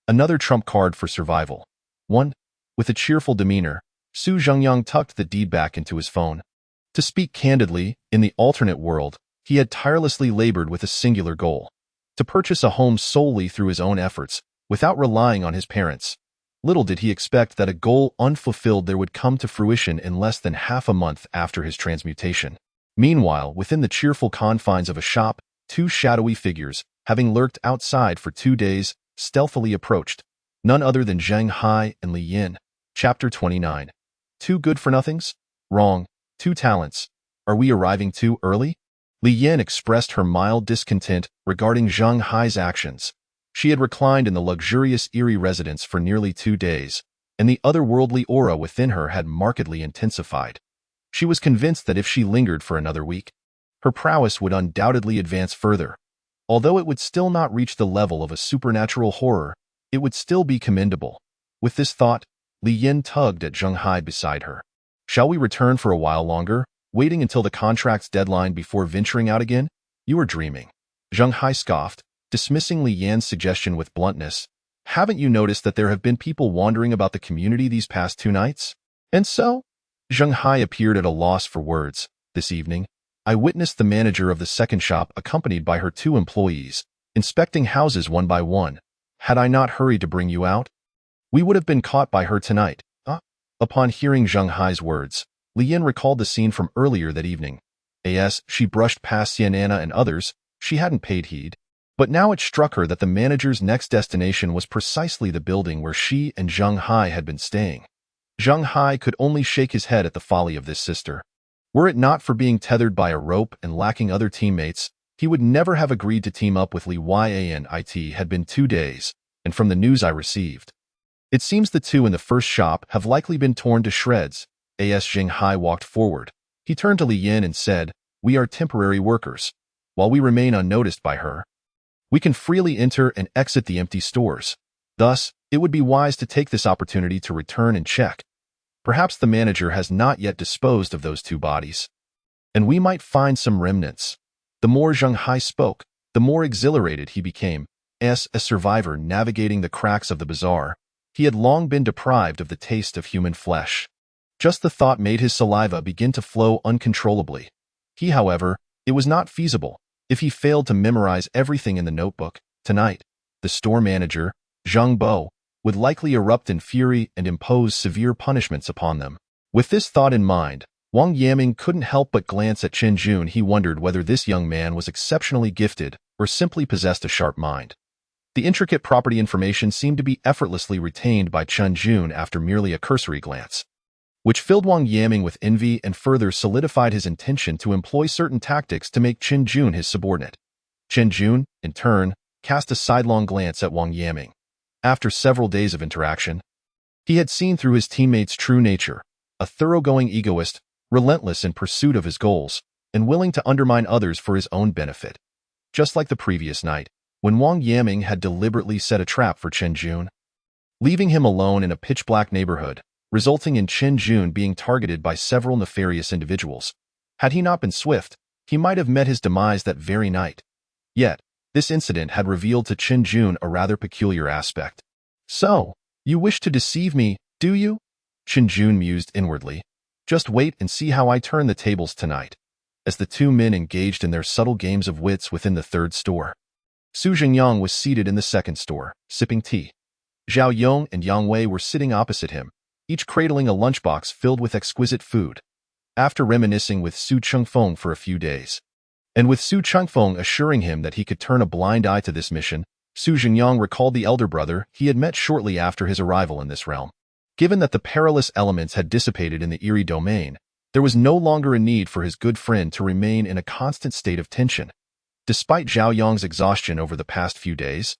Another trump card for survival. 1. With a cheerful demeanor, Su Zhengyang tucked the deed back into his phone. To speak candidly, in the alternate world, he had tirelessly labored with a singular goal: to purchase a home solely through his own efforts, without relying on his parents. Little did he expect that a goal unfulfilled there would come to fruition in less than half a month after his transmutation. Meanwhile, within the cheerful confines of a shop, two shadowy figures, having lurked outside for 2 days, stealthily approached. None other than Zhang Hai and Li Yin. Chapter 29. Two good-for-nothings? Wrong. Two talents. Are we arriving too early? Li Yin expressed her mild discontent regarding Zhang Hai's actions. She had reclined in the luxurious eerie residence for nearly 2 days, and the otherworldly aura within her had markedly intensified. She was convinced that if she lingered for another week, her prowess would undoubtedly advance further. Although it would still not reach the level of a supernatural horror, it would still be commendable. With this thought, Li Yin tugged at Zhang Hai beside her. Shall we return for a while longer, waiting until the contract's deadline before venturing out again? You are dreaming. Zhang Hai scoffed, dismissing Li Yan's suggestion with bluntness. Haven't you noticed that there have been people wandering about the community these past 2 nights? And so? Zhang Hai appeared at a loss for words. This evening, I witnessed the manager of the second shop accompanied by her 2 employees, inspecting houses one by one. Had I not hurried to bring you out, we would have been caught by her tonight. Upon hearing Zhang Hai's words, Li Yin recalled the scene from earlier that evening. As she brushed past Xianana and others, she hadn't paid heed. But now it struck her that the manager's next destination was precisely the building where she and Zhang Hai had been staying. Zhang Hai could only shake his head at the folly of this sister. Were it not for being tethered by a rope and lacking other teammates, he would never have agreed to team up with Li Yan. It had been 2 days, and from the news I received, it seems the 2 in the first shop have likely been torn to shreds. As Zhang Hai walked forward, he turned to Li Yin and said, "We are temporary workers. While we remain unnoticed by her, we can freely enter and exit the empty stores. Thus, it would be wise to take this opportunity to return and check. Perhaps the manager has not yet disposed of those 2 bodies, and we might find some remnants." The more Zhang Hai spoke, the more exhilarated he became. As a survivor navigating the cracks of the bazaar, he had long been deprived of the taste of human flesh. Just the thought made his saliva begin to flow uncontrollably. However, it was not feasible. If he failed to memorize everything in the notebook, tonight, the store manager, Zhang Bo, would likely erupt in fury and impose severe punishments upon them. With this thought in mind, Wang Yaming couldn't help but glance at Chen Jun. He wondered whether this young man was exceptionally gifted or simply possessed a sharp mind. The intricate property information seemed to be effortlessly retained by Chen Jun after merely a cursory glance, which filled Wang Yaming with envy and further solidified his intention to employ certain tactics to make Chen Jun his subordinate. Chen Jun, in turn, cast a sidelong glance at Wang Yaming. After several days of interaction, he had seen through his teammate's true nature, a thoroughgoing egoist, relentless in pursuit of his goals, and willing to undermine others for his own benefit. Just like the previous night, when Wang Yaming had deliberately set a trap for Chen Jun, leaving him alone in a pitch-black neighborhood, resulting in Chen Jun being targeted by several nefarious individuals. Had he not been swift, he might have met his demise that very night. Yet, this incident had revealed to Chen Jun a rather peculiar aspect. "So, you wish to deceive me, do you?" Chen Jun mused inwardly. "Just wait and see how I turn the tables tonight." As the 2 men engaged in their subtle games of wits within the 3rd store, Su Zhengyang was seated in the 2nd store, sipping tea. Zhao Yong and Yang Wei were sitting opposite him, each cradling a lunchbox filled with exquisite food. After reminiscing with Su Chengfeng for a few days, and with Su Chengfeng assuring him that he could turn a blind eye to this mission, Su Zhengyang recalled the elder brother he had met shortly after his arrival in this realm. Given that the perilous elements had dissipated in the eerie domain, there was no longer a need for his good friend to remain in a constant state of tension. Despite Zhao Yong's exhaustion over the past few days,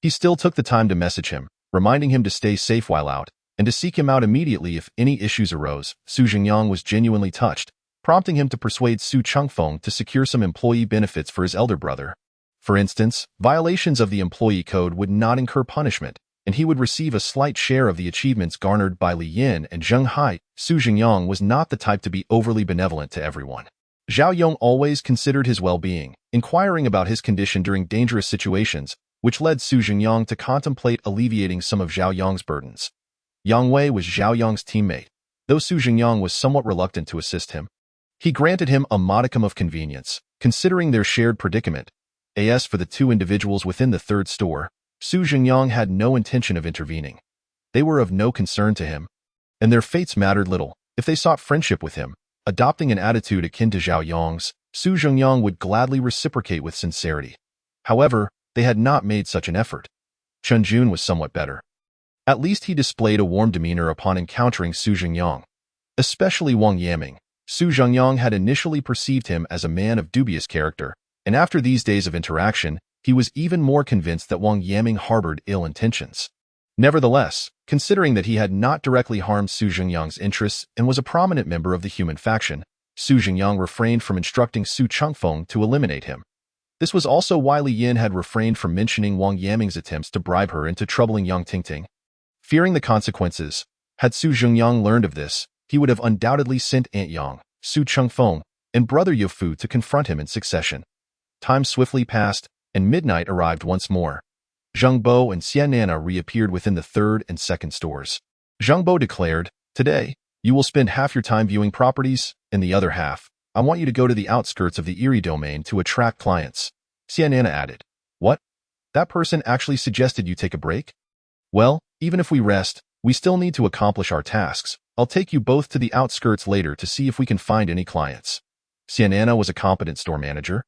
he still took the time to message him, reminding him to stay safe while out, and to seek him out immediately if any issues arose. Su Zhengyang was genuinely touched, prompting him to persuade Su Chengfeng to secure some employee benefits for his elder brother. For instance, violations of the employee code would not incur punishment, and he would receive a slight share of the achievements garnered by Li Yin and Zhang Hai. Su Zhengyang was not the type to be overly benevolent to everyone. Zhao Yong always considered his well-being, inquiring about his condition during dangerous situations, which led Su Zhengyang to contemplate alleviating some of Zhao Yong's burdens. Yang Wei was Zhao Yong's teammate, though Su Jingyang was somewhat reluctant to assist him. He granted him a modicum of convenience, considering their shared predicament. As for the two individuals within the third store, Su Jingyang had no intention of intervening. They were of no concern to him, and their fates mattered little. If they sought friendship with him, adopting an attitude akin to Zhao Yong's, Su Jingyang would gladly reciprocate with sincerity. However, they had not made such an effort. Chen Jun was somewhat better. At least he displayed a warm demeanor upon encountering Su Jingyang. Especially Wang Yaming. Su Jingyang had initially perceived him as a man of dubious character, and after these days of interaction, he was even more convinced that Wang Yaming harbored ill intentions. Nevertheless, considering that he had not directly harmed Su Jingyang's interests and was a prominent member of the human faction, Su Jingyang refrained from instructing Su Chengfeng to eliminate him. This was also why Li Yin had refrained from mentioning Wang Yaming's attempts to bribe her into troubling young Tingting. Fearing the consequences, had Su Jingyang learned of this, he would have undoubtedly sent Aunt Yang, Su Chengfeng, and brother Yofu to confront him in succession. Time swiftly passed, and midnight arrived once more. Zheng Bo and Xian Nana reappeared within the third and second stores. Zheng Bo declared, "Today, you will spend half your time viewing properties, and the other half, I want you to go to the outskirts of the Erie domain to attract clients." Xian Nana added, "What? That person actually suggested you take a break? Well, even if we rest, we still need to accomplish our tasks. I'll take you both to the outskirts later to see if we can find any clients." Xian Nana was a competent store manager.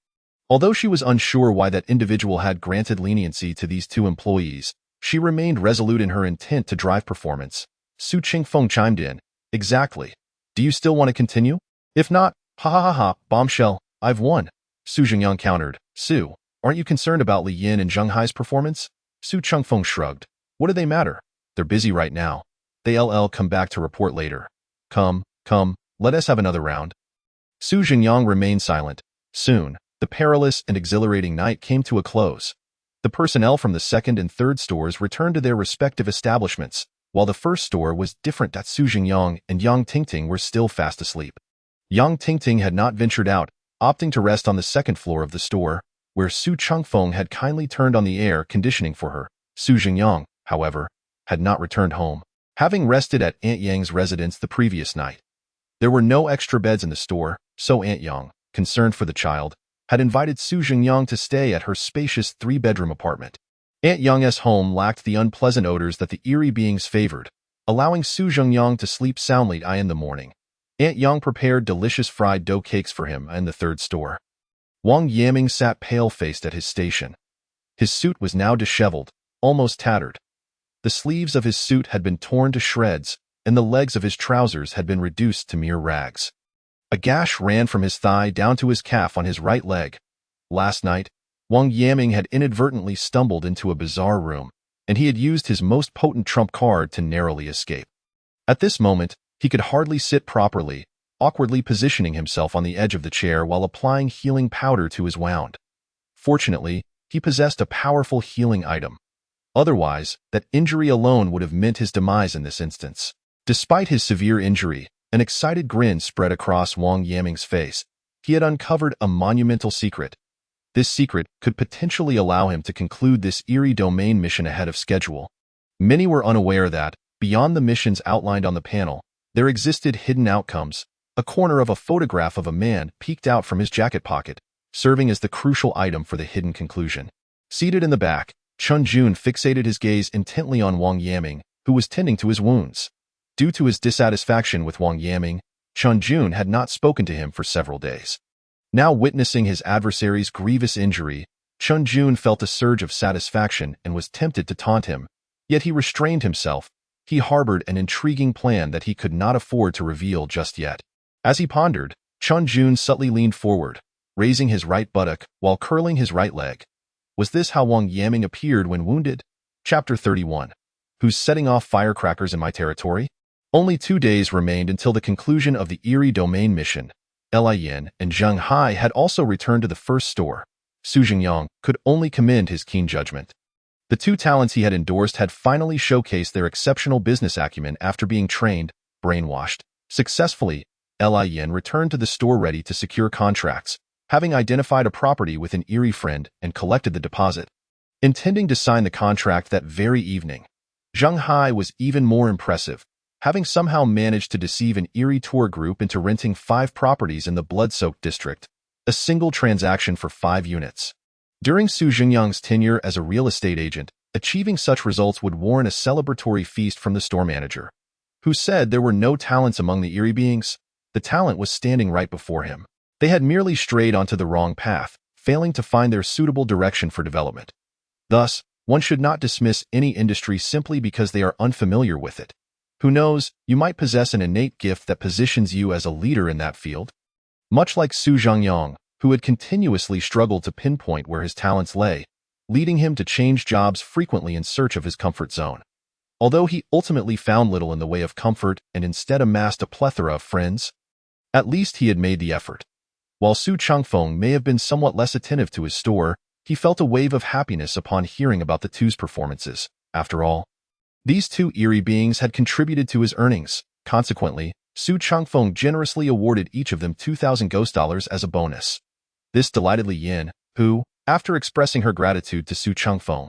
Although she was unsure why that individual had granted leniency to these two employees, she remained resolute in her intent to drive performance. Su Chengfeng chimed in, "Exactly. Do you still want to continue? If not, ha ha ha ha, bombshell, I've won." Su Jingyang countered, "Su, aren't you concerned about Li Yin and Zheng Hai's performance?" Su Chengfeng shrugged. "What do they matter? They're busy right now. They'll come back to report later. Come, let us have another round." Su Jingyang remained silent. Soon, the perilous and exhilarating night came to a close. The personnel from the second and third stores returned to their respective establishments, while the first store was different that Su Jingyang and Yang Tingting were still fast asleep. Yang Tingting had not ventured out, opting to rest on the second floor of the store, where Su Chengfeng had kindly turned on the air conditioning for her. Su Jingyang, however, had not returned home, having rested at Aunt Yang's residence the previous night. There were no extra beds in the store, so Aunt Yang, concerned for the child, had invited Su Jingyang to stay at her spacious three-bedroom apartment. Aunt Yang's home lacked the unpleasant odors that the eerie beings favored, allowing Su Jingyang to sleep soundly in the morning. Aunt Yang prepared delicious fried dough cakes for him in the third store. Wang Yaming sat pale-faced at his station. His suit was now disheveled, almost tattered. The sleeves of his suit had been torn to shreds, and the legs of his trousers had been reduced to mere rags. A gash ran from his thigh down to his calf on his right leg. Last night, Wang Yaming had inadvertently stumbled into a bizarre room, and he had used his most potent trump card to narrowly escape. At this moment, he could hardly sit properly, awkwardly positioning himself on the edge of the chair while applying healing powder to his wound. Fortunately, he possessed a powerful healing item. Otherwise, that injury alone would have meant his demise in this instance. Despite his severe injury, an excited grin spread across Wang Yaming's face. He had uncovered a monumental secret. This secret could potentially allow him to conclude this eerie domain mission ahead of schedule. Many were unaware that, beyond the missions outlined on the panel, there existed hidden outcomes. A corner of a photograph of a man peeked out from his jacket pocket, serving as the crucial item for the hidden conclusion. Seated in the back, Chen Jun fixated his gaze intently on Wang Yaming, who was tending to his wounds. Due to his dissatisfaction with Wang Yaming, Chen Jun had not spoken to him for several days. Now witnessing his adversary's grievous injury, Chen Jun felt a surge of satisfaction and was tempted to taunt him. Yet he restrained himself. He harbored an intriguing plan that he could not afford to reveal just yet. As he pondered, Chen Jun subtly leaned forward, raising his right buttock while curling his right leg. Was this how Wang Yaming appeared when wounded? Chapter 31. Who's setting off firecrackers in my territory? Only 2 days remained until the conclusion of the Erie domain mission. Li Yin and Zheng Hai had also returned to the first store. Su Jingyang could only commend his keen judgment. The two talents he had endorsed had finally showcased their exceptional business acumen after being trained, brainwashed, successfully. Li Yin returned to the store ready to secure contracts, having identified a property with an Erie friend and collected the deposit. Intending to sign the contract that very evening, Zheng Hai was even more impressive, having somehow managed to deceive an eerie tour group into renting 5 properties in the blood-soaked district, a single transaction for 5 units. During Su Jingyang's tenure as a real estate agent, achieving such results would warrant a celebratory feast from the store manager, who said there were no talents among the eerie beings. The talent was standing right before him. They had merely strayed onto the wrong path, failing to find their suitable direction for development. Thus, one should not dismiss any industry simply because they are unfamiliar with it. Who knows, you might possess an innate gift that positions you as a leader in that field. Much like Su Jingyang, who had continuously struggled to pinpoint where his talents lay, leading him to change jobs frequently in search of his comfort zone. Although he ultimately found little in the way of comfort and instead amassed a plethora of friends, at least he had made the effort. While Su Changfeng may have been somewhat less attentive to his store, he felt a wave of happiness upon hearing about the two's performances. After all, these 2 eerie beings had contributed to his earnings. Consequently, Su Changfeng generously awarded each of them 2,000 ghost dollars as a bonus. This delighted Li Yin, who, after expressing her gratitude to Su Changfeng,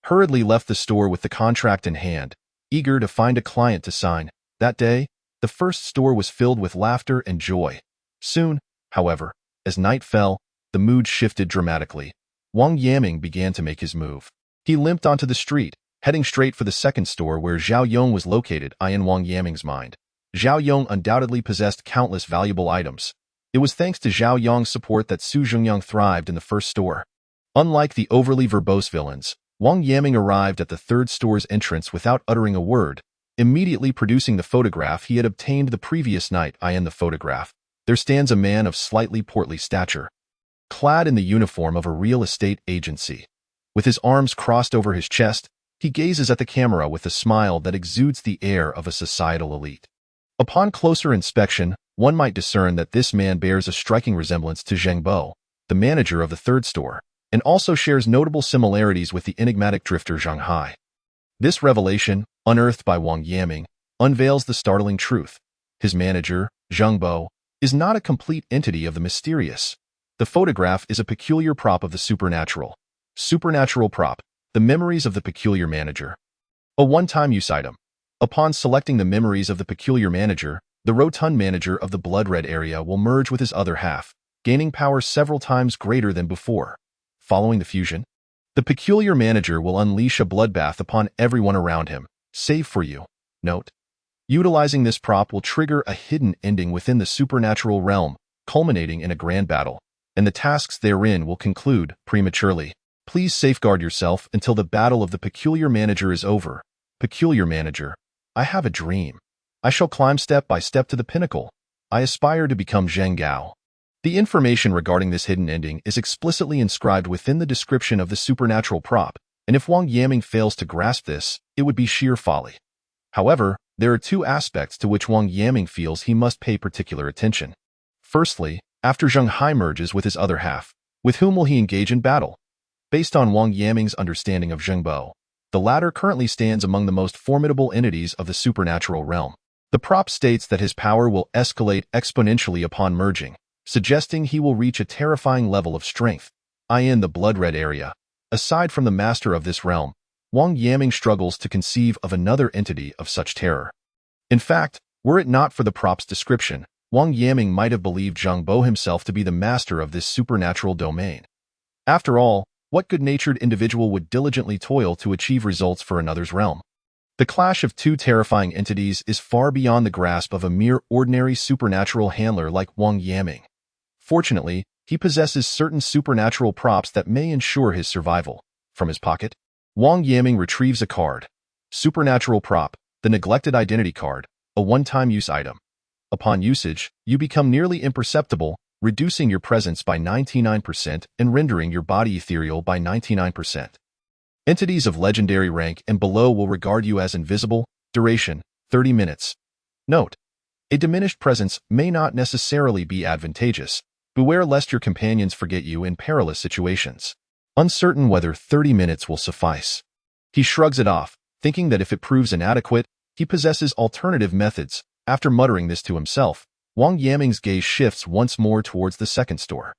hurriedly left the store with the contract in hand, eager to find a client to sign. That day, the first store was filled with laughter and joy. Soon, however, as night fell, the mood shifted dramatically. Wang Yaming began to make his move. He limped onto the street, heading straight for the second store where Zhao Yong was located. In Wang Yaming's mind, Zhao Yong undoubtedly possessed countless valuable items. It was thanks to Zhao Yong's support that Su Jingyang thrived in the first store. Unlike the overly verbose villains, Wang Yaming arrived at the third store's entrance without uttering a word, immediately producing the photograph he had obtained the previous night. In the photograph, there stands a man of slightly portly stature, clad in the uniform of a real estate agency. With his arms crossed over his chest, he gazes at the camera with a smile that exudes the air of a societal elite. Upon closer inspection, one might discern that this man bears a striking resemblance to Zheng Bo, the manager of the third store, and also shares notable similarities with the enigmatic drifter Zhang Hai. This revelation, unearthed by Wang Yaming, unveils the startling truth. His manager, Zheng Bo, is not a complete entity of the mysterious. The photograph is a peculiar prop of the supernatural. Supernatural prop, the memories of the peculiar manager. A one-time use item. Upon selecting the memories of the peculiar manager, the rotund manager of the blood-red area will merge with his other half, gaining power several times greater than before. Following the fusion, the peculiar manager will unleash a bloodbath upon everyone around him, save for you. Note: utilizing this prop will trigger a hidden ending within the supernatural realm, culminating in a grand battle, and the tasks therein will conclude prematurely. Please safeguard yourself until the battle of the peculiar manager is over. Peculiar manager, I have a dream. I shall climb step by step to the pinnacle. I aspire to become Zheng Gao. The information regarding this hidden ending is explicitly inscribed within the description of the supernatural prop, and if Wang Yaming fails to grasp this, it would be sheer folly. However, there are 2 aspects to which Wang Yaming feels he must pay particular attention. Firstly, after Zheng Hai merges with his other half, with whom will he engage in battle? Based on Wang Yaming's understanding of Zheng Bo, the latter currently stands among the most formidable entities of the supernatural realm. The prop states that his power will escalate exponentially upon merging, suggesting he will reach a terrifying level of strength. In the blood-red area, aside from the master of this realm, Wang Yaming struggles to conceive of another entity of such terror. In fact, were it not for the prop's description, Wang Yaming might have believed Zheng Bo himself to be the master of this supernatural domain. After all, what good-natured individual would diligently toil to achieve results for another's realm? The clash of 2 terrifying entities is far beyond the grasp of a mere ordinary supernatural handler like Wang Yaming. Fortunately, he possesses certain supernatural props that may ensure his survival. From his pocket, Wang Yaming retrieves a card. Supernatural prop, the neglected identity card, a one-time use item. Upon usage, you become nearly imperceptible, reducing your presence by 99% and rendering your body ethereal by 99%. Entities of legendary rank and below will regard you as invisible. Duration, 30 minutes. Note: a diminished presence may not necessarily be advantageous. Beware lest your companions forget you in perilous situations. Uncertain whether 30 minutes will suffice, he shrugs it off, thinking that if it proves inadequate, he possesses alternative methods. After muttering this to himself, Wang Yaming's gaze shifts once more towards the second store.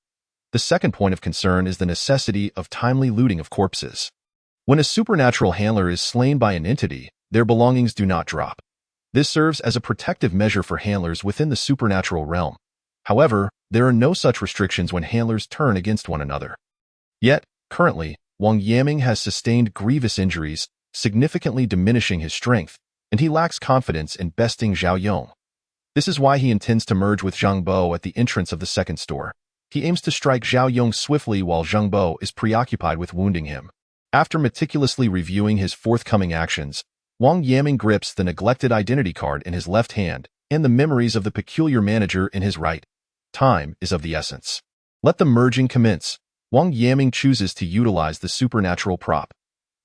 The second point of concern is the necessity of timely looting of corpses. When a supernatural handler is slain by an entity, their belongings do not drop. This serves as a protective measure for handlers within the supernatural realm. However, there are no such restrictions when handlers turn against one another. Yet, currently, Wang Yaming has sustained grievous injuries, significantly diminishing his strength, and he lacks confidence in besting Zhao Yong. This is why he intends to merge with Zhang Bo at the entrance of the second store. He aims to strike Zhao Yong swiftly while Zhang Bo is preoccupied with wounding him. After meticulously reviewing his forthcoming actions, Wang Yaming grips the neglected identity card in his left hand and the memories of the peculiar manager in his right. Time is of the essence. Let the merging commence. Wang Yaming chooses to utilize the supernatural prop.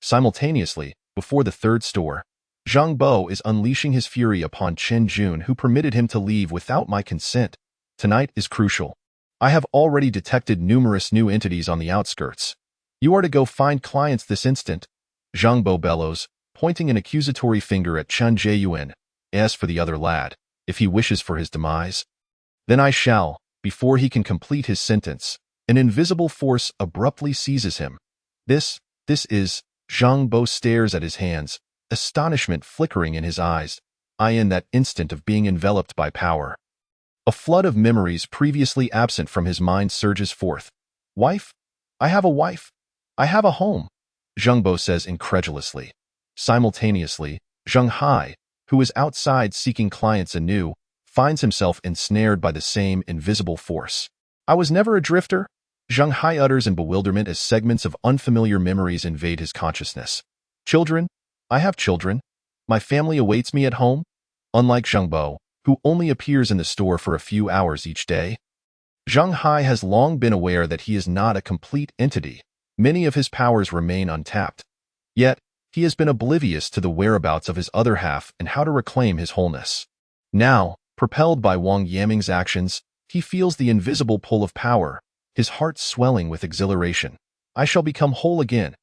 Simultaneously, before the third store, Zhang Bo is unleashing his fury upon Chen Jun, who permitted him to leave without my consent. Tonight is crucial. I have already detected numerous new entities on the outskirts. You are to go find clients this instant. Zhang Bo bellows, pointing an accusatory finger at Chen Jiyuan. As for the other lad, if he wishes for his demise, then I shall. Before he can complete his sentence, an invisible force abruptly seizes him. This is... Zhang Bo stares at his hands, astonishment flickering in his eyes. In that instant of being enveloped by power, a flood of memories previously absent from his mind surges forth. Wife? I have a wife. I have a home, Zhang Bo says incredulously. Simultaneously, Zheng Hai, who is outside seeking clients anew, finds himself ensnared by the same invisible force. I was never a drifter, Zheng Hai utters in bewilderment as segments of unfamiliar memories invade his consciousness. Children? I have children. My family awaits me at home. Unlike Zhang Bo, who only appears in the store for a few hours each day, Zheng Hai has long been aware that he is not a complete entity. Many of his powers remain untapped. Yet, he has been oblivious to the whereabouts of his other half and how to reclaim his wholeness. Now, propelled by Wang Yaming's actions, he feels the invisible pull of power, his heart swelling with exhilaration. I shall become whole again.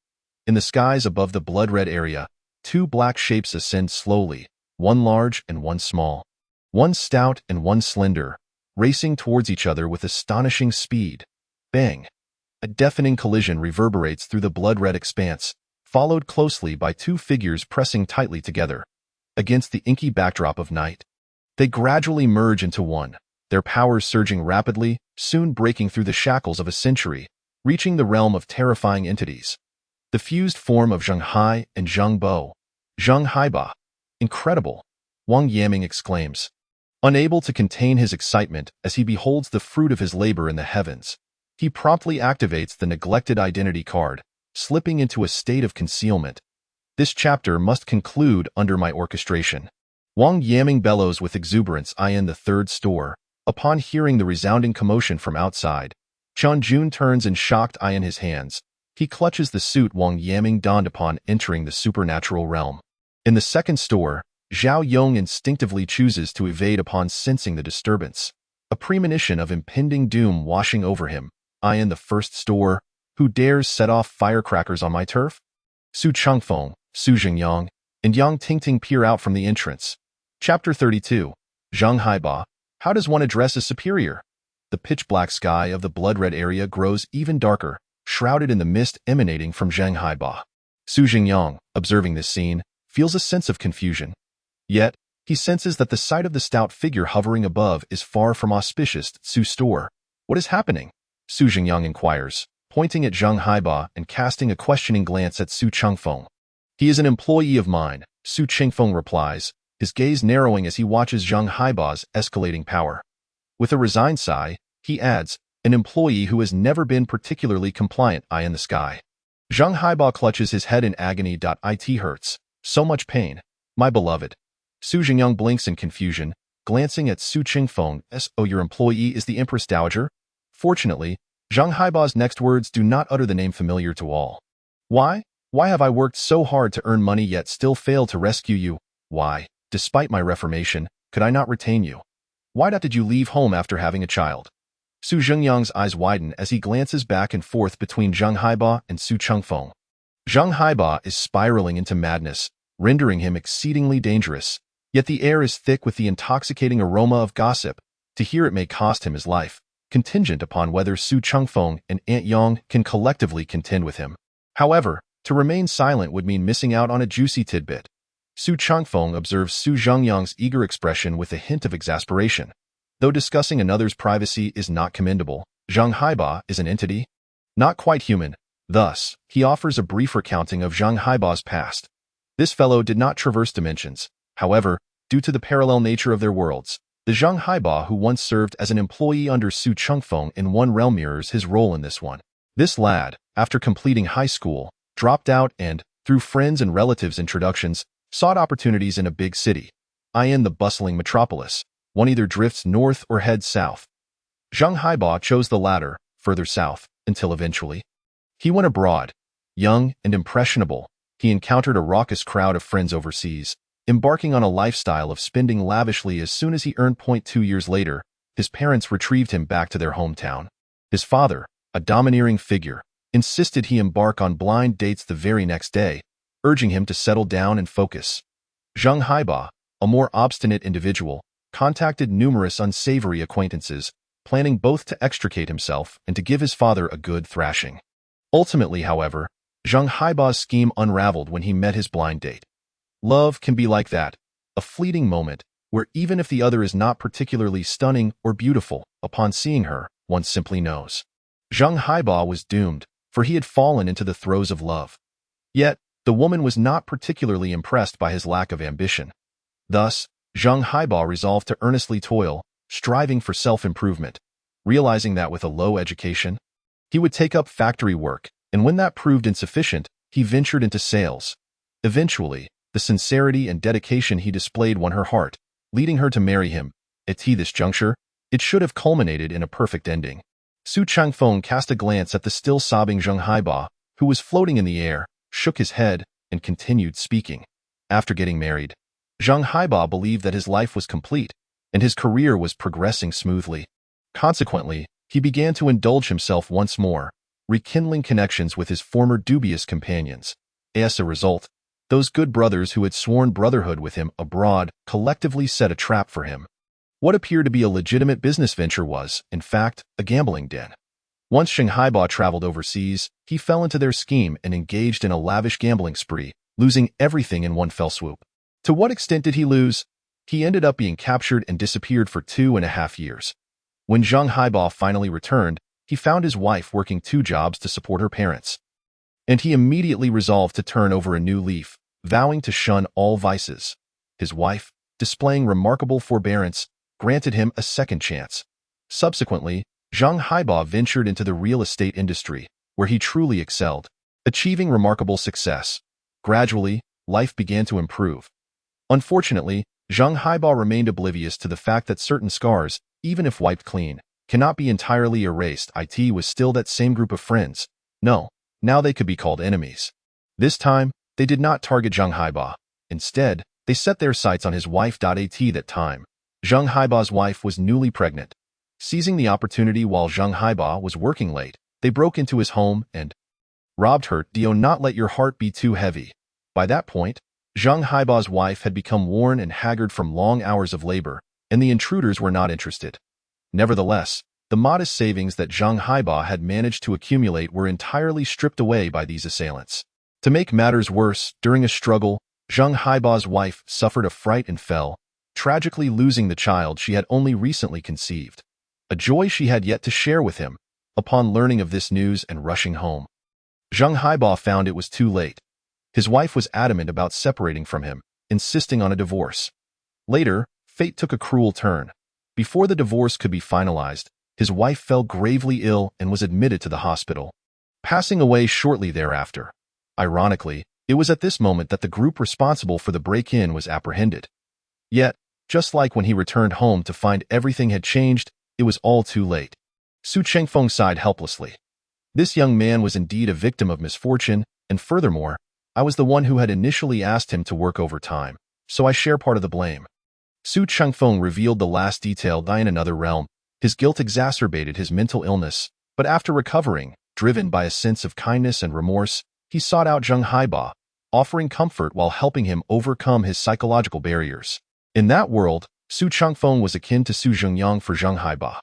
In the skies above the blood-red area, two black shapes ascend slowly, one large and one small, one stout and one slender, racing towards each other with astonishing speed. Bang! A deafening collision reverberates through the blood-red expanse, followed closely by two figures pressing tightly together. Against the inky backdrop of night, they gradually merge into one, their powers surging rapidly, soon breaking through the shackles of a century, reaching the realm of terrifying entities. The fused form of Zheng Hai and Zhang Bo. Zheng Haiba. Incredible, Wang Yaming exclaims, unable to contain his excitement as he beholds the fruit of his labor in the heavens. He promptly activates the neglected identity card, slipping into a state of concealment. This chapter must conclude under my orchestration. Wang Yaming bellows with exuberance in the third store. Upon hearing the resounding commotion from outside, Chen Jun turns in shocked in his hands. He clutches the suit Wang Yaming donned upon entering the supernatural realm. In the second store, Zhao Yong instinctively chooses to evade upon sensing the disturbance, a premonition of impending doom washing over him. In the first store, who dares set off firecrackers on my turf? Su Chengfeng, Su Jingyang, and Yang Tingting peer out from the entrance. Chapter 32. Zheng Haiba. How does one address a superior? The pitch-black sky of the blood-red area grows even darker, shrouded in the mist emanating from Zheng Haiba. Su Jingyang, observing this scene, feels a sense of confusion. Yet, he senses that the sight of the stout figure hovering above is far from auspicious. Su store. What is happening? Su Jingyang inquires, pointing at Zheng Haiba and casting a questioning glance at Su Chengfeng. He is an employee of mine, Su Chengfeng replies, his gaze narrowing as he watches Zheng Haiba's escalating power. With a resigned sigh, he adds, an employee who has never been particularly compliant. In the sky. Zheng Haiba clutches his head in agony. It hurts. So much pain. My beloved. Su Jingyang blinks in confusion, glancing at Su Chengfeng. Oh, your employee is the Empress Dowager? Fortunately, Zheng Haiba's next words do not utter the name familiar to all. Why? Why have I worked so hard to earn money yet still failed to rescue you? Why, despite my reformation, could I not retain you? Why did you leave home after having a child? Su Jingyang's eyes widen as he glances back and forth between Zheng Haiba and Su Chengfeng. Zheng Haiba is spiraling into madness, rendering him exceedingly dangerous, yet the air is thick with the intoxicating aroma of gossip. To hear it may cost him his life, contingent upon whether Su Chengfeng and Aunt Yang can collectively contend with him. However, to remain silent would mean missing out on a juicy tidbit. Su Changfeng observes Su Zhengyang's eager expression with a hint of exasperation. Though discussing another's privacy is not commendable, Zhang Haiba is an entity, not quite human. Thus, he offers a brief recounting of Zhang Haiba's past. This fellow did not traverse dimensions. However, due to the parallel nature of their worlds, the Zhang Haiba who once served as an employee under Su Changfeng in one realm mirrors his role in this one. This lad, after completing high school, dropped out and, through friends and relatives' introductions, sought opportunities in a big city, i.e. the bustling metropolis. One either drifts north or heads south. Zhang Haiba chose the latter, further south, until eventually he went abroad. Young and impressionable, he encountered a raucous crowd of friends overseas, embarking on a lifestyle of spending lavishly. As soon as he earned point 2 years later, his parents retrieved him back to their hometown. His father, a domineering figure, insisted he embark on blind dates the very next day, urging him to settle down and focus. Zhang Haiba, a more obstinate individual, contacted numerous unsavory acquaintances, planning both to extricate himself and to give his father a good thrashing. Ultimately, however, Zhang Haiba's scheme unraveled when he met his blind date. Love can be like that, a fleeting moment, where even if the other is not particularly stunning or beautiful, upon seeing her, one simply knows. Zhang Haiba was doomed, for he had fallen into the throes of love. Yet, the woman was not particularly impressed by his lack of ambition. Thus, Zhang Haiba resolved to earnestly toil, striving for self-improvement, realizing that with a low education, he would take up factory work, and when that proved insufficient, he ventured into sales. Eventually, the sincerity and dedication he displayed won her heart, leading her to marry him. At this juncture, it should have culminated in a perfect ending. Su Changfeng cast a glance at the still sobbing Zhang Haiba, who was floating in the air, shook his head, and continued speaking. After getting married, Zhang Haiba believed that his life was complete, and his career was progressing smoothly. Consequently, he began to indulge himself once more, rekindling connections with his former dubious companions. As a result, those good brothers who had sworn brotherhood with him abroad collectively set a trap for him. What appeared to be a legitimate business venture was, in fact, a gambling den. Once Zhang Haiba traveled overseas, he fell into their scheme and engaged in a lavish gambling spree, losing everything in one fell swoop. To what extent did he lose? He ended up being captured and disappeared for 2.5 years. When Zhang Haiba finally returned, he found his wife working 2 jobs to support her parents. And he immediately resolved to turn over a new leaf, vowing to shun all vices. His wife, displaying remarkable forbearance, granted him a second chance. Subsequently, Zhang Haiba ventured into the real estate industry, where he truly excelled, achieving remarkable success. Gradually, life began to improve. Unfortunately, Zhang Haiba remained oblivious to the fact that certain scars, even if wiped clean, cannot be entirely erased. It was still that same group of friends. No, now they could be called enemies. This time, they did not target Zhang Haiba. Instead, they set their sights on his wife. At that time, Zhang Haiba's wife was newly pregnant. Seizing the opportunity while Zhang Haiba was working late, they broke into his home and robbed her. Do not let your heart be too heavy. By that point, Zhang Haiba's wife had become worn and haggard from long hours of labor, and the intruders were not interested. Nevertheless, the modest savings that Zhang Haiba had managed to accumulate were entirely stripped away by these assailants. To make matters worse, during a struggle, Zhang Haiba's wife suffered a fright and fell, tragically losing the child she had only recently conceived, a joy she had yet to share with him. Upon learning of this news and rushing home, Zhang Haiba found it was too late. His wife was adamant about separating from him, insisting on a divorce. Later, fate took a cruel turn. Before the divorce could be finalized, his wife fell gravely ill and was admitted to the hospital, passing away shortly thereafter. Ironically, it was at this moment that the group responsible for the break-in was apprehended. Yet, just like when he returned home to find everything had changed, it was all too late. Su Changfeng sighed helplessly. This young man was indeed a victim of misfortune, and furthermore, I was the one who had initially asked him to work overtime, so I share part of the blame. Su Changfeng revealed the last detail. In another realm, his guilt exacerbated his mental illness, but after recovering, driven by a sense of kindness and remorse, he sought out Zhang Haiba, offering comfort while helping him overcome his psychological barriers. In that world, Su Changfeng was akin to Su Zhengyang for Zhang Haiba.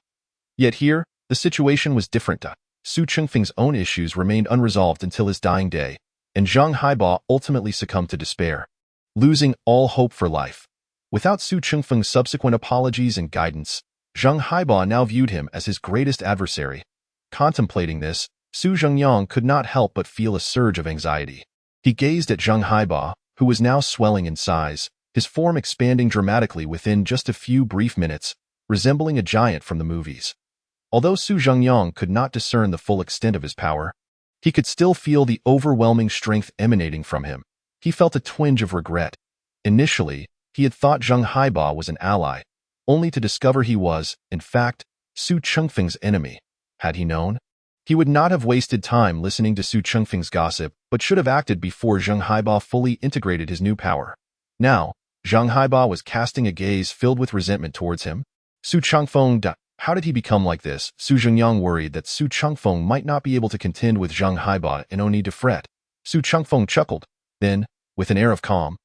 Yet here, the situation was different. Su Changfeng's own issues remained unresolved until his dying day, and Zhang Haiba ultimately succumbed to despair. losing all hope for life. Without Su Chengfeng's subsequent apologies and guidance, Zheng Haiba now viewed him as his greatest adversary. Contemplating this, Su Zhengyang could not help but feel a surge of anxiety. He gazed at Zheng Haiba, who was now swelling in size, his form expanding dramatically within just a few brief minutes, resembling a giant from the movies. Although Su Zhengyang could not discern the full extent of his power, he could still feel the overwhelming strength emanating from him. He felt a twinge of regret. Initially, he had thought Zheng Haiba was an ally, only to discover he was, in fact, Su Chengfeng's enemy. Had he known, he would not have wasted time listening to Su Chengfeng's gossip, but should have acted before Zheng Haiba fully integrated his new power. Now, Zheng Haiba was casting a gaze filled with resentment towards him. Su Chengfeng, how did he become like this? Su Zhengyang worried that Su Chengfeng might not be able to contend with Zheng Haiba and no need to fret. Su Chengfeng chuckled, then, with an air of calm,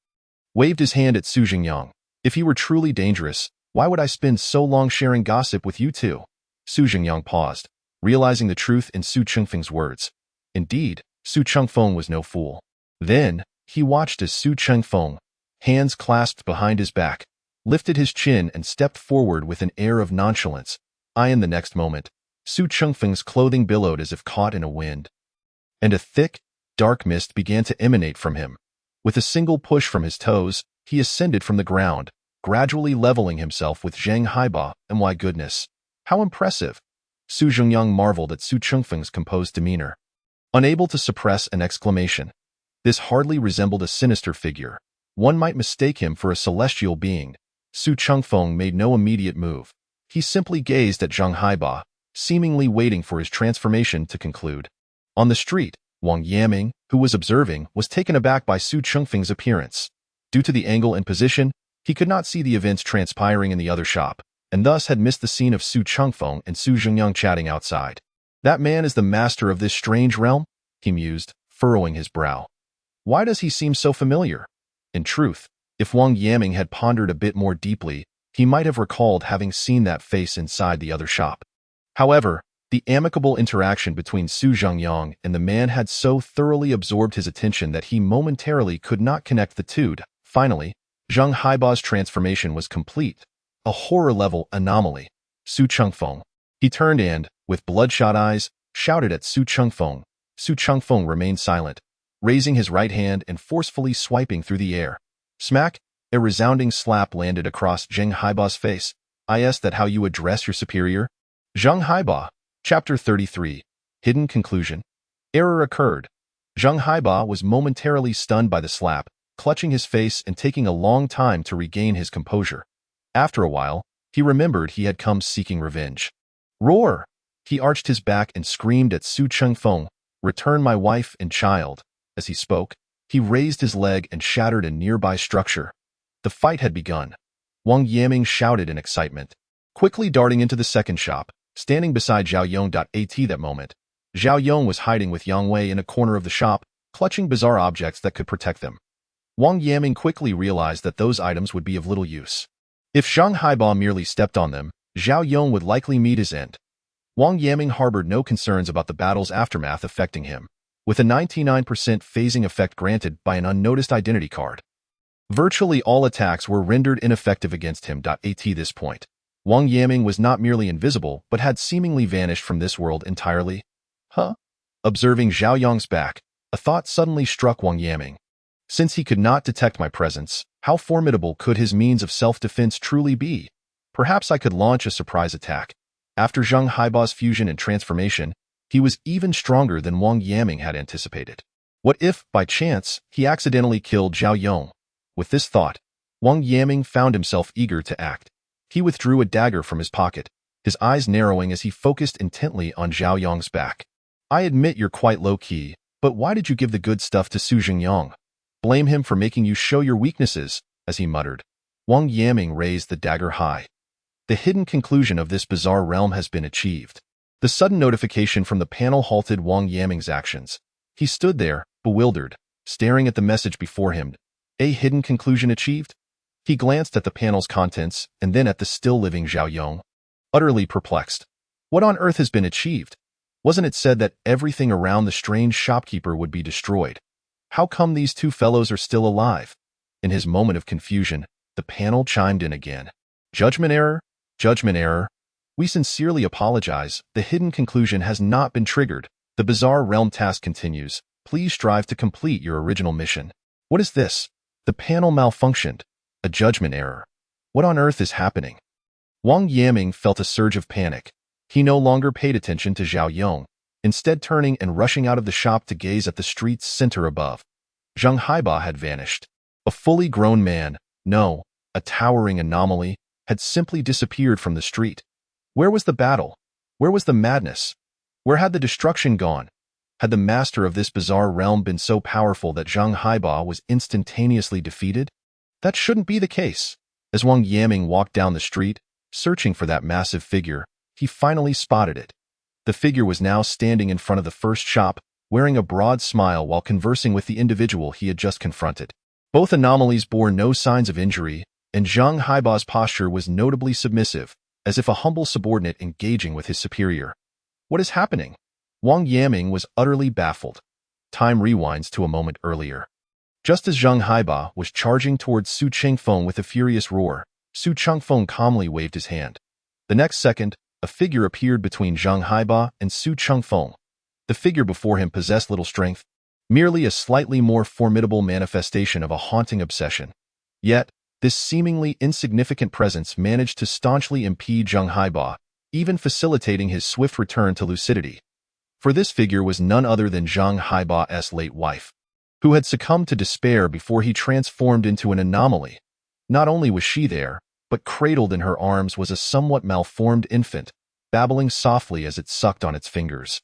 waved his hand at Su Zhengyang. If he were truly dangerous, why would I spend so long sharing gossip with you two? Su Zhengyang paused, realizing the truth in Su Chengfeng's words. Indeed, Su Chengfeng was no fool. Then, he watched as Su Chengfeng, hands clasped behind his back, lifted his chin and stepped forward with an air of nonchalance. In the next moment, Su Chengfeng's clothing billowed as if caught in a wind, and a thick, dark mist began to emanate from him. With a single push from his toes, he ascended from the ground, gradually leveling himself with Zheng Haiba, and my goodness, how impressive! Su Zhengyang marveled at Su Chengfeng's composed demeanor, unable to suppress an exclamation. This hardly resembled a sinister figure. One might mistake him for a celestial being. Su Chengfeng made no immediate move. He simply gazed at Zheng Haiba, seemingly waiting for his transformation to conclude. On the street, Wang Yaming, who was observing, was taken aback by Su Chengfeng's appearance. Due to the angle and position, he could not see the events transpiring in the other shop, and thus had missed the scene of Su Chengfeng and Su Zhengyang chatting outside. That man is the master of this strange realm? He mused, furrowing his brow. Why does he seem so familiar? In truth, if Wang Yaming had pondered a bit more deeply, he might have recalled having seen that face inside the other shop. However, the amicable interaction between Su Zhengyang and the man had so thoroughly absorbed his attention that he momentarily could not connect the two. Finally, Zheng Haiba's transformation was complete, a horror-level anomaly. Su Chengfeng. He turned and, with bloodshot eyes, shouted at Su Chengfeng. Su Chengfeng remained silent, raising his right hand and forcefully swiping through the air. Smack! A resounding slap landed across Zheng Haiba's face. Is that how you address your superior? Zheng Haiba. Chapter 33. Hidden Conclusion. Error occurred. Zheng Haiba was momentarily stunned by the slap, clutching his face and taking a long time to regain his composure. After a while, he remembered he had come seeking revenge. Roar! He arched his back and screamed at Su Chengfeng, "Return my wife and child." As he spoke, he raised his leg and shattered a nearby structure. The fight had begun. Wang Yaming shouted in excitement, quickly darting into the second shop, standing beside Zhao Yong. At that moment, Zhao Yong was hiding with Yang Wei in a corner of the shop, clutching bizarre objects that could protect them. Wang Yaming quickly realized that those items would be of little use. If Zheng Haiba merely stepped on them, Zhao Yong would likely meet his end. Wang Yaming harbored no concerns about the battle's aftermath affecting him, with a 99% phasing effect granted by an unnoticed identity card. Virtually all attacks were rendered ineffective against him. At this point, Wang Yaming was not merely invisible but had seemingly vanished from this world entirely. Huh? Observing Zhao Yong's back, a thought suddenly struck Wang Yaming. Since he could not detect my presence, how formidable could his means of self-defense truly be? Perhaps I could launch a surprise attack. After Zheng Haiba's fusion and transformation, he was even stronger than Wang Yaming had anticipated. What if, by chance, he accidentally killed Zhao Yong? With this thought, Wang Yaming found himself eager to act. He withdrew a dagger from his pocket, his eyes narrowing as he focused intently on Zhao Yong's back. I admit you're quite low-key, but why did you give the good stuff to Su Zhengyang? Blame him for making you show your weaknesses, as he muttered. Wang Yaming raised the dagger high. The hidden conclusion of this bizarre realm has been achieved. The sudden notification from the panel halted Wang Yaming's actions. He stood there, bewildered, staring at the message before him. A hidden conclusion achieved? He glanced at the panel's contents and then at the still-living Zhao Yong, utterly perplexed. What on earth has been achieved? Wasn't it said that everything around the strange shopkeeper would be destroyed? How come these two fellows are still alive? In his moment of confusion, the panel chimed in again. Judgment error? Judgment error. We sincerely apologize. The hidden conclusion has not been triggered. The bizarre realm task continues. Please strive to complete your original mission. What is this? The panel malfunctioned. A judgment error. What on earth is happening? Wang Yaming felt a surge of panic. He no longer paid attention to Zhao Yong, instead turning and rushing out of the shop to gaze at the street's center above. Zhang Haiba had vanished. A fully grown man, no, a towering anomaly, had simply disappeared from the street. Where was the battle? Where was the madness? Where had the destruction gone? Had the master of this bizarre realm been so powerful that Zhang Haiba was instantaneously defeated? That shouldn't be the case. As Wang Yaming walked down the street, searching for that massive figure, he finally spotted it. The figure was now standing in front of the first shop, wearing a broad smile while conversing with the individual he had just confronted. Both anomalies bore no signs of injury, and Zhang Haiba's posture was notably submissive, as if a humble subordinate engaging with his superior. What is happening? Wang Yaming was utterly baffled. Time rewinds to a moment earlier. Just as Zhang Haiba was charging towards Su Chengfeng with a furious roar, Su Chengfeng calmly waved his hand. The next second, a figure appeared between Zhang Haiba and Su Chengfeng. The figure before him possessed little strength, merely a slightly more formidable manifestation of a haunting obsession. Yet, this seemingly insignificant presence managed to staunchly impede Zhang Haiba, even facilitating his swift return to lucidity. For this figure was none other than Zhang Haiba's late wife, who had succumbed to despair before he transformed into an anomaly. Not only was she there, but cradled in her arms was a somewhat malformed infant, babbling softly as it sucked on its fingers.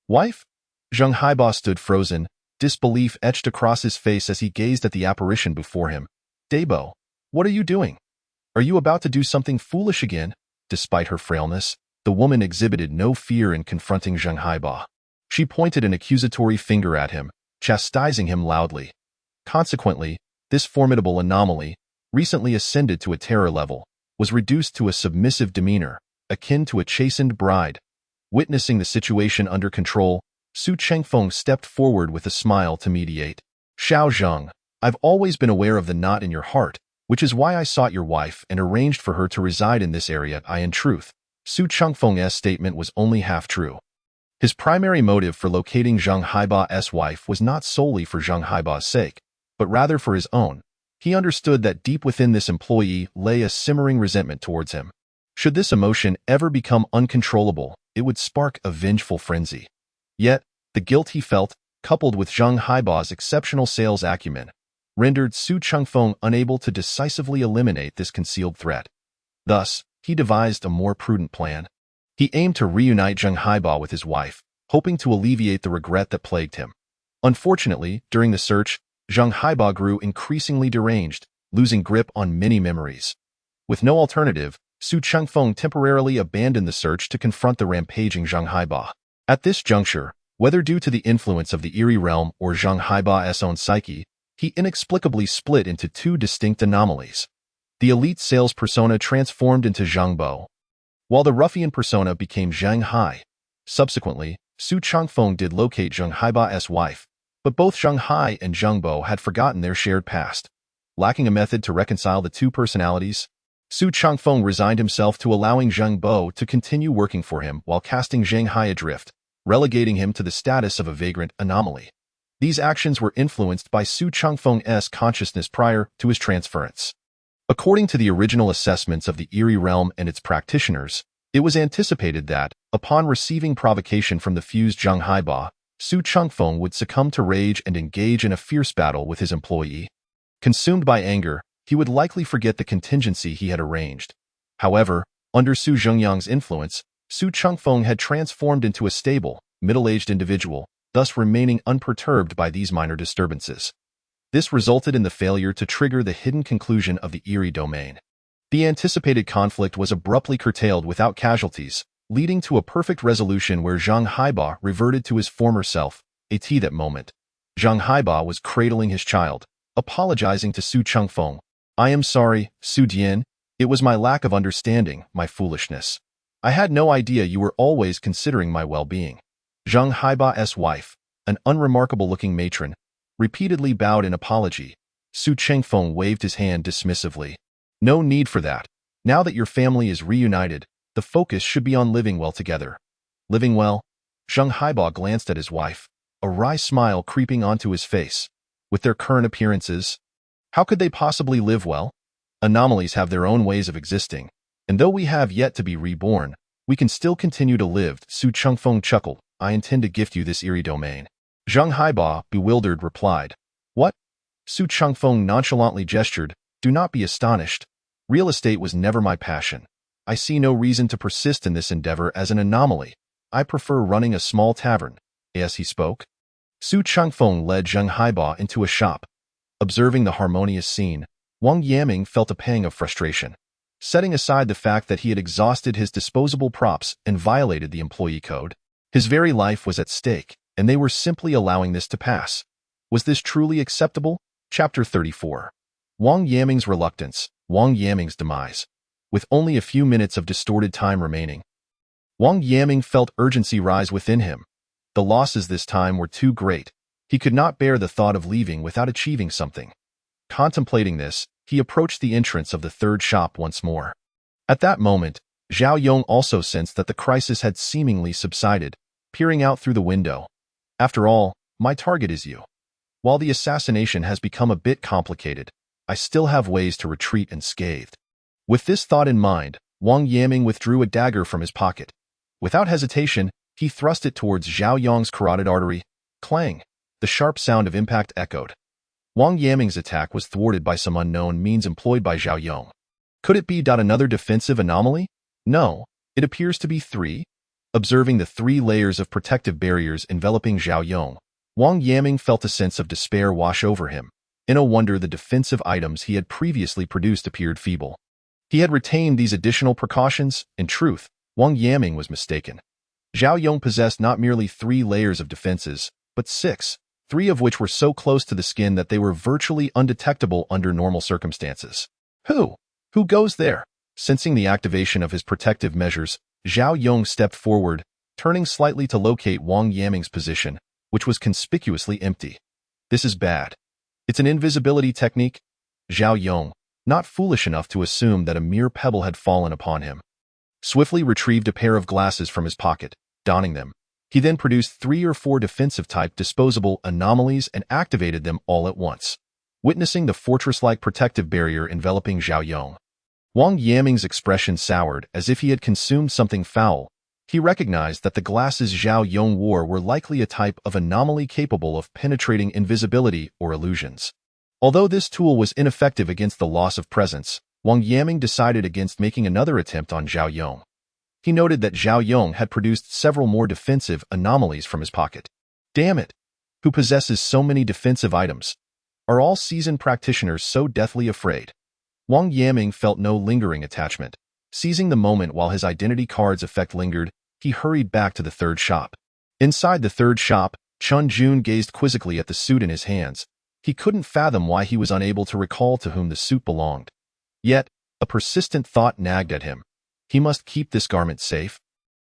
Wife? Zhang Haiba stood frozen, disbelief etched across his face as he gazed at the apparition before him. Dabo, what are you doing? Are you about to do something foolish again? Despite her frailness, the woman exhibited no fear in confronting Zhang Haiba. She pointed an accusatory finger at him, chastising him loudly. Consequently, this formidable anomaly, recently ascended to a terror level, was reduced to a submissive demeanor, akin to a chastened bride. Witnessing the situation under control, Su Chengfeng stepped forward with a smile to mediate. Xiao Zheng, I've always been aware of the knot in your heart, which is why I sought your wife and arranged for her to reside in this area. In truth, Su Chengfeng's statement was only half true. His primary motive for locating Zhang Haiba's wife was not solely for Zhang Haiba's sake, but rather for his own. He understood that deep within this employee lay a simmering resentment towards him. Should this emotion ever become uncontrollable, it would spark a vengeful frenzy. Yet, the guilt he felt, coupled with Zhang Haiba's exceptional sales acumen, rendered Su Chengfeng unable to decisively eliminate this concealed threat. Thus, he devised a more prudent plan. He aimed to reunite Zhang Haiba with his wife, hoping to alleviate the regret that plagued him. Unfortunately, during the search, Zhang Haiba grew increasingly deranged, losing grip on many memories. With no alternative, Su Chengfeng temporarily abandoned the search to confront the rampaging Zhang Haiba. At this juncture, whether due to the influence of the eerie realm or Zhang Haiba's own psyche, he inexplicably split into two distinct anomalies. The elite sales persona transformed into Zhang Bo, while the ruffian persona became Zhang Hai. Subsequently, Su Chengfeng did locate Zhang Haiba's wife, but both Zhang Hai and Zhang Bo had forgotten their shared past. Lacking a method to reconcile the two personalities, Su Chengfeng resigned himself to allowing Zhang Bo to continue working for him while casting Zhang Hai adrift, relegating him to the status of a vagrant anomaly. These actions were influenced by Su Chengfeng's consciousness prior to his transference. According to the original assessments of the eerie realm and its practitioners, it was anticipated that, upon receiving provocation from the fused Zhang Haiba, Su Chengfeng would succumb to rage and engage in a fierce battle with his employee. Consumed by anger, he would likely forget the contingency he had arranged. However, under Su Zhengyang's influence, Su Chengfeng had transformed into a stable, middle-aged individual, thus remaining unperturbed by these minor disturbances. This resulted in the failure to trigger the hidden conclusion of the eerie domain. The anticipated conflict was abruptly curtailed without casualties, leading to a perfect resolution where Zhang Haiba reverted to his former self. At that moment, Zhang Haiba was cradling his child, apologizing to Su Chengfeng. I am sorry, Su Dian. It was my lack of understanding, my foolishness. I had no idea you were always considering my well-being. Zhang Haiba's wife, an unremarkable-looking matron, repeatedly bowed in apology, Su Chengfeng waved his hand dismissively. No need for that. Now that your family is reunited, the focus should be on living well together. Living well? Zheng Haiba glanced at his wife, a wry smile creeping onto his face. With their current appearances, how could they possibly live well? Anomalies have their own ways of existing, and though we have yet to be reborn, we can still continue to live. Su Chengfeng chuckled. I intend to gift you this eerie domain. Zheng Haiba, bewildered, replied. What? Su Chengfeng nonchalantly gestured. Do not be astonished. Real estate was never my passion. I see no reason to persist in this endeavor as an anomaly. I prefer running a small tavern. As he spoke, Su Chengfeng led Zheng Haiba into a shop. Observing the harmonious scene, Wang Yaming felt a pang of frustration. Setting aside the fact that he had exhausted his disposable props and violated the employee code, his very life was at stake, and they were simply allowing this to pass. Was this truly acceptable? Chapter 34. Wang Yaming's reluctance, Wang Yaming's demise. With only a few minutes of distorted time remaining, Wang Yaming felt urgency rise within him. The losses this time were too great. He could not bear the thought of leaving without achieving something. Contemplating this, he approached the entrance of the third shop once more. At that moment, Zhao Yong also sensed that the crisis had seemingly subsided, peering out through the window. After all, my target is you. While the assassination has become a bit complicated, I still have ways to retreat unscathed. With this thought in mind, Wang Yaming withdrew a dagger from his pocket. Without hesitation, he thrust it towards Zhao Yong's carotid artery. Clang! The sharp sound of impact echoed. Wang Yaming's attack was thwarted by some unknown means employed by Zhao Yong. Could it be another defensive anomaly? No, it appears to be three. Observing the 3 layers of protective barriers enveloping Zhao Yong, Wang Yaming felt a sense of despair wash over him. In a wonder, the defensive items he had previously produced appeared feeble. He had retained these additional precautions. In truth, Wang Yaming was mistaken. Zhao Yong possessed not merely 3 layers of defenses, but 6, 3 of which were so close to the skin that they were virtually undetectable under normal circumstances. Who goes there? Sensing the activation of his protective measures, Zhao Yong stepped forward, turning slightly to locate Wang Yaming's position, which was conspicuously empty. This is bad. It's an invisibility technique. Zhao Yong, not foolish enough to assume that a mere pebble had fallen upon him, swiftly retrieved a pair of glasses from his pocket. Donning them, he then produced 3 or 4 defensive-type disposable anomalies and activated them all at once. Witnessing the fortress-like protective barrier enveloping Zhao Yong, Wang Yaming's expression soured as if he had consumed something foul. He recognized that the glasses Zhao Yong wore were likely a type of anomaly capable of penetrating invisibility or illusions. Although this tool was ineffective against the loss of presence, Wang Yaming decided against making another attempt on Zhao Yong. He noted that Zhao Yong had produced several more defensive anomalies from his pocket. Damn it! Who possesses so many defensive items? Are all seasoned practitioners so deathly afraid? Wang Yaming felt no lingering attachment. Seizing the moment while his identity card's effect lingered, he hurried back to the third shop. Inside the third shop, Chun Jun gazed quizzically at the suit in his hands. He couldn't fathom why he was unable to recall to whom the suit belonged. Yet, a persistent thought nagged at him. He must keep this garment safe,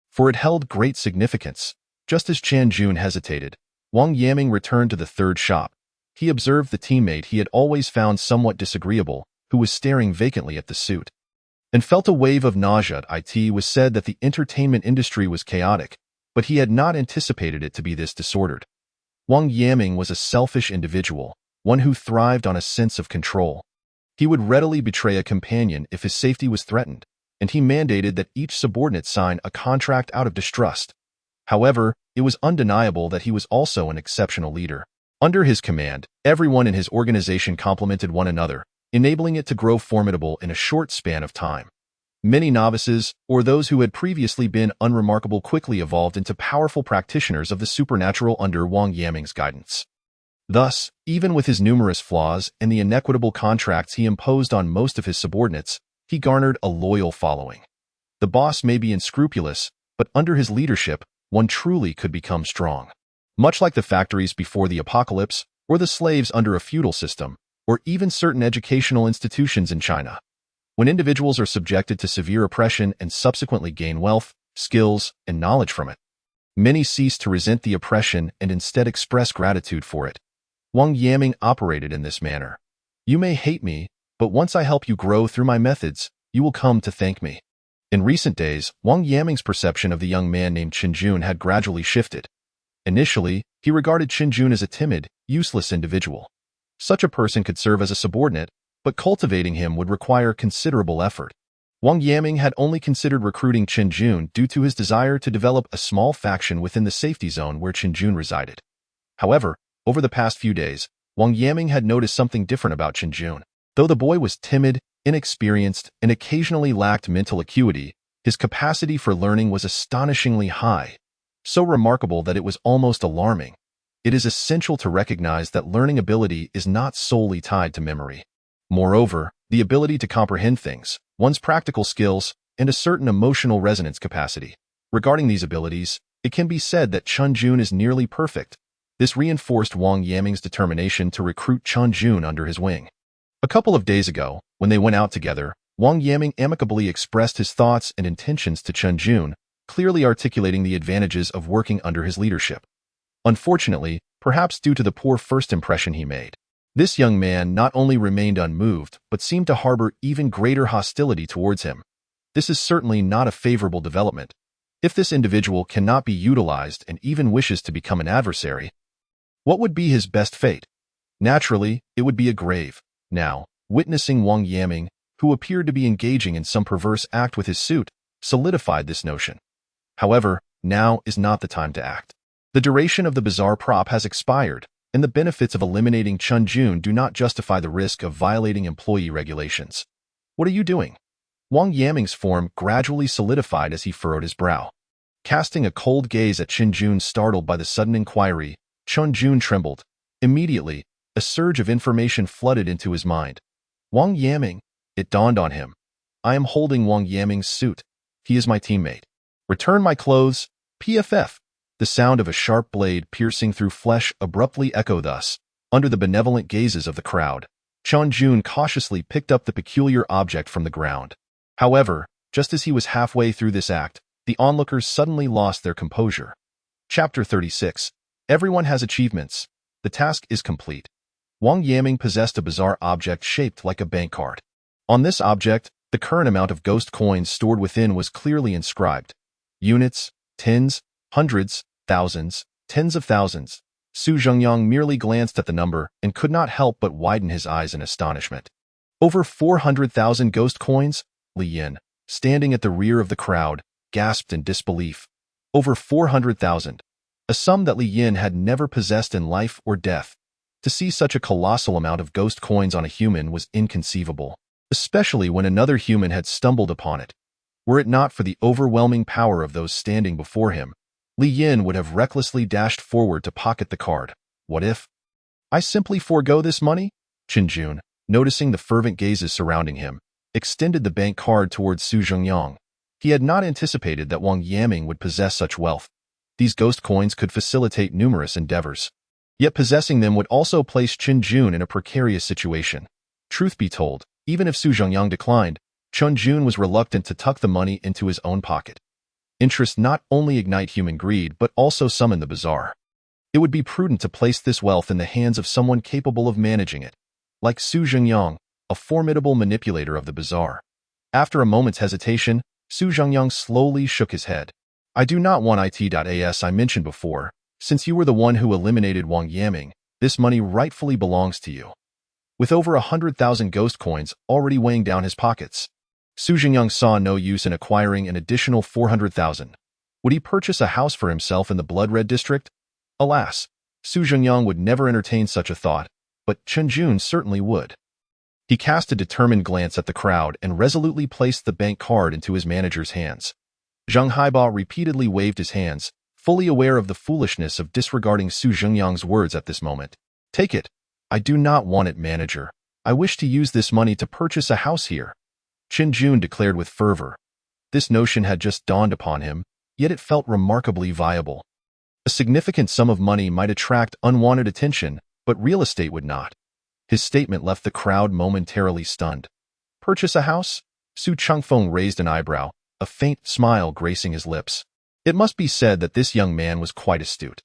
for it held great significance. Just as Chan Jun hesitated, Wang Yaming returned to the third shop. He observed the teammate he had always found somewhat disagreeable, who was staring vacantly at the suit, and felt a wave of nausea. It was said that the entertainment industry was chaotic, but he had not anticipated it to be this disordered. Wang Yaming was a selfish individual, one who thrived on a sense of control. He would readily betray a companion if his safety was threatened, and he mandated that each subordinate sign a contract out of distrust. However, it was undeniable that he was also an exceptional leader. Under his command, everyone in his organization complemented one another, enabling it to grow formidable in a short span of time. Many novices, or those who had previously been unremarkable, quickly evolved into powerful practitioners of the supernatural under Wang Yaming's guidance. Thus, even with his numerous flaws and the inequitable contracts he imposed on most of his subordinates, he garnered a loyal following. The boss may be unscrupulous, but under his leadership, one truly could become strong. Much like the factories before the apocalypse, or the slaves under a feudal system, or even certain educational institutions in China. When individuals are subjected to severe oppression and subsequently gain wealth, skills, and knowledge from it, many cease to resent the oppression and instead express gratitude for it. Wang Yaming operated in this manner. You may hate me, but once I help you grow through my methods, you will come to thank me. In recent days, Wang Yaming's perception of the young man named Qin Jun had gradually shifted. Initially, he regarded Qin Jun as a timid, useless individual. Such a person could serve as a subordinate, but cultivating him would require considerable effort. Wang Yaming had only considered recruiting Qin Jun due to his desire to develop a small faction within the safety zone where Qin Jun resided. However, over the past few days, Wang Yaming had noticed something different about Qin Jun. Though the boy was timid, inexperienced, and occasionally lacked mental acuity, his capacity for learning was astonishingly high, so remarkable that it was almost alarming. It is essential to recognize that learning ability is not solely tied to memory. Moreover, the ability to comprehend things, one's practical skills, and a certain emotional resonance capacity. Regarding these abilities, it can be said that Qin Jun is nearly perfect. This reinforced Wang Yaming's determination to recruit Qin Jun under his wing. A couple of days ago, when they went out together, Wang Yaming amicably expressed his thoughts and intentions to Qin Jun, clearly articulating the advantages of working under his leadership. Unfortunately, perhaps due to the poor first impression he made, this young man not only remained unmoved, but seemed to harbor even greater hostility towards him. This is certainly not a favorable development. If this individual cannot be utilized and even wishes to become an adversary, what would be his best fate? Naturally, it would be a grave. Now, witnessing Wang Yaming, who appeared to be engaging in some perverse act with his suit, solidified this notion. However, now is not the time to act. The duration of the bazaar prop has expired, and the benefits of eliminating Qin Jun do not justify the risk of violating employee regulations. What are you doing? Wang Yaming's form gradually solidified as he furrowed his brow. Casting a cold gaze at Qin Jun, startled by the sudden inquiry, Qin Jun trembled. Immediately, a surge of information flooded into his mind. Wang Yaming, it dawned on him. I am holding Wang Yaming's suit. He is my teammate. Return my clothes, PFF. The sound of a sharp blade piercing through flesh abruptly echoed thus. Under the benevolent gazes of the crowd, Qin Jun cautiously picked up the peculiar object from the ground. However, just as he was halfway through this act, the onlookers suddenly lost their composure. Chapter 36. Everyone has achievements. The task is complete. Wang Yaming possessed a bizarre object shaped like a bank card. On this object, the current amount of ghost coins stored within was clearly inscribed. Units, tens, hundreds, thousands, tens of thousands. Su Zhengyang merely glanced at the number and could not help but widen his eyes in astonishment. Over 400,000 ghost coins? Li Yin, standing at the rear of the crowd, gasped in disbelief. Over 400,000. A sum that Li Yin had never possessed in life or death. To see such a colossal amount of ghost coins on a human was inconceivable, especially when another human had stumbled upon it. Were it not for the overwhelming power of those standing before him, Li Yin would have recklessly dashed forward to pocket the card. What if I simply forego this money? Qin Jun, noticing the fervent gazes surrounding him, extended the bank card towards Su Zhengyang. He had not anticipated that Wang Yaming would possess such wealth. These ghost coins could facilitate numerous endeavors. Yet possessing them would also place Qin Jun in a precarious situation. Truth be told, even if Su Zhengyang declined, Qin Jun was reluctant to tuck the money into his own pocket. Interest not only ignite human greed but also summon the bizarre. It would be prudent to place this wealth in the hands of someone capable of managing it, like Su Zhengyang, a formidable manipulator of the bizarre. After a moment's hesitation, Su Zhengyang slowly shook his head. I do not want it. I mentioned before, since you were the one who eliminated Wang Yaming, this money rightfully belongs to you. With over 100,000 ghost coins already weighing down his pockets, Su Zhengyang saw no use in acquiring an additional 400,000. Would he purchase a house for himself in the Blood Red district? Alas, Su Zhengyang would never entertain such a thought, but Qin Jun certainly would. He cast a determined glance at the crowd and resolutely placed the bank card into his manager's hands. Zhang Haiba repeatedly waved his hands, fully aware of the foolishness of disregarding Su Zhengyang's words at this moment. Take it. I do not want it, manager. I wish to use this money to purchase a house here. Qin Jun declared with fervor. This notion had just dawned upon him, yet it felt remarkably viable. A significant sum of money might attract unwanted attention, but real estate would not. His statement left the crowd momentarily stunned. Purchase a house? Su Changfeng raised an eyebrow, a faint smile gracing his lips. It must be said that this young man was quite astute.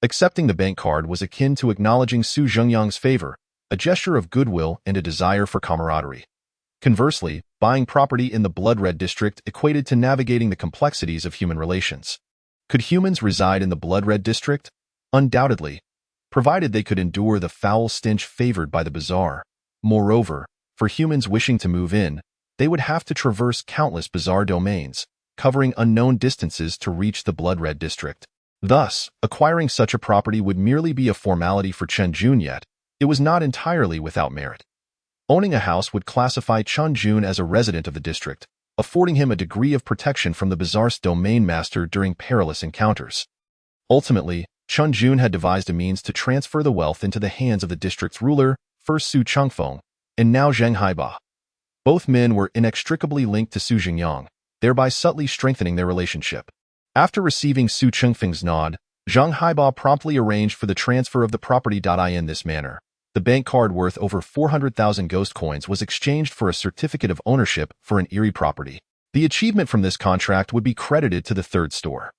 Accepting the bank card was akin to acknowledging Su Zhengyang's favor, a gesture of goodwill and a desire for camaraderie. Conversely, buying property in the Blood Red District equated to navigating the complexities of human relations. Could humans reside in the Blood Red District? Undoubtedly, provided they could endure the foul stench favored by the bazaar. Moreover, for humans wishing to move in, they would have to traverse countless bazaar domains, covering unknown distances to reach the Blood Red District. Thus, acquiring such a property would merely be a formality for Chen Jun, yet it was not entirely without merit. Owning a house would classify Chen Jun as a resident of the district, affording him a degree of protection from the bazaar's domain master during perilous encounters. Ultimately, Chen Jun had devised a means to transfer the wealth into the hands of the district's ruler, first Su Chengfeng, and now Zheng Haiba. Both men were inextricably linked to Su Jingyang, thereby subtly strengthening their relationship. After receiving Su Chengfeng's nod, Zheng Haiba promptly arranged for the transfer of the property. In this manner, the bank card worth over 400,000 ghost coins was exchanged for a certificate of ownership for an eerie property. The achievement from this contract would be credited to the third store.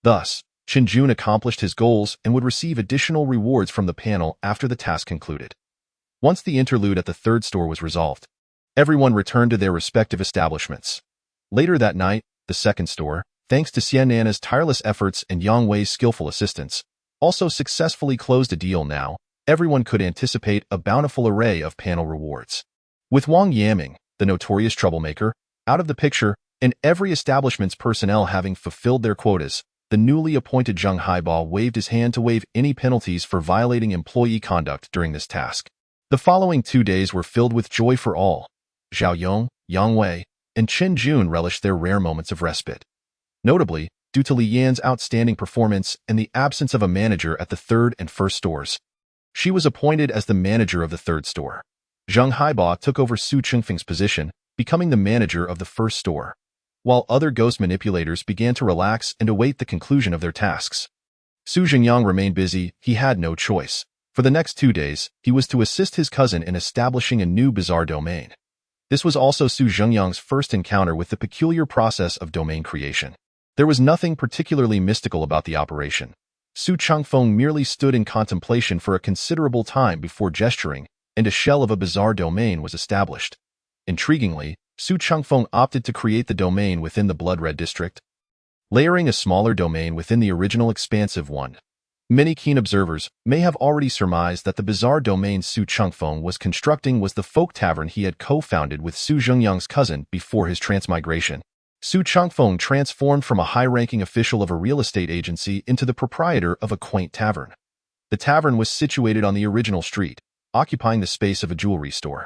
Thus, Chen Jun accomplished his goals and would receive additional rewards from the panel after the task concluded. Once the interlude at the third store was resolved, everyone returned to their respective establishments. Later that night, the second store, thanks to Xian Nana's tireless efforts and Yang Wei's skillful assistance, also successfully closed a deal. Now, everyone could anticipate a bountiful array of panel rewards. With Wang Yaming, the notorious troublemaker, out of the picture, and every establishment's personnel having fulfilled their quotas, the newly appointed Zheng Haiba waved his hand to waive any penalties for violating employee conduct during this task. The following 2 days were filled with joy for all. Zhao Yong, Yang Wei, and Chen Jun relished their rare moments of respite. Notably, due to Li Yan's outstanding performance and the absence of a manager at the third and first stores, she was appointed as the manager of the third store. Zheng Haiba took over Su Chengfeng's position, becoming the manager of the first store, while other ghost manipulators began to relax and await the conclusion of their tasks. Su Jingyang remained busy. He had no choice. For the next 2 days, he was to assist his cousin in establishing a new bazaar domain. This was also Su Jingyang's first encounter with the peculiar process of domain creation. There was nothing particularly mystical about the operation. Su Chengfeng merely stood in contemplation for a considerable time before gesturing, and a shell of a bazaar domain was established. Intriguingly, Su Chengfeng opted to create the domain within the Blood Red District, layering a smaller domain within the original expansive one. Many keen observers may have already surmised that the bazaar domain Su Chengfeng was constructing was the folk tavern he had co-founded with Su Jingyang's cousin before his transmigration. Su Chengfeng transformed from a high-ranking official of a real estate agency into the proprietor of a quaint tavern. The tavern was situated on the original street, occupying the space of a jewelry store.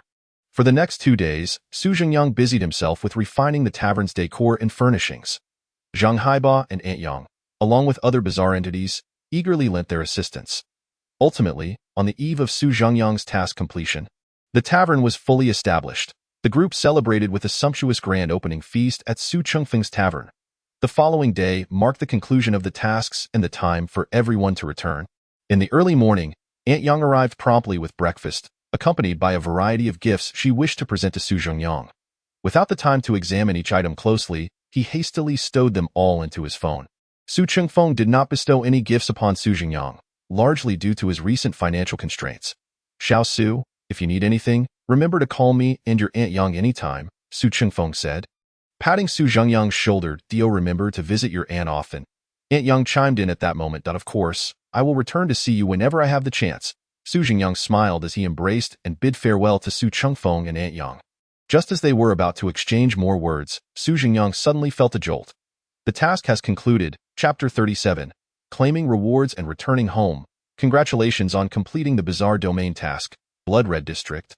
For the next 2 days, Su Jingyang busied himself with refining the tavern's decor and furnishings. Zheng Haiba and Ant Yang, along with other bazaar entities, eagerly lent their assistance. Ultimately, on the eve of Su Jingyang's task completion, the tavern was fully established. The group celebrated with a sumptuous grand opening feast at Su Chengfeng's tavern. The following day marked the conclusion of the tasks and the time for everyone to return. In the early morning, Ant Yang arrived promptly with breakfast, accompanied by a variety of gifts she wished to present to Su Jingyang. Without the time to examine each item closely, he hastily stowed them all into his phone. Su Chengfeng did not bestow any gifts upon Su Jingyang, largely due to his recent financial constraints. "Xiao Su, if you need anything, remember to call me and your Aunt Yang anytime," Su Chengfeng said. Patting Su Jingyang's shoulder, "Do remember to visit your aunt often." Aunt Yang chimed in at that moment. "Of course, I will return to see you whenever I have the chance." Su Jingyang smiled as he embraced and bid farewell to Su Chengfeng and Aunt Yang. Just as they were about to exchange more words, Su Jingyang suddenly felt a jolt. The task has concluded. Chapter 37. Claiming rewards and returning home. Congratulations on completing the bazaar domain task, Blood Red District.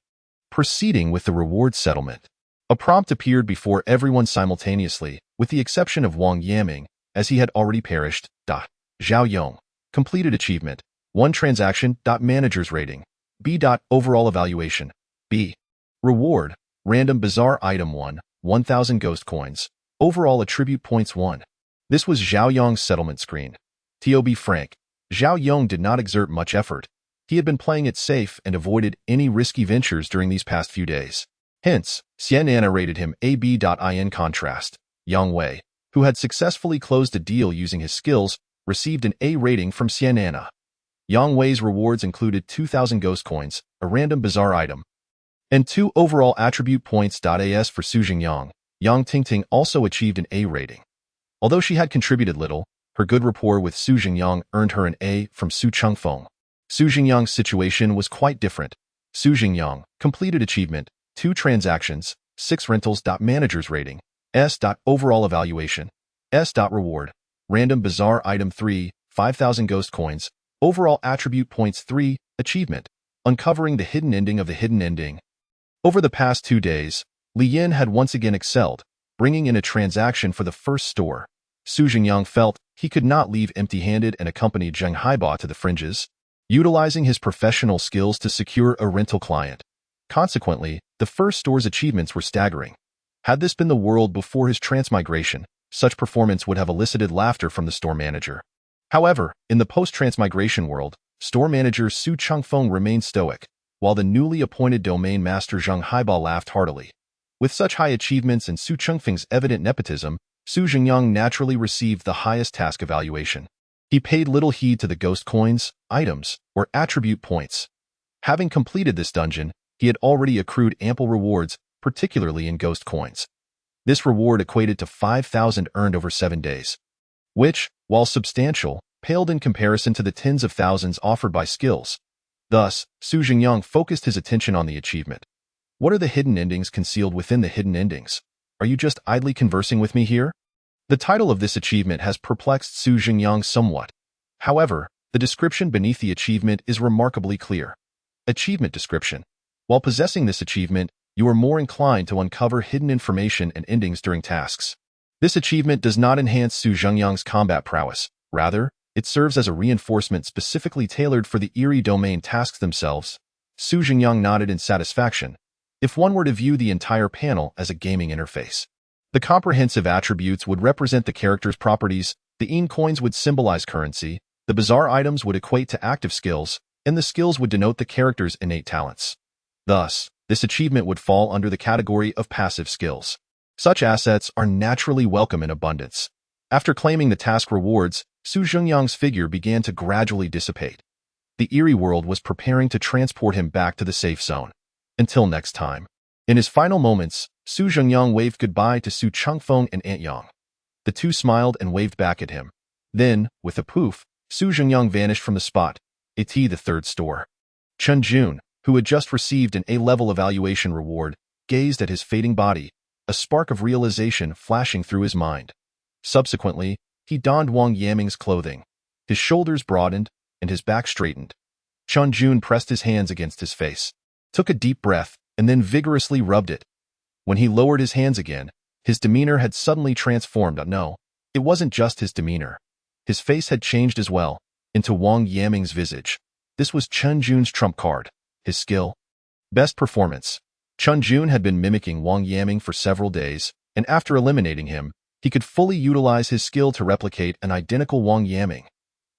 Proceeding with the reward settlement. A prompt appeared before everyone simultaneously, with the exception of Wang Yaming, as he had already perished. Zhao Yong. Completed achievement. 1 transaction. Manager's rating. B. Overall evaluation. B. Reward. Random bazaar item 1, 1,000 ghost coins. Overall attribute points 1. This was Zhao Yong's settlement screen. To be frank, Zhao Yong did not exert much effort. He had been playing it safe and avoided any risky ventures during these past few days. Hence, Xian Nana rated him a B. In contrast, Yang Wei, who had successfully closed a deal using his skills, received an A rating from Xian Nana. Yang Wei's rewards included 2,000 ghost coins, a random bizarre item, and 2 overall attribute points. As for Su Jingyang, Yang Tingting also achieved an A rating. Although she had contributed little, her good rapport with Su Jingyang earned her an A from Su Chengfeng. Su Jingyang's situation was quite different. Su Jingyang completed achievement, 2 transactions, 6 rentals. Manager's rating, S. Overall evaluation, S. Reward, random bizarre item 3, 5,000 ghost coins, overall attribute points 3, achievement, uncovering the hidden ending of the hidden ending. Over the past 2 days, Li Yin had once again excelled, bringing in a transaction for the first store. Su Jingyang felt he could not leave empty-handed and accompanied Zheng Haiba to the fringes, utilizing his professional skills to secure a rental client. Consequently, the first store's achievements were staggering. Had this been the world before his transmigration, such performance would have elicited laughter from the store manager. However, in the post-transmigration world, store manager Su Chengfeng remained stoic, while the newly appointed domain master Zheng Haiba laughed heartily. With such high achievements and Su Chengfeng's evident nepotism, Su Jingyang naturally received the highest task evaluation. He paid little heed to the ghost coins, items, or attribute points. Having completed this dungeon, he had already accrued ample rewards, particularly in ghost coins. This reward equated to 5,000 earned over 7 days, which, while substantial, paled in comparison to the tens of thousands offered by skills. Thus, Su Jingyang focused his attention on the achievement. What are the hidden endings concealed within the hidden endings? Are you just idly conversing with me here? The title of this achievement has perplexed Su Jingyang somewhat. However, the description beneath the achievement is remarkably clear. Achievement description. While possessing this achievement, you are more inclined to uncover hidden information and endings during tasks. This achievement does not enhance Su Jingyang's combat prowess. Rather, it serves as a reinforcement specifically tailored for the eerie domain tasks themselves. Su Jingyang nodded in satisfaction. If one were to view the entire panel as a gaming interface, the comprehensive attributes would represent the character's properties, the EN coins would symbolize currency, the bizarre items would equate to active skills, and the skills would denote the character's innate talents. Thus, this achievement would fall under the category of passive skills. Such assets are naturally welcome in abundance. After claiming the task rewards, Su Jingyang's figure began to gradually dissipate. The eerie world was preparing to transport him back to the safe zone. Until next time. In his final moments, Su Jingyang waved goodbye to Su Chengfeng and Aunt Yang. The two smiled and waved back at him. Then, with a poof, Su Jingyang vanished from the spot. The third store. Chen Jun, who had just received an A-level evaluation reward, gazed at his fading body, a spark of realization flashing through his mind. Subsequently, he donned Wang Yaming's clothing. His shoulders broadened, and his back straightened. Chen Jun pressed his hands against his face, took a deep breath, and then vigorously rubbed it. When he lowered his hands again, his demeanor had suddenly transformed. No, it wasn't just his demeanor. His face had changed as well, into Wang Yaming's visage. This was Chen Jun's trump card, his skill. Best performance. Chen Jun had been mimicking Wang Yaming for several days, and after eliminating him, he could fully utilize his skill to replicate an identical Wang Yaming.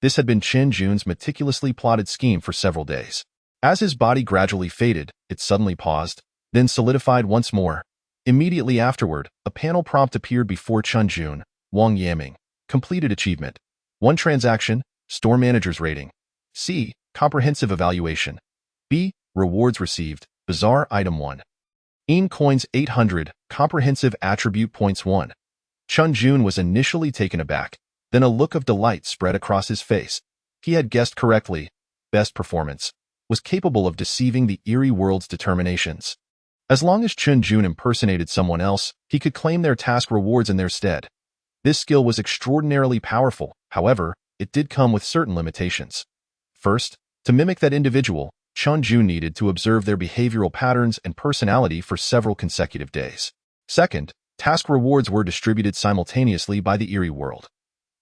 This had been Chen Jun's meticulously plotted scheme for several days. As his body gradually faded, it suddenly paused, then solidified once more. Immediately afterward, a panel prompt appeared before Chen Jun. Wang Yaming. Completed achievement. 1 transaction, store manager's rating. C. Comprehensive evaluation. B. Rewards received, bizarre item 1. EN coins 800, comprehensive attribute points 1. Chen Jun was initially taken aback, then a look of delight spread across his face. He had guessed correctly. Best performance. Was capable of deceiving the eerie world's determinations. As long as Chen Jun impersonated someone else, he could claim their task rewards in their stead. This skill was extraordinarily powerful, however, it did come with certain limitations. First, to mimic that individual, Chen Jun needed to observe their behavioral patterns and personality for several consecutive days. Second, task rewards were distributed simultaneously by the eerie world.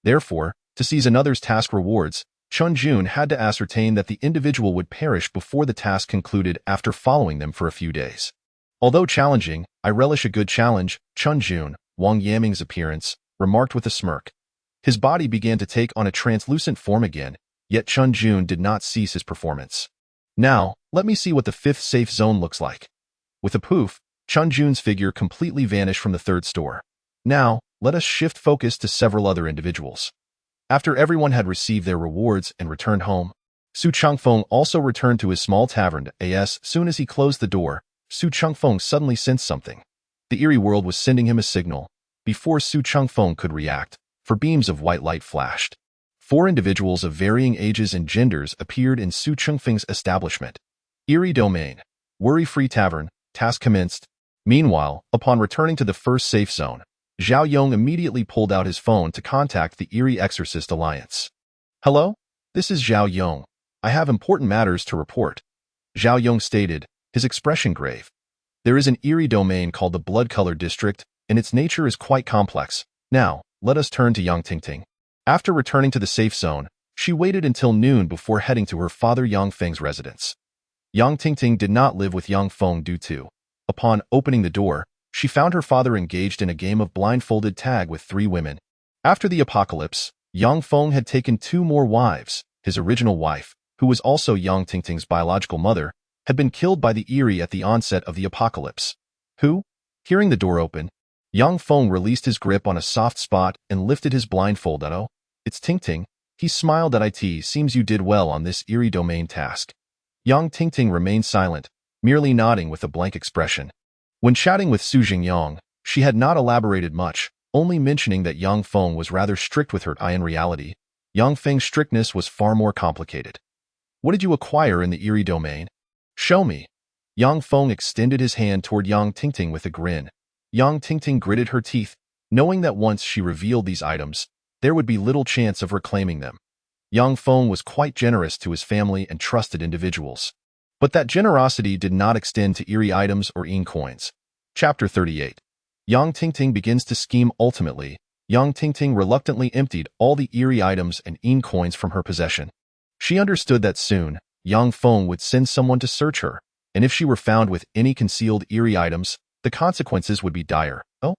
Therefore, to seize another's task rewards, Chen Jun had to ascertain that the individual would perish before the task concluded after following them for a few days. Although challenging, I relish a good challenge, Chen Jun, Wang Yaming's appearance, remarked with a smirk. His body began to take on a translucent form again, yet Chen Jun did not cease his performance. Now, let me see what the 5th safe zone looks like. With a poof, Chen Jun's figure completely vanished from the third store. Now, let us shift focus to several other individuals. After everyone had received their rewards and returned home, Su Changfeng also returned to his small tavern. As soon as he closed the door, Su Changfeng suddenly sensed something. The eerie world was sending him a signal. Before Su Changfeng could react, four beams of white light flashed. 4 individuals of varying ages and genders appeared in Su Changfeng's establishment. Eerie Domain. Worry-free tavern. Task commenced. Meanwhile, upon returning to the first safe zone, Zhao Yong immediately pulled out his phone to contact the Eerie Exorcist Alliance. Hello? This is Zhao Yong. I have important matters to report. Zhao Yong stated, his expression grave. There is an eerie domain called the Blood Color District, and its nature is quite complex. Now, let us turn to Yang Tingting. After returning to the safe zone, she waited until noon before heading to her father Yang Feng's residence. Yang Tingting did not live with Yang Feng due to. Upon opening the door, she found her father engaged in a game of blindfolded tag with 3 women. After the apocalypse, Yang Feng had taken 2 more wives. His original wife, who was also Yang Tingting's biological mother, had been killed by the Eerie at the onset of the apocalypse. Who? Hearing the door open, Yang Feng released his grip on a soft spot and lifted his blindfold. Oh, it's Tingting. He smiled at it. Seems you did well on this eerie domain task. Yang Tingting remained silent, merely nodding with a blank expression. When chatting with Su Jingyang, she had not elaborated much, only mentioning that Yang Feng was rather strict with her. In reality, Yang Feng's strictness was far more complicated. What did you acquire in the eerie domain? Show me. Yang Feng extended his hand toward Yang Tingting with a grin. Yang Tingting gritted her teeth, knowing that once she revealed these items, there would be little chance of reclaiming them. Yang Feng was quite generous to his family and trusted individuals. But that generosity did not extend to eerie items or yin coins. Chapter 38. Yang Tingting begins to scheme. Ultimately, Yang Tingting reluctantly emptied all the eerie items and yin coins from her possession. She understood that soon, Yang Feng would send someone to search her, and if she were found with any concealed eerie items, the consequences would be dire. Oh,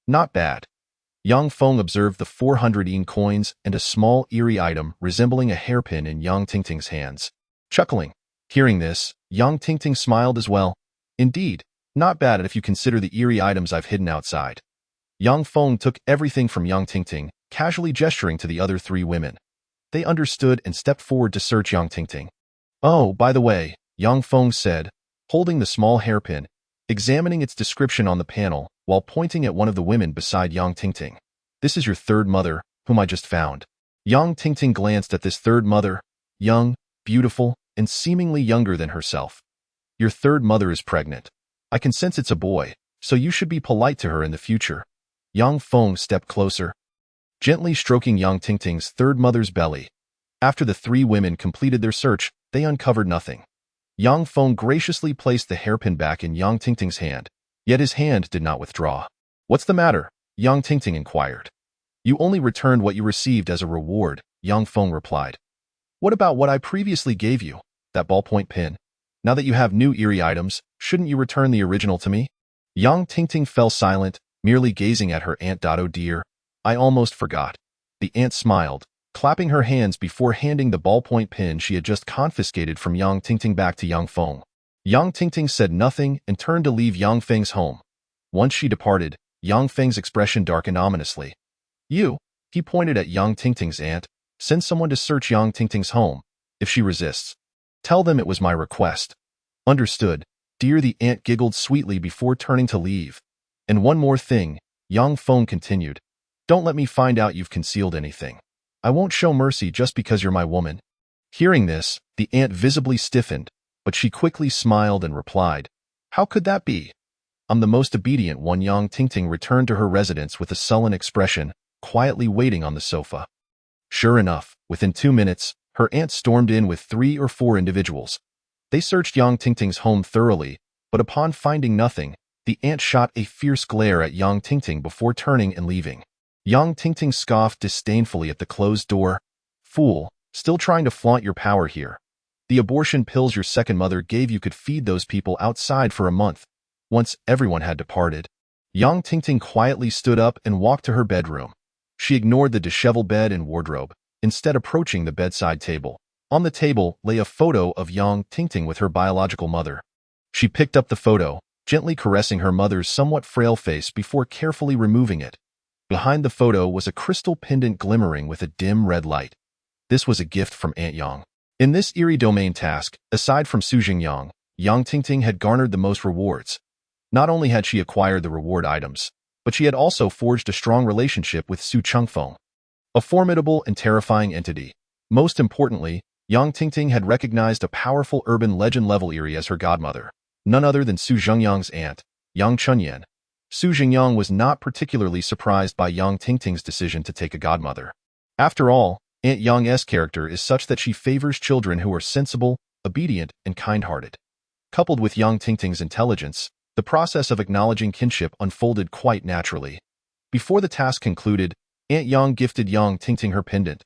not bad. Yang Feng observed the 400 yin coins and a small eerie item resembling a hairpin in Yang Tingting's hands. Chuckling. Hearing this, Yang Tingting smiled as well. Indeed, not bad if you consider the eerie items I've hidden outside. Yang Feng took everything from Yang Tingting, casually gesturing to the other 3 women. They understood and stepped forward to search Yang Tingting. Oh, by the way, Yang Feng said, holding the small hairpin, examining its description on the panel, while pointing at one of the women beside Yang Tingting. This is your 3rd mother, whom I just found. Yang Tingting glanced at this 3rd mother, young, beautiful, and seemingly younger than herself. Your 3rd mother is pregnant. I can sense it's a boy, so you should be polite to her in the future. Yang Feng stepped closer, gently stroking Yang Tingting's 3rd mother's belly. After the 3 women completed their search, they uncovered nothing. Yang Feng graciously placed the hairpin back in Yang Tingting's hand, yet his hand did not withdraw. What's the matter? Yang Tingting inquired. You only returned what you received as a reward, Yang Feng replied. What about what I previously gave you, that ballpoint pen? Now that you have new eerie items, shouldn't you return the original to me? Yang Tingting fell silent, merely gazing at her aunt. Oh dear, I almost forgot. The aunt smiled, clapping her hands before handing the ballpoint pen she had just confiscated from Yang Tingting back to Yang Feng. Yang Tingting said nothing and turned to leave Yang Feng's home. Once she departed, Yang Feng's expression darkened ominously. You, he pointed at Yang Tingting's aunt, send someone to search Yang Tingting's home. If she resists, tell them it was my request. Understood, dear. The aunt giggled sweetly before turning to leave. And one more thing, Yang Feng continued. Don't let me find out you've concealed anything. I won't show mercy just because you're my woman. Hearing this, the aunt visibly stiffened, but she quickly smiled and replied, how could that be? I'm the most obedient one. Yang Tingting returned to her residence with a sullen expression, quietly waiting on the sofa. Sure enough, within 2 minutes, her aunt stormed in with 3 or 4 individuals. They searched Yang Tingting's home thoroughly, but upon finding nothing, the aunt shot a fierce glare at Yang Tingting before turning and leaving. Yang Tingting scoffed disdainfully at the closed door. Fool, still trying to flaunt your power here. The abortion pills your 2nd mother gave you could feed those people outside for a month. Once everyone had departed, Yang Tingting quietly stood up and walked to her bedroom. She ignored the disheveled bed and wardrobe, instead approaching the bedside table. On the table lay a photo of Yang Tingting with her biological mother. She picked up the photo, gently caressing her mother's somewhat frail face before carefully removing it. Behind the photo was a crystal pendant glimmering with a dim red light. This was a gift from Aunt Yang. In this eerie domain task, aside from Su Jingyang, Yang Tingting had garnered the most rewards. Not only had she acquired the reward items, but she had also forged a strong relationship with Su Chengfeng, a formidable and terrifying entity. Most importantly, Yang Tingting had recognized a powerful urban legend-level Eerie as her godmother, none other than Su Zhengyang's aunt, Yang Chunyan. Su Zhengyang was not particularly surprised by Yang Tingting's decision to take a godmother. After all, Aunt Yang's character is such that she favors children who are sensible, obedient, and kind-hearted. Coupled with Yang Tingting's intelligence, the process of acknowledging kinship unfolded quite naturally. Before the task concluded, Aunt Yang gifted Yang Tingting her pendant,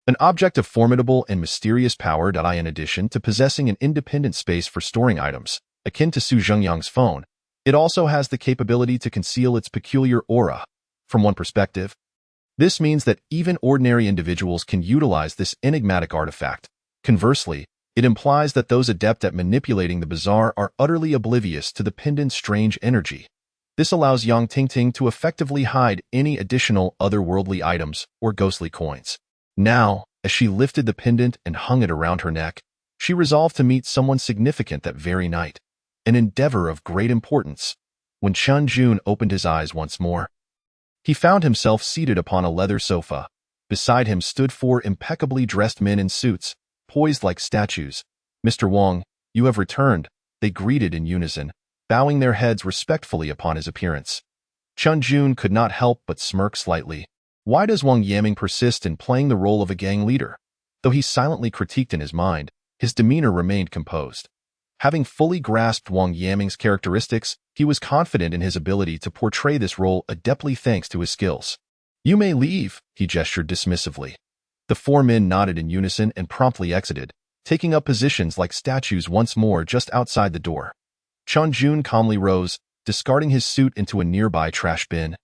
an object of formidable and mysterious power. In addition to possessing an independent space for storing items, akin to Su Zhengyang's phone, it also has the capability to conceal its peculiar aura. From one perspective, this means that even ordinary individuals can utilize this enigmatic artifact. Conversely, it implies that those adept at manipulating the bizarre are utterly oblivious to the pendant's strange energy. This allows Yang Tingting to effectively hide any additional otherworldly items or ghostly coins. Now, as she lifted the pendant and hung it around her neck, she resolved to meet someone significant that very night, an endeavor of great importance. When Chun Jun opened his eyes once more, he found himself seated upon a leather sofa. Beside him stood 4 impeccably dressed men in suits, poised like statues. "Mr. Wang, you have returned," they greeted in unison, bowing their heads respectfully upon his appearance. Chun Jun could not help but smirk slightly. Why does Wang Yaming persist in playing the role of a gang leader? Though he silently critiqued in his mind, his demeanor remained composed. Having fully grasped Wang Yaming's characteristics, he was confident in his ability to portray this role adeptly thanks to his skills. "You may leave," he gestured dismissively. The 4 men nodded in unison and promptly exited, taking up positions like statues once more just outside the door. Chun Jun calmly rose, discarding his suit into a nearby trash bin.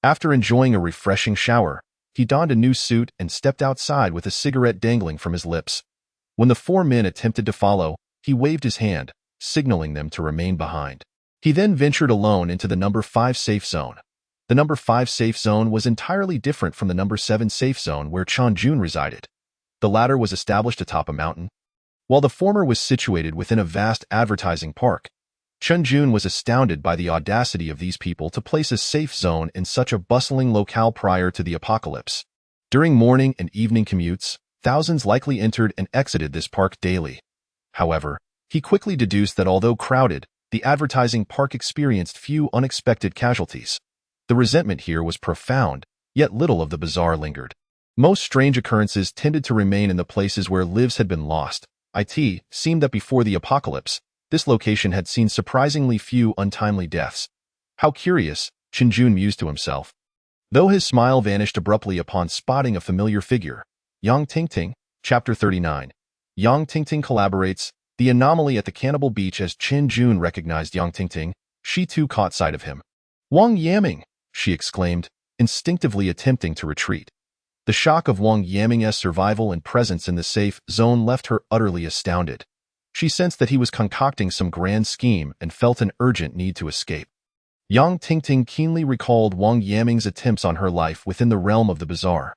After enjoying a refreshing shower, he donned a new suit and stepped outside with a cigarette dangling from his lips. When the 4 men attempted to follow, he waved his hand, signaling them to remain behind. He then ventured alone into the number 5 safe zone. The number 5 safe zone was entirely different from the number 7 safe zone where Chun Jun resided. The latter was established atop a mountain, while the former was situated within a vast advertising park. Chun Jun was astounded by the audacity of these people to place a safe zone in such a bustling locale prior to the apocalypse. During morning and evening commutes, thousands likely entered and exited this park daily. However, he quickly deduced that although crowded, the advertising park experienced few unexpected casualties. The resentment here was profound, yet little of the bizarre lingered. Most strange occurrences tended to remain in the places where lives had been lost. It seemed that before the apocalypse, this location had seen surprisingly few untimely deaths. How curious, Chun Jun mused to himself. Though his smile vanished abruptly upon spotting a familiar figure. Yang Tingting, Chapter 39. Yang Tingting collaborates. The anomaly at the Cannibal Beach. As Chun Jun recognized Yang Tingting, she too caught sight of him. "Wang Yaming!" she exclaimed, instinctively attempting to retreat. The shock of Wang Yaming's survival and presence in the safe zone left her utterly astounded. She sensed that he was concocting some grand scheme and felt an urgent need to escape. Yang Tingting keenly recalled Wang Yaming's attempts on her life within the realm of the bizarre.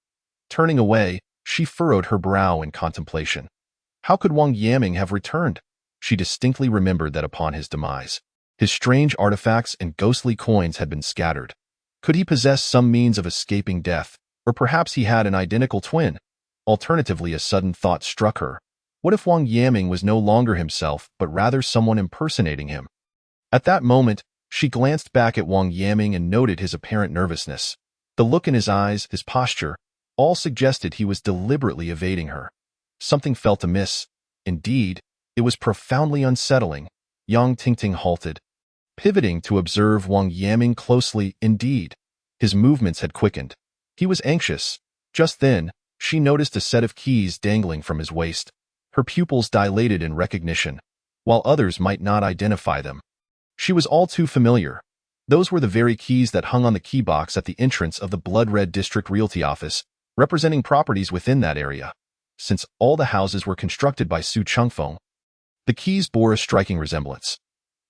Turning away, she furrowed her brow in contemplation. How could Wang Yaming have returned? She distinctly remembered that upon his demise, his strange artifacts and ghostly coins had been scattered. Could he possess some means of escaping death, or perhaps he had an identical twin? Alternatively, a sudden thought struck her. What if Wang Yaming was no longer himself, but rather someone impersonating him? At that moment, she glanced back at Wang Yaming and noted his apparent nervousness. The look in his eyes, his posture, all suggested he was deliberately evading her. Something felt amiss. Indeed, it was profoundly unsettling. Yang Tingting halted, pivoting to observe Wang Yaming closely. Indeed, his movements had quickened. He was anxious. Just then, she noticed a set of keys dangling from his waist. Her pupils dilated in recognition, while others might not identify them. She was all too familiar. Those were the very keys that hung on the key box at the entrance of the Blood Red District Realty Office, representing properties within that area. Since all the houses were constructed by Su Chengfeng, the keys bore a striking resemblance.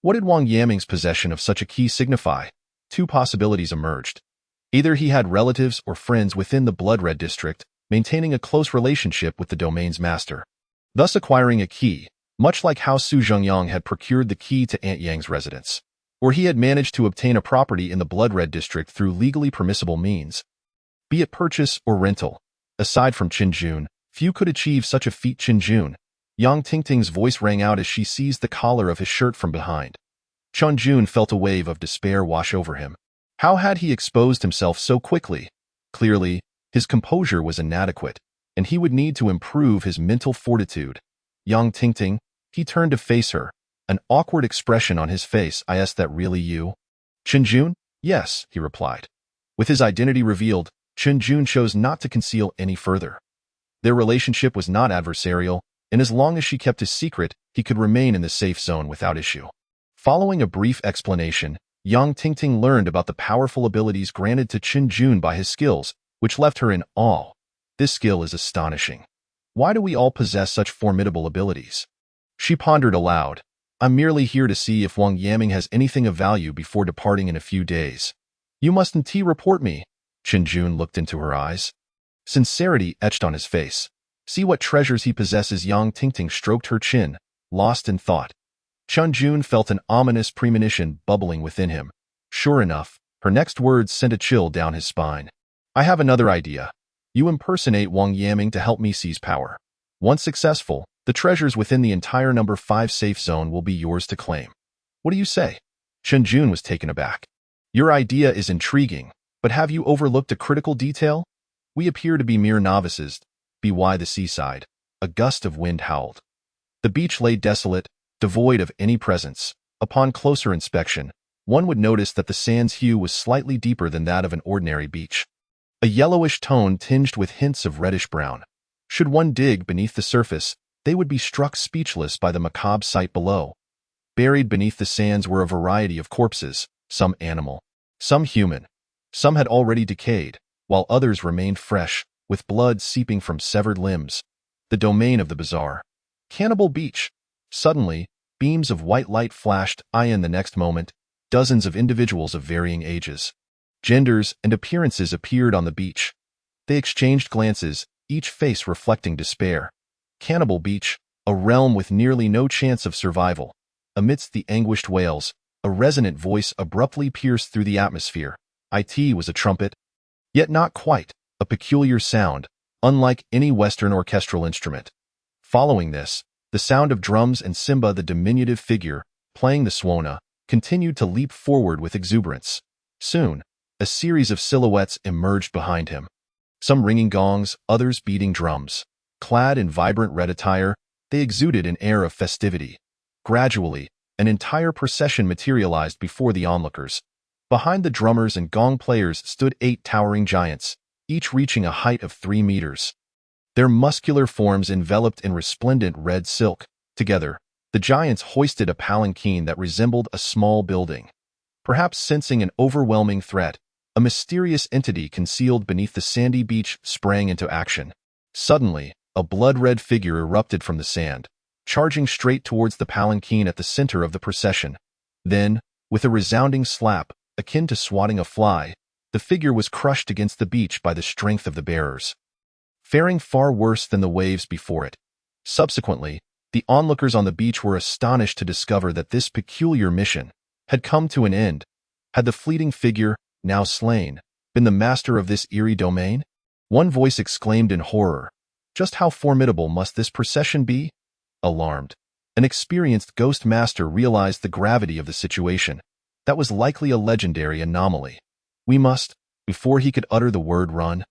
What did Wang Yaming's possession of such a key signify? 2 possibilities emerged. Either he had relatives or friends within the Blood Red District, maintaining a close relationship with the domain's master. thus acquiring a key, much like how Su Zhengyang had procured the key to Aunt Yang's residence, where he had managed to obtain a property in the Blood Red district through legally permissible means, be it purchase or rental. Aside from Qin Jun, few could achieve such a feat. Qin Jun, Yang Tingting's voice rang out as she seized the collar of his shirt from behind. Qin Jun felt a wave of despair wash over him. How had he exposed himself so quickly? Clearly, his composure was inadequate, and he would need to improve his mental fortitude. Yang Tingting, he turned to face her, an awkward expression on his face. Is that really you? Qin Jun? Yes, he replied. With his identity revealed, Qin Jun chose not to conceal any further. Their relationship was not adversarial, and as long as she kept his secret, he could remain in the safe zone without issue. Following a brief explanation, Yang Tingting learned about the powerful abilities granted to Qin Jun by his skills, which left her in awe. This skill is astonishing. Why do we all possess such formidable abilities? She pondered aloud. I'm merely here to see if Wang Yaming has anything of value before departing in a few days. You mustn't report me. Qin Jun looked into her eyes. Sincerity etched on his face. See what treasures he possesses. Yang Tingting stroked her chin, lost in thought. Qin Jun felt an ominous premonition bubbling within him. Sure enough, her next words sent a chill down his spine. I have another idea. You impersonate Wang Yaming to help me seize power. Once successful, the treasures within the entire number 5 safe zone will be yours to claim. What do you say? Qin Jun was taken aback. Your idea is intriguing, but have you overlooked a critical detail? We appear to be mere novices. By the seaside, a gust of wind howled. The beach lay desolate, devoid of any presence. Upon closer inspection, one would notice that the sand's hue was slightly deeper than that of an ordinary beach. A yellowish tone tinged with hints of reddish-brown. Should one dig beneath the surface, they would be struck speechless by the macabre sight below. Buried beneath the sands were a variety of corpses, some animal, some human. Some had already decayed, while others remained fresh, with blood seeping from severed limbs. The domain of the bizarre. Cannibal Beach. Suddenly, beams of white light flashed. In the next moment, dozens of individuals of varying ages, genders, and appearances appeared on the beach. They exchanged glances, each face reflecting despair. Cannibal Beach, a realm with nearly no chance of survival. Amidst the anguished wails, a resonant voice abruptly pierced through the atmosphere. It was a trumpet. Yet not quite, a peculiar sound, unlike any Western orchestral instrument. Following this, the sound of drums and Simba, the diminutive figure, playing the swana, continued to leap forward with exuberance. Soon, a series of silhouettes emerged behind him. Some ringing gongs, others beating drums. Clad in vibrant red attire, they exuded an air of festivity. Gradually, an entire procession materialized before the onlookers. Behind the drummers and gong players stood 8 towering giants, each reaching a height of 3 meters. Their muscular forms enveloped in resplendent red silk. Together, the giants hoisted a palanquin that resembled a small building. Perhaps sensing an overwhelming threat, a mysterious entity concealed beneath the sandy beach sprang into action. Suddenly, a blood-red figure erupted from the sand, charging straight towards the palanquin at the center of the procession. Then, with a resounding slap, akin to swatting a fly, the figure was crushed against the beach by the strength of the bearers, faring far worse than the waves before it. Subsequently, the onlookers on the beach were astonished to discover that this peculiar mission had come to an end. Had the fleeting figure, now slain, been the master of this eerie domain? One voice exclaimed in horror. Just how formidable must this procession be? Alarmed, an experienced ghost master realized the gravity of the situation. That was likely a legendary anomaly. We must, before he could utter the word run.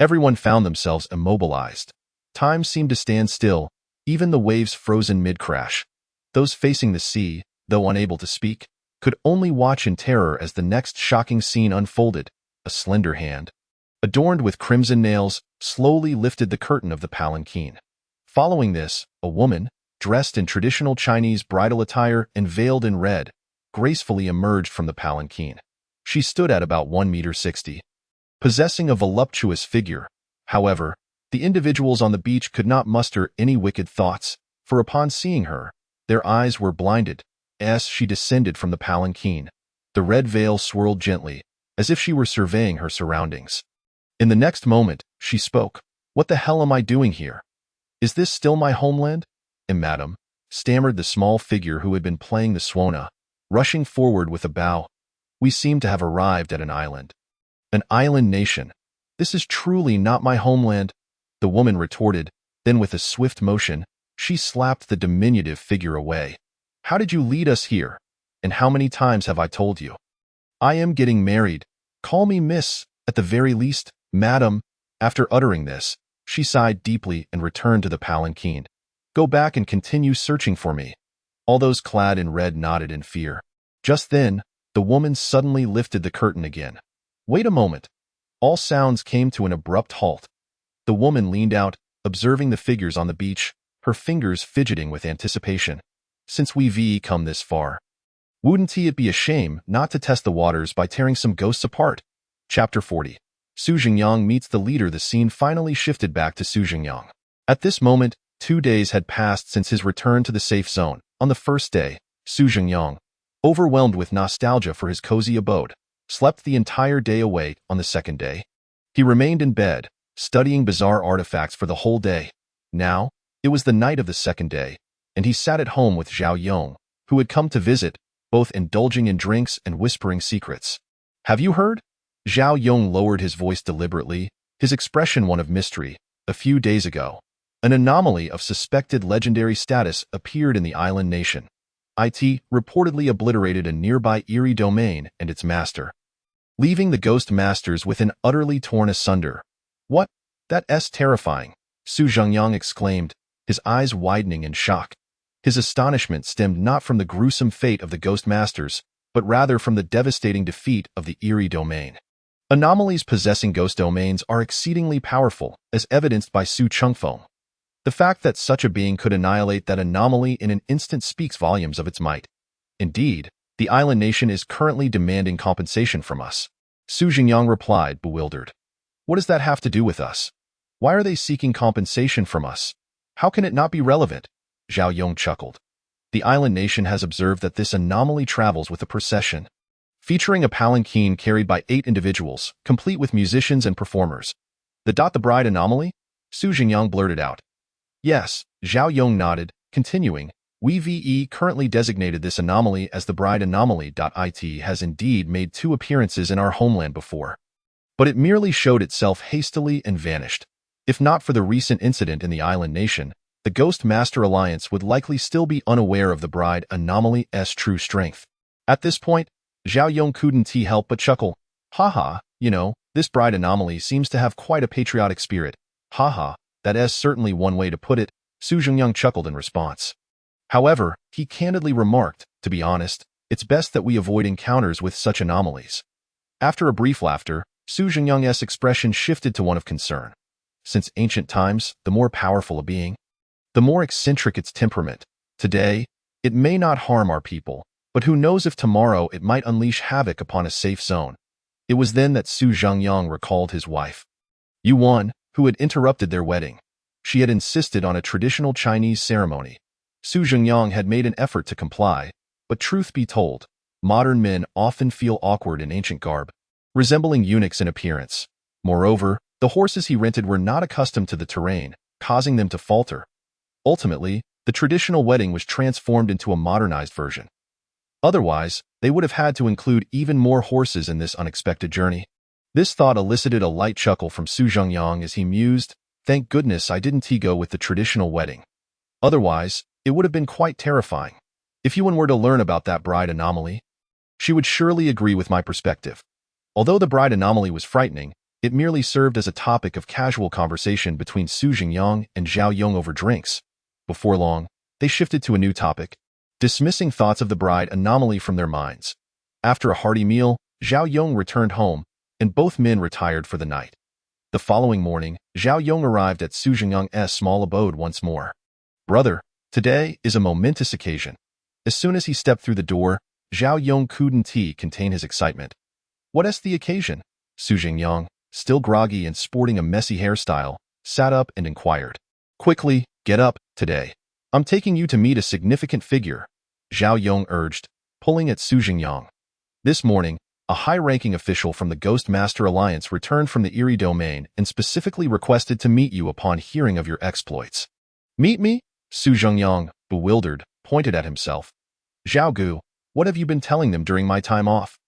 Everyone found themselves immobilized. Time seemed to stand still, even the waves frozen mid-crash. Those facing the sea, though unable to speak, could only watch in terror as the next shocking scene unfolded. A slender hand, adorned with crimson nails, slowly lifted the curtain of the palanquin. Following this, a woman, dressed in traditional Chinese bridal attire and veiled in red, gracefully emerged from the palanquin. She stood at about 1.60 meters, possessing a voluptuous figure. However, the individuals on the beach could not muster any wicked thoughts, for upon seeing her, their eyes were blinded. As she descended from the palanquin, the red veil swirled gently, as if she were surveying her surroundings. In the next moment, she spoke. What the hell am I doing here? Is this still my homeland? Madam, stammered the small figure who had been playing the Swana, rushing forward with a bow. We seem to have arrived at an island. An island nation. This is truly not my homeland, the woman retorted. Then with a swift motion, she slapped the diminutive figure away. How did you lead us here? And how many times have I told you? I am getting married. Call me miss, at the very least, madam. After uttering this, she sighed deeply and returned to the palanquin. Go back and continue searching for me. All those clad in red nodded in fear. Just then, the woman suddenly lifted the curtain again. Wait a moment. All sounds came to an abrupt halt. The woman leaned out, observing the figures on the beach, her fingers fidgeting with anticipation. Since we've come this far, wouldn't it be a shame not to test the waters by tearing some ghosts apart? Chapter 40. Su Jingyang meets the leader. The scene finally shifted back to Su Jingyang. At this moment, 2 days had passed since his return to the safe zone. On the first day, Su Jingyang, overwhelmed with nostalgia for his cozy abode, slept the entire day away. On the second day, he remained in bed, studying bizarre artifacts for the whole day. Now, it was the night of the second day, and he sat at home with Zhao Yong, who had come to visit, both indulging in drinks and whispering secrets. Have you heard? Zhao Yong lowered his voice deliberately, his expression one of mystery. A few days ago, an anomaly of suspected legendary status appeared in the island nation. It reportedly obliterated a nearby eerie domain and its master, leaving the ghost masters within utterly torn asunder. What? That's terrifying, Su Jingyang exclaimed, his eyes widening in shock. His astonishment stemmed not from the gruesome fate of the ghost masters, but rather from the devastating defeat of the eerie domain. Anomalies possessing ghost domains are exceedingly powerful, as evidenced by Su Chengfeng. The fact that such a being could annihilate that anomaly in an instant speaks volumes of its might. Indeed, the island nation is currently demanding compensation from us. Su Jingyang replied, bewildered. What does that have to do with us? Why are they seeking compensation from us? How can it not be relevant? Zhao Yong chuckled. The island nation has observed that this anomaly travels with a procession, featuring a palanquin carried by 8 individuals, complete with musicians and performers. The bride anomaly? Su Jingyang blurted out. Yes, Zhao Yong nodded, continuing, we've currently designated this anomaly as the bride anomaly. It has indeed made 2 appearances in our homeland before, but it merely showed itself hastily and vanished. If not for the recent incident in the island nation, the Ghost Master Alliance would likely still be unaware of the bride anomaly's true strength. At this point, Zhao Yong couldn't help but chuckle. Haha, this bride anomaly seems to have quite a patriotic spirit. Haha, that is certainly one way to put it, Su Jingyang chuckled in response. However, he candidly remarked, to be honest, it's best that we avoid encounters with such anomalies. After a brief laughter, Su Jingyang's expression shifted to one of concern. Since ancient times, the more powerful a being, the more eccentric its temperament. Today, it may not harm our people, but who knows if tomorrow it might unleash havoc upon a safe zone. It was then that Su Jingyang recalled his wife, Yuan, who had interrupted their wedding. She had insisted on a traditional Chinese ceremony. Su Jingyang had made an effort to comply, but truth be told, modern men often feel awkward in ancient garb, resembling eunuchs in appearance. Moreover, the horses he rented were not accustomed to the terrain, causing them to falter. Ultimately, the traditional wedding was transformed into a modernized version. Otherwise, they would have had to include even more horses in this unexpected journey. This thought elicited a light chuckle from Su Jingyang as he mused, thank goodness I didn't go with the traditional wedding. Otherwise, it would have been quite terrifying. If Yuan were to learn about that bride anomaly, she would surely agree with my perspective. Although the bride anomaly was frightening, it merely served as a topic of casual conversation between Su Jingyang and Zhao Yong over drinks. Before long, they shifted to a new topic, dismissing thoughts of the bride anomaly from their minds. After a hearty meal, Zhao Yong returned home, and both men retired for the night. The following morning, Zhao Yong arrived at Su Jingyang's small abode once more. Brother, today is a momentous occasion. As soon as he stepped through the door, Zhao Yong couldn't contain his excitement. What's the occasion? Su Jingyang, still groggy and sporting a messy hairstyle, sat up and inquired. Quickly, get up, today. I'm taking you to meet a significant figure, Zhao Yong urged, pulling at Su Jingyang. This morning, a high-ranking official from the Ghost Master Alliance returned from the Eerie Domain and specifically requested to meet you upon hearing of your exploits. Meet me? Su Zhengyang, bewildered, pointed at himself. Zhao Gu, what have you been telling them during my time off?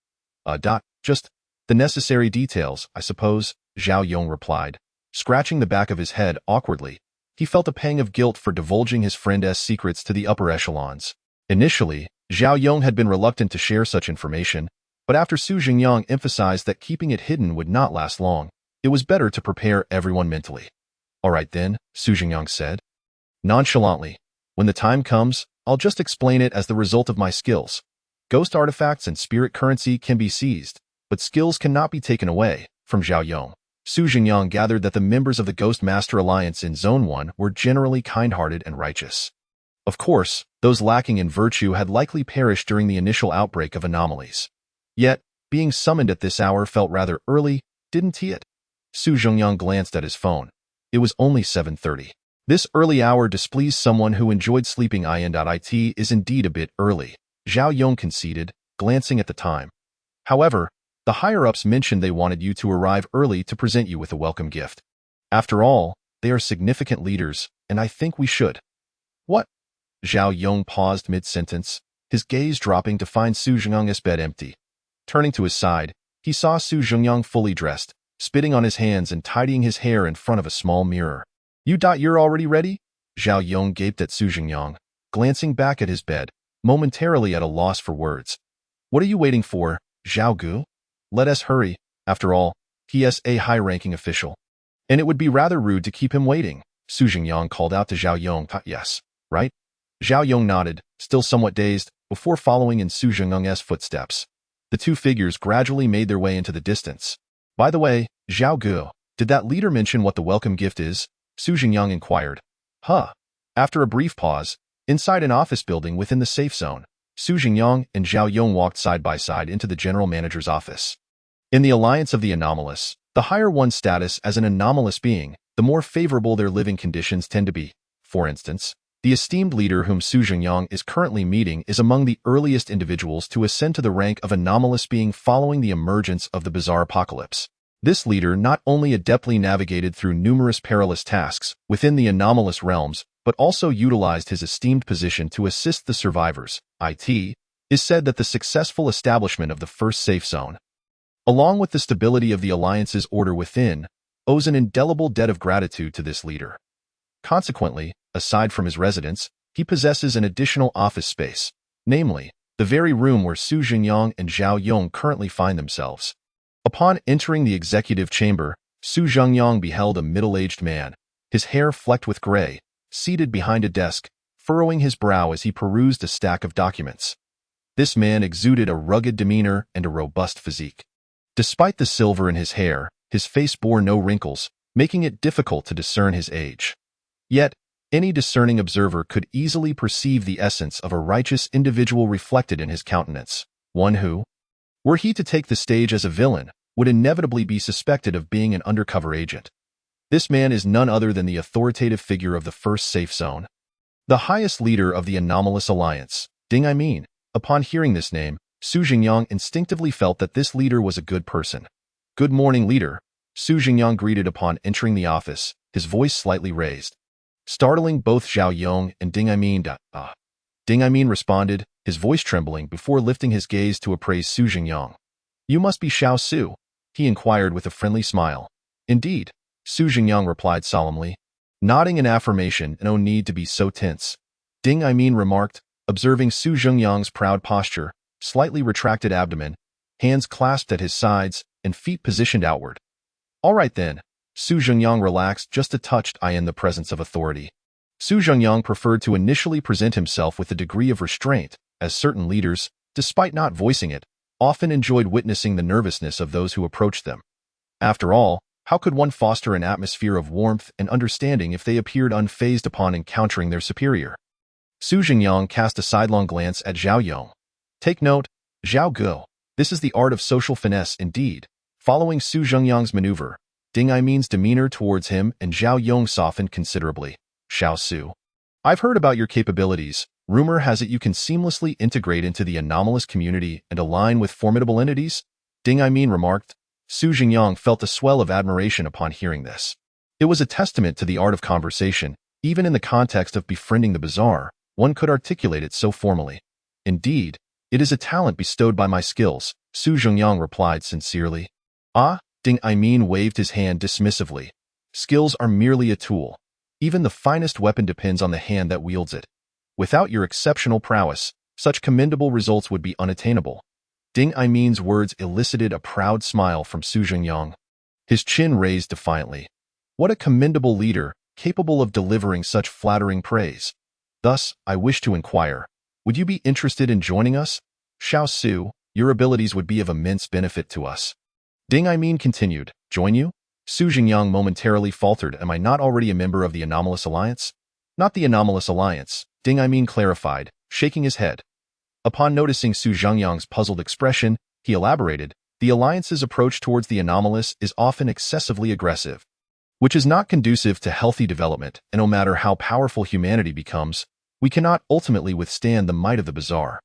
Just the necessary details, I suppose, Zhao Yong replied, scratching the back of his head awkwardly. He felt a pang of guilt for divulging his friend's secrets to the upper echelons. Initially, Zhao Yong had been reluctant to share such information, but after Su Zhengyang emphasized that keeping it hidden would not last long, it was better to prepare everyone mentally. All right then, Su Zhengyang said. Nonchalantly, when the time comes, I'll just explain it as the result of my skills. Ghost artifacts and spirit currency can be seized, but skills cannot be taken away. From Zhao Yong, Su Zhengyang gathered that the members of the Ghost Master Alliance in Zone 1 were generally kind-hearted and righteous. Of course, those lacking in virtue had likely perished during the initial outbreak of anomalies. Yet, being summoned at this hour felt rather early, didn't it? Su Zhengyang glanced at his phone. It was only 7:30. This early hour displeased someone who enjoyed sleeping. It is indeed a bit early, Zhao Yong conceded, glancing at the time. However, the higher-ups mentioned they wanted you to arrive early to present you with a welcome gift. After all, they are significant leaders, and I think we should. What? Zhao Yong paused mid-sentence, his gaze dropping to find Su Zhengyang's bed empty. Turning to his side, he saw Su Zhengyang fully dressed, spitting on his hands and tidying his hair in front of a small mirror. You're already ready? Zhao Yong gaped at Su Zhengyang, glancing back at his bed, momentarily at a loss for words. What are you waiting for, Zhao Gu? Let us hurry. After all, he is a high-ranking official. And it would be rather rude to keep him waiting, Su Zhengyang called out to Zhao Yong. Yes, right? Zhao Yong nodded, still somewhat dazed, before following in Su Zhengyang's footsteps. The two figures gradually made their way into the distance. By the way, Zhao Gu, did that leader mention what the welcome gift is? Su Zhengyang inquired. After a brief pause, inside an office building within the safe zone, Su Zhengyang and Zhao Yong walked side by side into the general manager's office. In the Alliance of the Anomalous, the higher one's status as an anomalous being, the more favorable their living conditions tend to be. For instance, the esteemed leader whom Su Zhengyang is currently meeting is among the earliest individuals to ascend to the rank of anomalous being following the emergence of the bizarre apocalypse. This leader not only adeptly navigated through numerous perilous tasks within the anomalous realms, but also utilized his esteemed position to assist the survivors. It is said that the successful establishment of the first safe zone, along with the stability of the Alliance's order within, owes an indelible debt of gratitude to this leader. Consequently, aside from his residence, he possesses an additional office space, namely, the very room where Su Zhengyang and Zhao Yong currently find themselves. Upon entering the executive chamber, Su Zhengyang beheld a middle-aged man, his hair flecked with gray, seated behind a desk, furrowing his brow as he perused a stack of documents. This man exuded a rugged demeanor and a robust physique. Despite the silver in his hair, his face bore no wrinkles, making it difficult to discern his age. Yet, any discerning observer could easily perceive the essence of a righteous individual reflected in his countenance, one who, were he to take the stage as a villain, would inevitably be suspected of being an undercover agent. This man is none other than the authoritative figure of the first safe zone, the highest leader of the Anomalous Alliance, Ding I mean. Upon hearing this name, Su Zhengyang instinctively felt that this leader was a good person. Good morning, leader, Su Zhengyang greeted upon entering the office, his voice slightly raised, startling both Zhao Yong and Ding I mean. Ding I mean responded, his voice trembling before lifting his gaze to appraise Su Zhengyang. You must be Xiao Su, he inquired with a friendly smile. Indeed, Su Zhengyang replied solemnly, nodding in affirmation. No need to be so tense, Ding I mean remarked, observing Su Zhengyang's proud posture, slightly retracted abdomen, hands clasped at his sides, and feet positioned outward. All right then, Su Zhengyang relaxed just a touch in the presence of authority. Su Zhengyang preferred to initially present himself with a degree of restraint, as certain leaders, despite not voicing it, often enjoyed witnessing the nervousness of those who approached them. After all, how could one foster an atmosphere of warmth and understanding if they appeared unfazed upon encountering their superior? Su Zhengyang cast a sidelong glance at Zhao Yong. Take note, Zhao Gu, this is the art of social finesse indeed. Following Su Zhengyang's maneuver, Ding I mean's demeanor towards him and Zhao Yong softened considerably. Xiao Su, I've heard about your capabilities. Rumor has it you can seamlessly integrate into the anomalous community and align with formidable entities? Ding I mean remarked. Su Zhengyang felt a swell of admiration upon hearing this. It was a testament to the art of conversation, Even in the context of befriending the bizarre, one could articulate it so formally. Indeed, it is a talent bestowed by my skills, Su Zhengyang replied sincerely. Ah, Ding Aimin waved his hand dismissively. Skills are merely a tool. Even the finest weapon depends on the hand that wields it. Without your exceptional prowess, such commendable results would be unattainable. Ding Aimin's words elicited a proud smile from Su Zhengyang. His chin raised defiantly. What a commendable leader, capable of delivering such flattering praise. Thus, I wish to inquire, would you be interested in joining us? Xiao Su, your abilities would be of immense benefit to us. Ding Aimin continued, join you? Su Zhengyang momentarily faltered, am I not already a member of the Anomalous Alliance? Not the Anomalous Alliance, Ding Aimin clarified, shaking his head. Upon noticing Su Zhengyang's puzzled expression, he elaborated, the Alliance's approach towards the anomalous is often excessively aggressive, which is not conducive to healthy development, and no matter how powerful humanity becomes, we cannot ultimately withstand the might of the bizarre.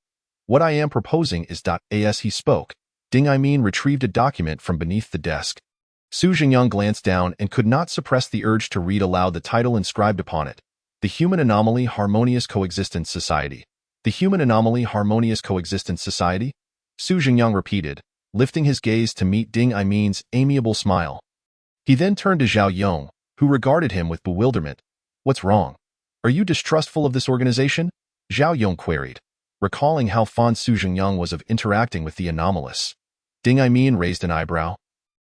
What I am proposing is as he spoke, Ding Aimin retrieved a document from beneath the desk. Su Zhengyang glanced down and could not suppress the urge to read aloud the title inscribed upon it. The Human Anomaly Harmonious Coexistence Society. The Human Anomaly Harmonious Coexistence Society? Su Zhengyang repeated, lifting his gaze to meet Ding Aimin's amiable smile. He then turned to Zhao Yong, who regarded him with bewilderment. What's wrong? Are you distrustful of this organization? Zhao Yong queried, recalling how fond Su Zhengyang was of interacting with the anomalous. Ding Aimin raised an eyebrow,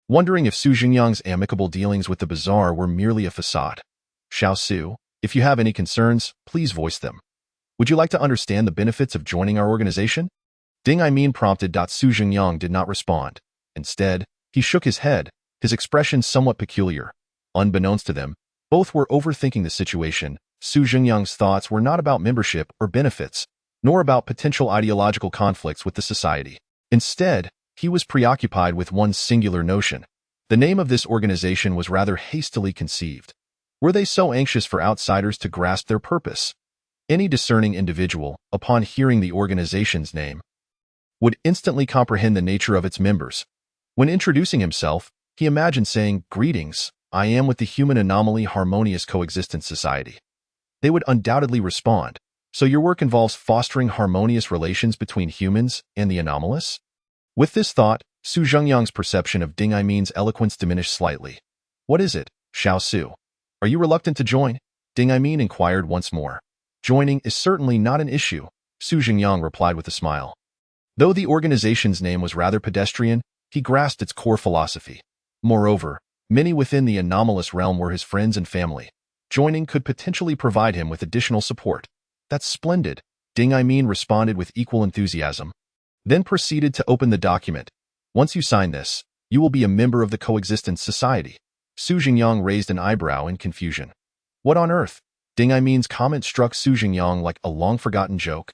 wondering if Su Zhengyang's amicable dealings with the bizarre were merely a facade. Xiao Su, if you have any concerns, please voice them. Would you like to understand the benefits of joining our organization? Ding Aimin prompted. Su Zhengyang did not respond. Instead, he shook his head, his expression somewhat peculiar. Unbeknownst to them, both were overthinking the situation. Su Zhengyang's thoughts were not about membership or benefits, nor about potential ideological conflicts with the society. Instead, he was preoccupied with one singular notion. The name of this organization was rather hastily conceived. Were they so anxious for outsiders to grasp their purpose? Any discerning individual, upon hearing the organization's name, would instantly comprehend the nature of its members. When introducing himself, he imagined saying, "Greetings, I am with the Human Anomaly Harmonious Coexistence Society." They would undoubtedly respond, "So your work involves fostering harmonious relations between humans and the anomalous?" With this thought, Su Zhengyang's perception of Ding Aimin's eloquence diminished slightly. "What is it, Xiao Su? Are you reluctant to join?" Ding Aimin inquired once more. "Joining is certainly not an issue," Su Zhengyang replied with a smile. Though the organization's name was rather pedestrian, he grasped its core philosophy. Moreover, many within the anomalous realm were his friends and family. Joining could potentially provide him with additional support. "That's splendid," Ding Aimin responded with equal enthusiasm, then proceeded to open the document. "Once you sign this, you will be a member of the Coexistence Society." Su Zhengyang raised an eyebrow in confusion. What on earth? Ding Aimin's comment struck Su Zhengyang like a long-forgotten joke.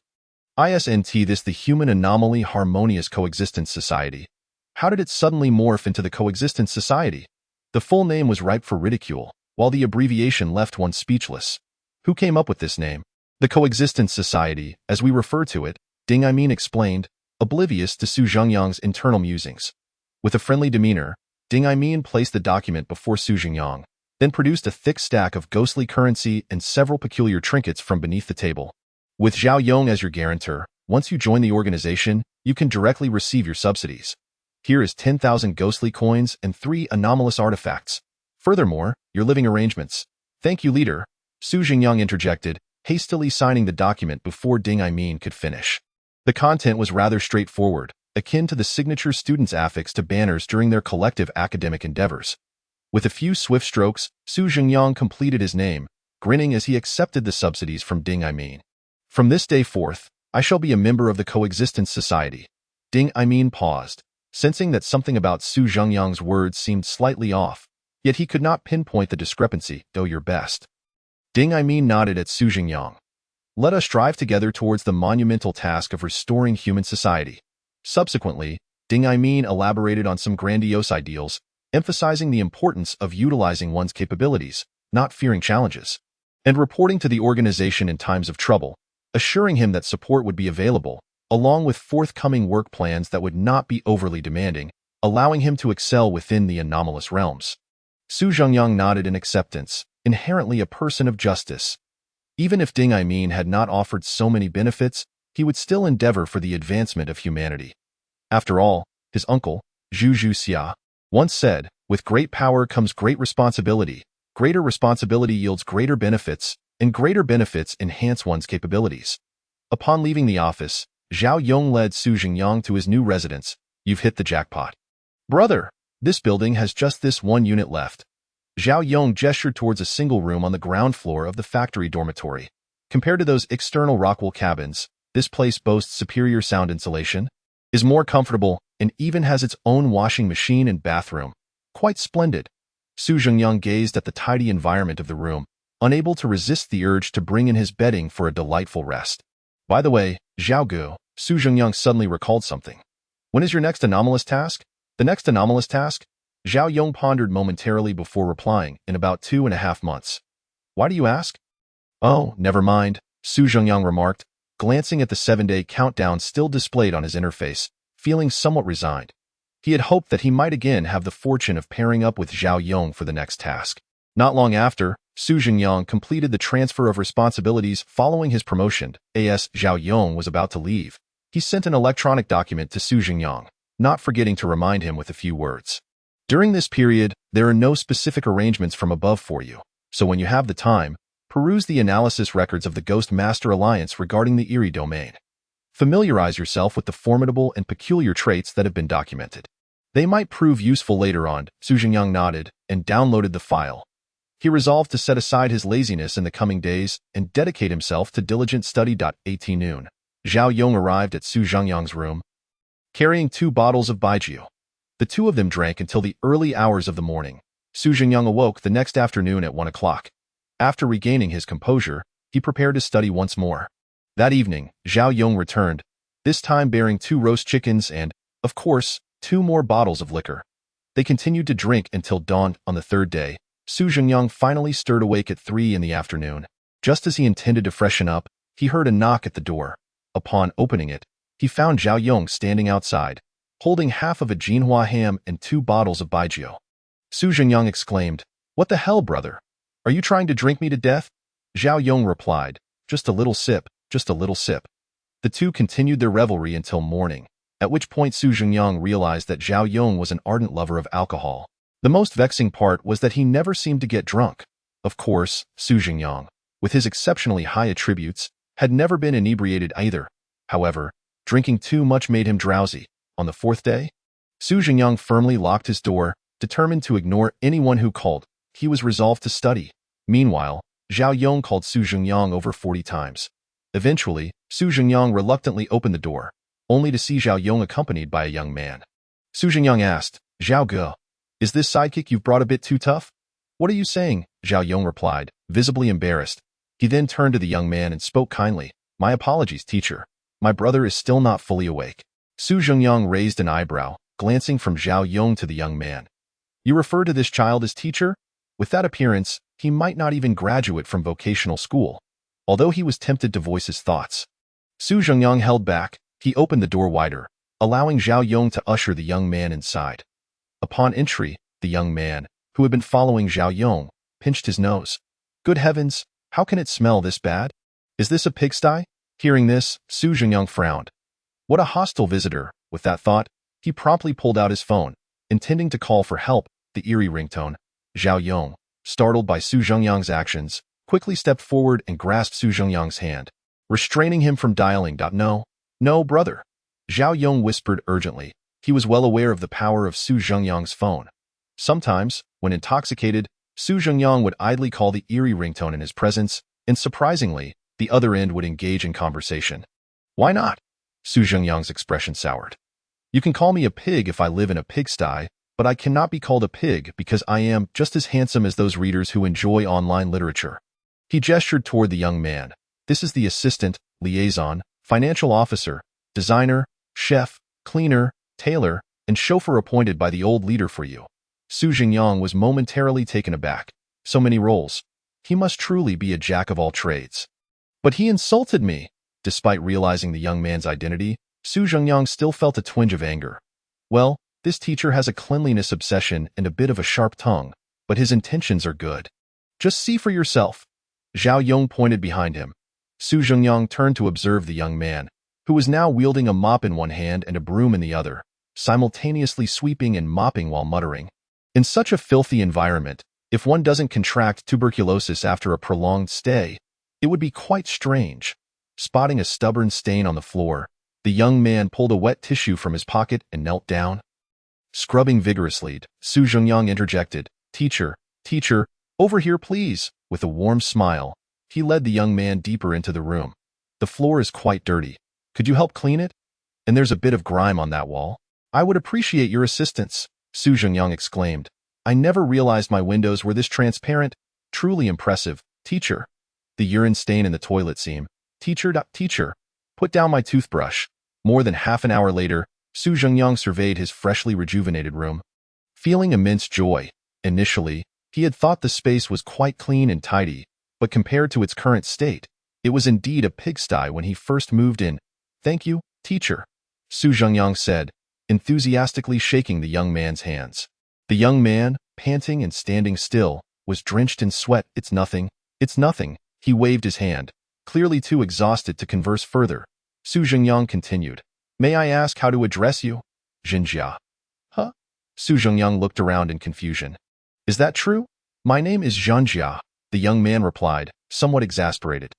Isn't this the Human Anomaly Harmonious Coexistence Society? How did it suddenly morph into the Coexistence Society? The full name was ripe for ridicule, while the abbreviation left one speechless. Who came up with this name? The Coexistence Society, as we refer to it, Ding Aimin explained, oblivious to Su Zhengyang's internal musings. With a friendly demeanor, Ding Aimin placed the document before Su Zhengyang, then produced a thick stack of ghostly currency and several peculiar trinkets from beneath the table. With Zhao Yong as your guarantor, once you join the organization, you can directly receive your subsidies. Here is 10,000 ghostly coins and 3 anomalous artifacts. Furthermore, your living arrangements. Thank you, leader, Su Zhengyang interjected, hastily signing the document before Ding Aimin could finish. The content was rather straightforward, akin to the signature students affix to banners during their collective academic endeavors. With a few swift strokes, Su Zhengyang completed his name, grinning as he accepted the subsidies from Ding Aimin. "From this day forth, I shall be a member of the Coexistence Society." Ding Aimin paused, sensing that something about Su Zhengyang's words seemed slightly off, yet he could not pinpoint the discrepancy. "Do your best." Ding Aimin nodded at Su Zhengyang. "Let us strive together towards the monumental task of restoring human society." Subsequently, Ding Aimin elaborated on some grandiose ideals, emphasizing the importance of utilizing one's capabilities, not fearing challenges, and reporting to the organization in times of trouble, assuring him that support would be available, along with forthcoming work plans that would not be overly demanding, allowing him to excel within the anomalous realms. Su Zhengyang nodded in acceptance, inherently a person of justice. Even if Ding Aimin had not offered so many benefits, he would still endeavor for the advancement of humanity. After all, his uncle, Zhu Xia, once said, "With great power comes great responsibility. Greater responsibility yields greater benefits, and greater benefits enhance one's capabilities." Upon leaving the office, Zhao Yong led Su Jingyang to his new residence. "You've hit the jackpot. Brother, this building has just this one unit left." Zhao Yong gestured towards a single room on the ground floor of the factory dormitory. Compared to those external Rockwool cabins, this place boasts superior sound insulation, is more comfortable, and even has its own washing machine and bathroom. Quite splendid. Su Jingyang gazed at the tidy environment of the room, unable to resist the urge to bring in his bedding for a delightful rest. By the way, Zhao Gu, Su Jingyang suddenly recalled something. "When is your next anomalous task?" "The next anomalous task?" Zhao Yong pondered momentarily before replying, "In about 2.5 months." "Why do you ask?" "Oh, never mind," Su Jingyang remarked, glancing at the 7-day countdown still displayed on his interface, feeling somewhat resigned. He had hoped that he might again have the fortune of pairing up with Zhao Yong for the next task. Not long after, Su Jingyang completed the transfer of responsibilities following his promotion. As Zhao Yong was about to leave, he sent an electronic document to Su Jingyang, not forgetting to remind him with a few words. "During this period, there are no specific arrangements from above for you, so when you have the time, peruse the analysis records of the Ghost Master Alliance regarding the Eerie domain. Familiarize yourself with the formidable and peculiar traits that have been documented. They might prove useful later on." Su Jingyang nodded and downloaded the file. He resolved to set aside his laziness in the coming days and dedicate himself to diligent study. At noon, Zhao Yong arrived at Su Jingyang's room, carrying 2 bottles of baijiu. The two of them drank until the early hours of the morning. Su Jingyang awoke the next afternoon at 1 o'clock. After regaining his composure, he prepared to study once more. That evening, Zhao Yong returned, this time bearing 2 roast chickens and, of course, 2 more bottles of liquor. They continued to drink until dawn. On the 3rd day, Su Jingyang finally stirred awake at 3 in the afternoon. Just as he intended to freshen up, he heard a knock at the door. Upon opening it, he found Zhao Yong standing outside, holding half of a Jinhua ham and 2 bottles of baijiu. Su Jingyang exclaimed, "What the hell, brother? Are you trying to drink me to death?" Zhao Yong replied, "Just a little sip, just a little sip." The two continued their revelry until morning, at which point Su Jingyang realized that Zhao Yong was an ardent lover of alcohol. The most vexing part was that he never seemed to get drunk. Of course, Su Jingyang, with his exceptionally high attributes, had never been inebriated either. However, drinking too much made him drowsy. On the 4th day, Su Jingyang firmly locked his door, determined to ignore anyone who called. He was resolved to study. Meanwhile, Zhao Yong called Su Jingyang over 40 times. Eventually, Su Jingyang reluctantly opened the door, only to see Zhao Yong accompanied by a young man. Su Jingyang asked, "Zhao Ge, is this sidekick you've brought a bit too tough?" "What are you saying?" Zhao Yong replied, visibly embarrassed. He then turned to the young man and spoke kindly. "My apologies, teacher. My brother is still not fully awake." Su Jingyang raised an eyebrow, glancing from Zhao Yong to the young man. "You refer to this child as teacher? With that appearance, he might not even graduate from vocational school." Although he was tempted to voice his thoughts, Su Jingyang held back. He opened the door wider, allowing Zhao Yong to usher the young man inside. Upon entry, the young man, who had been following Zhao Yong, pinched his nose. "Good heavens, how can it smell this bad? Is this a pigsty?" Hearing this, Su Jingyang frowned. What a hostile visitor. With that thought, he promptly pulled out his phone, intending to call for help. The eerie ringtone. Zhao Yong, startled by Su Jingyang's actions, quickly stepped forward and grasped Su Jingyang's hand, restraining him from dialing. "No, no, brother," Zhao Yong whispered urgently. He was well aware of the power of Su Jingyang's phone. Sometimes, when intoxicated, Su Jingyang would idly call the eerie ringtone in his presence, and surprisingly, the other end would engage in conversation. "Why not?" Su Jingyang's expression soured. "You can call me a pig if I live in a pigsty, but I cannot be called a pig because I am just as handsome as those readers who enjoy online literature." He gestured toward the young man. "This is the assistant, liaison, financial officer, designer, chef, cleaner, tailor, and chauffeur appointed by the old leader for you." Su Jingyang was momentarily taken aback. So many roles. He must truly be a jack of all trades. "But he insulted me." Despite realizing the young man's identity, Su Jingyang still felt a twinge of anger. Well, this teacher has a cleanliness obsession and a bit of a sharp tongue, but his intentions are good. Just see for yourself. Zhao Yong pointed behind him. Su Zhengyang turned to observe the young man, who was now wielding a mop in one hand and a broom in the other, simultaneously sweeping and mopping while muttering. In such a filthy environment, if one doesn't contract tuberculosis after a prolonged stay, it would be quite strange. Spotting a stubborn stain on the floor, the young man pulled a wet tissue from his pocket and knelt down. Scrubbing vigorously, Su Zhengyang interjected, Teacher, over here please." With a warm smile, he led the young man deeper into the room. "The floor is quite dirty. Could you help clean it? And there's a bit of grime on that wall." "I would appreciate your assistance," Su Zhengyang exclaimed. "I never realized my windows were this transparent. Truly impressive, teacher." "The urine stain in the toilet seam. Teacher, put down my toothbrush." More than half an hour later, Su Zhengyang surveyed his freshly rejuvenated room. Feeling immense joy, initially, he had thought the space was quite clean and tidy, but compared to its current state, it was indeed a pigsty when he first moved in. "Thank you, teacher," Su Zhengyang said, enthusiastically shaking the young man's hands. The young man, panting and standing still, was drenched in sweat. It's nothing. He waved his hand, clearly too exhausted to converse further. Su Zhengyang continued, "May I ask how to address you?" "Zhenjia." "Huh?" Su Zhengyang looked around in confusion. "Is that true?" "My name is Zhenjia," the young man replied, somewhat exasperated.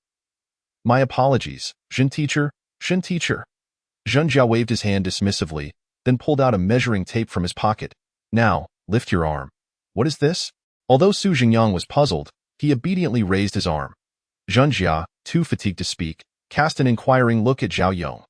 "My apologies, Zhen teacher." Zhenjia waved his hand dismissively, then pulled out a measuring tape from his pocket. "Now, lift your arm." "What is this?" Although Su Zhengyang was puzzled, he obediently raised his arm. Zhenjia, too fatigued to speak, cast an inquiring look at Zhao Yong.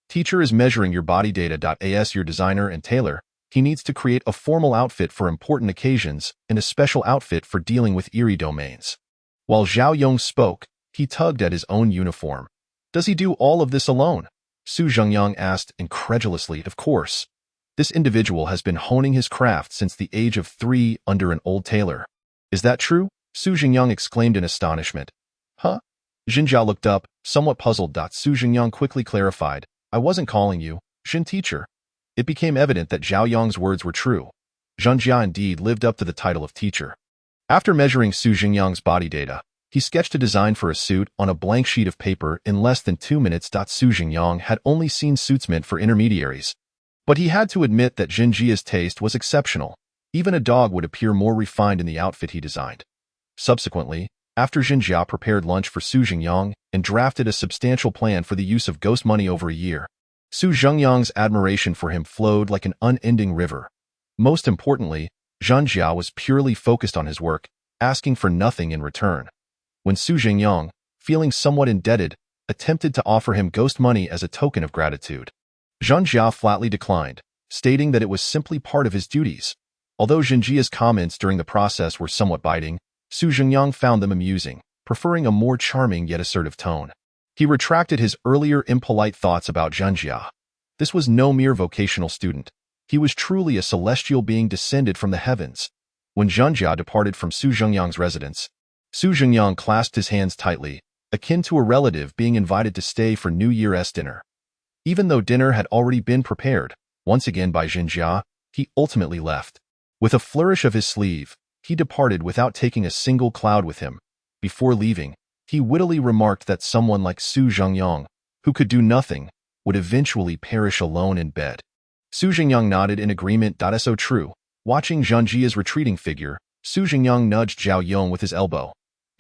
"Teacher is measuring your body data. As your designer and tailor, he needs to create a formal outfit for important occasions and a special outfit for dealing with eerie domains." While Zhao Yong spoke, he tugged at his own uniform. "Does he do all of this alone?" Su Zhengyang asked incredulously. "Of course. This individual has been honing his craft since the age of 3 under an old tailor." "Is that true?" Su Zhengyang exclaimed in astonishment. "Huh?" Zhenjia looked up, somewhat puzzled. Su Zhengyang quickly clarified, "I wasn't calling you Zhen teacher." It became evident that Zhao Yong's words were true. Zhenjia indeed lived up to the title of teacher. After measuring Su Zhengyang's body data, he sketched a design for a suit on a blank sheet of paper in less than 2 minutes. Su Zhengyang had only seen suits meant for intermediaries. But he had to admit that Zhenjia's taste was exceptional. Even a dog would appear more refined in the outfit he designed. Subsequently, after Zhenjia prepared lunch for Su Zhengyang and drafted a substantial plan for the use of ghost money over a year, Su Zhengyang's admiration for him flowed like an unending river. Most importantly, Zhenjia was purely focused on his work, asking for nothing in return. When Su Zhengyang, feeling somewhat indebted, attempted to offer him ghost money as a token of gratitude, Zhenjia flatly declined, stating that it was simply part of his duties. Although Zhenjia's comments during the process were somewhat biting, Su Zhengyang found them amusing, preferring a more charming yet assertive tone. He retracted his earlier impolite thoughts about Zhenjia. This was no mere vocational student. He was truly a celestial being descended from the heavens. When Zhenjia departed from Su Zhengyang's residence, Su Zhengyang clasped his hands tightly, akin to a relative being invited to stay for New Year's dinner. Even though dinner had already been prepared, once again by Zhenjia, he ultimately left. With a flourish of his sleeve, he departed without taking a single cloud with him. Before leaving, he wittily remarked that someone like Su Zhengyang, who could do nothing, would eventually perish alone in bed. Su Zhengyang nodded in agreement. So true. Watching Zhenjia's retreating figure, Su Zhengyang nudged Zhao Yong with his elbow.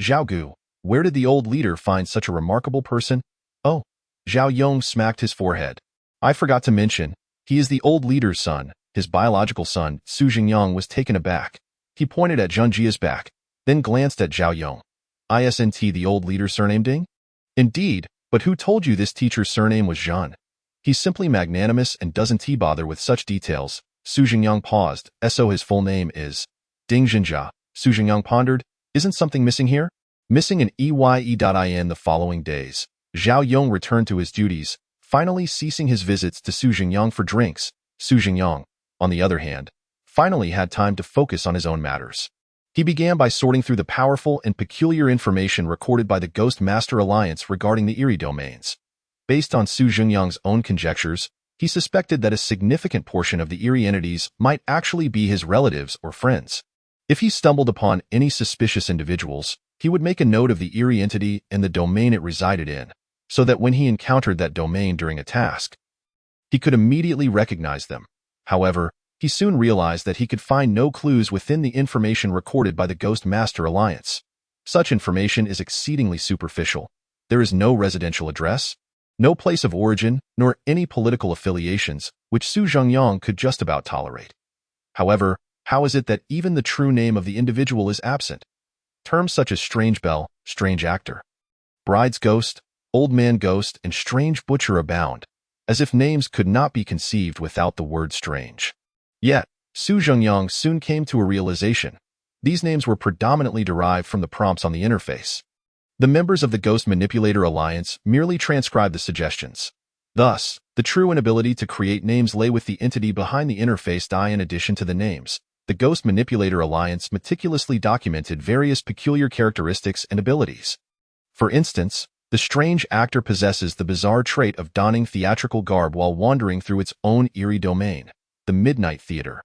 "Zhao Gu, where did the old leader find such a remarkable person?" "Oh." Zhao Yong smacked his forehead. "I forgot to mention, he is the old leader's son, his biological son." Su Zhengyang was taken aback. He pointed at Zhenjia's back, then glanced at Zhao Yong. "Isn't the old leader's surname Ding?" "Indeed, but who told you this teacher's surname was Zhan? He's simply magnanimous and doesn't bother with such details." Su Zhengyang paused. "So his full name is Ding Zhenjia." Su Zhengyang pondered. "Isn't something missing here?" Missing an EYE.IN the following days, Zhao Yong returned to his duties, finally ceasing his visits to Su Zhengyang for drinks. Su Zhengyang, on the other hand, finally had time to focus on his own matters. He began by sorting through the powerful and peculiar information recorded by the Ghost Master Alliance regarding the eerie domains. Based on Su Zhengyang's own conjectures, he suspected that a significant portion of the eerie entities might actually be his relatives or friends. If he stumbled upon any suspicious individuals, he would make a note of the eerie entity and the domain it resided in, so that when he encountered that domain during a task, he could immediately recognize them. However, he soon realized that he could find no clues within the information recorded by the Ghost Master Alliance. Such information is exceedingly superficial. There is no residential address, no place of origin, nor any political affiliations, which Su Zhengyang could just about tolerate. However, how is it that even the true name of the individual is absent? Terms such as strange belle, strange actor, bride's ghost, old man ghost, and strange butcher abound, as if names could not be conceived without the word strange. Yet, Su Zhengyang soon came to a realization. These names were predominantly derived from the prompts on the interface. The members of the Ghost Manipulator Alliance merely transcribed the suggestions. Thus, the true inability to create names lay with the entity behind the interface. In addition to the names, the Ghost Manipulator Alliance meticulously documented various peculiar characteristics and abilities. For instance, the strange actor possesses the bizarre trait of donning theatrical garb while wandering through its own eerie domain, the Midnight Theater.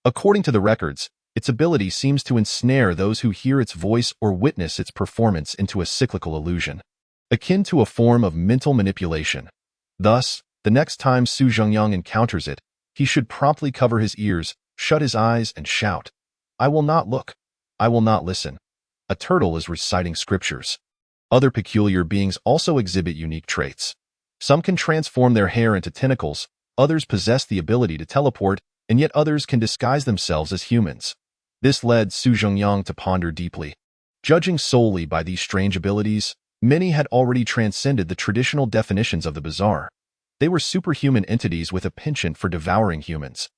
According to the records, its ability seems to ensnare those who hear its voice or witness its performance into a cyclical illusion, akin to a form of mental manipulation. Thus, the next time Su Zhengyang encounters it, he should promptly cover his ears, shut his eyes, and shout, "I will not look. I will not listen." A turtle is reciting scriptures. Other peculiar beings also exhibit unique traits. Some can transform their hair into tentacles, others possess the ability to teleport, and yet others can disguise themselves as humans. This led Su Zhengyang to ponder deeply. Judging solely by these strange abilities, many had already transcended the traditional definitions of the bizarre. They were superhuman entities with a penchant for devouring humans.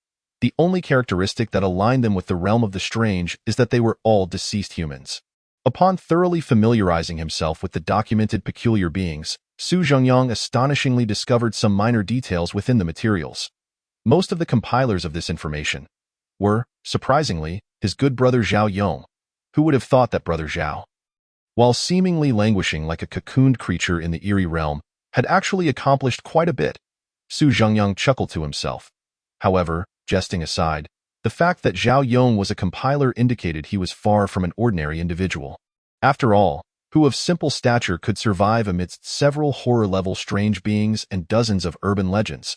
The only characteristic that aligned them with the realm of the strange is that they were all deceased humans. Upon thoroughly familiarizing himself with the documented peculiar beings, Su Zhengyang astonishingly discovered some minor details within the materials. Most of the compilers of this information were, surprisingly, his good brother Zhao Yong. Who would have thought that brother Zhao, while seemingly languishing like a cocooned creature in the eerie realm, had actually accomplished quite a bit? Su Zhengyang chuckled to himself. However, jesting aside, the fact that Zhao Yong was a compiler indicated he was far from an ordinary individual. After all, who of simple stature could survive amidst several horror-level strange beings and dozens of urban legends?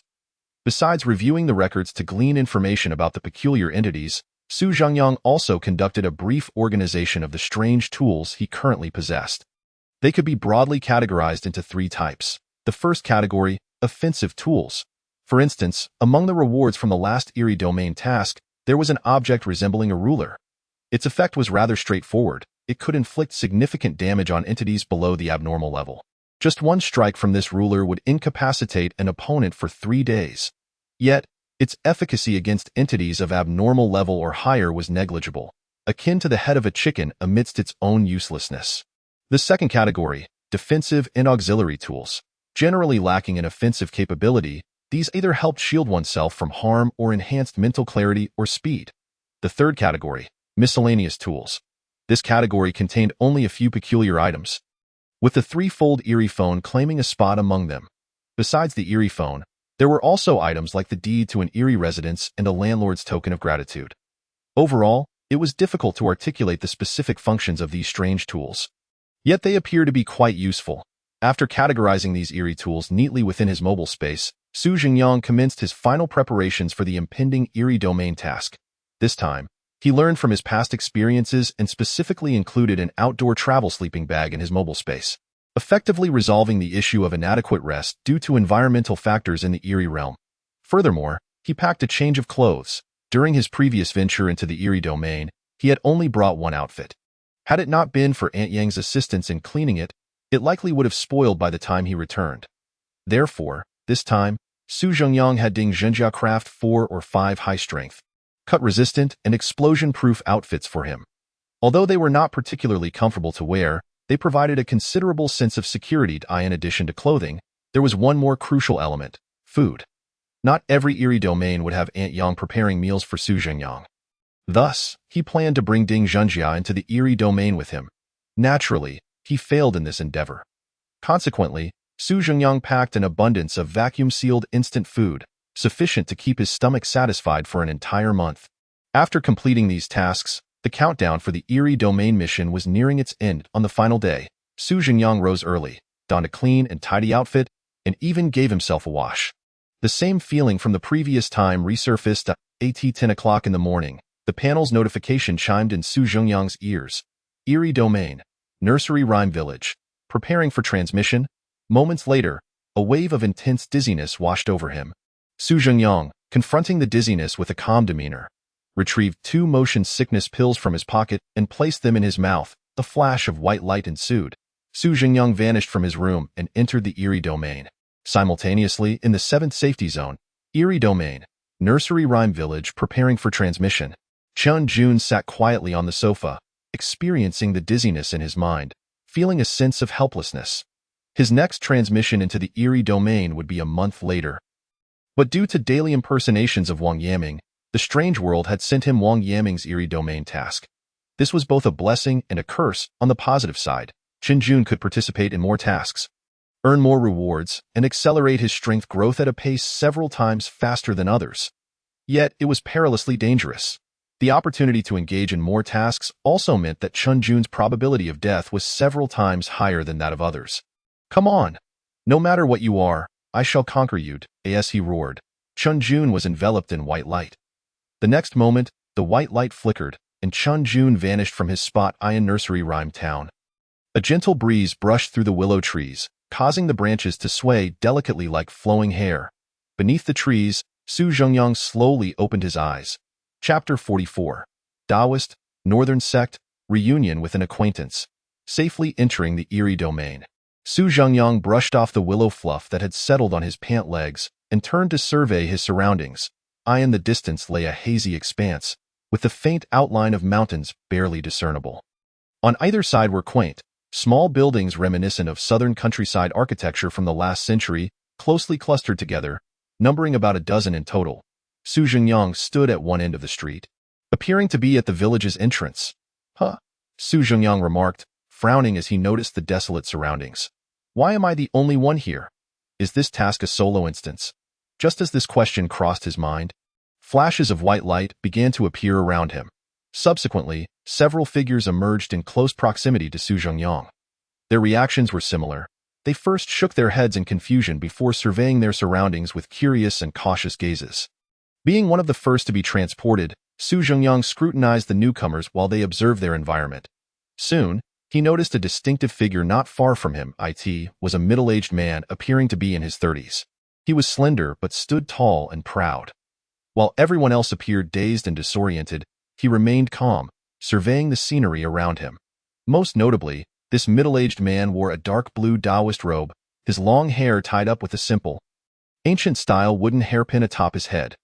Besides reviewing the records to glean information about the peculiar entities, Su Zhengyang also conducted a brief organization of the strange tools he currently possessed. They could be broadly categorized into three types. The first category, offensive tools. For instance, among the rewards from the last eerie domain task, there was an object resembling a ruler. Its effect was rather straightforward. It could inflict significant damage on entities below the abnormal level. Just one strike from this ruler would incapacitate an opponent for 3 days. Yet, its efficacy against entities of abnormal level or higher was negligible, akin to the head of a chicken amidst its own uselessness. The second category, defensive and auxiliary tools. Generally lacking in offensive capability, these either helped shield oneself from harm or enhanced mental clarity or speed. The third category, miscellaneous tools. This category contained only a few peculiar items, with the threefold eerie phone claiming a spot among them. Besides the eerie phone, there were also items like the deed to an eerie residence and a landlord's token of gratitude. Overall, it was difficult to articulate the specific functions of these strange tools. Yet they appear to be quite useful. After categorizing these eerie tools neatly within his mobile space, Su Zhengyang commenced his final preparations for the impending eerie domain task. This time, he learned from his past experiences and specifically included an outdoor travel sleeping bag in his mobile space, effectively resolving the issue of inadequate rest due to environmental factors in the eerie realm. Furthermore, he packed a change of clothes. During his previous venture into the eerie domain, he had only brought one outfit. Had it not been for Aunt Yang's assistance in cleaning it, it likely would have spoiled by the time he returned. Therefore, this time, Su Zhengyang had Ding Zhenjia craft 4 or 5 high-strength, cut-resistant, and explosion-proof outfits for him. Although they were not particularly comfortable to wear, they provided a considerable sense of security. In addition to clothing, there was one more crucial element: food. Not every eerie domain would have Aunt Yang preparing meals for Su Zhengyang. Thus, he planned to bring Ding Zhenjia into the eerie domain with him. Naturally, he failed in this endeavor. Consequently, Su Zhengyang packed an abundance of vacuum-sealed instant food, sufficient to keep his stomach satisfied for an entire month. After completing these tasks, The countdown for the Eerie Domain mission was nearing its end. On the final day, Su Jingyang rose early, donned a clean and tidy outfit, and even gave himself a wash. The same feeling from the previous time resurfaced at 10 o'clock in the morning. The panel's notification chimed in Su Jingyang's ears. Eerie Domain, Nursery Rhyme Village. Preparing for transmission? Moments later, a wave of intense dizziness washed over him. Su Jingyang, confronting the dizziness with a calm demeanor, retrieved 2 motion sickness pills from his pocket and placed them in his mouth. A flash of white light ensued. Su Jingyang vanished from his room and entered the Eerie Domain. Simultaneously, in the 7th safety zone, Eerie Domain, Nursery Rhyme Village, preparing for transmission. Chun Jun sat quietly on the sofa, experiencing the dizziness in his mind, feeling a sense of helplessness. His next transmission into the Eerie Domain would be a month later. But due to daily impersonations of Wang Yaming, the strange world had sent him Wang Yaming's Eerie Domain task. This was both a blessing and a curse. On the positive side, Chun Jun could participate in more tasks, earn more rewards, and accelerate his strength growth at a pace several times faster than others. Yet, it was perilously dangerous. The opportunity to engage in more tasks also meant that Chun Jun's probability of death was several times higher than that of others. Come on! No matter what you are, I shall conquer you, as he roared. Chun Jun was enveloped in white light. The next moment, the white light flickered, and Chun Jun vanished from his spot in Nursery Rhyme Town. A gentle breeze brushed through the willow trees, causing the branches to sway delicately like flowing hair. Beneath the trees, Su Jingyang slowly opened his eyes. Chapter 44. Taoist, Northern Sect, Reunion with an Acquaintance. Safely entering the Eerie Domain, Su Jingyang brushed off the willow fluff that had settled on his pant legs and turned to survey his surroundings. In the distance lay a hazy expanse, with the faint outline of mountains barely discernible. On either side were quaint, small buildings reminiscent of southern countryside architecture from the last century, closely clustered together, numbering about a dozen in total. Su Jingyang stood at one end of the street, appearing to be at the village's entrance. Huh? Su Jingyang remarked, frowning as he noticed the desolate surroundings. Why am I the only one here? Is this task a solo instance? Just as this question crossed his mind, flashes of white light began to appear around him. Subsequently, several figures emerged in close proximity to Su Jingyang. Their reactions were similar. They first shook their heads in confusion before surveying their surroundings with curious and cautious gazes. Being one of the first to be transported, Su Jingyang scrutinized the newcomers while they observed their environment. Soon, he noticed a distinctive figure not far from him. It was a middle-aged man appearing to be in his 30s. He was slender but stood tall and proud. While everyone else appeared dazed and disoriented, he remained calm, surveying the scenery around him. Most notably, this middle-aged man wore a dark blue Taoist robe, his long hair tied up with a simple, ancient-style wooden hairpin atop his head.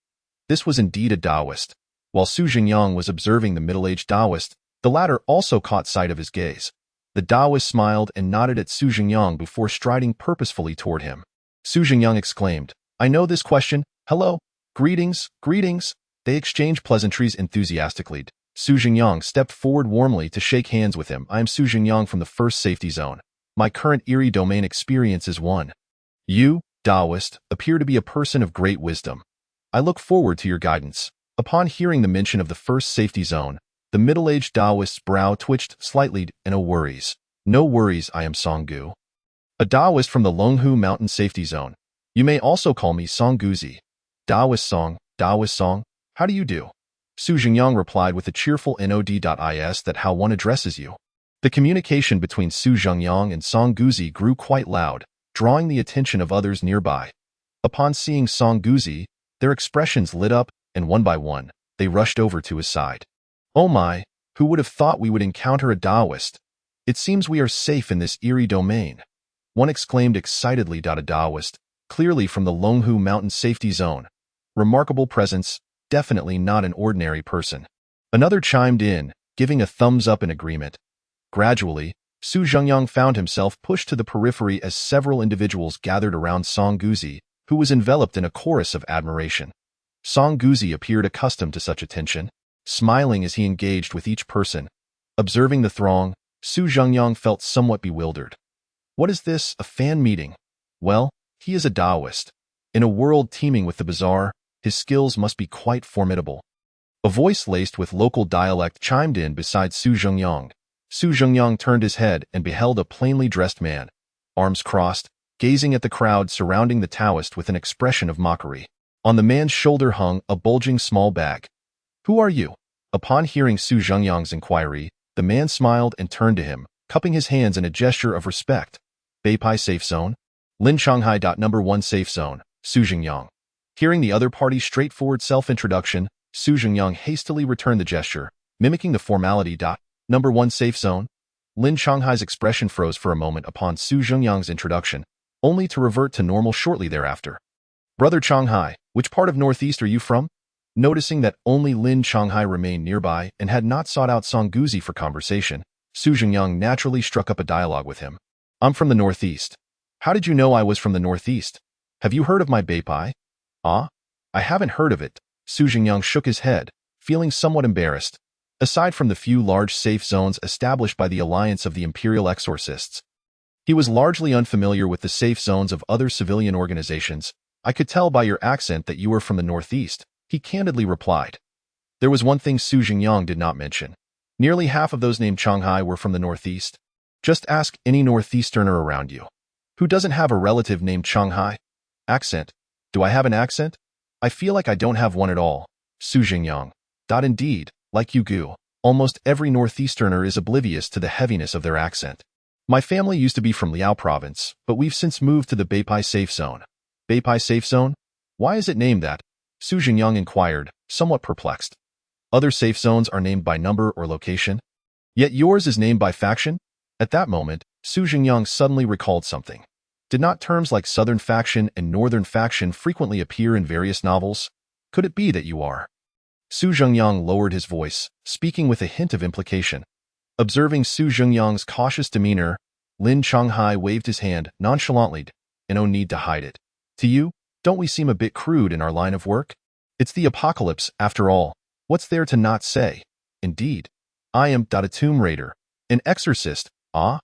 This was indeed a Taoist. While Su Jingyang was observing the middle-aged Taoist, the latter also caught sight of his gaze. The Taoist smiled and nodded at Su Jingyang before striding purposefully toward him. Su Jingyang exclaimed, "I know this question. Hello. Greetings, greetings." They exchanged pleasantries enthusiastically. Su Jingyang stepped forward warmly to shake hands with him. "I am Su Jingyang from the 1st Safety Zone. My current Eerie Domain experience is one. You, Taoist, appear to be a person of great wisdom. I look forward to your guidance." Upon hearing the mention of the 1st Safety Zone, the middle-aged Taoist's brow twitched slightly. "No worries. No worries, I am Songgu, a Taoist from the Longhu Mountain Safety Zone. You may also call me Songguzi. Taoist Song, how do you do?" Su Jingyang replied with a cheerful nod. That how one addresses you. The communication between Su Jingyang and Songguzi grew quite loud, drawing the attention of others nearby. Upon seeing Songguzi, their expressions lit up, and one by one, they rushed over to his side. "Oh my, who would have thought we would encounter a Taoist? It seems we are safe in this Eerie Domain," one exclaimed excitedly. A Taoist, clearly from the Longhu Mountain Safety Zone. Remarkable presence, definitely not an ordinary person. Another chimed in, giving a thumbs up in agreement. Gradually, Su Jingyang found himself pushed to the periphery as several individuals gathered around Songguzi, who was enveloped in a chorus of admiration. Songguzi appeared accustomed to such attention, smiling as he engaged with each person. Observing the throng, Su Jingyang felt somewhat bewildered. What is this, a fan meeting? Well, he is a Taoist. In a world teeming with the bizarre, his skills must be quite formidable. A voice laced with local dialect chimed in beside Su Zhengyang. Su Zhengyang turned his head and beheld a plainly dressed man, arms crossed, gazing at the crowd surrounding the Taoist with an expression of mockery. On the man's shoulder hung a bulging small bag. "Who are you?" Upon hearing Su Zhengyang's inquiry, the man smiled and turned to him, cupping his hands in a gesture of respect. "Beipai Safe Zone? Lin Shanghai. Number 1 Safe Zone, Su Zhengyang." Hearing the other party's straightforward self-introduction, Su Zhengyang hastily returned the gesture, mimicking the formality. "Number 1 Safe Zone?" Lin Shanghai's expression froze for a moment upon Su Zhengyang's introduction, only to revert to normal shortly thereafter. "Brother Shanghai, which part of Northeast are you from?" Noticing that only Lin Shanghai remained nearby and had not sought out Song Guzi for conversation, Su Zhengyang naturally struck up a dialogue with him. "I'm from the Northeast." "How did you know I was from the Northeast? Have you heard of my Beipai?" "Ah? I haven't heard of it." Su Zhengyang shook his head, feeling somewhat embarrassed. Aside from the few large safe zones established by the Alliance of the Imperial Exorcists, he was largely unfamiliar with the safe zones of other civilian organizations. "I could tell by your accent that you were from the Northeast," he candidly replied. There was one thing Su Zhengyang did not mention. Nearly half of those named Shanghai were from the Northeast. Just ask any Northeasterner around you. Who doesn't have a relative named Shanghai? Accent. Do I have an accent? I feel like I don't have one at all. Su Zhengyang. Indeed, like you Gu, almost every Northeasterner is oblivious to the heaviness of their accent. My family used to be from Liao Province, but we've since moved to the Beipai Safe Zone. Beipai Safe Zone? Why is it named that? Su Zhengyang inquired, somewhat perplexed. Other safe zones are named by number or location. Yet yours is named by faction? At that moment, Su Zhengyang suddenly recalled something. Did not terms like Southern Faction and Northern Faction frequently appear in various novels? Could it be that you are? Su Zhengyang lowered his voice, speaking with a hint of implication. Observing Su Zhengyang's cautious demeanor, Lin Shanghai waved his hand nonchalantly, and no need to hide it. To you, don't we seem a bit crude in our line of work? It's the apocalypse, after all. What's there to not say? Indeed. I am a tomb raider, an exorcist. Ah?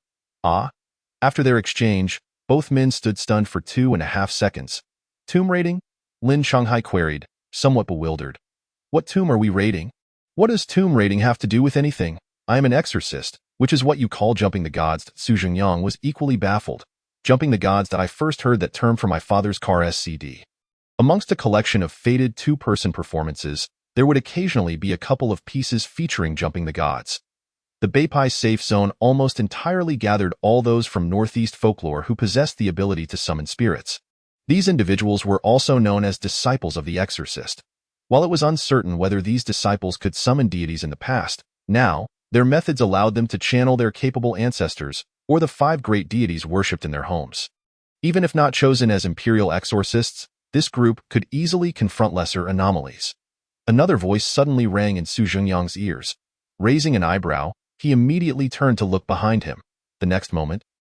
After their exchange, both men stood stunned for 2.5 seconds. Tomb raiding? Lin Shanghai queried, somewhat bewildered. What tomb are we raiding? What does tomb raiding have to do with anything? I am an exorcist, which is what you call jumping the gods. Su Zhengyang was equally baffled. Jumping the gods. I first heard that term from my father's car SCD. Amongst a collection of faded two-person performances, there would occasionally be a couple of pieces featuring jumping the gods. The Beipai Safe Zone almost entirely gathered all those from Northeast folklore who possessed the ability to summon spirits. These individuals were also known as disciples of the exorcist. While it was uncertain whether these disciples could summon deities in the past, now, their methods allowed them to channel their capable ancestors or the 5 great deities worshipped in their homes. Even if not chosen as imperial exorcists, this group could easily confront lesser anomalies. Another voice suddenly rang in Su Zhengyang's ears. Raising an eyebrow, he immediately turned to look behind him. The next moment,